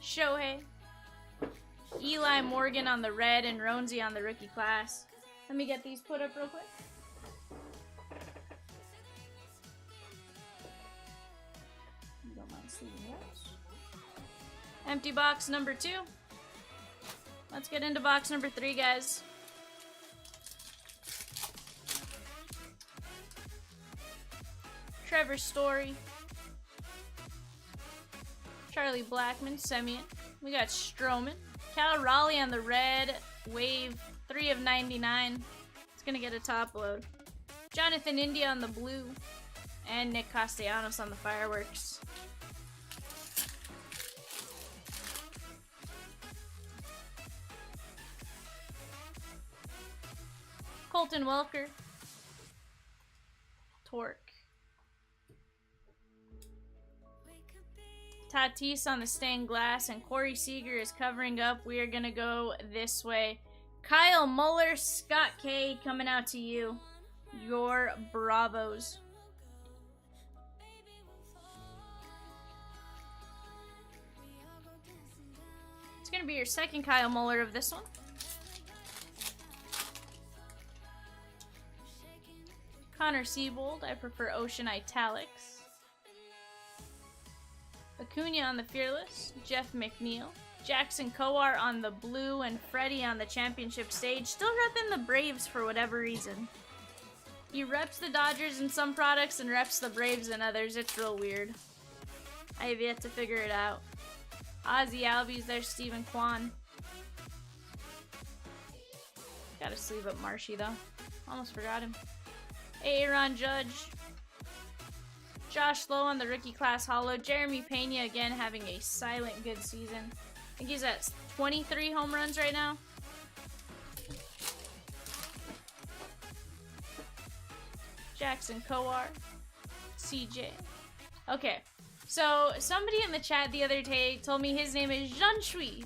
Shohei. Eli Morgan on the red and Ronzi on the rookie class. Let me get these put up real quick. Don't mind seeing those. Empty box number 2. Let's get into box number 3, guys. Trevor Story. Charlie Blackmon, Semien. We got Stroman. Cal Raleigh on the red wave. 3 of 99. It's gonna get a top load. Jonathan India on the blue. And Nick Castellanos on the fireworks. Colton Welker. Torque. Tatis on the stained glass, and Corey Seager is covering up. We are gonna go this way. Kyle Muller, Scott K coming out to you. Your Bravos. It's going to be your second Kyle Muller of this one. Connor Siebold, I prefer Ocean Italics. Acuna on the Fearless. Jeff McNeil. Jackson Kowar on the blue and Freddie on the championship stage. Still repping the Braves for whatever reason. He reps the Dodgers in some products and reps the Braves in others. It's real weird. I have yet to figure it out. Ozzy Albies, there's Stephen Kwan. Gotta sleeve up Marshy though. Almost forgot him. Aaron Judge. Josh Lowe on the rookie class holo. Jeremy Pena again having a silent good season. I think he's at 23 home runs right now. Jackson Kowar. CJ. Okay. So, somebody in the chat the other day told me his name is Jean Shui.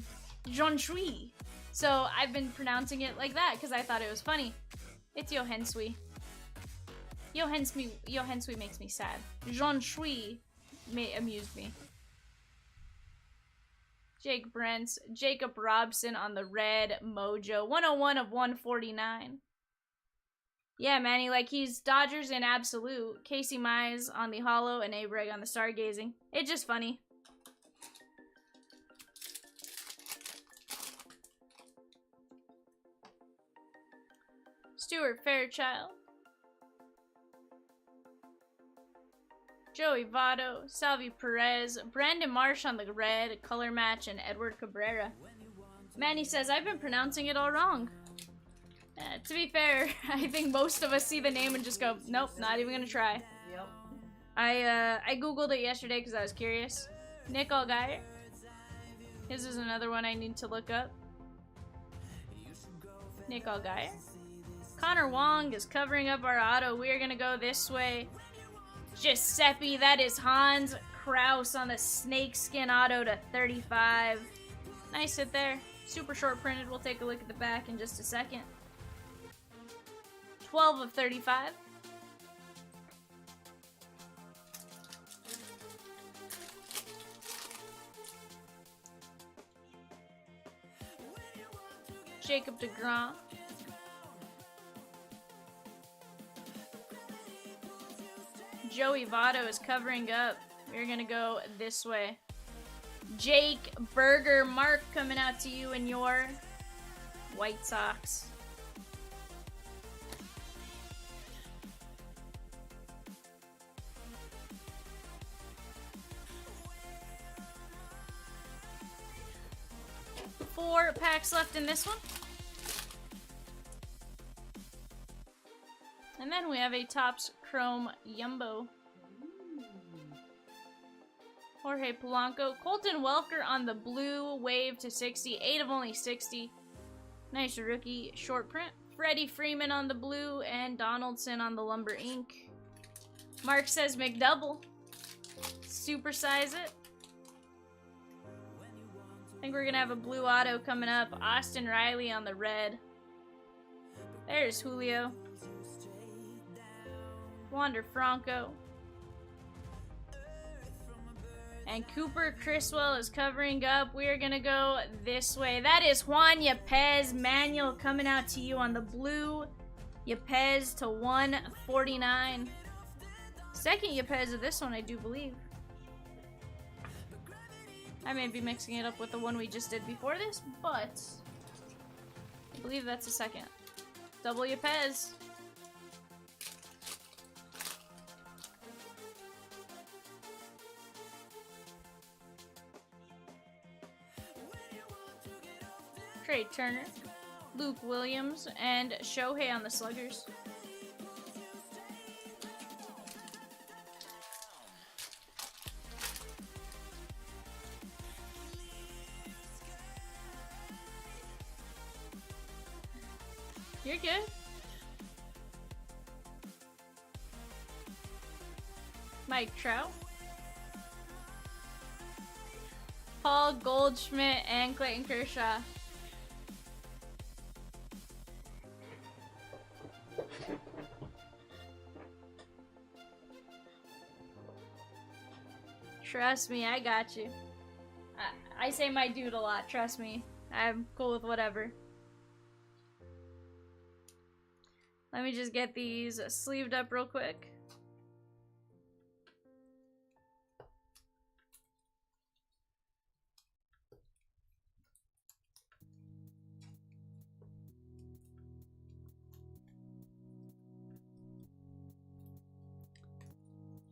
Jean Shui. So, I've been pronouncing it like that because I thought it was funny. It's Johan Sui. Johan Sui makes me sad. Jean Shui amused me. Jake Brents. Jacob Robson on the red mojo. 101 of 149. Yeah, Manny, like he's Dodgers in absolute. Casey Mize on the holo and Abreg on the stargazing. It's just funny. Stuart Fairchild. Joey Votto, Salvi Perez, Brandon Marsh on the red, color match, and Edward Cabrera. Manny says, I've been pronouncing it all wrong. To be fair, I think most of us see the name and just go, nope, not even gonna try. Yep. I googled it yesterday because I was curious. Nick Allgaier. His is another one I need to look up. Nick Allgaier. Connor Wong is covering up our auto. We are gonna go this way. Giuseppe, that is Hans Kraus on the snakeskin auto to 35. Nice hit there. Super short printed. We'll take a look at the back in just a second. 12 of 35. Jacob deGrom. Joey Votto is covering up. We're gonna go this way. Jake Berger, Mark coming out to you in your White Sox. Four packs left in this one. And then we have a Topps Chrome Yumbo. Jorge Polanco. Colton Welker on the blue wave to 60. 8 of only 60. Nice rookie short print. Freddie Freeman on the blue and Donaldson on the Lumber Ink. Mark says McDouble. Supersize it. I think we're going to have a blue auto coming up. Austin Riley on the red. There's Julio. Wander Franco. And Cooper Criswell is covering up. We are going to go this way. That is Juan Yepez. Manuel coming out to you on the blue. Yepez to 149. Second Yepez of this one, I do believe. I may be mixing it up with the one we just did before this, but I believe that's a second. Double Yepez. Trey Turner, Luke Williams, and Shohei on the Sluggers. You're good. Mike Trout. Paul Goldschmidt and Clayton Kershaw. Trust me, I got you. I say my dude a lot, trust me. I'm cool with whatever. Let me just get these sleeved up real quick.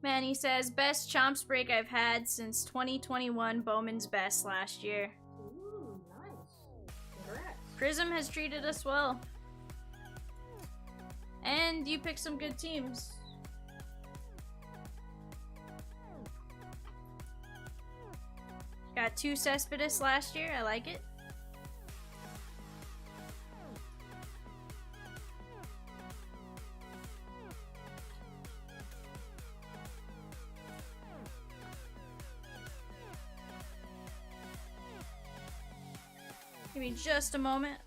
Manny says, best Chomps break I've had since 2021 Bowman's best last year. Ooh, nice. Congrats. Prizm has treated us well. And you picked some good teams. Got 2 Cespedes last year. I like it. Give me just a moment.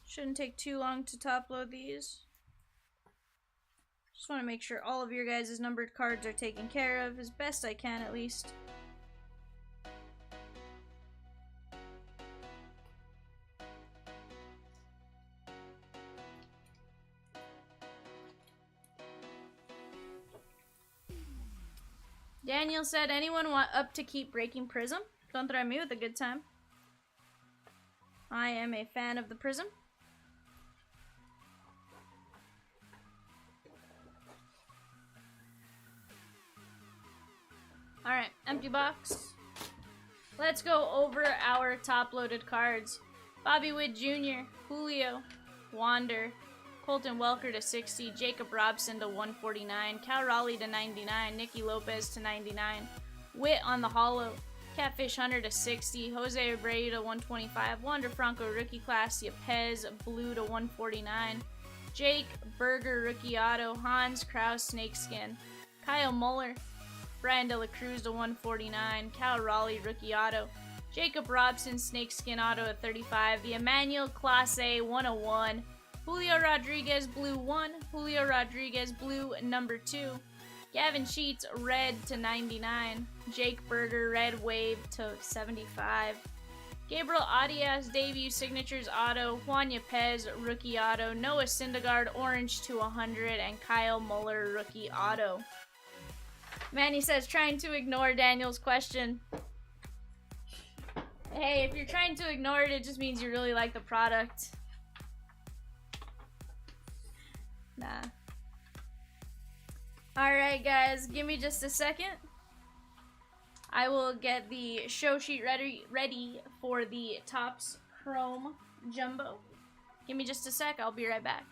Shouldn't take too long to top load these. Just want to make sure all of your guys' numbered cards are taken care of as best I can, at least. Daniel said, anyone want up to keep breaking Prizm? Don't threaten me with a good time. I am a fan of the Prizm. Alright, empty box. Let's go over our top-loaded cards. Bobby Witt Jr., Julio, Wander, Colton Welker to 60, Jacob Robson to 149, Cal Raleigh to 99, Nicky Lopez to 99, Witt on the holo, Catfish Hunter to 60, Jose Abreu to 125, Wander Franco rookie class, Yepez blue to 149, Jake Berger rookie auto, Hans Kraus snakeskin, Kyle Muller, Brian De La Cruz to 149, Cal Raleigh rookie auto, Jacob Robson snakeskin auto at 35, the Emmanuel Class A 101, Julio Rodriguez blue 1, Julio Rodriguez blue number 2, Gavin Sheets red to 99, Jake Berger red wave to 75, Gabriel Arias debut signatures auto, Juan Yepez rookie auto, Noah Syndergaard orange to 100, and Kyle Muller rookie auto. Manny says, trying to ignore Daniel's question. Hey, if you're trying to ignore it, it just means you really like the product. Nah. Alright, guys, give me just a second. I will get the show sheet ready for the Topps Chrome Jumbo. Give me just a sec, I'll be right back.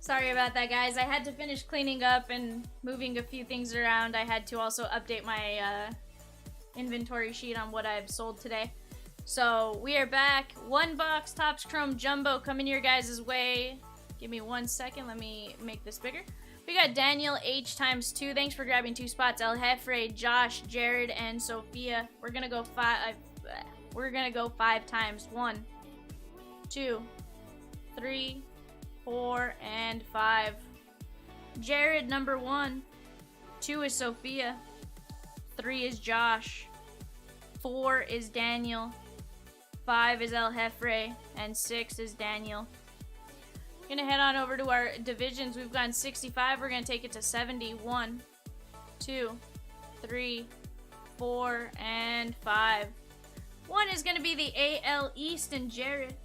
Sorry about that, guys. I had to finish cleaning up and moving a few things around. I had to also update my inventory sheet on what I've sold today. So we are back. One box Topps Chrome Jumbo coming your guys' way. Give me 1 second. Let me make this bigger. We got Daniel H times 2. Thanks for grabbing 2 spots. El Jefre, Josh, Jared, and Sophia. We're gonna go 5. We're gonna go 5 times. 1, 2, 3, 4, and 5. Jared, number 1. 2 is Sophia. 3 is Josh. 4 is Daniel. 5 is El Jefre. And 6 is Daniel. We're gonna head on over to our divisions. We've gone 65. We're gonna take it to 70. 1, 2, 3, 4, and 5. 1 is gonna be the AL East and Jared.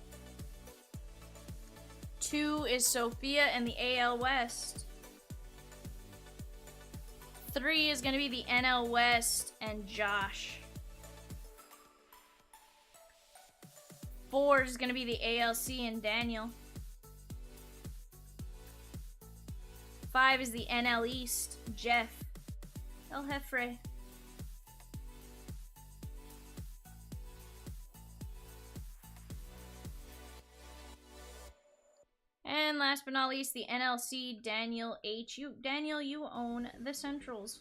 2 is Sophia and the AL West. 3 is going to be the NL West and Josh. 4 is going to be the ALC and Daniel. 5 is the NL East, Jeff. El Jefre. And last but not least, the NLC, Daniel H. Daniel, you own the Centrals.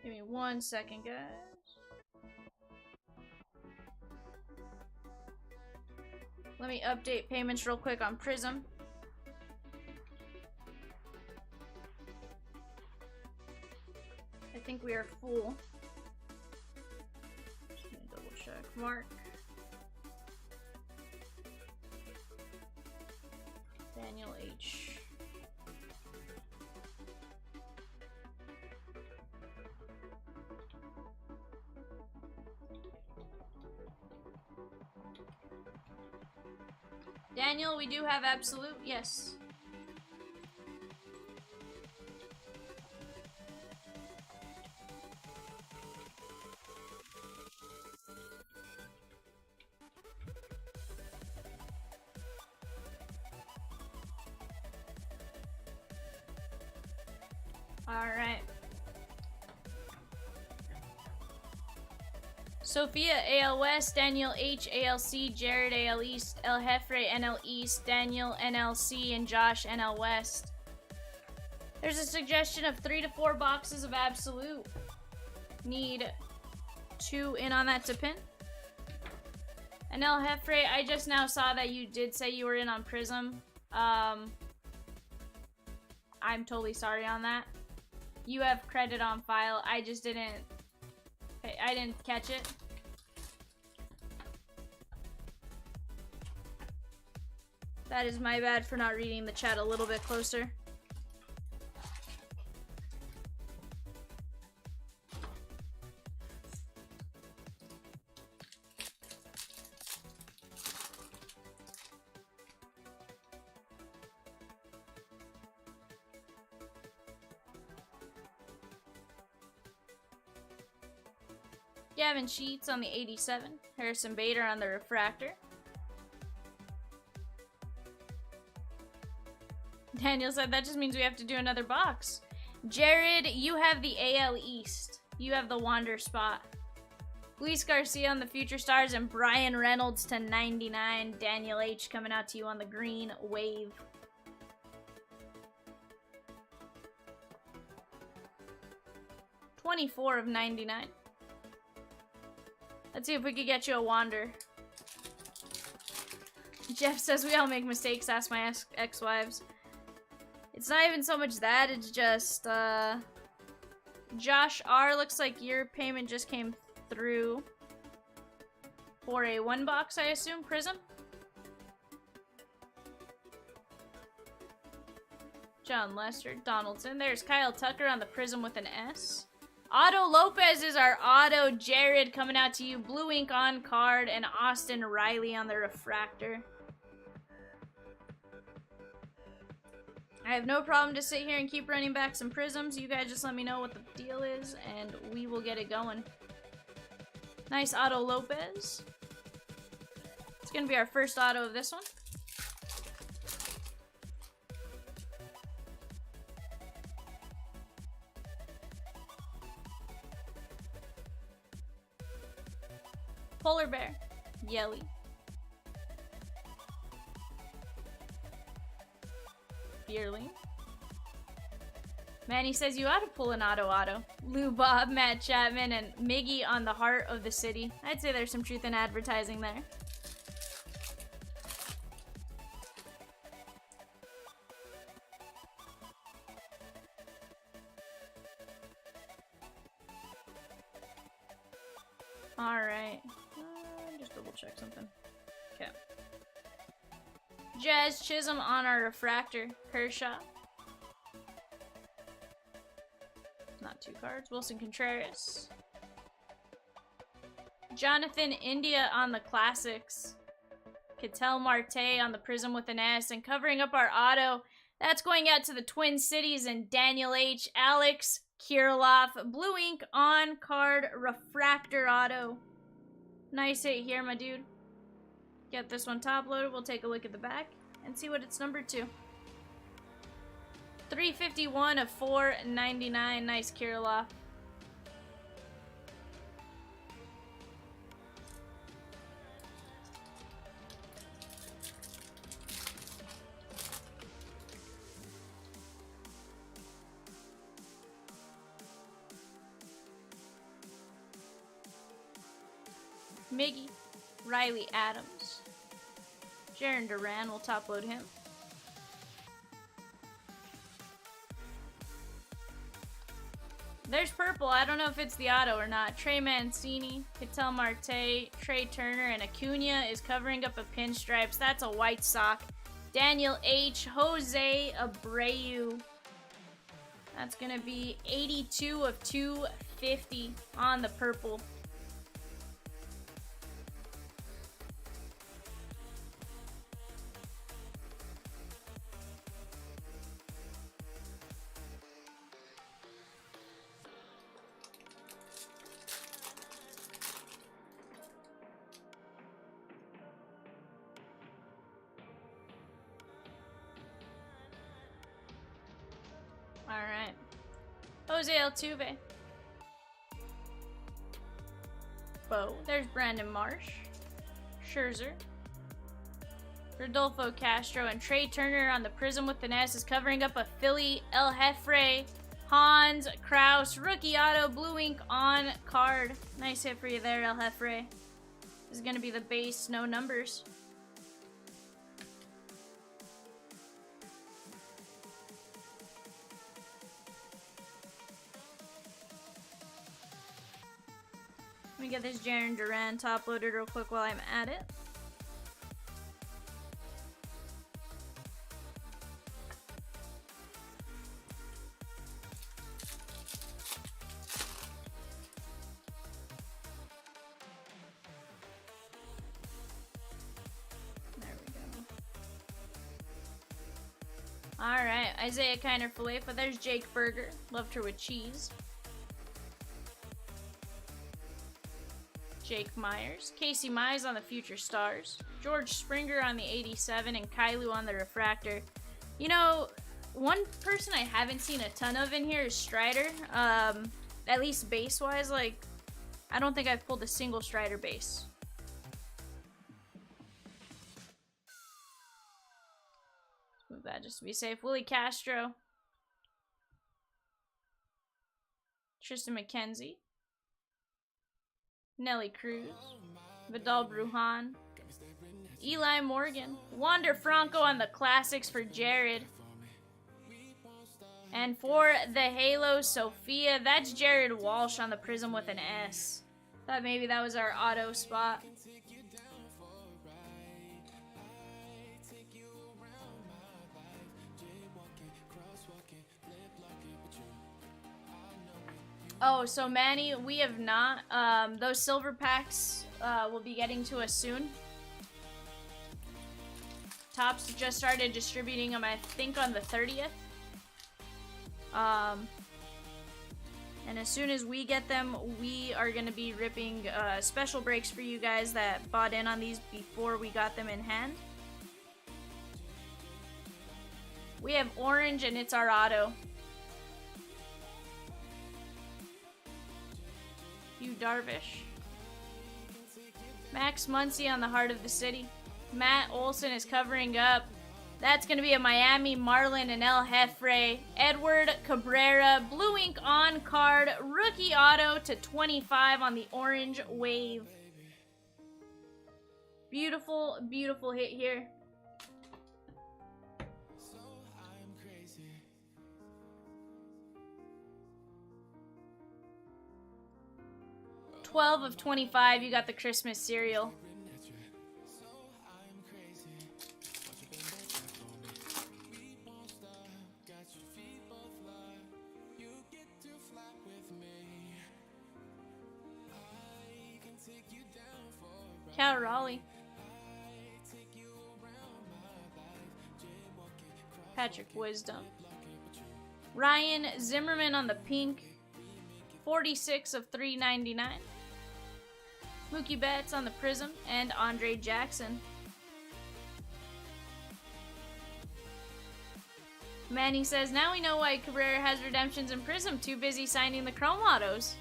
Give me 1 second, guys. Let me update payments real quick on Prizm. I think we are full. Just gonna double check. Mark. Daniel H. Daniel, we do have absolute, yes. Alright. Sophia, AL West, Daniel H, ALC, Jared, AL East, El Jefre, NL East, Daniel, NLC, and Josh, NL West. There's a suggestion of 3 to 4 boxes of Absolute. Need 2 in on that to pin. And El Jefre, I just now saw that you did say you were in on Prizm. I'm totally sorry on that. You have credit on file. I just didn't... I didn't catch it. That is my bad for not reading the chat a little bit closer. Gavin Sheets on the 87. Harrison Bader on the refractor. Daniel said that just means we have to do another box. Jared, you have the AL East. You have the Wander spot. Luis Garcia on the Future Stars and Brian Reynolds to 99. Daniel H coming out to you on the green wave. $24 of 99. Let's see if we could get you a Wander. Jeff says we all make mistakes, ask my ex-wives. It's not even so much that, it's just, Josh R, looks like your payment just came through for a 1 box, I assume, Prizm? John Lester, Donaldson. There's Kyle Tucker on the Prizm with an S. Otto Lopez is our auto. Jared coming out to you. Blue ink on card. And Austin Riley on the refractor. I have no problem to sit here and keep running back some prisms. You guys just let me know what the deal is, and we will get it going. Nice auto Lopez. It's gonna be our first auto of this one. Polar Bear. Yelly. Fearling. Manny says you ought to pull an auto. Lou Bob, Matt Chapman, and Miggy on the heart of the city. I'd say there's some truth in advertising there. Alright. Just double check something. Okay. Jazz Chisholm on our refractor. Kershaw. Not 2 cards. Wilson Contreras. Jonathan India on the classics. Ketel Marte on the Prizm with an S. And covering up our auto, that's going out to the Twin Cities and Daniel H. Alex Kirilloff. Blue ink on card refractor auto. Nice hit here, my dude. Get this one top loaded. We'll take a look at the back and see what it's numbered to. 351 of 499. Nice Kirilloff. Miggy, Riley Adams, Jaron Duran, will top load him. There's purple. I don't know if it's the auto or not. Trey Mancini, Ketel Marte, Trey Turner, and Acuna is covering up a pinstripes. That's a white sock. Daniel H. Jose Abreu. That's going to be 82 of 250 on the purple. Alright. Jose Altuve. Bo. There's Brandon Marsh. Scherzer. Rodolfo Castro and Trey Turner on the Prizm with an S is covering up a Philly El Jefe. Hans Kraus. Rookie auto. Blue ink on card. Nice hit for you there, El Jefe. This is going to be the base. No numbers. Let me get this Jaron Duran top loaded real quick while I'm at it. There we go. Alright, Isaiah Kiner Filet, but there's Jake Berger. Loved her with cheese. Jake Myers, Casey Mize on the Future Stars, George Springer on the 87, and Kailu on the refractor. You know, one person I haven't seen a ton of in here is Strider. At least base-wise, like, I don't think I've pulled a single Strider base. Let's move that just to be safe. Willie Castro, Tristan McKenzie, Nelly Cruz, Vidal Brujan, Eli Morgan, Wander Franco on the classics for Jared. And for the Halo Sophia, that's Jared Walsh on the Prizm with an S. Thought maybe that was our auto spot. Oh, so Manny, we have not. Those silver packs will be getting to us soon. Topps just started distributing them, I think, on the 30th. And as soon as we get them, we are going to be ripping special breaks for you guys that bought in on these before we got them in hand. We have orange, and it's our auto. Hugh Darvish. Max Muncy on the heart of the city. Matt Olson is covering up. That's going to be a Miami Marlin and El Jefre. Edward Cabrera, blue ink on card. Rookie auto to 25 on the orange wave. Beautiful, beautiful hit here. 12 of 25, you got the Christmas cereal. Cal Raleigh. Patrick Wisdom. Ryan Zimmerman on the pink. 46 of 399. Mookie Betts on the Prizm, and Andre Jackson. Manny says, now we know why Cabrera has redemptions in Prizm. Too busy signing the Chrome Autos.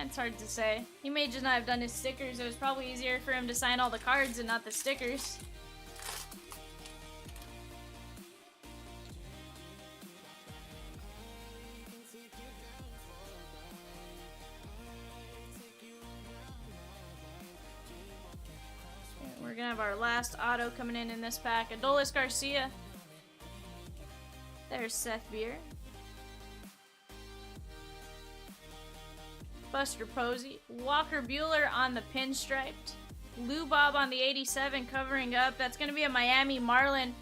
It's hard to say. He may just not have done his stickers. It was probably easier for him to sign all the cards and not the stickers. We're gonna have our last auto coming in this pack. Adolis Garcia. There's Seth Beer. Buster Posey. Walker Buehler on the pinstriped. Lou Bob on the 87 covering up. That's gonna be a Miami Marlin.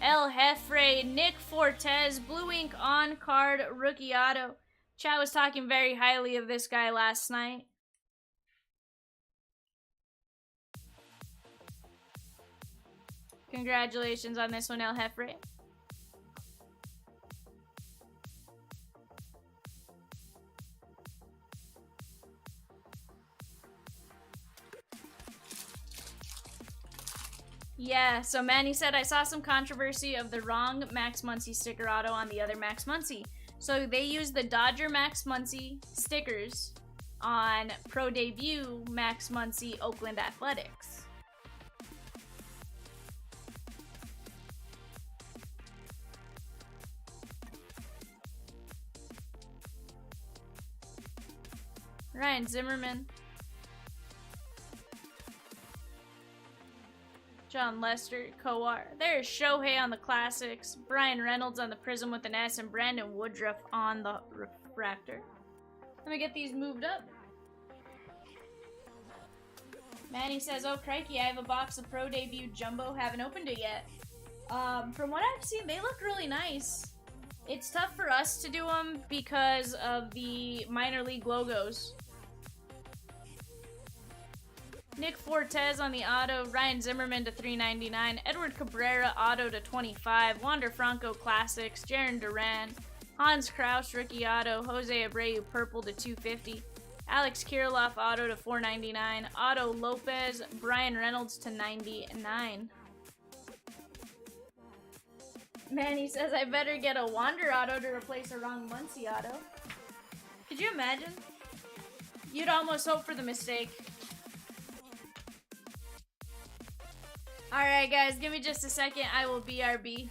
El Jefre. Nick Fortes. Blue ink on card rookie auto. Chat was talking very highly of this guy last night. Congratulations on this one, El Jefre. Yeah, so Manny said, I saw some controversy of the wrong Max Muncy sticker auto on the other Max Muncy. So they used the Dodger Max Muncy stickers on Pro Debut Max Muncy Oakland Athletics. Ryan Zimmerman. John Lester, Kowar. There's Shohei on the classics. Brian Reynolds on the Prizm with an S, and Brandon Woodruff on the refractor. Let me get these moved up. Manny says, oh crikey, I have a box of Pro Debut Jumbo. Haven't opened it yet. From what I've seen, they look really nice. It's tough for us to do them because of the minor league logos. Nick Fortes on the auto, Ryan Zimmerman to 399, Edward Cabrera auto to 25, Wander Franco Classics, Jarren Duran, Hans Kraus rookie auto, Jose Abreu purple to 250, Alex Kirilloff auto to 499, Otto Lopez, Brian Reynolds to 99. Manny says I better get a Wander auto to replace a wrong Muncy auto. Could you imagine? You'd almost hope for the mistake. Alright guys, give me just a second. I will BRB.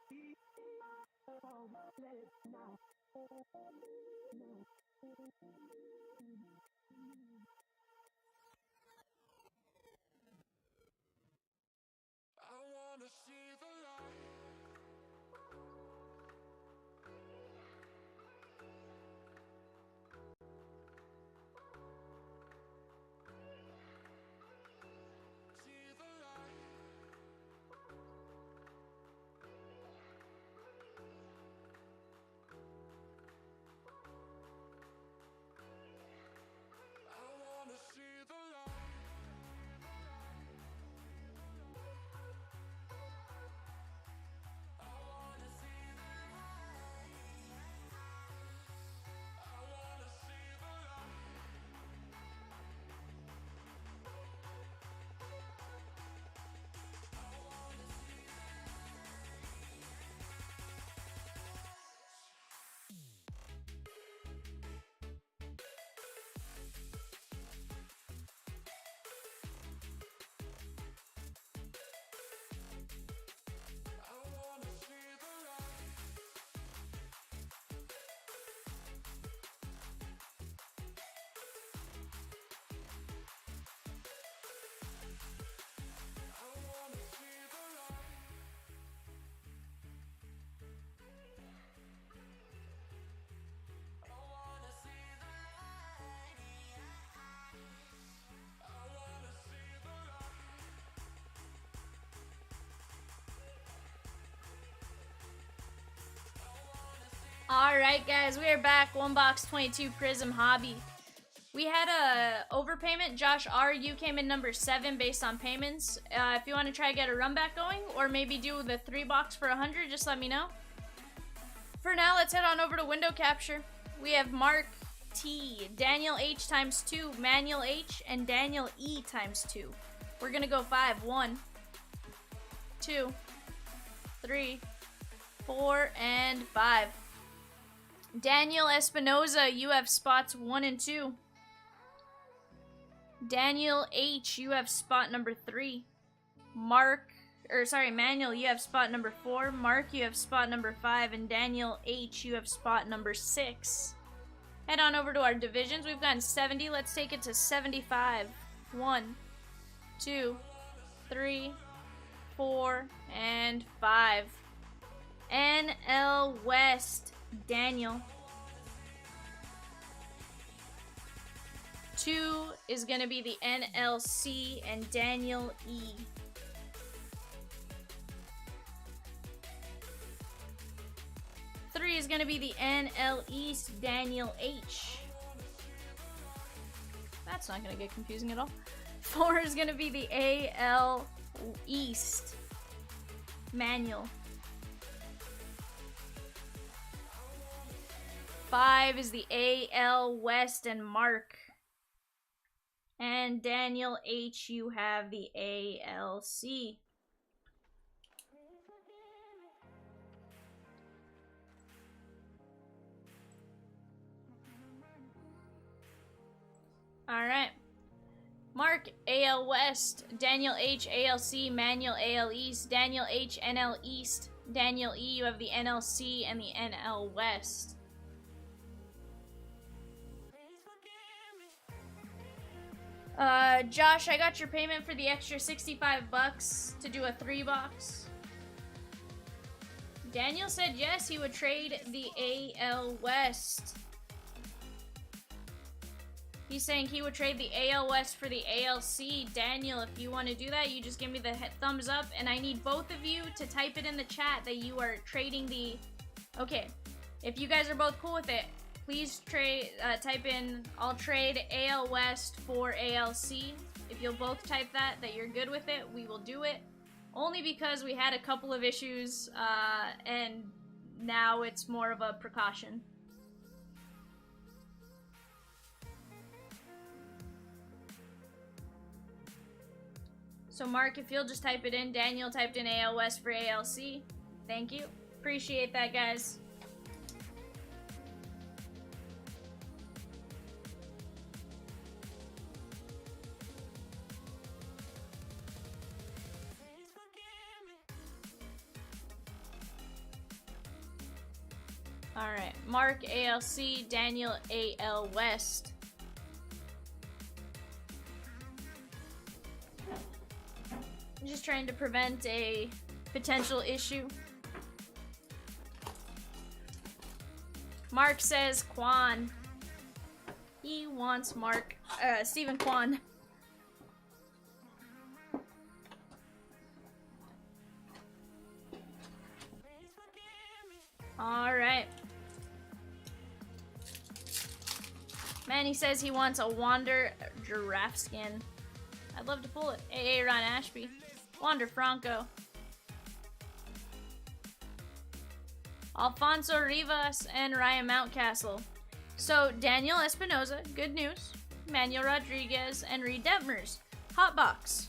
I wanna see the light. See the light. I wanna see the light. I wanna see the light. I wanna see the light. I wanna see the light. I wanna see the light. I wanna see the light. I wanna see the light. Alright guys, we are back. One box 22 Prizm Hobby. We had a overpayment. Josh R, you came in number 7 based on payments. If you want to try to get a run back going, or maybe do the 3 box for 100, just let me know. For now, let's head on over to window capture. We have Mark T, Daniel H times 2, Manuel H, and Daniel E times 2. We're gonna go 5. 1, 2, 3, 4, and 5. Daniel Espinoza, you have spots 1 and 2. Daniel H, you have spot number 3. Manuel, you have spot number 4. Mark, you have spot number 5. And Daniel H, you have spot number 6. Head on over to our divisions. We've gotten 70. Let's take it to 75. 1, 2, 3, 4, and 5. NL West, Daniel. 2 is going to be the NLC and Daniel E. 3 is going to be the NL East, Daniel H. That's not going to get confusing at all. 4 is going to be the AL East, Manuel. 5 is the AL West and Mark. And Daniel H, you have the ALC. Alright. Mark, AL West. Daniel H, ALC. Manuel, AL East. Daniel H, NL East. Daniel E, you have the NLC and the NL West. Josh, I got your payment for the extra 65 bucks to do a 3 box. Daniel said yes, he would trade the AL West. He's saying he would trade the AL West for the ALC. Daniel, if you want to do that, you just give me the thumbs up. And I need both of you to type it in the chat that you are trading the... Okay, if you guys are both cool with it, please type in, I'll trade AL West for ALC. If you'll both type that you're good with it, we will do it. Only because we had a couple of issues, and now it's more of a precaution. So Mark, if you'll just type it in, Daniel typed in AL West for ALC. Thank you. Appreciate that, guys. Alright, Mark ALC, Daniel AL West. I'm just trying to prevent a potential issue. Mark says Quan. He wants Stephen Quan. Alright. Manny says he wants a Wander giraffe skin. I'd love to pull it. AA Ron Ashby. Wander Franco. Alfonso Rivas and Ryan Mountcastle. So Daniel Espinoza, good news. Manuel Rodriguez and Reed Detmers. Hotbox.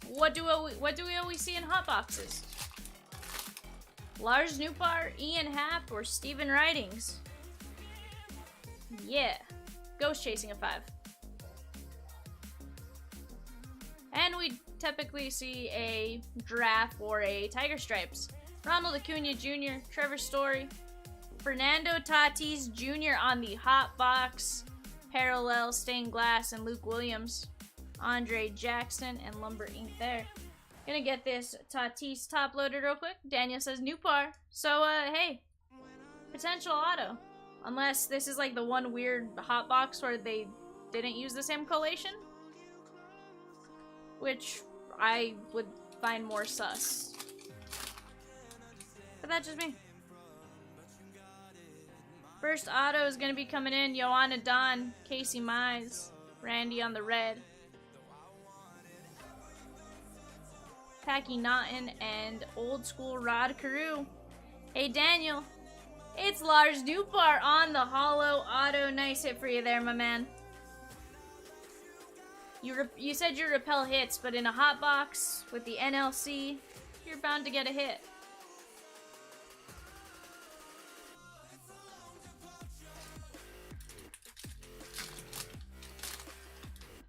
What do we always see in hotboxes? Lars Newpar, Ian Happ, or Steven Ridings? Yeah. Ghost Chasing a 5. And we typically see a Giraffe or a Tiger Stripes. Ronald Acuna Jr., Trevor Story, Fernando Tatis Jr. on the Hot Box, Parallel Stained Glass, and Luke Williams, Andre Jackson, and Lumber Inc. there. Gonna get this Tatis top loaded real quick. Daniel says new par. So, hey, potential auto. Unless this is like the one weird hot box where they didn't use the same collation. Which I would find more sus. But that's just me. First auto is going to be coming in. Joanna Don, Casey Mize, Randy on the red. Packy Naughton and Old School Rod Carew. Hey Daniel, it's Lars Newpar on the holo auto. Nice hit for you there, my man. You said you repel hits, but in a hot box with the NLC, you're bound to get a hit.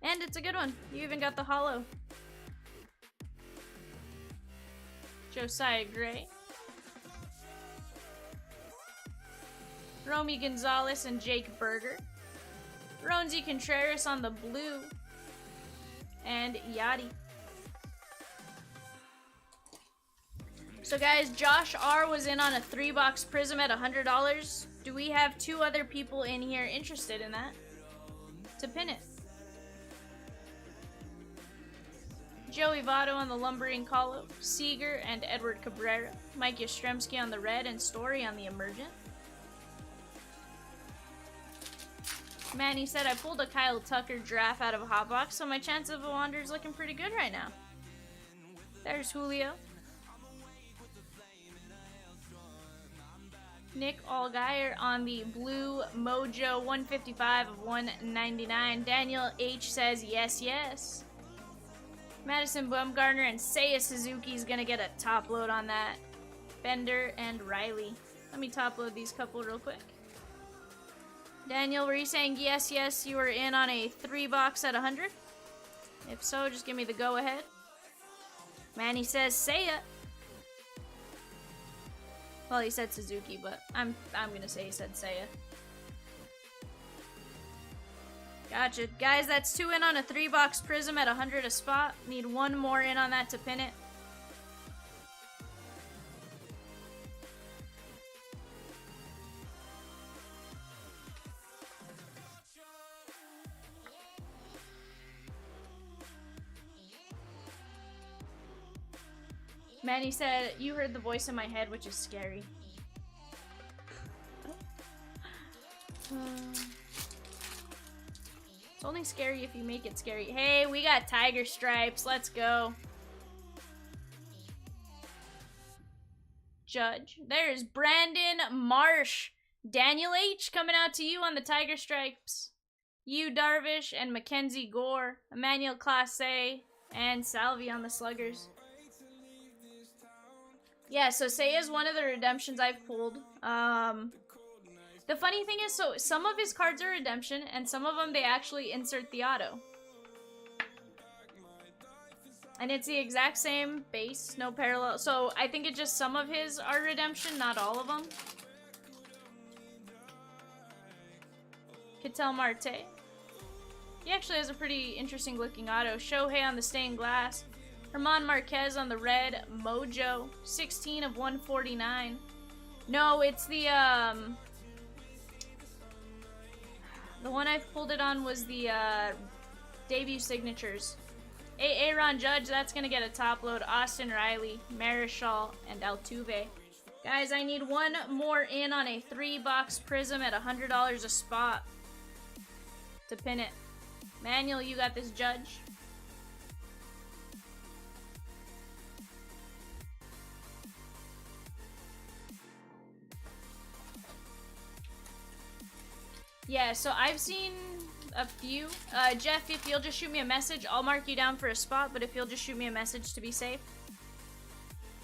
And it's a good one. You even got the holo. Josiah Gray. Romy Gonzalez and Jake Berger. Ronzi Contreras on the blue. And Yachty. So guys, Josh R was in on a 3-box Prizm at $100. Do we have 2 other people in here interested in that? To pin it. Joey Votto on the Lumbering Colo, Seager and Edward Cabrera, Mike Yastrzemski on the red, and Story on the Emergent. Manny said, I pulled a Kyle Tucker draft out of a hot box, so my chance of a Wander is looking pretty good right now. There's Julio. Nick Allgaier on the blue Mojo 155 of 199. Daniel H says, yes, yes. Madison Bumgarner and Seiya Suzuki is going to get a top load on that. Bender and Riley. Let me top load these couple real quick. Daniel, were you saying yes, yes, you were in on a 3-box at 100? If so, just give me the go ahead. Manny says Seiya. Well, he said Suzuki, but I'm going to say he said Seiya. Gotcha. Guys, that's 2 in on a 3-box Prizm at 100 a spot. Need 1 more in on that to pin it. Manny said, you heard the voice in my head, which is scary. It's only scary if you make it scary. Hey, we got Tiger Stripes. Let's go. Judge. There's Brandon Marsh. Daniel H. coming out to you on the Tiger Stripes. You Darvish and Mackenzie Gore. Emmanuel Clase and Salvi on the Sluggers. Yeah, so Seiya is one of the redemptions I've pulled. The funny thing is, so some of his cards are redemption, and some of them they actually insert the auto. And it's the exact same base, no parallel. So I think it's just some of his are redemption, not all of them. Ketel Marte. He actually has a pretty interesting looking auto. Shohei on the stained glass. Herman Marquez on the red. Mojo. 16 of 149. No, it's the one I pulled it on was the debut signatures. Aaron Judge, that's gonna get a top load. Austin Riley, Marischal, and Altuve. Guys, I need one more in on a 3-box Prizm at $100 a spot to pin it. Manuel, you got this, Judge. Yeah, so I've seen a few. Jeff, if you'll just shoot me a message, I'll mark you down for a spot, but if you'll just shoot me a message to be safe.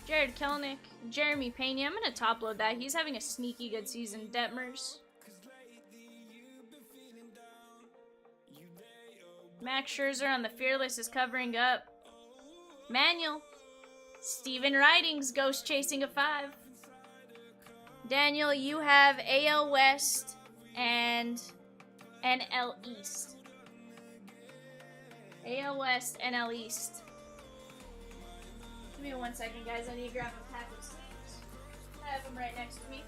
Jared Kelnick, Jeremy Pena, I'm gonna top load that. He's having a sneaky good season. Detmers. Max Scherzer on the Fearless is covering up. Manuel. Steven Ridings, Ghost chasing a 5. Daniel, you have AL West and NL East. AL West, NL East. Give me 1 second, guys. I need to grab a pack of sleeves. I have them right next to me.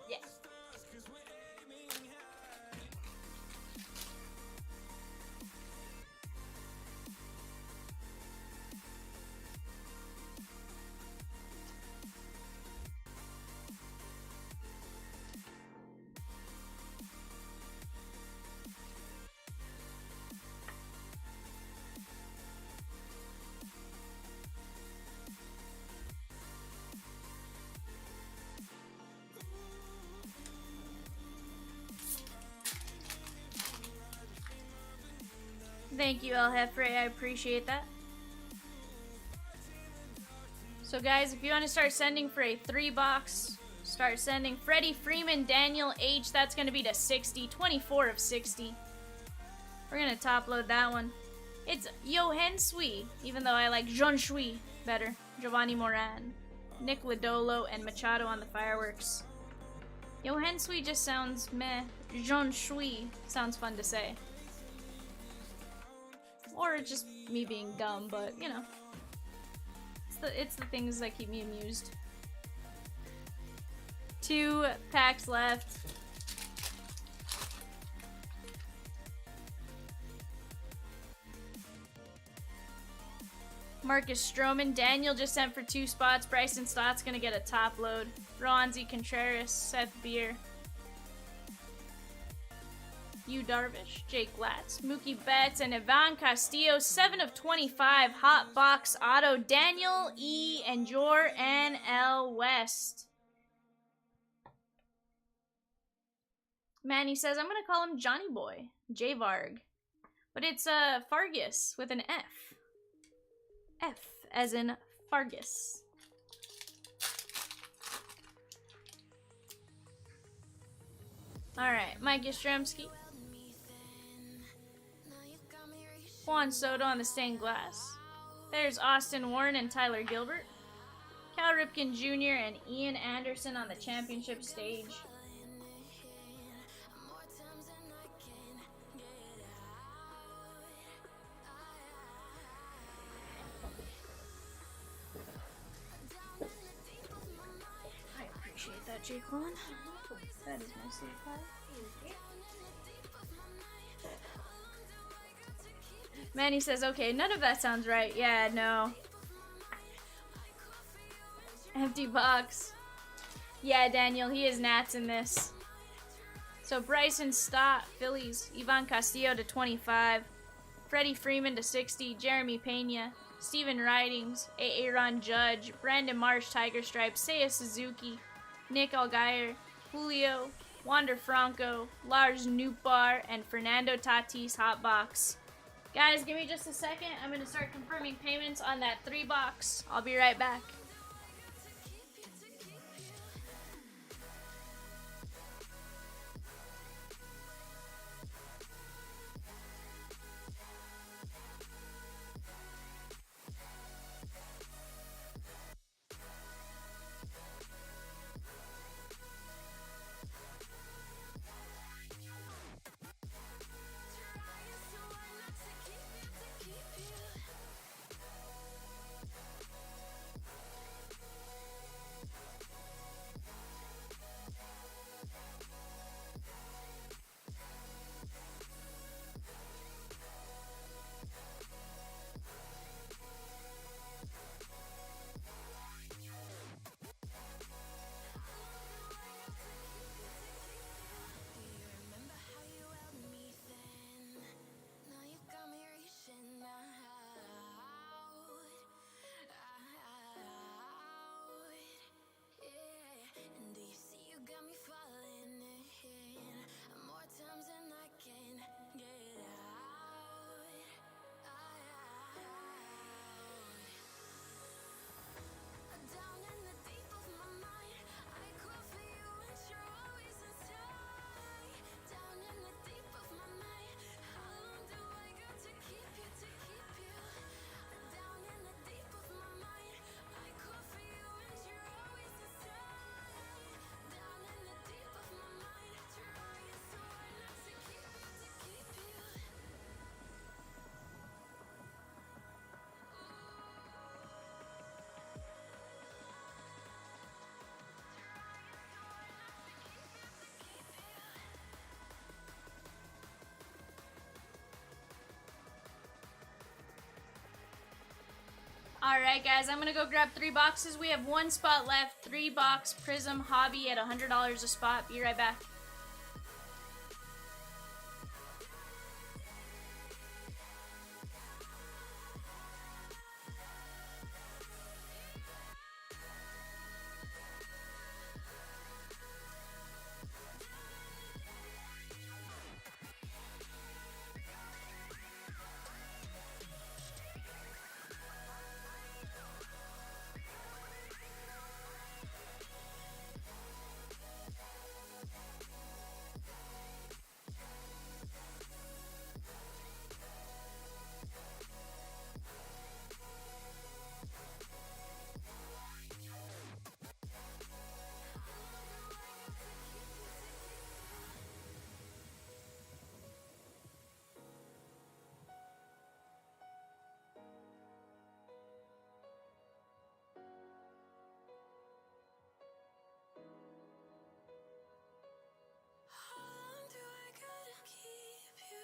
Yeah. Thank you, El Jefe. I appreciate that. So, guys, if you want to start sending for a 3-box, start sending. Freddie Freeman, Daniel H. That's going to be to 60. 24 of 60. We're going to top load that one. It's Johan Sui, even though I like Jean Shui better. Giovanni Moran, Nick Lodolo, and Machado on the fireworks. Johan Sui just sounds meh. Jean Shui sounds fun to say. Or it's just me being dumb, but, you know. It's the things that keep me amused. 2 packs left. Marcus Stroman. Daniel just sent for 2 spots. Bryson Stott's gonna get a top load. Roansy Contreras. Seth Beer. Yu Darvish, Jake Latz, Mookie Betts, and Ivan Castillo. 7 of 25. Hot box auto. Daniel E. and your NL West. Manny says, I'm going to call him Johnny Boy. J Varg. But it's Fargus with an F. F as in Fargus. Alright, Mike Yastrzemski. Juan Soto on the stained glass. There's Austin Warren and Tyler Gilbert. Cal Ripken Jr. and Ian Anderson on the championship stage. I appreciate that, Jake Juan. That is my safe card. Manny says, okay, none of that sounds right. Yeah, no. Empty box. Yeah, Daniel, he is Nats in this. So Bryson Stott, Phillies. Ivan Castillo to 25. Freddie Freeman to 60. Jeremy Pena. Steven Ridings. Aaron Judge. Brandon Marsh, Tiger Stripes. Seiya Suzuki. Nick Algier. Julio. Wander Franco. Lars Nootbaar. And Fernando Tatis hot box. Guys, give me just a second. I'm going to start confirming payments on that 3-box. I'll be right back. Alright, guys, I'm gonna go grab 3 boxes. We have 1 spot left. 3-box Prizm Hobby at $100 a spot. Be right back. How long do I gotta keep you?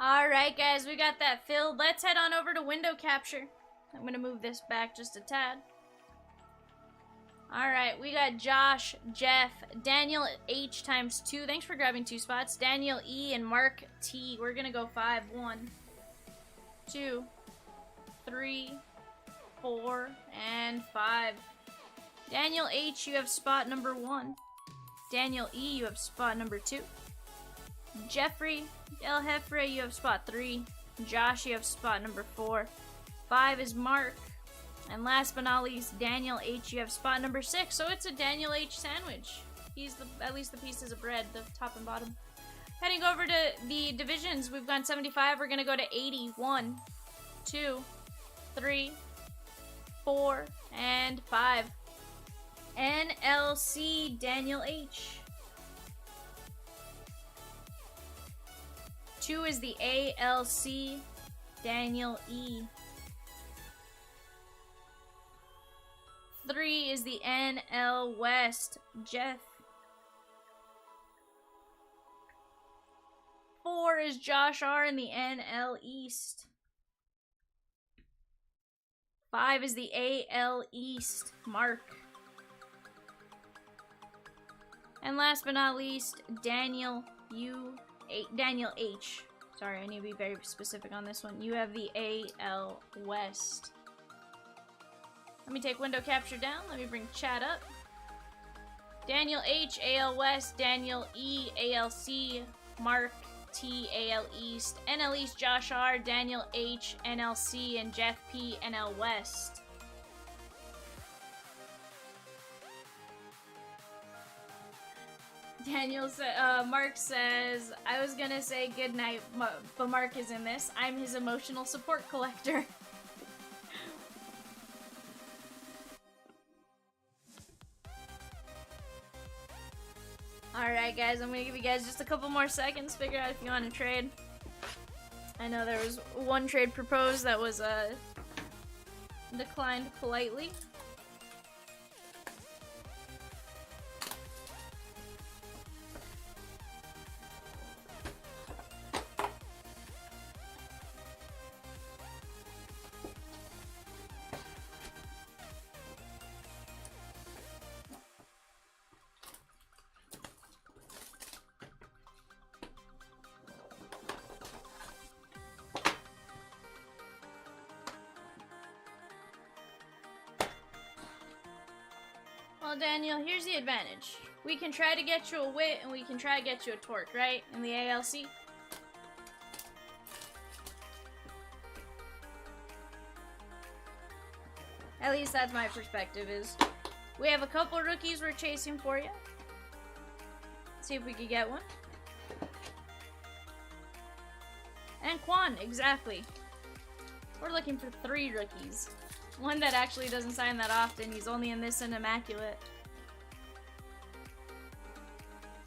Alright, guys, we got that filled. Let's head on over to window capture. I'm going to move this back just a tad. Alright, we got Josh, Jeff, Daniel H times 2. Thanks for grabbing 2 spots. Daniel E and Mark T. We're going to go 5. 1, 2, 3, 4, and 5. Daniel H, you have spot number 1. Daniel E, you have spot number 2. Jeffrey El Jefre, you have spot 3. Josh, you have spot number 4. 5 is Mark. And last but not least, Daniel H, you have spot number 6. So it's a Daniel H sandwich. He's at least the pieces of bread, the top and bottom. Heading over to the divisions, we've gone 75. We're going to go to 80. 1, 2, 3, 4, and 5. NLC Daniel H. 2 is the ALC Daniel E. 3 is the NL West Jeff. 4 is Josh R in the NL East. 5 is the AL East Mark. And last but not least, Daniel H. Sorry, I need to be very specific on this one. You have the AL West. Let me take window capture down. Let me bring chat up. Daniel H, AL West. Daniel E, ALC. Mark T, AL East. NL East, Josh R. Daniel H, NLC. And Jeff P, NL West. Mark says, I was gonna say good night, but Mark is in this. I'm his emotional support collector. Alright guys, I'm gonna give you guys just a couple more seconds, figure out if you want to trade. I know there was one trade proposed that was declined politely. Well, Daniel, here's the advantage. We can try to get you a Wit, and we can try to get you a Torque, right? In the ALC. At least that's my perspective, is we have a couple rookies we're chasing for you. See if we could get one. And Quan, exactly. We're looking for 3 rookies. One that actually doesn't sign that often. He's only in this and Immaculate.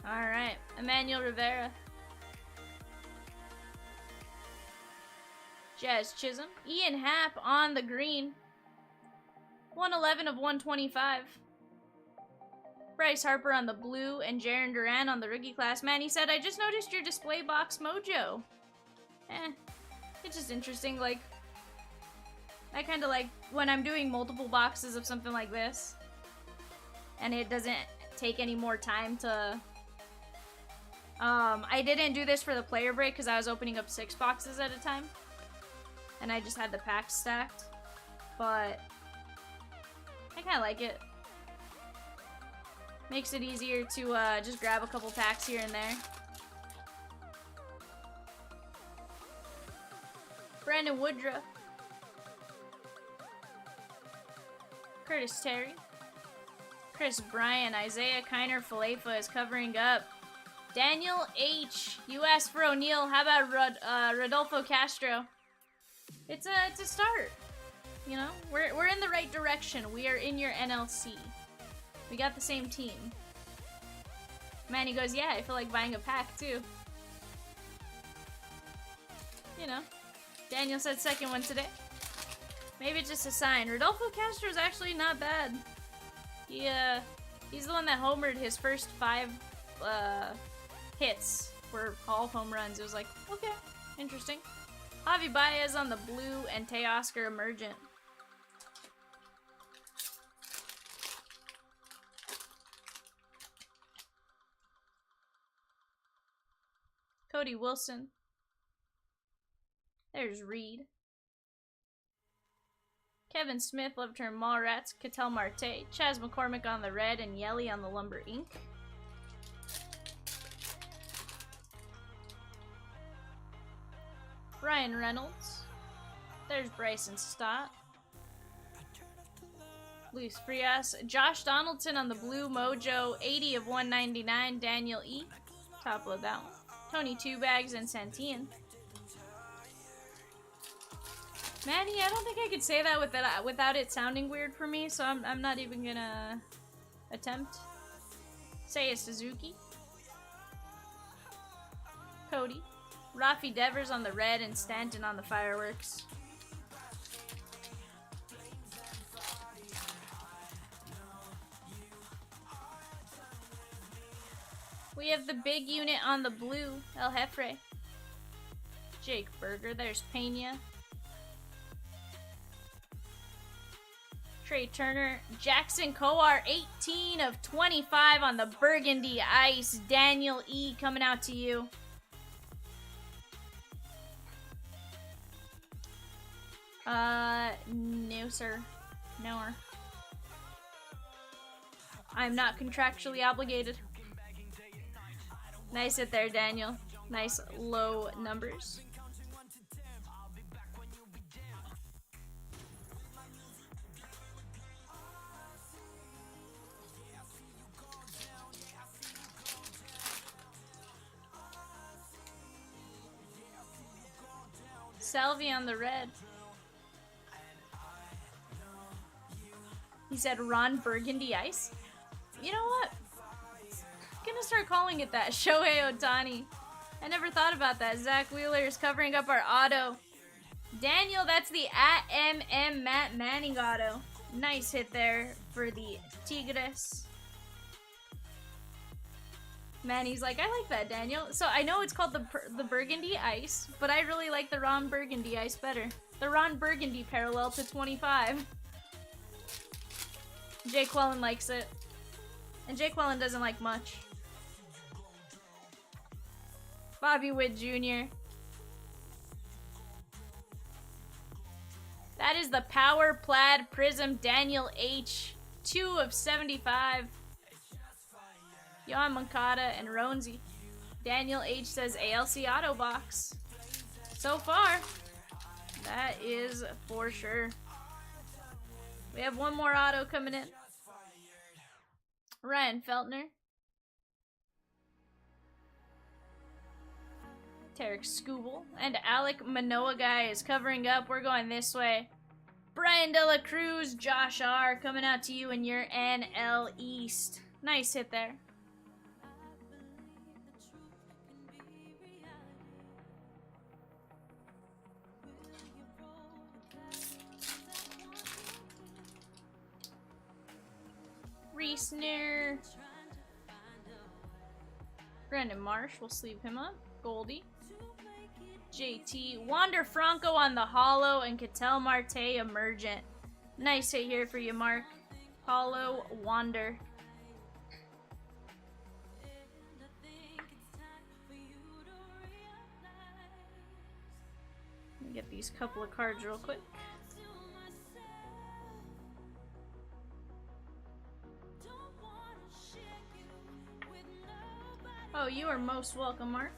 Alright. Emmanuel Rivera. Jazz Chisholm. Ian Happ on the green. 111 of 125. Bryce Harper on the blue and Jaren Duran on the rookie class. Man, he said, I just noticed your display box mojo. It's just interesting, like, I kind of like when I'm doing multiple boxes of something like this and it doesn't take any more time to I didn't do this for the player break because I was opening up 6 boxes at a time and I just had the packs stacked, but I kind of like it. Makes it easier to just grab a couple packs here and there. Brandon Woodruff. Curtis Terry. Chris Bryan. Isaiah Kiner Falefa is covering up. Daniel H. You asked for O'Neal. How about Rodolfo Castro? It's a start. You know, we're in the right direction. We are in your NLC. We got the same team. Manny goes, yeah, I feel like buying a pack too. You know, Daniel said second one today. Maybe it's just a sign. Rodolfo Castro is actually not bad. He's the one that homered his first 5 hits were all home runs. It was like, okay, interesting. Javi Baez on the blue and Teoscar Emergent. Cody Wilson. There's Reed. Kevin Smith, Love Turn Mallrats, Cattell Marte, Chaz McCormick on the red, and Yelly on the Lumber Inc. Ryan Reynolds. There's Bryson Stott. Luis Frias. Josh Donaldson on the blue Mojo, 80 of 199. Daniel E. Top load that one. Tony Two Bags and Santian. Manny, I don't think I could say that without it sounding weird for me, so I'm not even gonna attempt. Seiya Suzuki. Cody. Rafi Devers on the red and Stanton on the fireworks. We have the big unit on the blue, El Jefre. Jake Berger, there's Pena. Trey Turner, Jackson Coar, 18 of 25 on the burgundy ice. Daniel E. coming out to you. No, sir. No, sir. I'm not contractually obligated. Nice hit there, Daniel. Nice low numbers. Salvi on the red. He said Ron Burgundy Ice. You know what? I'm gonna start calling it that. Shohei Ohtani. I never thought about that. Zach Wheeler is covering up our auto. Daniel, that's the @MM Matt Manning auto. Nice hit there for the Tigres. Manny's like, I like that, Daniel. So I know it's called the Burgundy Ice, but I really like the Ron Burgundy Ice better. The Ron Burgundy parallel to 25. Jake Quellen likes it. And Jake Quellen doesn't like much. Bobby Witt Jr. That is the Power Plaid Prizm Daniel H. 2 of 75. Yohan Moncada and Ronzi. Daniel H says ALC Auto Box. So far, that is for sure. We have one more auto coming in. Ryan Feltner. Tarek Skubal. And Alec Manoa guy is covering up. We're going this way. Brian De La Cruz, Josh R. coming out to you in your NL East. Nice hit there. Reesner. Brandon Marsh, we'll sleeve him up. Goldie. JT. Wander Franco on the Hollow and Ketel Marte Emergent. Nice hit here for you, Mark. Hollow Wander. Let me get these couple of cards real quick. Oh, you are most welcome, Mark.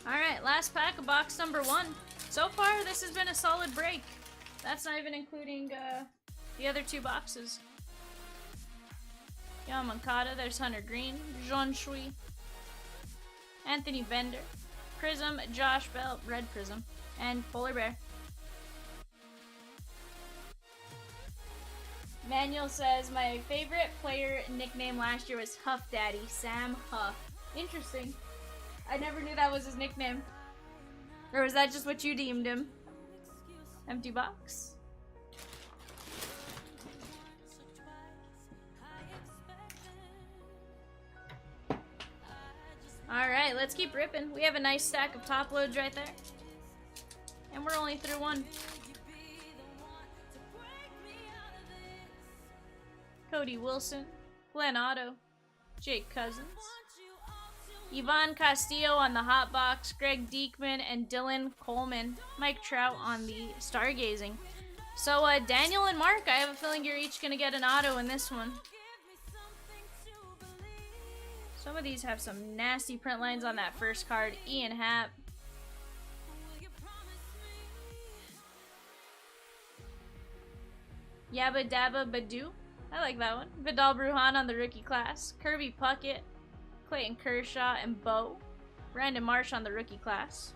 Alright, last pack of box number 1. So far, this has been a solid break. That's not even including the other 2 boxes. Moncada, there's Hunter Green, Jean Shui, Anthony Bender, Prizm, Josh Bell, Red Prizm, and Polar Bear. Manuel says, my favorite player nickname last year was Huff Daddy, Sam Huff. Interesting. I never knew that was his nickname. Or was that just what you deemed him? Empty box. Alright, let's keep ripping. We have a nice stack of top loads right there. And we're only through 1. Cody Wilson, Glenn Otto, Jake Cousins, Ivan Castillo on the hot box, Greg Diekman, and Dylan Coleman, Mike Trout on the stargazing. So Daniel and Mark, I have a feeling you're each gonna get an auto in this one. Some of these have some nasty print lines on that first card. Ian Happ. Yabba Dabba Badoo. I like that one. Vidal Brujan on the rookie class. Kirby Puckett, Clayton Kershaw, and Bo. Brandon Marsh on the rookie class.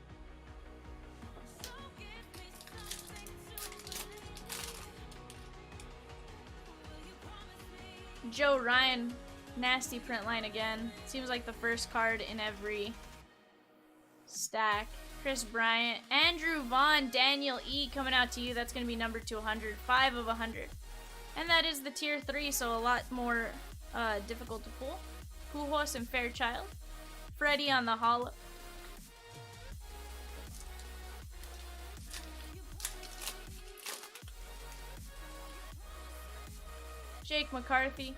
Joe Ryan, nasty print line again. Seems like the first card in every stack. Chris Bryant, Andrew Vaughn, Daniel E. coming out to you. That's going to be number 200, 5 of 100. And that is the tier 3, so a lot more difficult to pull. Pujols and Fairchild. Freddie on the hollow. Jake McCarthy.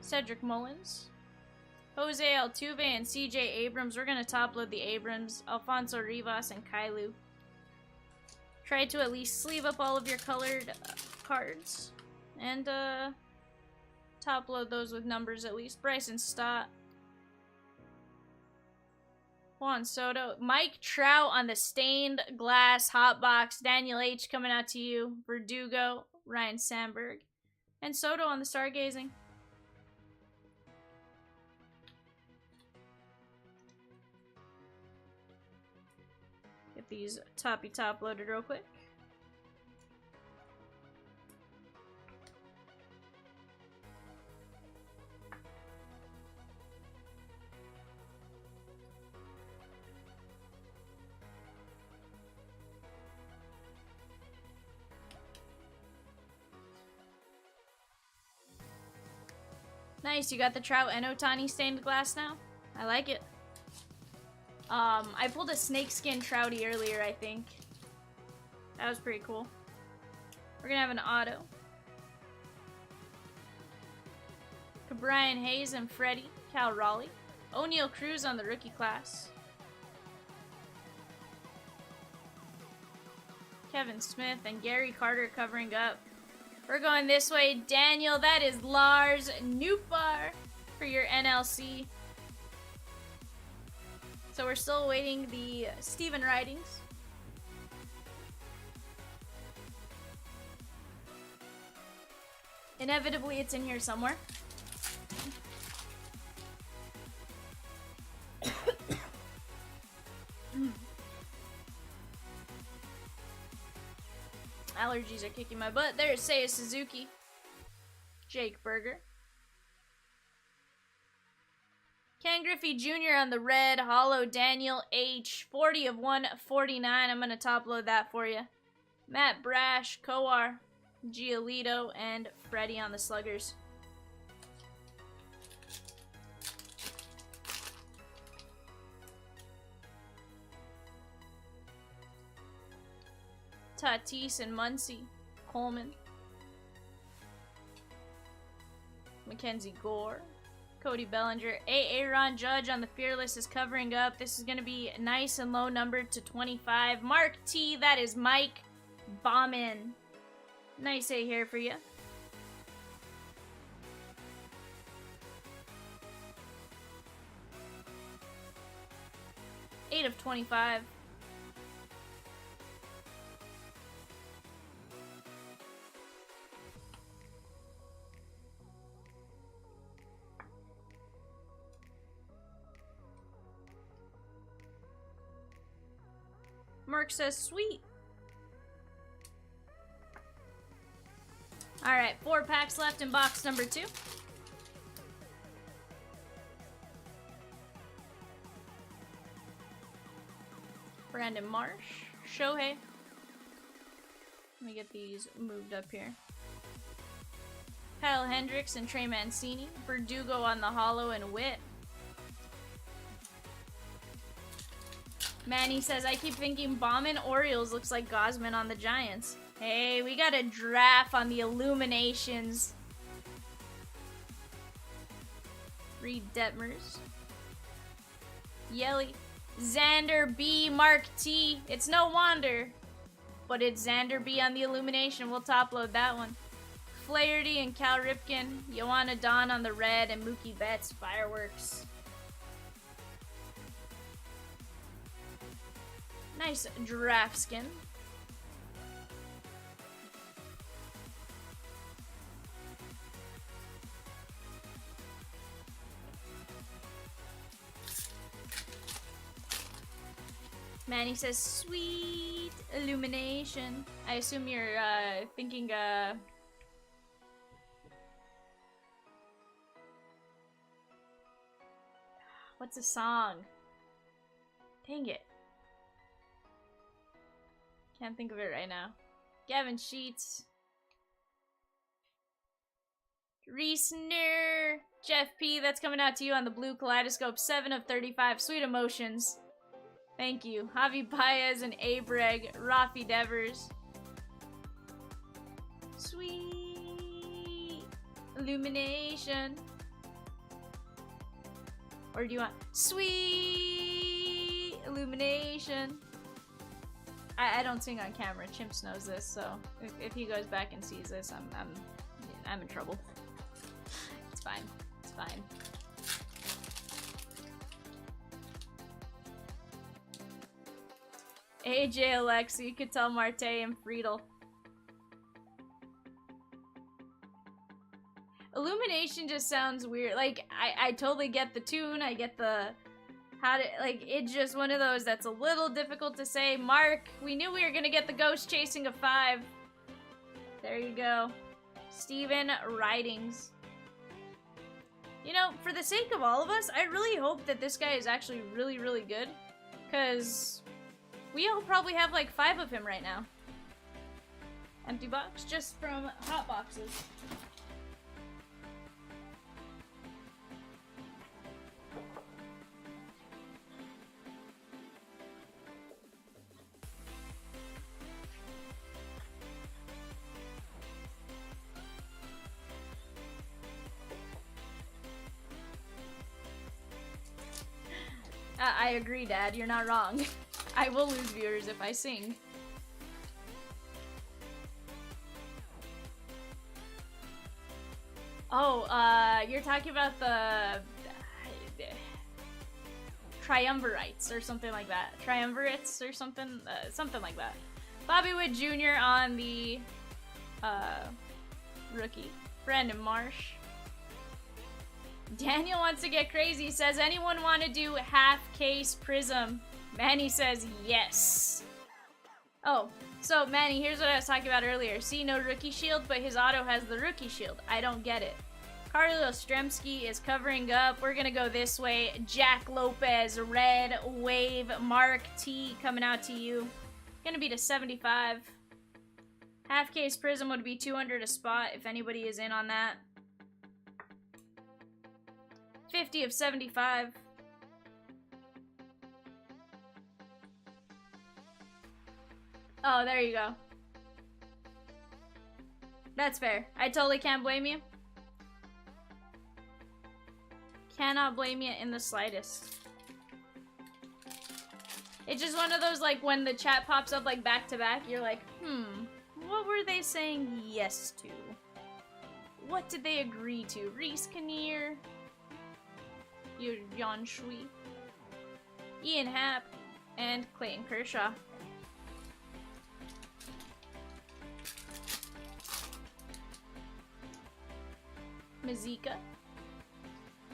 Cedric Mullins, Jose Altuve, and CJ Abrams. We're going to top load the Abrams, Alfonso Rivas, and Kailu. Try to at least sleeve up all of your colored cards. And top load those with numbers at least. Bryson Stott, Juan Soto, Mike Trout on the stained glass hot box. Daniel H coming out to you. Verdugo, Ryan Sandberg, and Soto on the stargazing. Get these top loaded real quick. Nice, you got the Trout and Ohtani stained glass now. I like it. I pulled a snakeskin Trouty earlier, I think. That was pretty cool. We're gonna have an auto. Brian Hayes and Freddie, Cal Raleigh. O'Neal Cruz on the rookie class. Kevin Smith and Gary Carter covering up. We're going this way. Daniel, that is Lars Nootbaar for your NLC. So we're still awaiting the Steven writings. Inevitably, it's in here somewhere. Allergies are kicking my butt. There's Seiya Suzuki. Jake Berger. Ken Griffey Jr. on the red. Hollow Daniel H. 40 of 149. I'm going to top load that for you. Matt Brash, Kowar, Giolito, and Freddie on the sluggers. Tatis and Muncy, Coleman, Mackenzie Gore, Cody Bellinger, Aaron Judge on the Fearless is covering up. This is going to be nice and low numbered to 25. Mark T, that is Mike Bauman. Nice A here for you. Eight of 25. Mark says, sweet. Alright, 4 packs left in box number 2. Brandon Marsh, Shohei. Let me get these moved up here. Kyle Hendricks and Trey Mancini. Verdugo on the hollow and Witt. Manny says, I keep thinking Bauman Orioles looks like Gosman on the Giants. Hey, we got a draft on the Illuminations. Reed Detmers. Yelly. Xander B. Mark T. It's no wonder. But it's Xander B on the Illumination. We'll top load that one. Flaherty and Cal Ripken. Joanna Don on the red and Mookie Betts Fireworks. Nice draft skin. Manny says, sweet illumination. I assume you're thinking what's the song? Dang it. Can't think of it right now. Gavin Sheets. Reese Nur. Jeff P. That's coming out to you on the blue kaleidoscope. 7 of 35. Sweet emotions. Thank you. Javi Paez and Abreg. Rafi Devers. Sweet illumination. Or do you want sweet illumination? I don't sing on camera. Chimps knows this, so if he goes back and sees this, I'm in trouble. It's fine. It's fine. AJ Alexa, you could tell Marte and Friedel. Illumination just sounds weird. Like, I totally get the tune. I get the... How to... Like, it's just one of those that's a little difficult to say. Mark, we knew we were gonna get the ghost chasing a 5. There you go. Steven Ridings. You know, for the sake of all of us, I really hope that this guy is actually really, really good. Because... we all probably have like 5 of him right now. Empty box, just from hot boxes. I agree, Dad. You're not wrong. I will lose viewers if I sing. Oh, you're talking about the triumvirates or something like that. Triumvirates or something, something like that. Bobby Wood Jr. on the rookie. Brandon Marsh. Daniel wants to get crazy. Says, anyone want to do half case Prizm? Manny says yes. Oh, so Manny, here's what I was talking about earlier. See, no rookie shield, but his auto has the rookie shield. I don't get it. Carlos Stremski is covering up. We're gonna go this way. Jack Lopez, red wave. Mark T coming out to you. Gonna be to 75. Half case Prizm would be 200 a spot if anybody is in on that. 50 of 75. Oh, there you go. That's fair. I totally can't blame you. Cannot blame you in the slightest. It's just one of those, like, when the chat pops up, like, back to back, you're like, what were they saying yes to? What did they agree to? Reese Kinnear, Yan Shui, Ian Happ, and Clayton Kershaw. Mazika,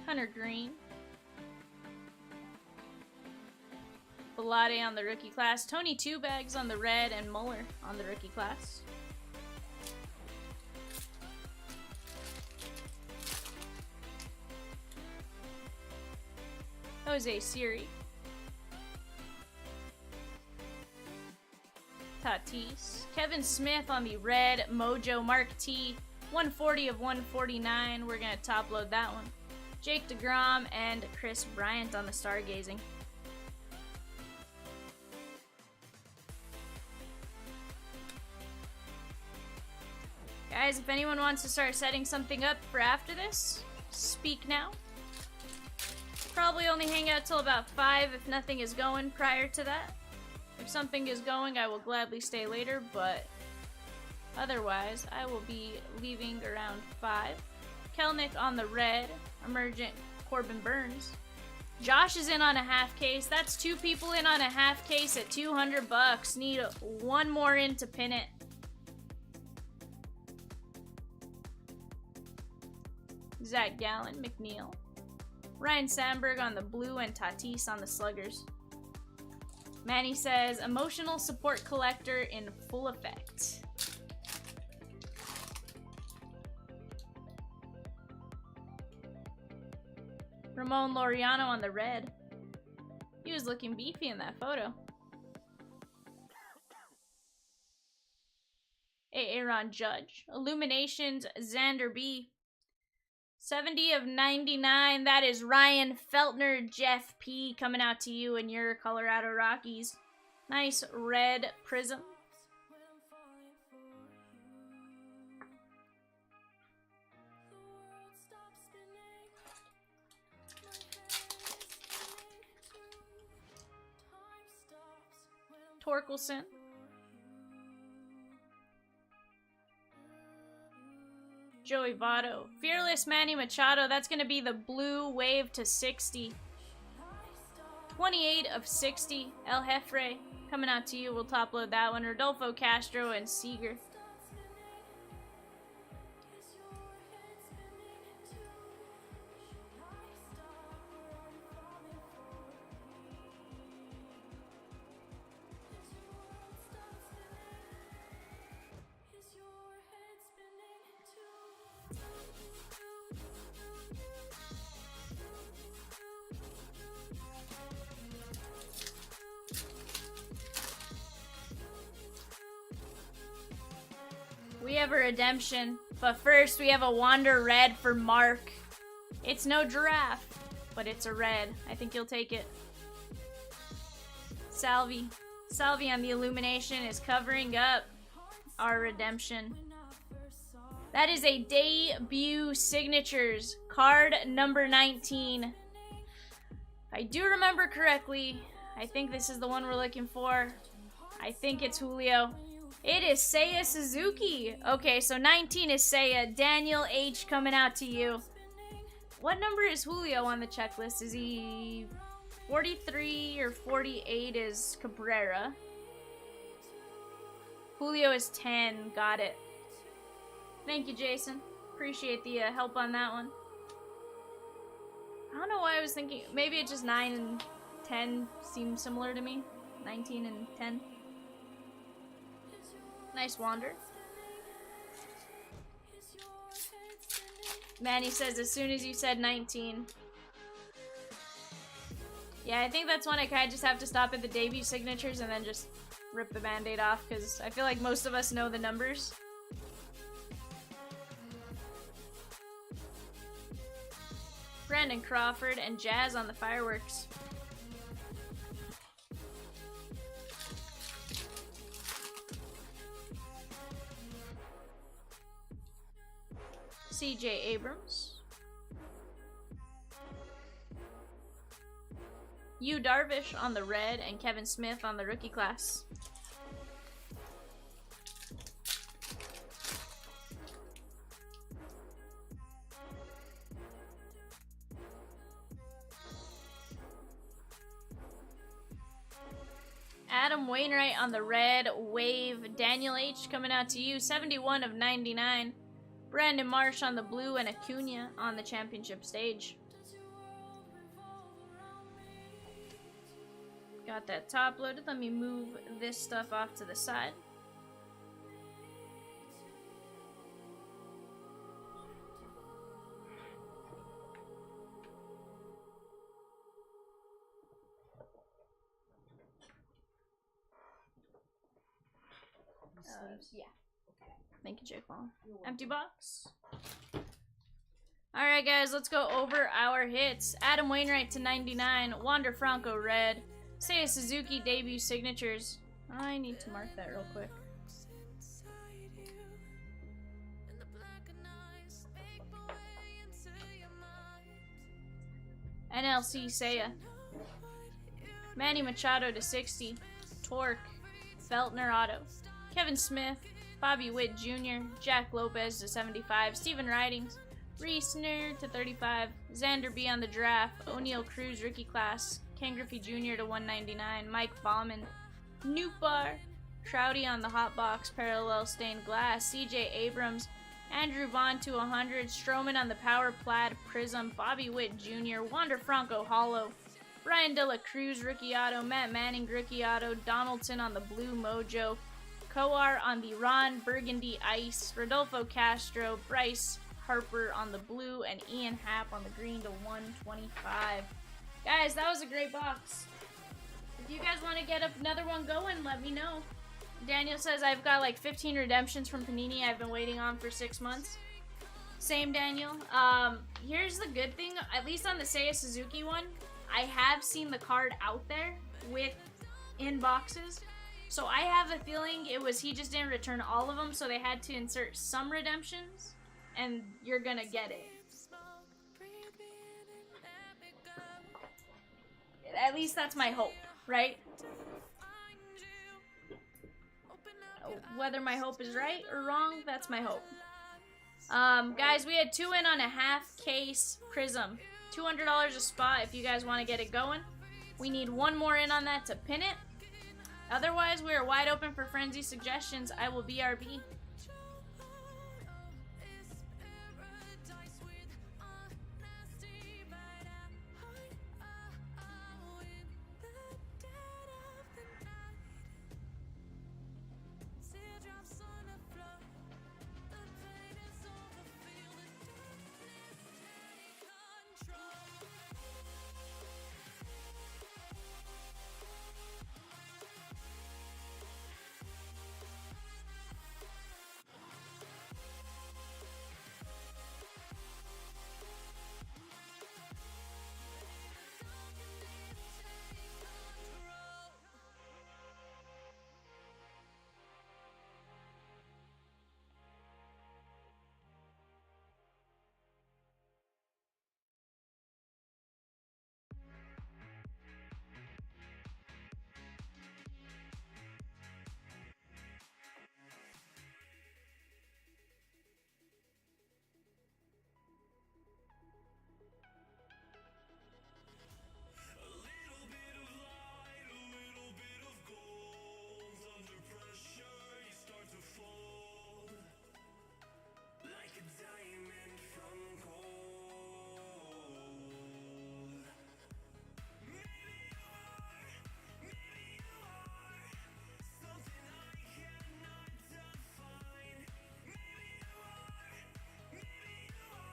Hunter Green, Belade on the rookie class, Tony Two Bags on the red, and Muller on the rookie class. Jose Siri, Tatis, Kevin Smith on the red, Mojo Mark T, 140 of 149. We're gonna top load that one. Jake DeGrom and Chris Bryant on the stargazing. Guys, if anyone wants to start setting something up for after this, speak now. Probably only hang out till about 5 if nothing is going prior to that. If something is going, I will gladly stay later, but otherwise, I will be leaving around 5. Kelnick on the red, Emergent Corbin Burns. Josh is in on a half case. That's 2 people in on a half case at 200 bucks. Need one more in to pin it. Zach Gallen, McNeil. Ryan Sandberg on the blue and Tatis on the sluggers. Manny says, emotional support collector in full effect. Ramon Laureano on the red. He was looking beefy in that photo. Aaron Judge. Illuminations, Xander B. 70 of 99. That is Ryan Feltner, Jeff P. coming out to you in your Colorado Rockies. Nice red Prizm. Torkelson. Joey Votto. Fearless Manny Machado. That's going to be the blue wave to 60. 28 of 60. El Jefre. Coming out to you. We'll top load that one. Rodolfo Castro and Seager. We have a redemption, but first we have a Wander Red for Mark. It's no giraffe, but it's a red. I think you'll take it. Salvi. Salvi on the illumination is covering up our redemption. That is a debut signatures, card number 19. If I do remember correctly, I think this is the one we're looking for. I think it's Julio. It is Seiya Suzuki. Okay, so 19 is Seiya. Daniel H coming out to you. What number is Julio on the checklist? Is he 43 or 48 is Cabrera? Julio is 10. Got it. Thank you, Jason. Appreciate the help on that one. I don't know why I was thinking. Maybe it's just 9 and 10 seem similar to me. 19 and 10. Nice Wander. Manny says as soon as you said 19. Yeah, I think that's one I kind of just have to stop at the debut signatures and then just rip the band-aid off because I feel like most of us know the numbers. Brandon Crawford and Jazz on the fireworks. CJ Abrams. Yu Darvish on the red and Kevin Smith on the rookie class. Adam Wainwright on the red wave. Daniel H coming out to you. 71 of 99. Brandon Marsh on the blue and Acuna on the championship stage. Got that top loaded. Let me move this stuff off to the side. Yeah. Thank you, Jake Paul. Empty box. Alright, guys, let's go over our hits. Adam Wainwright to 99. Wander Franco red. Seiya Suzuki debut signatures. I need to mark that real quick. NLC Seiya. Manny Machado to 60. Torque. Feltner auto. Kevin Smith. Bobby Witt Jr., Jack Lopez to 75, Steven Ridings, Reesner to 35, Xander B on the draft, O'Neal Cruz rookie class, Ken Griffey Jr. to 199, Mike Baumann, Noopar, Trouty on the hot box, parallel stained glass, CJ Abrams, Andrew Vaughn to 100, Stroman on the power plaid Prizm, Bobby Witt Jr., Wander Franco hollow, Brian De La Cruz rookie auto, Matt Manning rookie auto, Donaldson on the blue mojo, Coar on the Ron Burgundy Ice, Rodolfo Castro, Bryce Harper on the blue, and Ian Happ on the green to 125. Guys, that was a great box. If you guys want to get another one going, let me know. Daniel says I've got like 15 redemptions from Panini I've been waiting on for 6 months. Same, Daniel. Here's the good thing, at least on the Seiya Suzuki one, I have seen the card out there in boxes. So I have a feeling it was he just didn't return all of them, so they had to insert some redemptions, and you're gonna get it. At least that's my hope, right? whether my hope is right or wrong, that's my hope. Guys, we had 2 in on a half case Prizm. $200 a spot if you guys want to get it going. We need 1 more in on that to pin it. Otherwise, we are wide open for frenzy suggestions. I will BRB.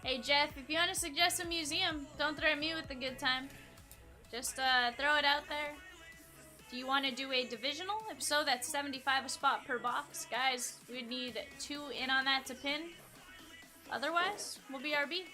Hey Jeff, if you want to suggest a museum, don't threaten me with a good time. Just throw it out there. Do you want to do a divisional? If so, that's 75 a spot per box. Guys, we'd need 2 in on that to pin. Otherwise, we'll BRB.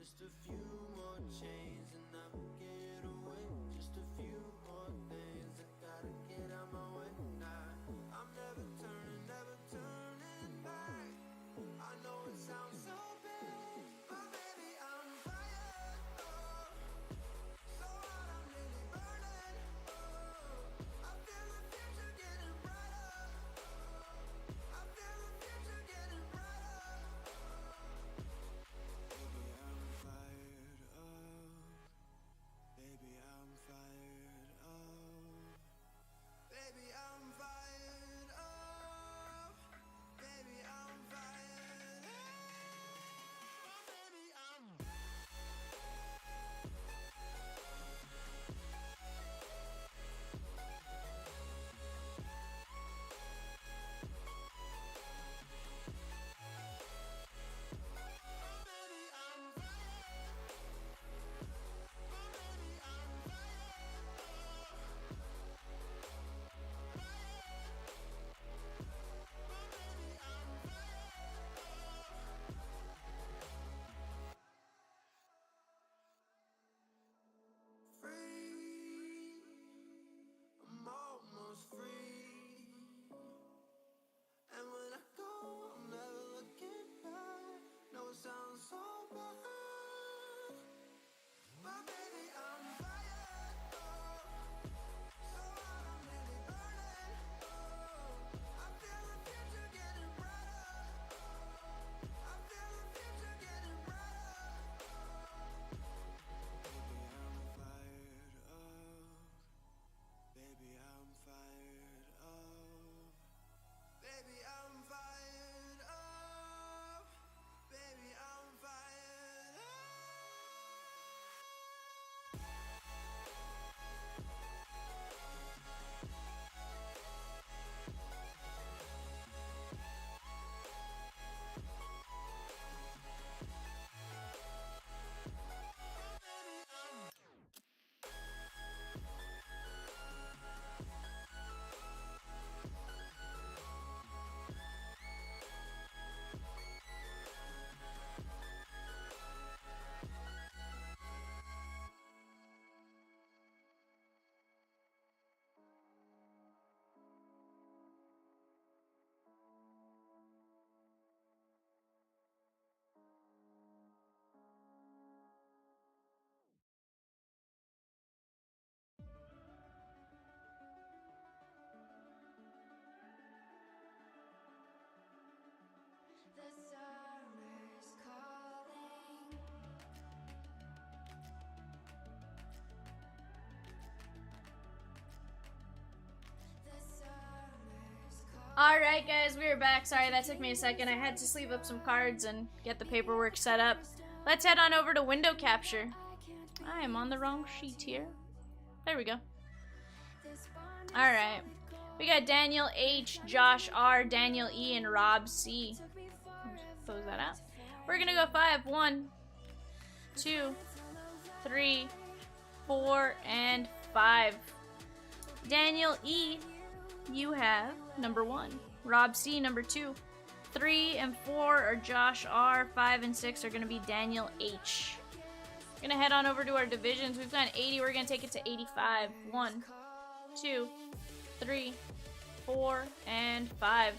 Just a few more chains and I'll get away. Just a few more things I gotta get out my way. Nah, I'm never turning back. I know it sounds so bad, but baby I'm fire. Oh, so hot I'm really burning. Oh, I feel the future getting brighter. I feel the future getting brighter. Baby I'm fired up. Baby I'm fired up. Baby I'm fired up. Baby I'm fired up. Baby I'm baby I'm baby I'm baby I'm free. I'm almost free. And when I go, I'm never looking back. No, it sounds so bad, but baby I'm fired. Oh, so hot I'm really burning. Oh, I feel the future getting brighter. I feel the future getting brighter. Baby I'm fired up. Baby I'm fired up. Baby I'm fired up. Baby I'm fired up. The summer's calling. The summer's calling. Alright, guys, we are back. Sorry, that took me a second. I had to sleeve up some cards and get the paperwork set up. Let's head on over to window capture. I am on the wrong sheet here. There we go. Alright. We got Daniel H, Josh R, Daniel E, and Rob C. Close that out. We're gonna go 5. 1, 2, 3, 4, and 5. Daniel E, you have number 1. Rob C, number 2. 3 and 4 are Josh R. 5 and 6 are gonna be Daniel H. We're gonna head on over to our divisions. We've got 80. We're gonna take it to 85. 1, 2, 3, 4, and 5.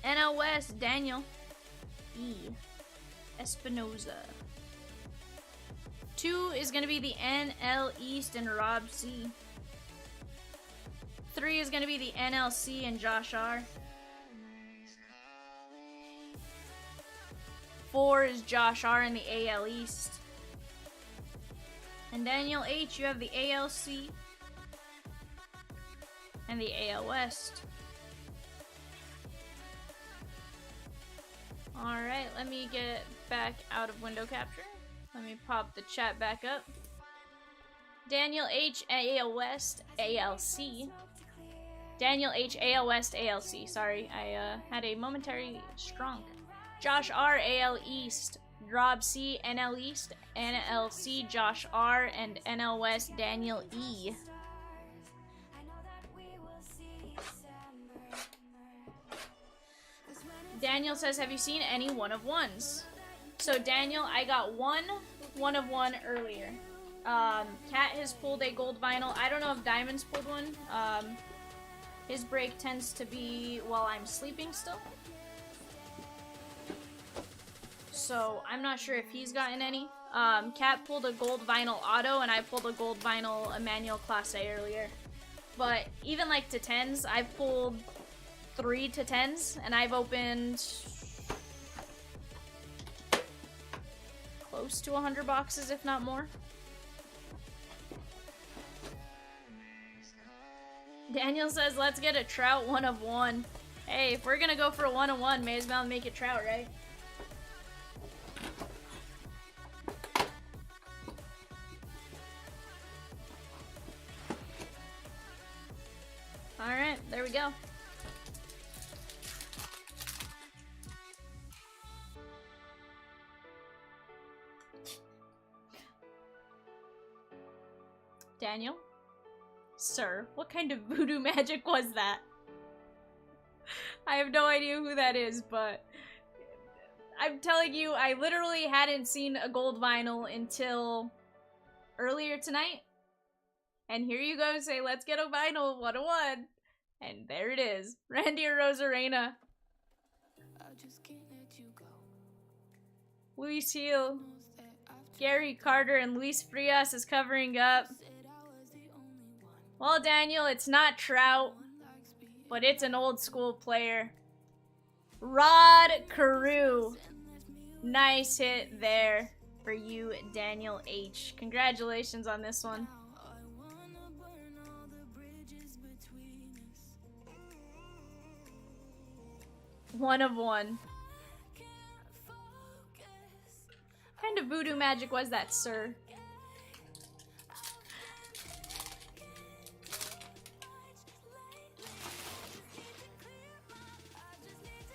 NL West, Daniel E. Espinoza. 2 is going to be the NL East and Rob C. 3 is going to be the NLC and Josh R. 4 is Josh R in the AL East. And Daniel H, you have the ALC and the AL West. Alright, let me get back out of window capture. Let me pop the chat back up. Daniel H, AL West, ALC. Daniel H, AL West, ALC. Sorry, I had a momentary strong. Josh R, AL East. Rob C, NL East. NLC, Josh R, and NL West, Daniel E. Daniel says, have you seen any one of ones? So Daniel, I got one of one earlier. Cat has pulled a gold vinyl. I don't know if Diamond's pulled one. His break tends to be while I'm sleeping still. So I'm not sure if he's gotten any. Cat pulled a gold vinyl auto, and I pulled a gold vinyl Emmanuel Class A earlier. But even like to 10s, I've pulled 3 to 10s, and I've opened close to 100 boxes, if not more. Daniel says, let's get a Trout 1 of 1. Hey, if we're gonna go for a 1 of 1, may as well make it Trout, right? Alright, there we go. Daniel? Sir, what kind of voodoo magic was that? I have no idea who that is, but I'm telling you, I literally hadn't seen a gold vinyl until earlier tonight. And here you go, say, let's get a vinyl 1 of 1. And there it is. Randy Rosarena. Luis Heel. Gary Carter and Luis Frias is covering up. Well, Daniel, it's not Trout, but it's an old school player. Rod Carew. Nice hit there for you, Daniel H. Congratulations on this one. One of 1. What kind of voodoo magic was that, sir?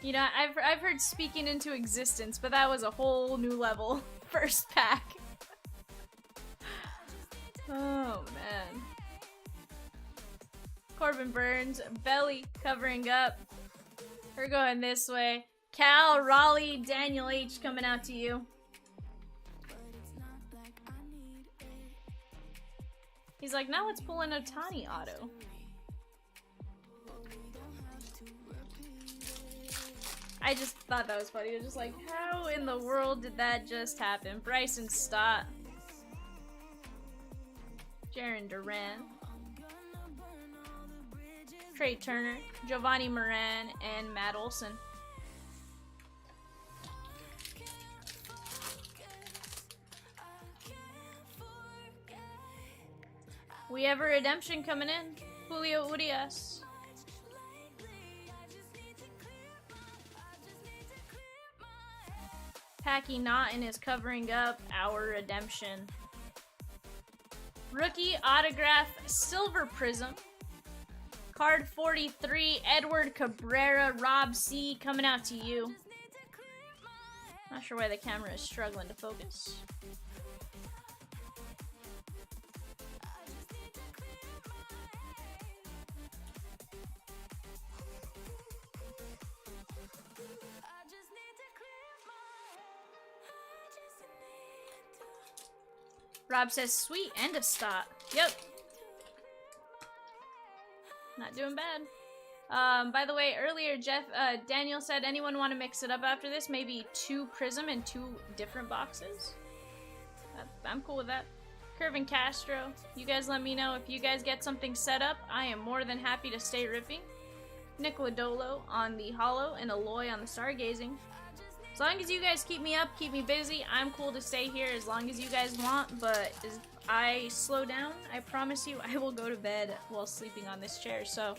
You know, I've heard speaking into existence, but that was a whole new level. First pack. Oh, man. Corbin Burns, Belly covering up. We're going this way. Cal, Raleigh, Daniel H coming out to you. He's like, now let's pull an Otani auto. I just thought that was funny. It was just like, how in the world did that just happen? Bryson Stott. Jarren Duran. Trey Turner. Giovanni Moran. And Matt Olson. We have a redemption coming in. Julio Urias. Packy Naughton is covering up our redemption. Rookie autograph Silver Prizm. Card 43 Edward Cabrera Rob C coming out to you. Not sure why the camera is struggling to focus. Rob says, sweet, end of stock. Yep. Not doing bad. By the way, earlier, Daniel said, anyone want to mix it up after this? Maybe 2 Prizm and 2 different boxes? I'm cool with that. Curvin Castro, you guys let me know if you guys get something set up. I am more than happy to stay ripping. Nick Lodolo on the Hollow and Aloy on the Stargazing. As long as you guys keep me up, keep me busy, I'm cool to stay here as long as you guys want, but as I slow down, I promise you I will go to bed while sleeping on this chair, so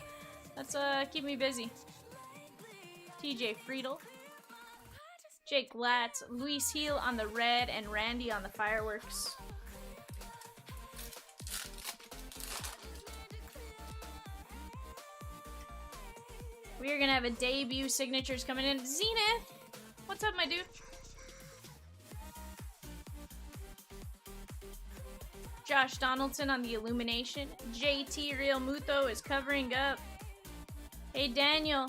let's keep me busy. TJ Friedel, Jake Latz, Luis Heel on the red, and Randy on the fireworks. We are gonna have a debut signatures coming in. Zenith! What's up, my dude? Josh Donaldson on the Illumination. JT Real Muto is covering up. Hey, Daniel.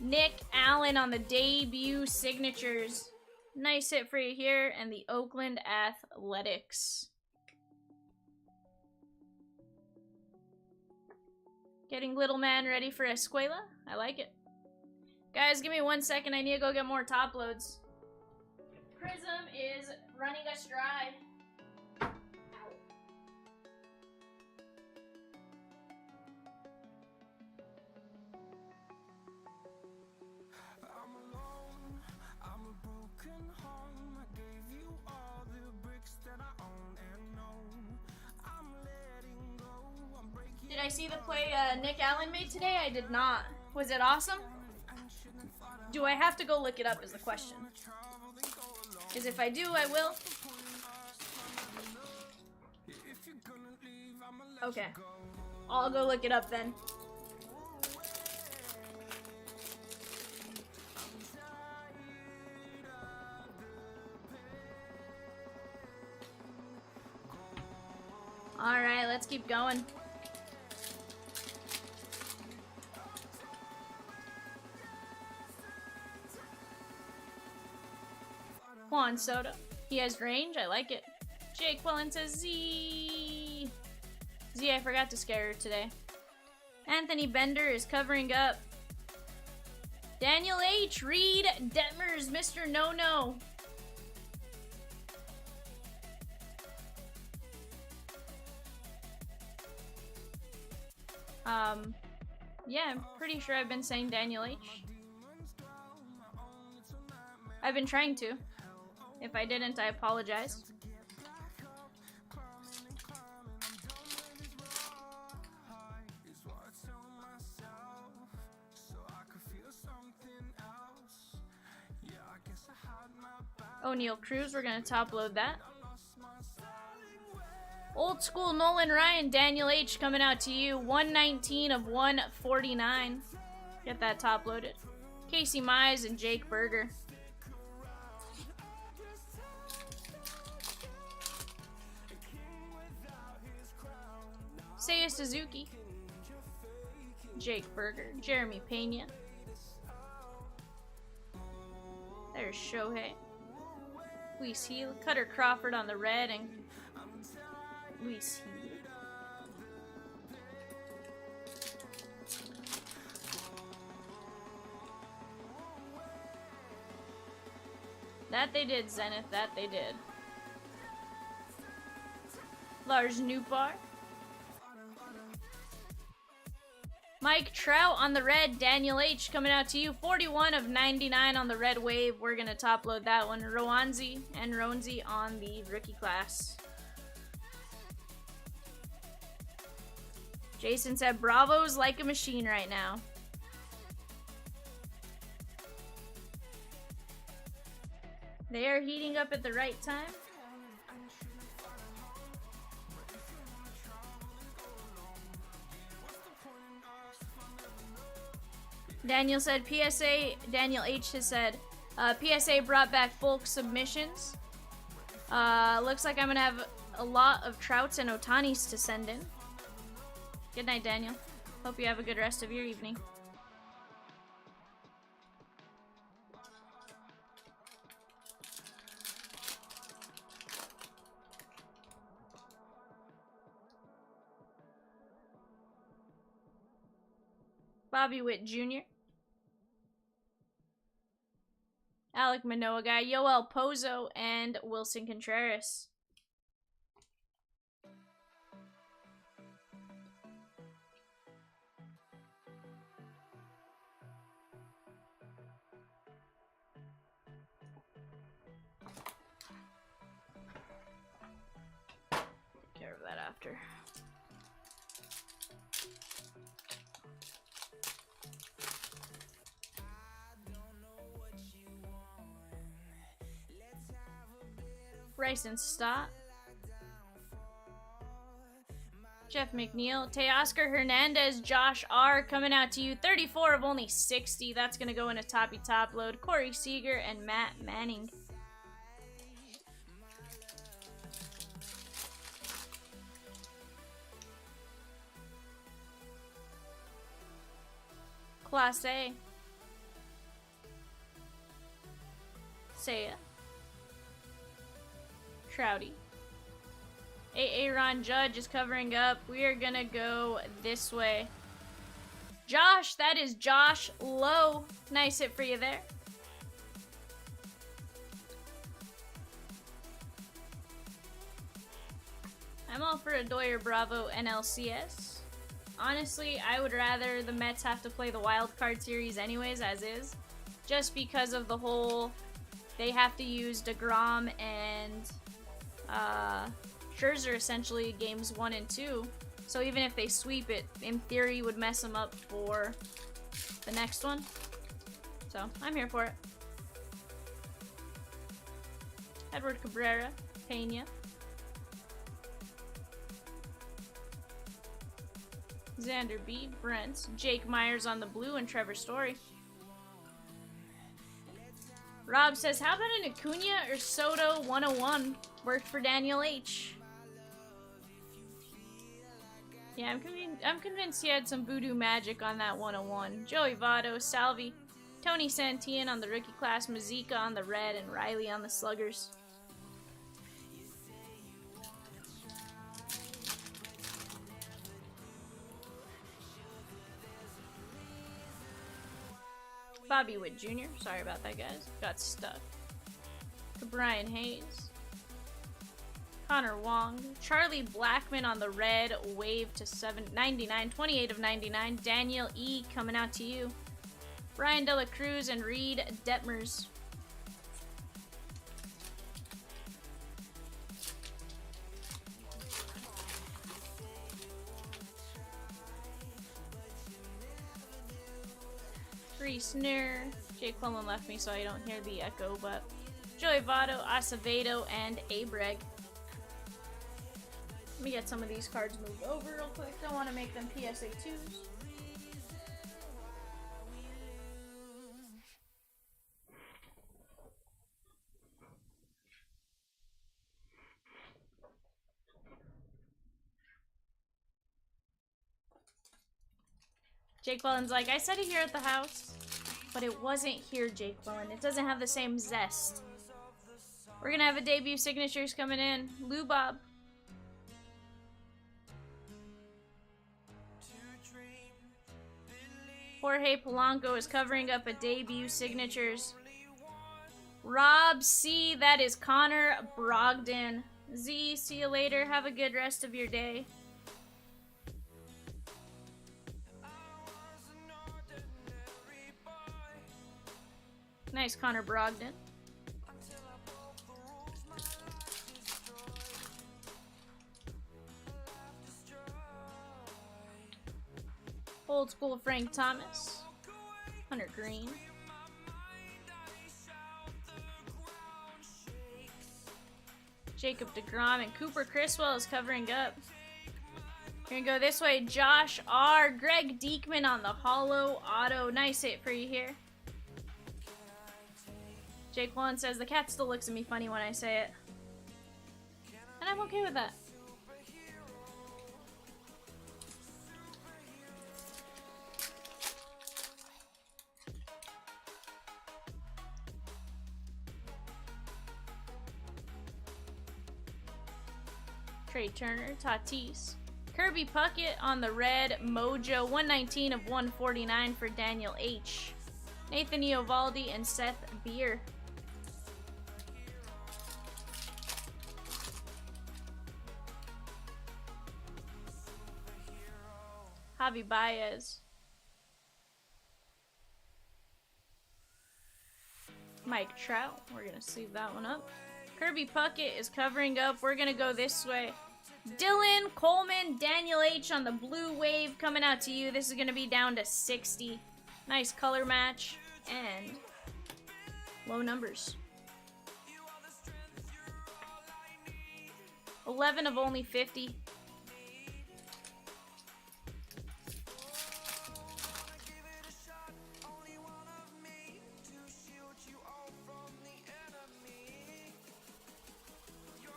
Nick Allen on the debut signatures. Nice hit for you here, and the Oakland Athletics. Getting little man ready for Escuela. I like it. Guys, give me 1 second. I need to go get more top loads. Prizm is running us dry. I'm alone, I'm a broken home. I gave you all the bricks that I own and know. I'm letting go, I'm breaking. Did I see the play Nick Allen made today? I did not. Was it awesome? Do I have to go look it up is the question. Because if I do, I will. Okay. I'll go look it up then. Alright, let's keep going. Juan Soto. He has range. I like it. Jake Quillen says Z. Z, I forgot to scare her today. Anthony Bender is covering up. Daniel H. Reed Detmers, Mr. No-No. Yeah, I'm pretty sure I've been saying Daniel H. I've been trying to. If I didn't, I apologize. O'Neal Cruz, we're gonna top load that. Old school Nolan Ryan, Daniel H coming out to you. 119 of 149. Get that top loaded. Casey Mize and Jake Berger. Seiya Suzuki. Jake Berger. Jeremy Pena. There's Shohei. Luis Heel. Cutter Crawford on the red and Luis Heel. That they did, Zenith. That they did. Lars Newbar. Mike Trout on the red. Daniel H coming out to you. 41 of 99 on the red wave. We're going to top load that one. Rowanzi and Ronzi on the rookie class. Jason said, Bravo's like a machine right now. They are heating up at the right time. Daniel said, PSA, Daniel H has said, PSA brought back bulk submissions. Looks like I'm going to have a lot of Trouts and Otanis to send in. Good night, Daniel. Hope you have a good rest of your evening. Bobby Witt Jr. Alec Manoa guy, Yoel Pozo, and Wilson Contreras. Take care of that after. Bryson Stott. Jeff McNeil. Teoscar Hernandez. Josh R. coming out to you. 34 of only 60. That's going to go in a toppy top load. Corey Seager and Matt Manning. Class A. Seiya. Trouty. Aaron Judge is covering up. We are gonna go this way. Josh, that is Josh Lowe. Nice hit for you there. I'm all for Adoyer Bravo NLCS. Honestly, I would rather the Mets have to play the wild card series anyways, as is. Just because of the whole, they have to use DeGrom and Scherzer essentially games 1 and 2. So even if they sweep it, in theory would mess them up for the next one. So I'm here for it. Edward Cabrera, Pena. Xander B, Brent, Jake Myers on the blue, and Trevor Story. Rob says, how about an Acuna or Soto 101? Worked for Daniel H. Yeah, I'm convinced he had some voodoo magic on that 101. Joey Votto, Salvi, Tony Santillan on the rookie class, Mazika on the red, and Riley on the sluggers. Bobby Witt Jr. Sorry about that, guys. Got stuck. Brian Hayes. Connor Wong. Charlie Blackmon on the red. Wave to 799. 28 of 99. Daniel E. coming out to you. Brian Dela Cruz and Reed Detmers. Snare. Jake Plumlin left me so I don't hear the echo, but Joey Votto, Acevedo, and Abreg. Let me get some of these cards moved over real quick. Don't want to make them PSA 2s. Jake Wellen's like, I said it here at the house, but it wasn't here, Jake Wellen. It doesn't have the same zest. We're gonna have a debut signatures coming in. Lou Bob. Jorge Polanco is covering up a debut signatures. Rob C, that is Connor Brogdon. Z, see you later. Have a good rest of your day. Nice, Connor Brogdon. Old school Frank Thomas. Hunter Green. Jacob deGrom and Cooper Criswell is covering up. We're gonna go this way. Josh R. Greg Diekman on the hollow auto. Nice hit for you here. Jake Wallen says, the cat still looks at me funny when I say it. And I'm okay with that. Trey Turner, Tatis. Kirby Puckett on the red. Mojo, 119 of 149 for Daniel H. Nathan Eovaldi and Seth Beer. Javi Baez. Mike Trout. We're going to sleeve that one up. Kirby Puckett is covering up. We're going to go this way. Dylan Coleman, Daniel H. on the blue wave coming out to you. This is going to be down to 60. Nice color match and low numbers. 11 of only 50.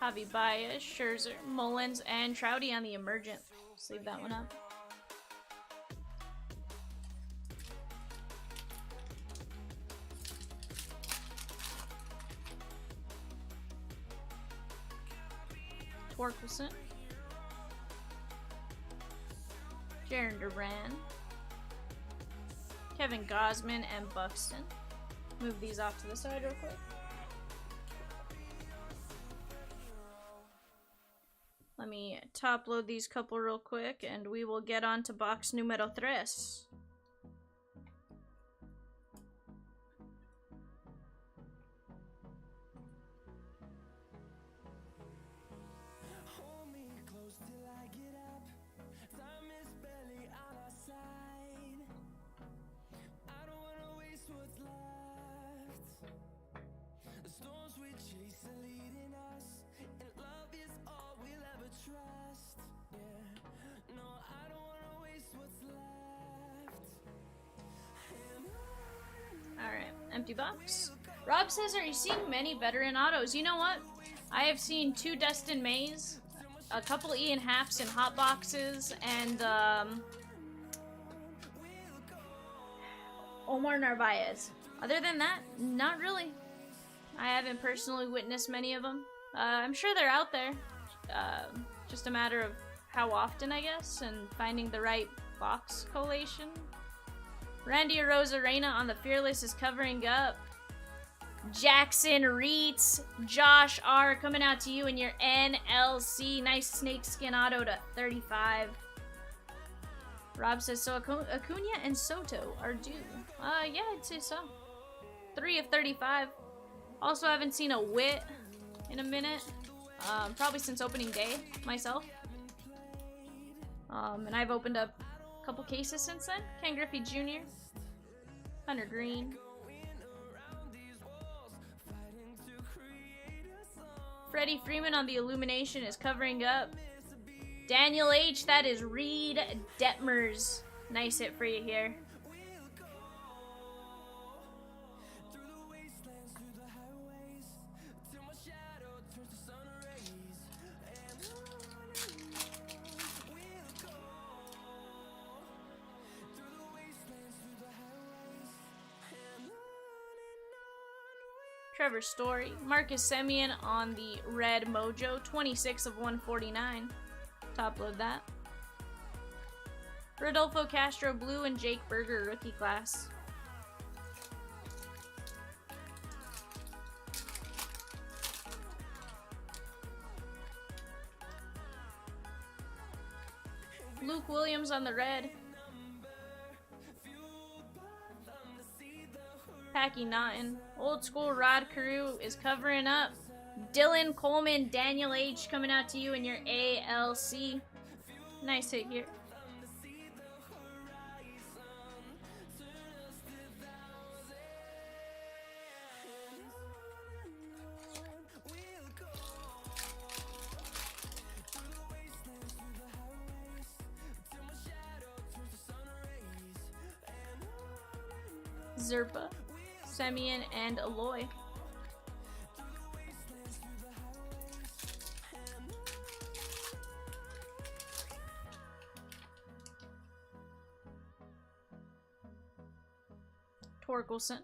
Javi Baez, Scherzer, Mullins, and Trouty on the emergent. Just leave that one up. Torkelson. Jaron Duran. Kevin Gosman and Buxton. Move these off to the side real quick. Let me top load these couple real quick and we will get on to box numero 3. Hold me close till I get up. Time is barely on our side. I don't wanna waste what's left. The storms we chase are leading us, and love is all we'll ever trust. Yeah, no, I don't wanna waste what's left. Alright, empty box. Rob says, are you seeing many veteran autos? You know what? I have seen 2 Destin Mays, a couple Ian Haps in hot boxes, and Omar Narvaez. Other than that, not really. I haven't personally witnessed many of them. I'm sure they're out there. Just a matter of how often, I guess, and finding the right box collation. Randy Arozarena on the Fearless is covering up. Jackson Reitz, Josh R. coming out to you in your NLC. Nice snakeskin auto to 35. Rob says, so Acuna and Soto are due. Yeah, I'd say so. 3 of 35. Also haven't seen a Wit in a minute. Probably since opening day, myself. And I've opened up a couple cases since then. Ken Griffey Jr. Hunter Green. Freddie Freeman on the Illumination is covering up. Daniel H, that is Reed Detmers. Nice hit for you here. Trevor Story, Marcus Semien on the red Mojo, 26 of 149. Top load that. Rodolfo Castro blue and Jake Berger rookie class. Luke Williams on the red. Packy Naughton. Old school Rod Carew is covering up. Dylan Coleman, Daniel H coming out to you in your ALC. Nice hit here. Zerpa, Semien, and Aloy. Torkelson.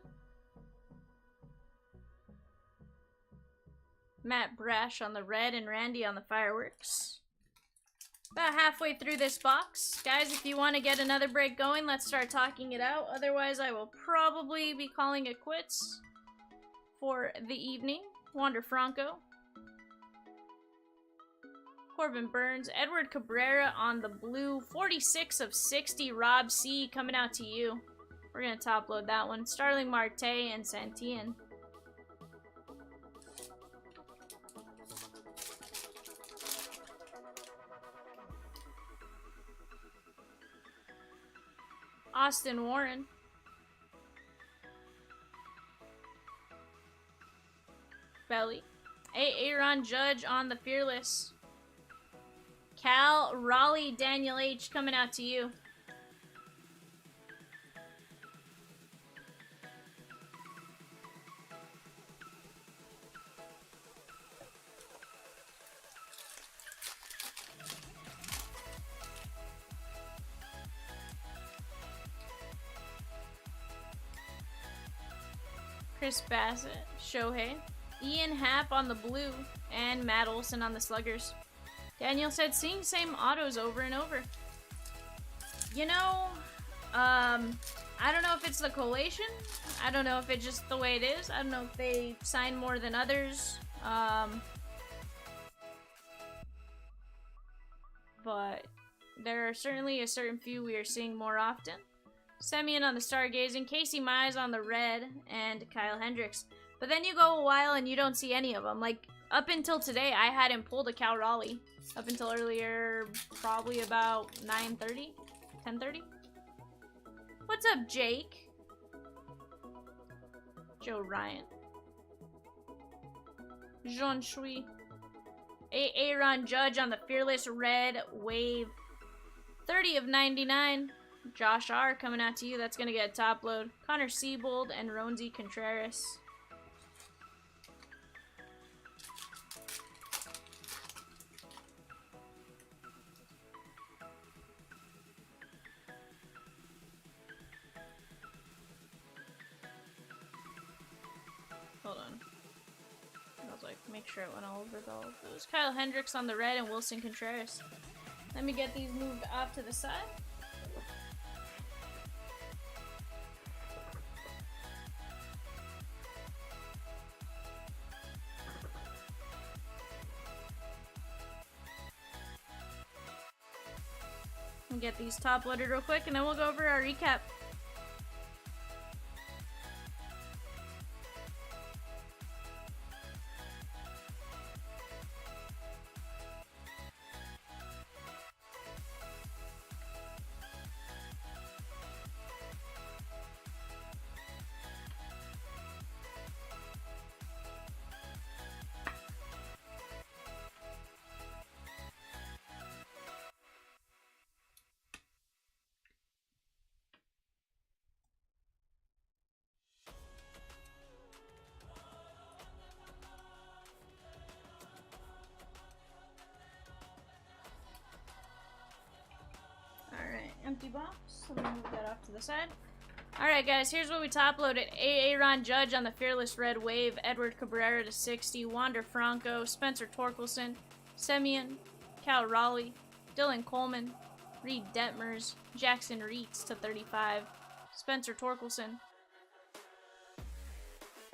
Matt Brash on the red and Randy on the fireworks. About halfway through this box. Guys, if you want to get another break going, let's start talking it out. Otherwise, I will probably be calling it quits for the evening. Wander Franco. Corbin Burns. Edward Cabrera on the blue. 46 of 60. Rob C. coming out to you. We're going to top load that one. Starling Marte and Santillan. Austin Warren. Belly. Aaron Judge on the Fearless. Cal Raleigh Daniel H coming out to you. Chris Bassett, Shohei, Ian Happ on the blue, and Matt Olson on the Sluggers. Daniel said, seeing same autos over and over. You know, I don't know if it's the collation. I don't know if it's just the way it is. I don't know if they sign more than others. But there are certainly a certain few we are seeing more often. Semyon on the Stargazing, Casey Mize on the red, and Kyle Hendricks. But then you go a while and you don't see any of them. Like, up until today, I hadn't pulled a Cal Raleigh. Up until earlier, probably about 9:30? 10:30? What's up, Jake? Joe Ryan. Jean Shui. Aaron Judge on the Fearless Red Wave. 30 of 99. Josh R. coming out to you. That's going to get a top load. Connor Siebold and Ronzi Contreras. Hold on. I was like, make sure it went all over all of those. Kyle Hendricks on the red and Wilson Contreras. Let me get these moved off to the side. We'll get these top loaded real quick and then we'll go over our recap. Empty box. Let me move that off to the side. Alright guys, here's what we top loaded. Aaron Judge on the Fearless Red Wave, Edward Cabrera to 60, Wander Franco, Spencer Torkelson, Semyon, Cal Raleigh, Dylan Coleman, Reed Detmers, Jackson Reitz to 35, Spencer Torkelson,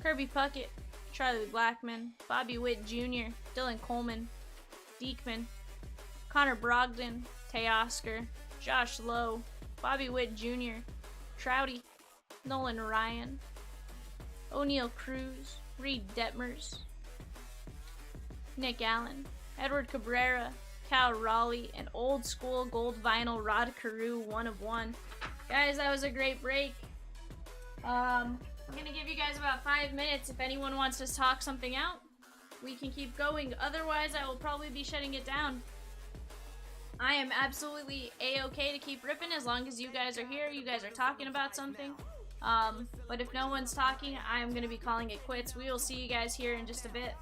Kirby Puckett, Charlie Blackman, Bobby Witt Jr., Dylan Coleman, Diekman, Connor Brogdon, Teoscar, Josh Lowe, Bobby Witt Jr., Trouty, Nolan Ryan, O'Neal Cruz, Reed Detmers, Nick Allen, Edward Cabrera, Cal Raleigh, and old school gold vinyl Rod Carew 1 of 1. Guys, that was a great break. I'm gonna give you guys about 5 minutes. If anyone wants to talk something out, we can keep going. Otherwise, I will probably be shutting it down. I am absolutely a-okay to keep ripping as long as you guys are here, you guys are talking about something. But if no one's talking, I'm going to be calling it quits. We will see you guys here in just a bit.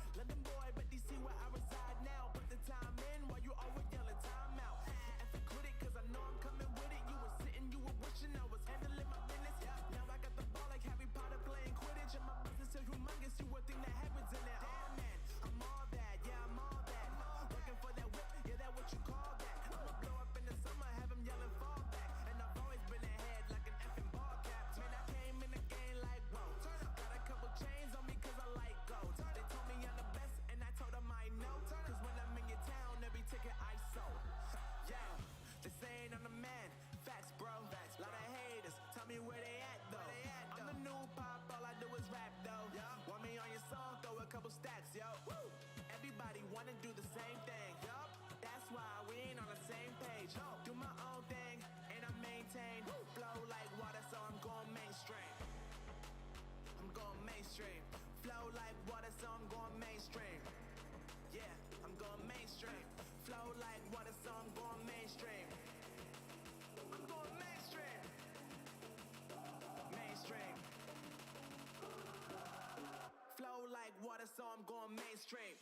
So I'm going mainstream.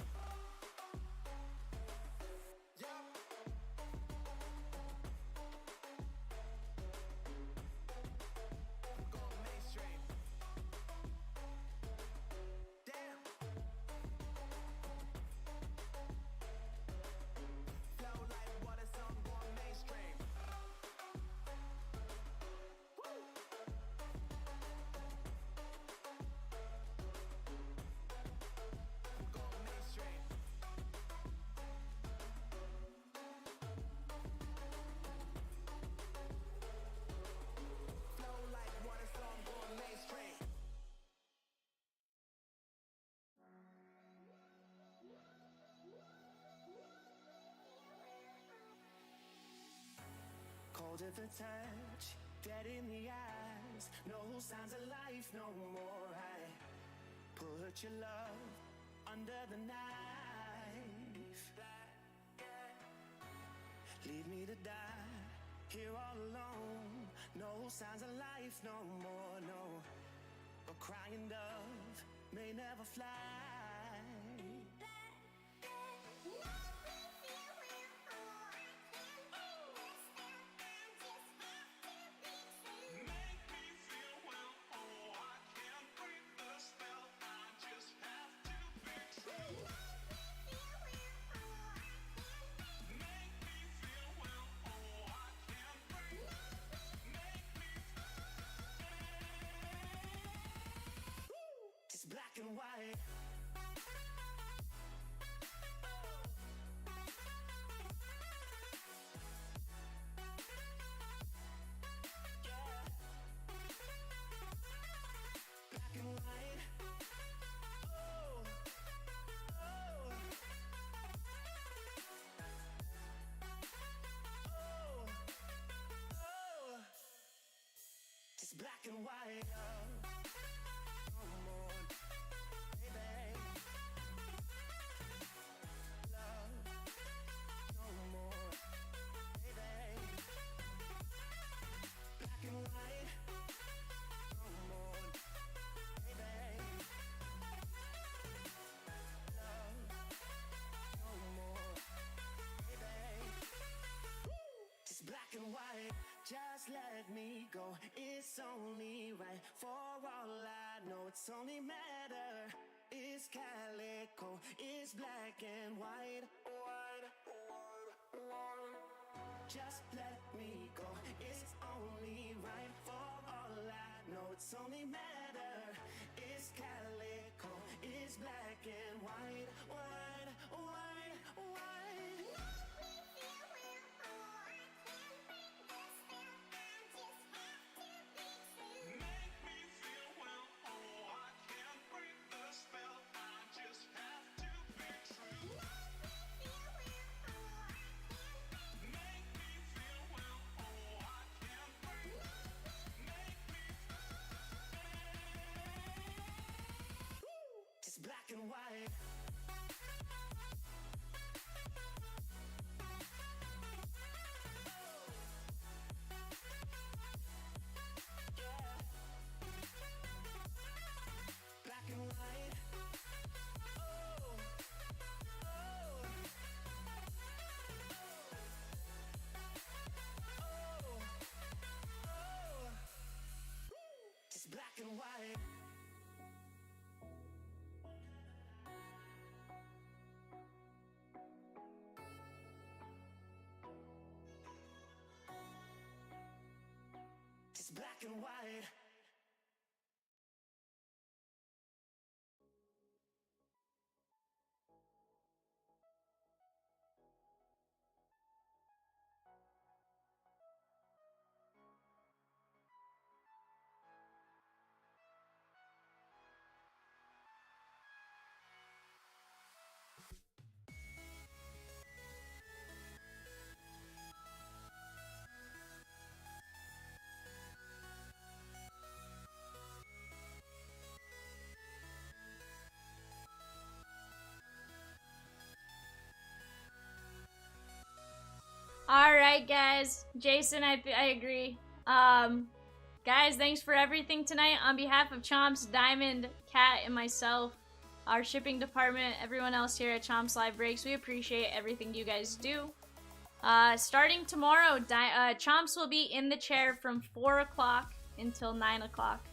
I'm going mainstream. Damn. with a touch, dead in the eyes, no signs of life no more. I put your love under the knife. Leave me to die here all alone. No signs of life no more, no. A crying dove may never fly. It's black and white. Black and white. Oh, oh. Oh, oh. It's black and white. Oh, more, baby. Love, no more, baby. Black and white. No more, baby. Love, no more, baby. It's black and white. Just let me go. It's only right. For all I know, it's only matter. It's calico. It's black and white. White, white, white. Just let me go. It's only right. For all I know, it's only matter. It's calico. It's black and white. White, white, white. It's black and white. Yeah. Black and white. Oh, oh. Oh, oh. It's black and white. It's black and white. All right, guys. Jason, I agree. Guys, thanks for everything tonight. On behalf of Chomps, Diamond, Cat, and myself, our shipping department, everyone else here at Chomps Live Breaks, we appreciate everything you guys do. Starting tomorrow, Chomps will be in the chair from 4 o'clock until 9 o'clock.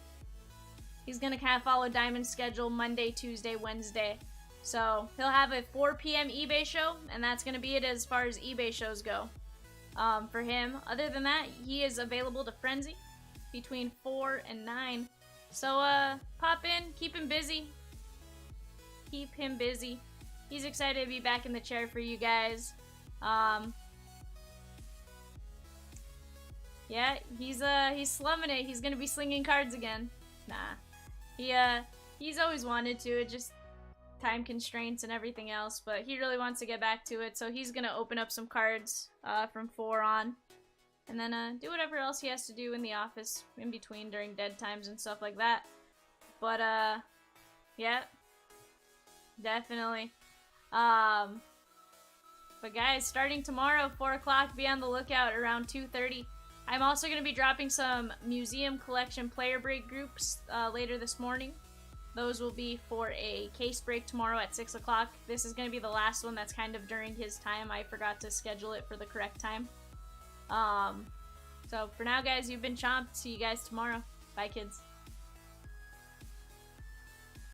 He's going to kind of follow Diamond's schedule Monday, Tuesday, Wednesday. So he'll have a 4 p.m. eBay show, and that's going to be it as far as eBay shows go for him. Other than that, he is available to Frenzy between 4 and 9. So pop in, keep him busy. Keep him busy. He's excited to be back in the chair for you guys. Yeah, he's slumming it. He's gonna be slinging cards again. Nah, he's always wanted to. It just time constraints and everything else, but he really wants to get back to it. So he's gonna open up some cards from 4 on. And then do whatever else he has to do in the office in between during dead times and stuff like that. But yeah, definitely. But guys, starting tomorrow, 4 o'clock, be on the lookout around 2:30. I'm also going to be dropping some museum collection player break groups later this morning. Those will be for a case break tomorrow at 6 o'clock. This is going to be the last one that's kind of during his time. I forgot to schedule it for the correct time. So for now, guys, you've been Chomps. See you guys tomorrow. Bye, kids.